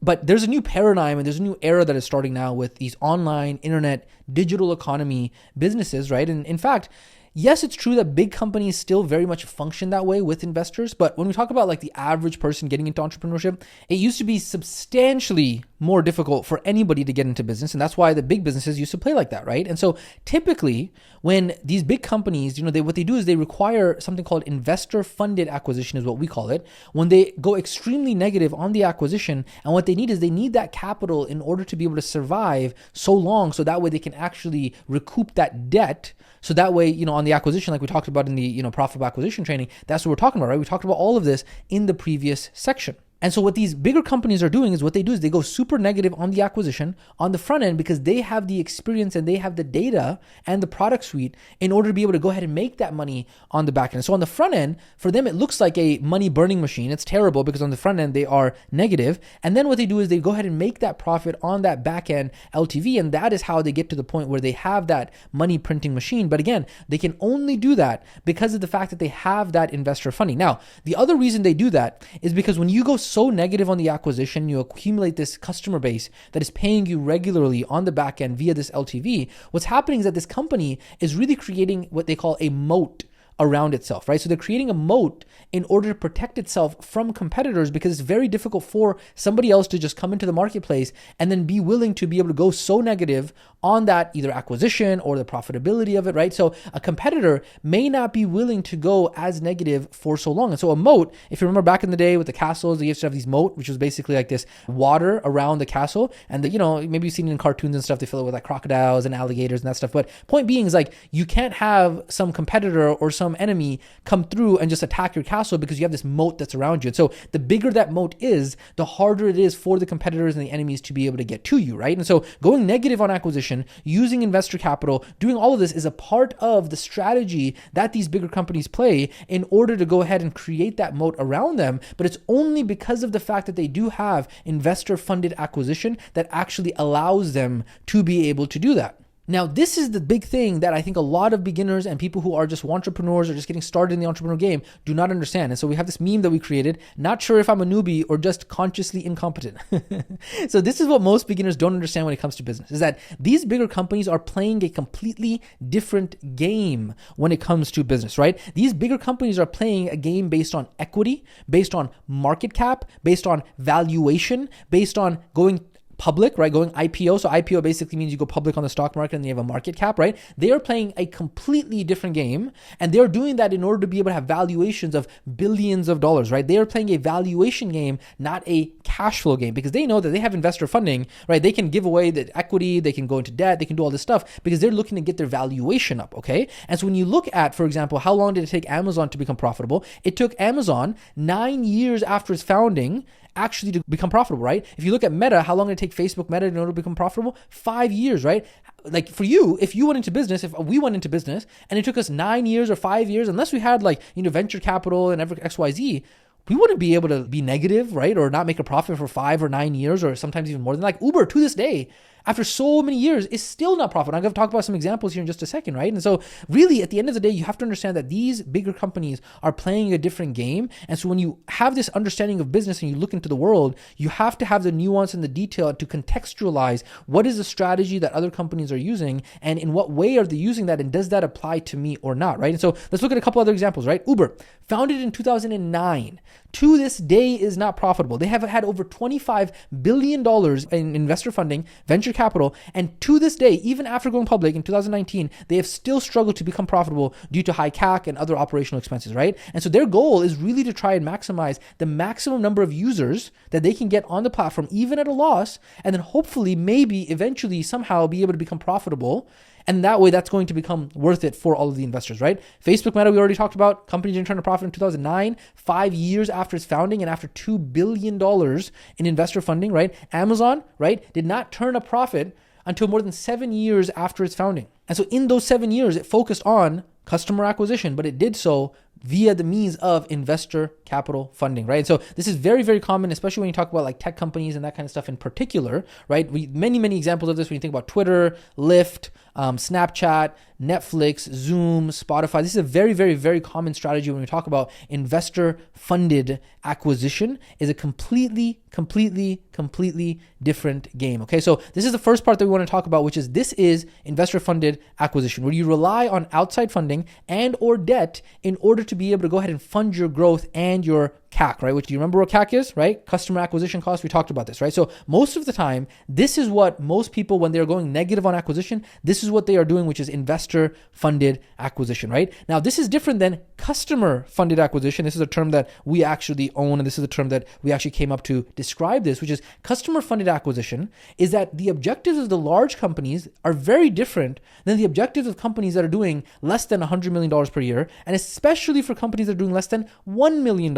But there's a new paradigm and there's a new era that is starting now with these online, internet, digital economy businesses, right? And in fact, yes, it's true that big companies still very much function that way with investors. But when we talk about like the average person getting into entrepreneurship, it used to be substantially more difficult for anybody to get into business. And that's why the big businesses used to play like that, right? And so typically when these big companies, what they do is they require something called investor funded acquisition is what we call it. When they go extremely negative on the acquisition, and what they need is they need that capital in order to be able to survive so long. So that way they can actually recoup that debt. So that way, on the acquisition, like we talked about in the, profitable acquisition training, that's what we're talking about, right? We talked about all of this in the previous section. And so what these bigger companies are doing is what they do is they go super negative on the acquisition on the front end because they have the experience and they have the data and the product suite in order to be able to go ahead and make that money on the back end. So on the front end, for them, it looks like a money burning machine. It's terrible because on the front end, they are negative. And then what they do is they go ahead and make that profit on that back end LTV. And that is how they get to the point where they have that money printing machine. But again, they can only do that because of the fact that they have that investor funding. Now, the other reason they do that is because when you go so negative on the acquisition, you accumulate this customer base that is paying you regularly on the back end via this LTV. What's happening is that this company is really creating what they call a moat around itself, right? So they're creating a moat in order to protect itself from competitors because it's very difficult for somebody else to just come into the marketplace and then be willing to be able to go so negative on that either acquisition or the profitability of it, right? So a competitor may not be willing to go as negative for so long. And so a moat, if you remember back in the day with the castles, they used to have these moat, which was basically like this water around the castle. And maybe you've seen it in cartoons and stuff, they fill it with like crocodiles and alligators and that stuff. But point being is like, you can't have some competitor or some enemy come through and just attack your castle because you have this moat that's around you. And so the bigger that moat is, the harder it is for the competitors and the enemies to be able to get to you, right? And so going negative on acquisition, using investor capital, doing all of this is a part of the strategy that these bigger companies play in order to go ahead and create that moat around them. But it's only because of the fact that they do have investor funded acquisition that actually allows them to be able to do that. Now, this is the big thing that I think a lot of beginners and people who are just entrepreneurs or just getting started in the entrepreneur game do not understand. And so we have this meme that we created, not sure if I'm a newbie or just consciously incompetent. So this is what most beginners don't understand when it comes to business, is that these bigger companies are playing a completely different game when it comes to business, right? These bigger companies are playing a game based on equity, based on market cap, based on valuation, based on going public, right? Going IPO. So IPO basically means you go public on the stock market and you have a market cap, right? They are playing a completely different game, and they're doing that in order to be able to have valuations of billions of dollars, right? They are playing a valuation game, not a cash flow game, because they know that they have investor funding, right? They can give away the equity, they can go into debt, they can do all this stuff because they're looking to get their valuation up, okay? And so when you look at, for example, how long did it take Amazon to become profitable? It took Amazon 9 years after its founding actually to become profitable, right? If you look at Meta, how long did it take Facebook Meta in order to become profitable? 5 years, right? Like for you, if you went into business, if we went into business and it took us 9 years or 5 years, unless we had like, venture capital and XYZ, we wouldn't be able to be negative, right? Or not make a profit for 5 or 9 years, or sometimes even more than. Like Uber to this day, after so many years, is still not profitable. I'm going to talk about some examples here in just a second, right? And so really, at the end of the day, you have to understand that these bigger companies are playing a different game. And so when you have this understanding of business and you look into the world, you have to have the nuance and the detail to contextualize what is the strategy that other companies are using and in what way are they using that, and does that apply to me or not, right? And so let's look at a couple other examples, right? Uber, founded in 2009, to this day is not profitable. They have had over $25 billion in investor funding, venture capital, and to this day, even after going public in 2019, they have still struggled to become profitable due to high CAC and other operational expenses, right? And so their goal is really to try and maximize the maximum number of users that they can get on the platform, even at a loss, and then hopefully, maybe, eventually, somehow be able to become profitable. And that way, that's going to become worth it for all of the investors, right? Facebook Meta, we already talked about. Company didn't turn a profit in 2009, 5 years after its founding and after $2 billion in investor funding, right? Amazon, right, did not turn a profit until more than 7 years after its founding. And so in those 7 years, it focused on customer acquisition, but it did so via the means of investor capital funding, right? And so this is very, very common, especially when you talk about like tech companies and that kind of stuff in particular, right? Many examples of this when you think about Twitter, Lyft, Snapchat, Netflix, Zoom, Spotify. This is a very, very, very common strategy when we talk about investor funded acquisition. Is a completely different game. Okay, so this is the first part that we want to talk about, which is this is investor funded acquisition, where you rely on outside funding and or debt in order to be able to go ahead and fund your growth and your CAC, right? Which, do you remember what CAC is, right? Customer acquisition cost. We talked about this, right? So most of the time, this is what most people, when they're going negative on acquisition, this is what they are doing, which is investor funded acquisition, right? Now, this is different than customer funded acquisition. This is a term that we actually own, and this is a term that we actually came up to describe this, which is customer funded acquisition, is that the objectives of the large companies are very different than the objectives of companies that are doing less than $100 million per year, and especially for companies that are doing less than $1 million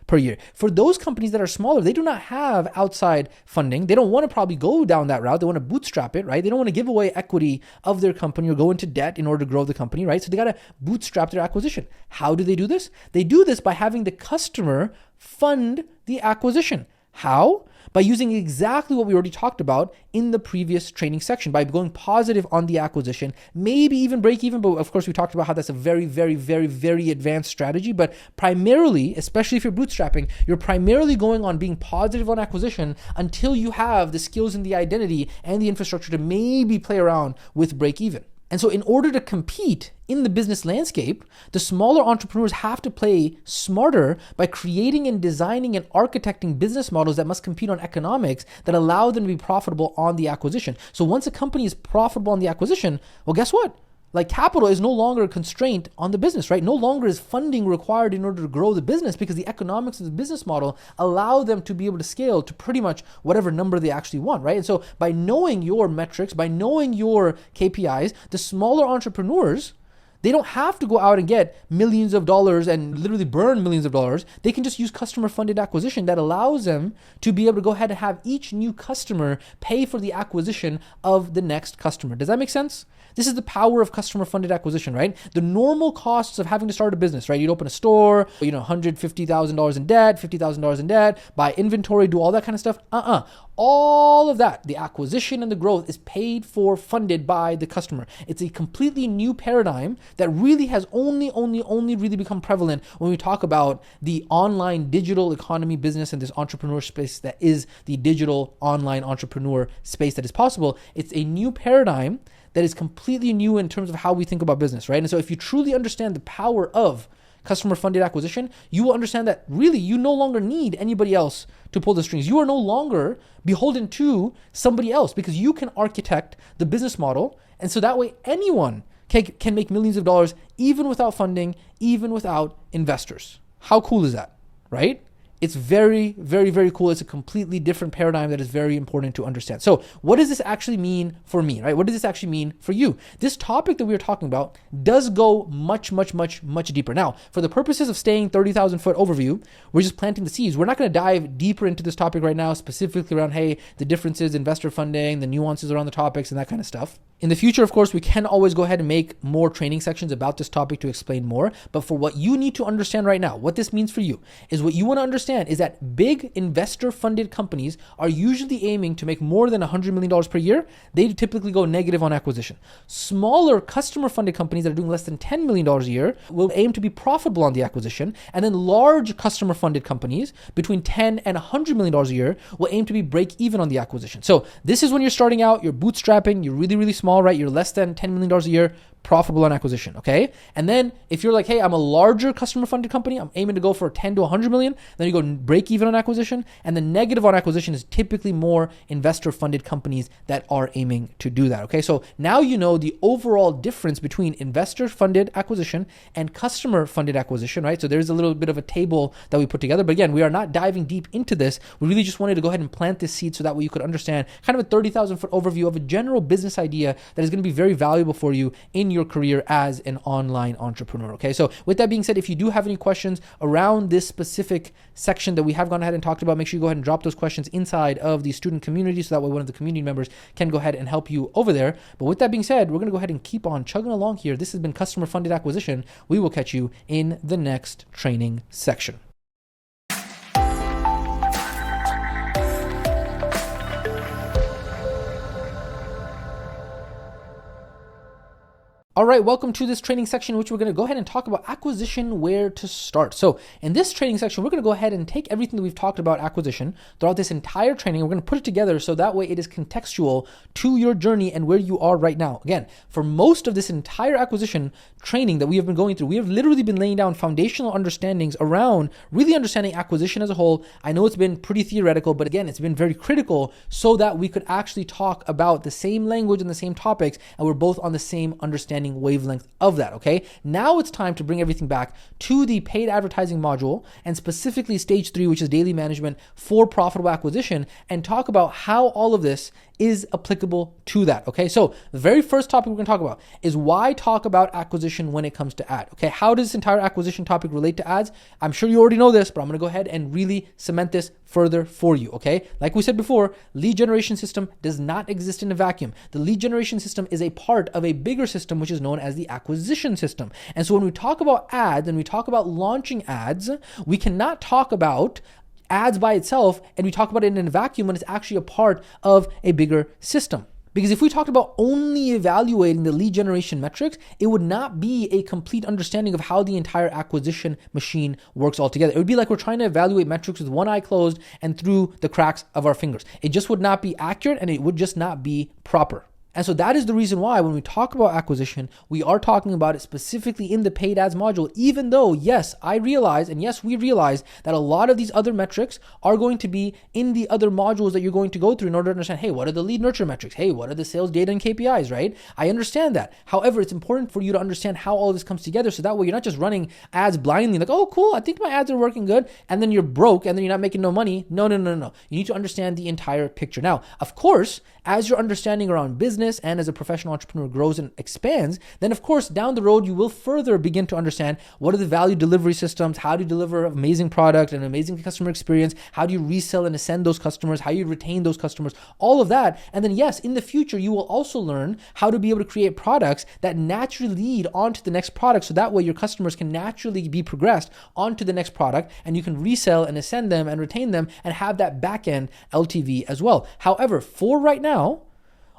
per year. For those companies that are smaller, they do not have outside funding. They don't want to probably go down that route. They want to bootstrap it, right? They don't want to give away equity of their company or go into debt in order to grow the company, right? So they got to bootstrap their acquisition. How do they do this? They do this by having the customer fund the acquisition. How? By using exactly what we already talked about in the previous training section, by going positive on the acquisition, maybe even break even. But of course, we talked about how that's a very, very, very, very advanced strategy. But primarily, especially if you're bootstrapping, you're primarily going on being positive on acquisition until you have the skills and the identity and the infrastructure to maybe play around with break even. And so in order to compete in the business landscape, the smaller entrepreneurs have to play smarter by creating and designing and architecting business models that must compete on economics that allow them to be profitable on the acquisition. So once a company is profitable on the acquisition, well, guess what? Like, capital is no longer a constraint on the business, right? No longer is funding required in order to grow the business, because the economics of the business model allow them to be able to scale to pretty much whatever number they actually want, right? And so by knowing your metrics, by knowing your KPIs, the smaller entrepreneurs, they don't have to go out and get millions of dollars and literally burn millions of dollars. They can just use customer funded acquisition that allows them to be able to go ahead and have each new customer pay for the acquisition of the next customer. Does that make sense? This is the power of customer funded acquisition, right? The normal costs of having to start a business, right? You'd open a store, $150,000 in debt, $50,000 in debt, buy inventory, do all that kind of stuff. All of that, the acquisition and the growth, is paid for, funded by the customer. It's a completely new paradigm that really has only really become prevalent when we talk about the online digital economy business and this entrepreneur space that is the digital online entrepreneur space that is possible. It's a new paradigm that is completely new in terms of how we think about business, right? And so if you truly understand the power of customer funded acquisition, you will understand that really you no longer need anybody else to pull the strings. You are no longer beholden to somebody else because you can architect the business model. And so that way anyone can make millions of dollars even without funding, even without investors. How cool is that, right? It's very, very, very cool. It's a completely different paradigm that is very important to understand. So what does this actually mean for me, right? What does this actually mean for you? This topic that we are talking about does go much, much, much, much deeper. Now, for the purposes of staying 30,000 foot overview, we're just planting the seeds. We're not going to dive deeper into this topic right now, specifically around, hey, the differences, investor funding, the nuances around the topics and that kind of stuff. In the future, of course, we can always go ahead and make more training sections about this topic to explain more. But for what you need to understand right now, what this means for you is what you want to understand is that big investor-funded companies are usually aiming to make more than $100 million per year. They typically go negative on acquisition. Smaller customer-funded companies that are doing less than $10 million a year will aim to be profitable on the acquisition. And then large customer-funded companies between $10 and $100 million a year will aim to be break-even on the acquisition. So this is when you're starting out, you're bootstrapping, you're really, really small, right? You're less than $10 million a year, profitable on acquisition, okay? And then if you're like, hey, I'm a larger customer funded company, I'm aiming to go for 10 to 100 million, then you go break even on acquisition, and the negative on acquisition is typically more investor funded companies that are aiming to do that, okay? So now you know the overall difference between investor funded acquisition and customer funded acquisition, right? So there's a little bit of a table that we put together, but again, we are not diving deep into this. We really just wanted to go ahead and plant this seed so that way you could understand kind of a 30,000 foot overview of a general business idea that is going to be very valuable for you in your career as an online entrepreneur. Okay. So with that being said, if you do have any questions around this specific section that we have gone ahead and talked about, make sure you go ahead and drop those questions inside of the student community so that way one of the community members can go ahead and help you over there. But with that being said, we're going to go ahead and keep on chugging along here. This has been customer funded acquisition. We will catch you in the next training section. All right, welcome to this training section, which we're going to go ahead and talk about acquisition, where to start. So in this training section, we're going to go ahead and take everything that we've talked about acquisition throughout this entire training. We're going to put it together so that way it is contextual to your journey and where you are right now. Again, for most of this entire acquisition training that we have been going through, we have literally been laying down foundational understandings around really understanding acquisition as a whole. I know it's been pretty theoretical, but again, it's been very critical so that we could actually talk about the same language and the same topics, and we're both on the same understanding wavelength of that, okay? Now it's time to bring everything back to the paid advertising module and specifically stage 3, which is daily management for profitable acquisition, and talk about how all of this is applicable to that, okay? So the very first topic we're going to talk about is why talk about acquisition when it comes to ad, okay? How does this entire acquisition topic relate to ads? I'm sure you already know this, but I'm going to go ahead and really cement this further for you, okay? Like we said before, lead generation system does not exist in a vacuum. The lead generation system is a part of a bigger system, which is known as the acquisition system. And so when we talk about ads and we talk about launching ads, we cannot talk about ads by itself and we talk about it in a vacuum when it's actually a part of a bigger system. Because if we talked about only evaluating the lead generation metrics, it would not be a complete understanding of how the entire acquisition machine works altogether. It would be like we're trying to evaluate metrics with one eye closed and through the cracks of our fingers. It just would not be accurate and it would just not be proper. And so that is the reason why when we talk about acquisition, we are talking about it specifically in the paid ads module, even though, yes, I realize, and yes, we realize that a lot of these other metrics are going to be in the other modules that you're going to go through in order to understand, hey, what are the lead nurture metrics? Hey, what are the sales data and KPIs, right? I understand that. However, it's important for you to understand how all this comes together so that way you're not just running ads blindly like, oh, cool, I think my ads are working good, and then you're broke and then you're not making no money. No. You need to understand the entire picture. Now, of course, as your understanding around business and as a professional entrepreneur grows and expands, then of course, down the road, you will further begin to understand what are the value delivery systems, how do you deliver amazing product and amazing customer experience, how do you resell and ascend those customers, how you retain those customers, all of that. And then yes, in the future, you will also learn how to be able to create products that naturally lead onto the next product. So that way your customers can naturally be progressed onto the next product and you can resell and ascend them and retain them and have that back-end LTV as well. However, for right now,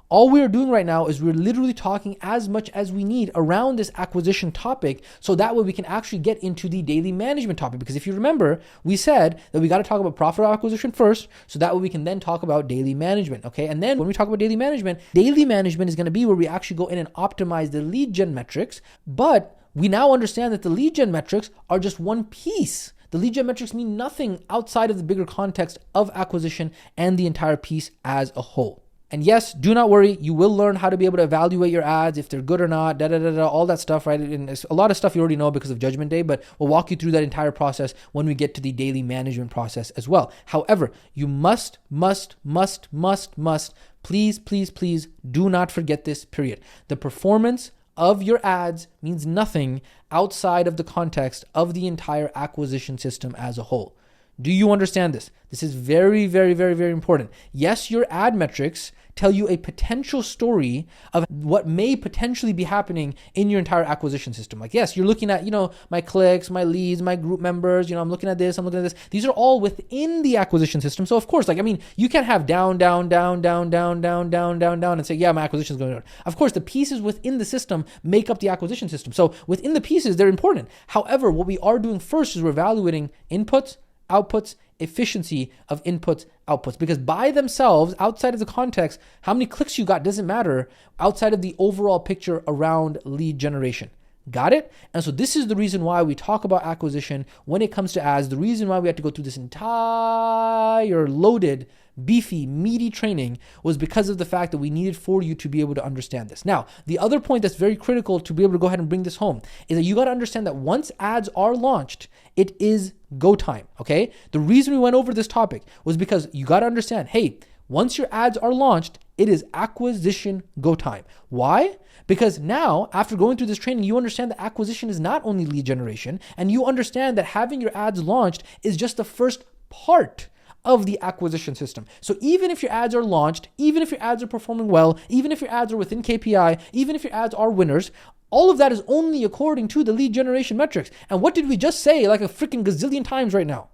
all we're doing right now is we're literally talking as much as we need around this acquisition topic so that way we can actually get into the daily management topic. Because if you remember, we said that we got to talk about profitable acquisition first so that way we can then talk about daily management, okay? And then when we talk about daily management is going to be where we actually go in and optimize the lead gen metrics, but we now understand that the lead gen metrics are just one piece. The lead gen metrics mean nothing outside of the bigger context of acquisition and the entire piece as a whole. And yes, do not worry, you will learn how to be able to evaluate your ads, if they're good or not, all that stuff, right? And a lot of stuff you already know because of Judgment Day, but we'll walk you through that entire process when we get to the daily management process as well. However, you must, please do not forget this, period. The performance of your ads means nothing outside of the context of the entire acquisition system as a whole. Do you understand this? This is very important. Yes, your ad metrics tell you a potential story of what may potentially be happening in your entire acquisition system. Like, yes, you're looking at, my clicks, my leads, my group members, I'm looking at this, I'm looking at this. These are all within the acquisition system. So of course, you can't have down, and say, yeah, my acquisition is going down. Of course, the pieces within the system make up the acquisition system. So within the pieces, they're important. However, what we are doing first is we're evaluating inputs, outputs, efficiency of inputs, outputs, because by themselves, outside of the context, how many clicks you got doesn't matter outside of the overall picture around lead generation. Got it? And so this is the reason why we talk about acquisition when it comes to ads, the reason why we had to go through this entire loaded, beefy, meaty training was because of the fact that we needed for you to be able to understand this. Now, the other point that's very critical to be able to go ahead and bring this home is that you got to understand that once ads are launched, it is go time, okay? The reason we went over this topic was because you got to understand, hey, once your ads are launched, it is acquisition go time. Why? Because now, after going through this training, you understand that acquisition is not only lead generation, and you understand that having your ads launched is just the first part of the acquisition system. So even if your ads are launched, even if your ads are performing well, even if your ads are within KPI, even if your ads are winners, all of that is only according to the lead generation metrics. And what did we just say like a freaking gazillion times right now?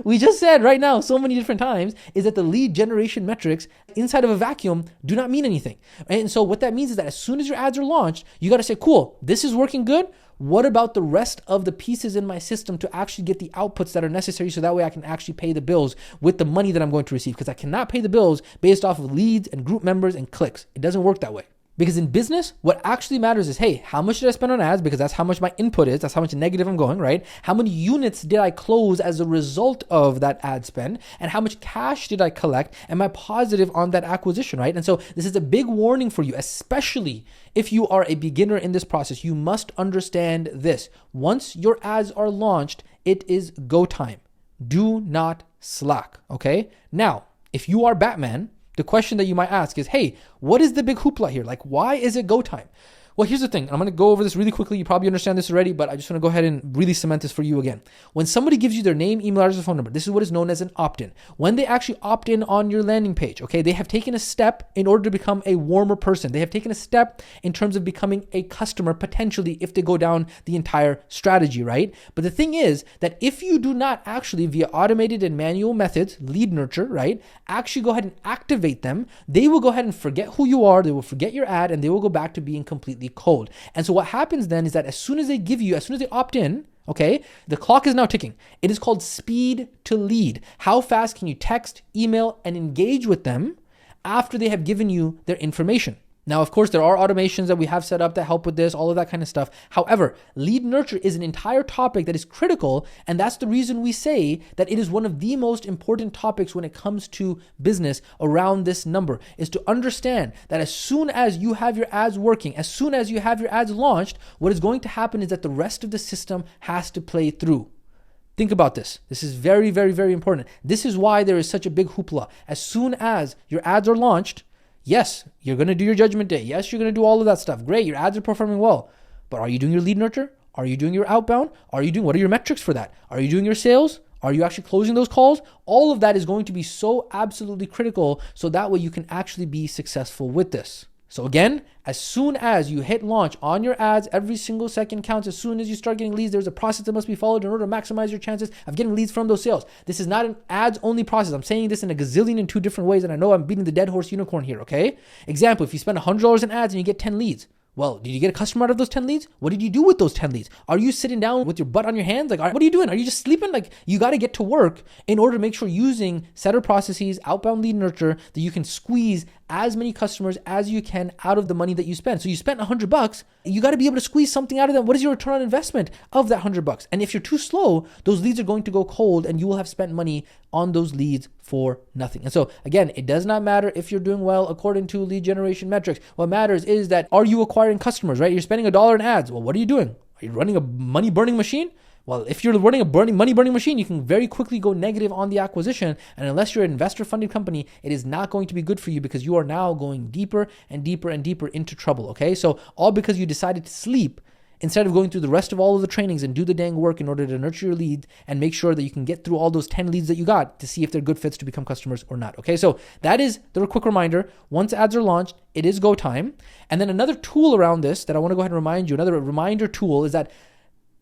We just said right now so many different times is that the lead generation metrics inside of a vacuum do not mean anything. And so what that means is that as soon as your ads are launched, you got to say, cool, this is working good. What about the rest of the pieces in my system to actually get the outputs that are necessary so that way I can actually pay the bills with the money that I'm going to receive? Because I cannot pay the bills based off of leads and group members and clicks. It doesn't work that way. Because in business, what actually matters is, hey, how much did I spend on ads? Because that's how much my input is. That's how much negative I'm going, right? How many units did I close as a result of that ad spend? And how much cash did I collect? Am I positive on that acquisition, right? And so this is a big warning for you, especially if you are a beginner in this process. You must understand this. Once your ads are launched, it is go time. Do not slack, okay? Now, if you are Batman, the question that you might ask is, hey, what is the big hoopla here? Like, why is it go time? Well, here's the thing. I'm going to go over this really quickly. You probably understand this already, but I just want to go ahead and really cement this for you again. When somebody gives you their name, email address, or phone number, this is what is known as an opt-in. When they actually opt in on your landing page, okay, they have taken a step in order to become a warmer person. They have taken a step in terms of becoming a customer, potentially, if they go down the entire strategy, right? But the thing is that if you do not actually, via automated and manual methods, lead nurture, right, actually go ahead and activate them, they will go ahead and forget who you are, they will forget your ad, and they will go back to being completely cold. And so what happens then is that as soon as they opt in, okay, the clock is now ticking. It is called speed to lead. How fast can you text, email, and engage with them after they have given you their information? Now, of course, there are automations that we have set up that help with this, all of that kind of stuff. However, lead nurture is an entire topic that is critical, and that's the reason we say that it is one of the most important topics when it comes to business around this number, is to understand that as soon as you have your ads working, as soon as you have your ads launched, what is going to happen is that the rest of the system has to play through. Think about this. This is very, very, very important. This is why there is such a big hoopla. As soon as your ads are launched, yes, you're going to do your Judgment Day. Yes, you're going to do all of that stuff. Great, your ads are performing well. But are you doing your lead nurture? Are you doing your outbound? What are your metrics for that? Are you doing your sales? Are you actually closing those calls? All of that is going to be so absolutely critical so that way you can actually be successful with this. So again, as soon as you hit launch on your ads, every single second counts. As soon as you start getting leads, there's a process that must be followed in order to maximize your chances of getting leads from those sales. This is not an ads only process. I'm saying this in a gazillion and two different ways, and I know I'm beating the dead horse unicorn here, okay? Example, if you spend $100 in ads and you get 10 leads, well, did you get a customer out of those 10 leads? What did you do with those 10 leads? Are you sitting down with your butt on your hands? Like, what are you doing? Are you just sleeping? Like, you got to get to work in order to make sure using setter processes, outbound lead nurture, that you can squeeze as many customers as you can out of the money that you spend. So you spent $100, you got to be able to squeeze something out of them. What is your return on investment of that $100? And if you're too slow, those leads are going to go cold and you will have spent money on those leads for nothing. And so again, it does not matter if you're doing well according to lead generation metrics. What matters is that, are you acquiring customers, right? You're spending $1 in ads. Well, what are you doing? Are you running a money burning machine? Well, if you're running a money burning machine, you can very quickly go negative on the acquisition. And unless you're an investor funded company, it is not going to be good for you, because you are now going deeper and deeper and deeper into trouble. Okay. So all because you decided to sleep instead of going through the rest of all of the trainings and do the dang work in order to nurture your lead and make sure that you can get through all those 10 leads that you got to see if they're good fits to become customers or not. Okay. So that is the quick reminder. Once ads are launched, it is go time. And then another tool around this that I want to go ahead and remind you, another reminder tool, is that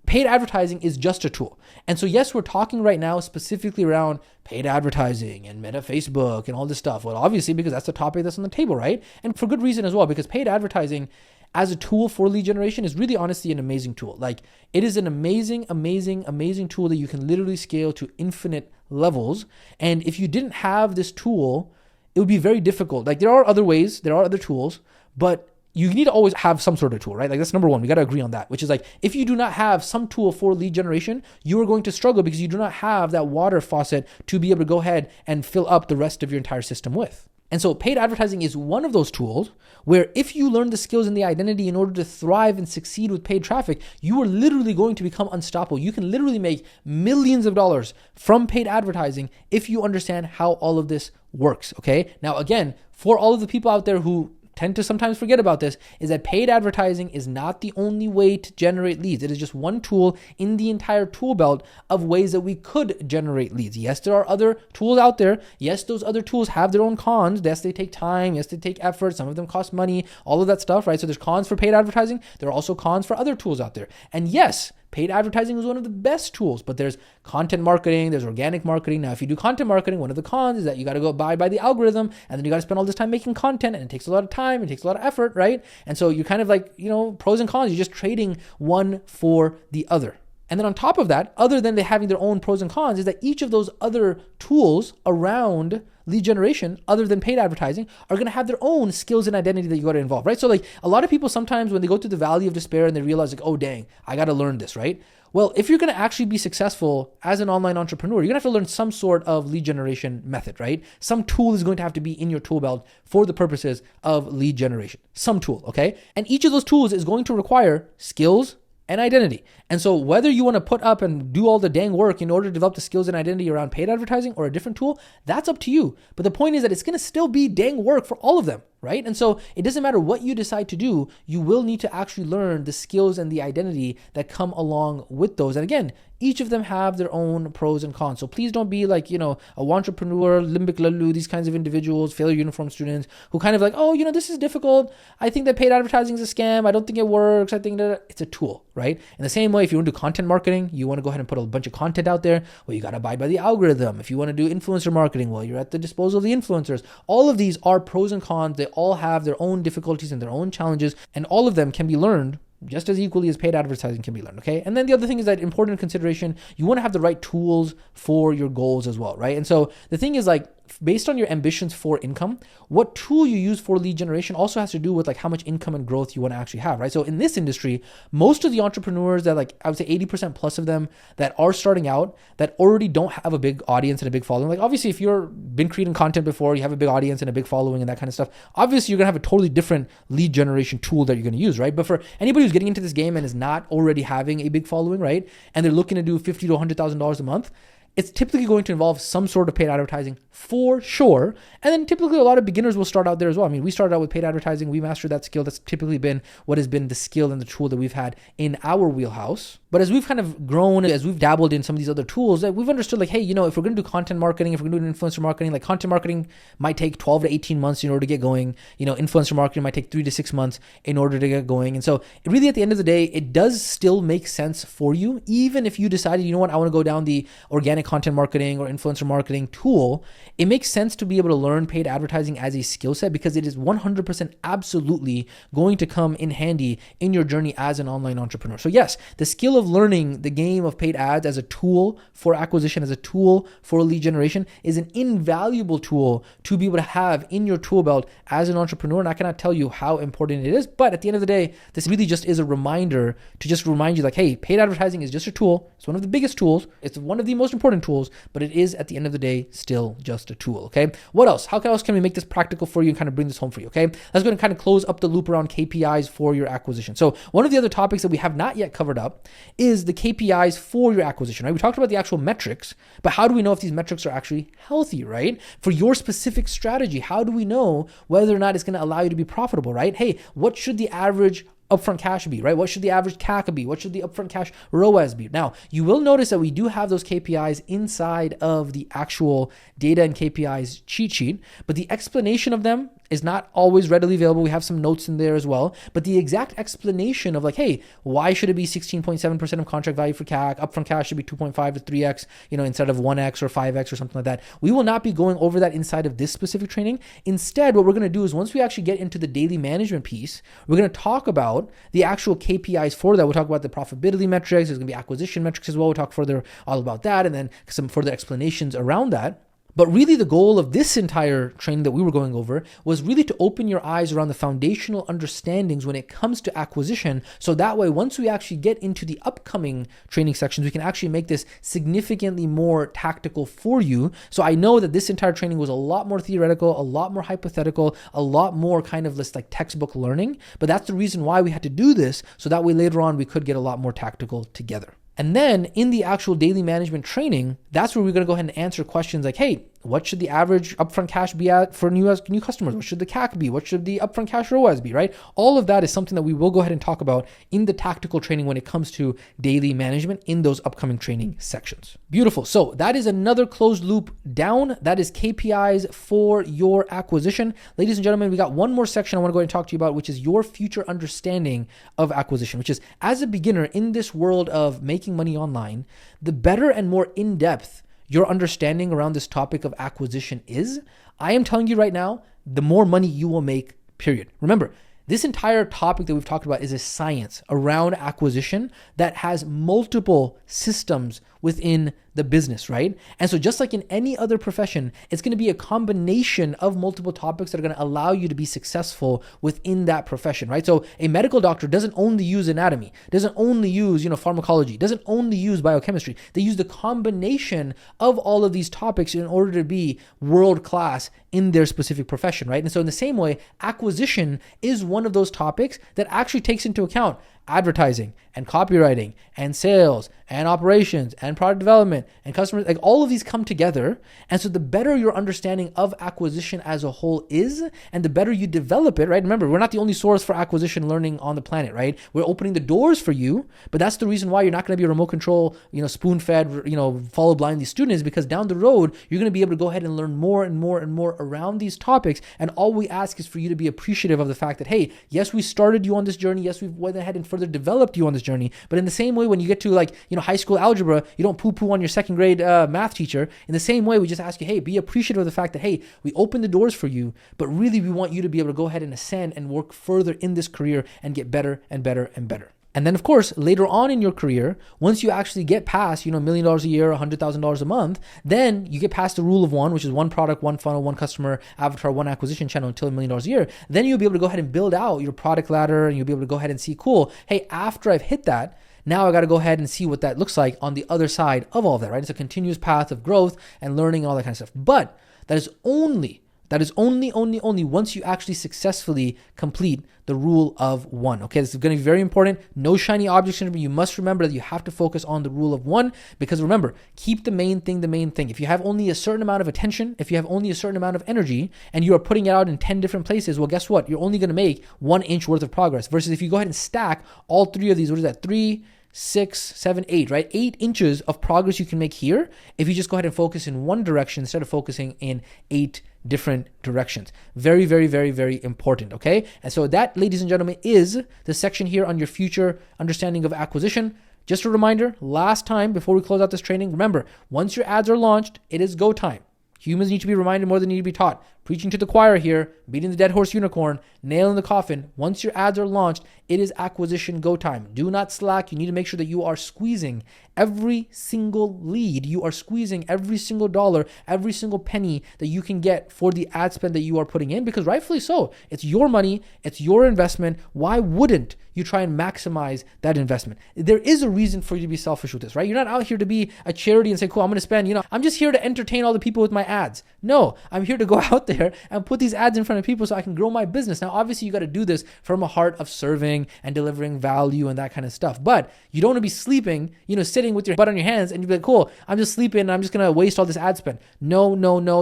paid advertising is just a tool. And so yes, we're talking right now specifically around paid advertising and Meta Facebook and all this stuff. Well, obviously, because that's the topic that's on the table, right? And for good reason as well, because paid advertising as a tool for lead generation is really honestly an amazing tool. Like, it is an amazing, amazing, amazing tool that you can literally scale to infinite levels. And if you didn't have this tool, it would be very difficult. Like, there are other ways, there are other tools, but you need to always have some sort of tool, right? Like, that's number one. We got to agree on that, which is like, if you do not have some tool for lead generation, you are going to struggle because you do not have that water faucet to be able to go ahead and fill up the rest of your entire system with. And so paid advertising is one of those tools where if you learn the skills and the identity in order to thrive and succeed with paid traffic, you are literally going to become unstoppable. You can literally make millions of dollars from paid advertising if you understand how all of this works, okay? Now, again, for all of the people out there who tend to sometimes forget about this, is that paid advertising is not the only way to generate leads. It is just one tool in the entire tool belt of ways that we could generate leads. Yes, there are other tools out there. Yes, those other tools have their own cons. Yes, they take time. Yes, they take effort. Some of them cost money, all of that stuff, right? So there's cons for paid advertising. There are also cons for other tools out there. And yes, paid advertising is one of the best tools, but there's content marketing, there's organic marketing. Now, if you do content marketing, one of the cons is that you got to go abide by the algorithm, and then you got to spend all this time making content, and it takes a lot of time, it takes a lot of effort, right? And so you're kind of like, pros and cons, you're just trading one for the other. And then on top of that, other than they having their own pros and cons, is that each of those other tools around lead generation, other than paid advertising, are going to have their own skills and identity that you got to involve, right? So like, a lot of people sometimes when they go through the valley of despair and they realize like, oh dang, I got to learn this, right? Well, if you're going to actually be successful as an online entrepreneur, you're going to have to learn some sort of lead generation method, right? Some tool is going to have to be in your tool belt for the purposes of lead generation. Some tool, okay? And each of those tools is going to require skills and identity. And so whether you want to put up and do all the dang work in order to develop the skills and identity around paid advertising or a different tool, that's up to you. But the point is that it's going to still be dang work for all of them, right? And so it doesn't matter what you decide to do, you will need to actually learn the skills and the identity that come along with those. And again, each of them have their own pros and cons. So please don't be like, a entrepreneur, limbic lalu, these kinds of individuals, failure uniform students who kind of like, oh, this is difficult. I think that paid advertising is a scam. I don't think it works. I think that it's a tool, right? In the same way, if you want to do content marketing, you want to go ahead and put a bunch of content out there. Well, you got to abide by the algorithm. If you want to do influencer marketing, well, you're at the disposal of the influencers. All of these are pros and cons. They all have their own difficulties and their own challenges, and all of them can be learned just as equally as paid advertising can be learned, okay? And then the other thing is that important consideration, you want to have the right tools for your goals as well, right? And so the thing is like, based on your ambitions for income, what tool you use for lead generation also has to do with like how much income and growth you want to actually have, right? So in this industry, most of the entrepreneurs that like, I would say 80% plus of them that are starting out that already don't have a big audience and a big following. Like obviously if you've been creating content before, you have a big audience and a big following and that kind of stuff, obviously you're going to have a totally different lead generation tool that you're going to use, right? But for anybody who's getting into this game and is not already having a big following, right? And they're looking to do $50,000 to $100,000 a month, it's typically going to involve some sort of paid advertising for sure. And then typically a lot of beginners will start out there as well. I mean, we started out with paid advertising. We mastered that skill. That's typically been what has been the skill and the tool that we've had in our wheelhouse. But as we've kind of grown, as we've dabbled in some of these other tools, that we've understood like, hey, if we're going to do content marketing, if we're going to do influencer marketing, like content marketing might take 12 to 18 months in order to get going. Influencer marketing might take 3 to 6 months in order to get going. And so it really, at the end of the day, it does still make sense for you. Even if you decided, I want to go down the organic content marketing or influencer marketing tool, it makes sense to be able to learn paid advertising as a skill set because it is 100% absolutely going to come in handy in your journey as an online entrepreneur. So yes, the skill of learning the game of paid ads as a tool for acquisition, as a tool for lead generation is an invaluable tool to be able to have in your tool belt as an entrepreneur. And I cannot tell you how important it is, but at the end of the day, this really just is a reminder to just remind you like, hey, paid advertising is just a tool. It's one of the biggest tools. It's one of the most important tools, but it is at the end of the day still just a tool, okay? What else? How else can we make this practical for you and kind of bring this home for you, okay? Let's go and kind of close up the loop around KPIs for your acquisition. So one of the other topics that we have not yet covered up is the KPIs for your acquisition, right? We talked about the actual metrics, but how do we know if these metrics are actually healthy, right? For your specific strategy, how do we know whether or not it's going to allow you to be profitable, right? Hey, what should the average upfront cash be, right? What should the average CAC be? What should the upfront cash ROAS be? Now, you will notice that we do have those KPIs inside of the actual data and KPIs cheat sheet, but the explanation of them is not always readily available. We have some notes in there as well, but the exact explanation of like, hey, why should it be 16.7% of contract value for CAC? Upfront cash should be 2.5 to 3x, instead of 1x or 5x or something like that. We will not be going over that inside of this specific training. Instead, what we're going to do is once we actually get into the daily management piece, we're going to talk about the actual KPIs for that. We'll talk about the profitability metrics. There's going to be acquisition metrics as well. We'll talk further all about that and then some further explanations around that. But really the goal of this entire training that we were going over was really to open your eyes around the foundational understandings when it comes to acquisition. So that way, once we actually get into the upcoming training sections, we can actually make this significantly more tactical for you. So I know that this entire training was a lot more theoretical, a lot more hypothetical, a lot more kind of this like textbook learning. But that's the reason why we had to do this. So that way later on, we could get a lot more tactical together. And then in the actual daily management training, that's where we're going to go ahead and answer questions like, hey, what should the average upfront cash be at for new customers? What should the CAC be? What should the upfront cash ROAS be, right? All of that is something that we will go ahead and talk about in the tactical training when it comes to daily management in those upcoming training sections. Beautiful. So that is another closed loop down. That is KPIs for your acquisition. Ladies and gentlemen, we got one more section I want to go ahead and talk to you about, which is your future understanding of acquisition, which is as a beginner in this world of making money online, the better and more in-depth your understanding around this topic of acquisition is, I am telling you right now, the more money you will make, period. Remember, this entire topic that we've talked about is a science around acquisition that has multiple systems within the business, right? And so just like in any other profession, it's going to be a combination of multiple topics that are going to allow you to be successful within that profession, right? So a medical doctor doesn't only use anatomy, doesn't only use, pharmacology, doesn't only use biochemistry. They use the combination of all of these topics in order to be world-class in their specific profession, right? And so in the same way, acquisition is one of those topics that actually takes into account advertising and copywriting and sales and operations and product development and customers, like all of these come together. And so the better your understanding of acquisition as a whole is, and the better you develop it, right? Remember, we're not the only source for acquisition learning on the planet, right? We're opening the doors for you, but that's the reason why you're not going to be a remote control, spoon-fed, follow blindly student, is because down the road, you're going to be able to go ahead and learn more and more and more around these topics. And all we ask is for you to be appreciative of the fact that, hey, yes, we started you on this journey. Yes, we've went ahead and further developed you on this journey. But in the same way, when you get to high school algebra, you don't poo-poo on your second grade math teacher. In the same way, we just ask you, hey, be appreciative of the fact that, hey, we opened the doors for you, but really we want you to be able to go ahead and ascend and work further in this career and get better and better and better. And then, of course, later on in your career, once you actually get past, $1 million a year, $100,000 a month, then you get past the rule of one, which is one product, one funnel, one customer, avatar, one acquisition channel until $1 million a year. Then you'll be able to go ahead and build out your product ladder, and you'll be able to go ahead and see, cool, hey, after I've hit that, now I got to go ahead and see what that looks like on the other side of all of that, right? It's a continuous path of growth and learning and all that kind of stuff. But that is only once you actually successfully complete the rule of one. Okay, this is going to be very important. No shiny object syndrome. You must remember that you have to focus on the rule of one, because remember, keep the main thing the main thing. If you have only a certain amount of attention, if you have only a certain amount of energy, and you are putting it out in 10 different places, well, guess what? You're only going to make 1 inch worth of progress. Versus if you go ahead and stack all three of these, what is that? 3, 6, 7, 8, right? 8 inches of progress you can make here if you just go ahead and focus in one direction instead of focusing in 8 different directions. Very, very, very, very important, okay? And so that, ladies and gentlemen, is the section here on your future understanding of acquisition. Just a reminder, last time before we close out this training, remember, once your ads are launched, it is go time. Humans need to be reminded more than need to be taught. preaching to the choir here, beating the dead horse unicorn, nail in the coffin. Once your ads are launched, it is acquisition go time. Do not slack. You need to make sure that you are squeezing every single lead. You are squeezing every single dollar, every single penny that you can get for the ad spend that you are putting in, because rightfully so. It's your money. It's your investment. Why wouldn't you try and maximize that investment? There is a reason for you to be selfish with this, right? You're not out here to be a charity and say, cool, I'm going to spend, I'm just here to entertain all the people with my ads. No, I'm here to go out there and put these ads in front of people so I can grow my business. Now, obviously, you got to do this from a heart of serving and delivering value and that kind of stuff. But you don't want to be sleeping, sitting with your butt on your hands and you'd be like, cool, I'm just sleeping and I'm just going to waste all this ad spend. No.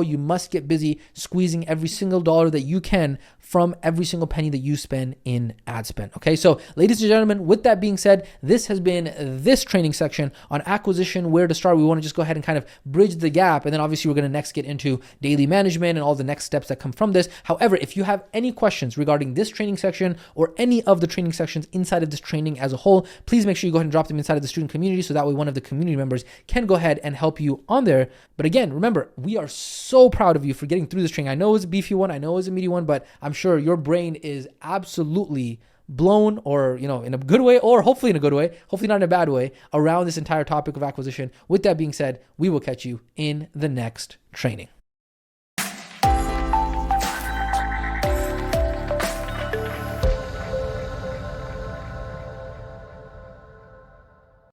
You must get busy squeezing every single dollar that you can from every single penny that you spend in ad spend. Okay, so ladies and gentlemen, with that being said, this has been this training section on acquisition, where to start. We want to just go ahead and kind of bridge the gap. And then obviously we're going to next get into daily management and all the next steps that come from this. However, if you have any questions regarding this training section or any of the training sections inside of this training as a whole, please make sure you go ahead and drop them inside of the student community so that way one of the community members can go ahead and help you on there. But again, remember, we are so proud of you for getting through this training. I know it's a beefy one, I know it's a meaty one, but I'm sure your brain is absolutely blown, or in a good way, or hopefully in a good way, hopefully not in a bad way, around this entire topic of acquisition. With that being said, we will catch you in the next training.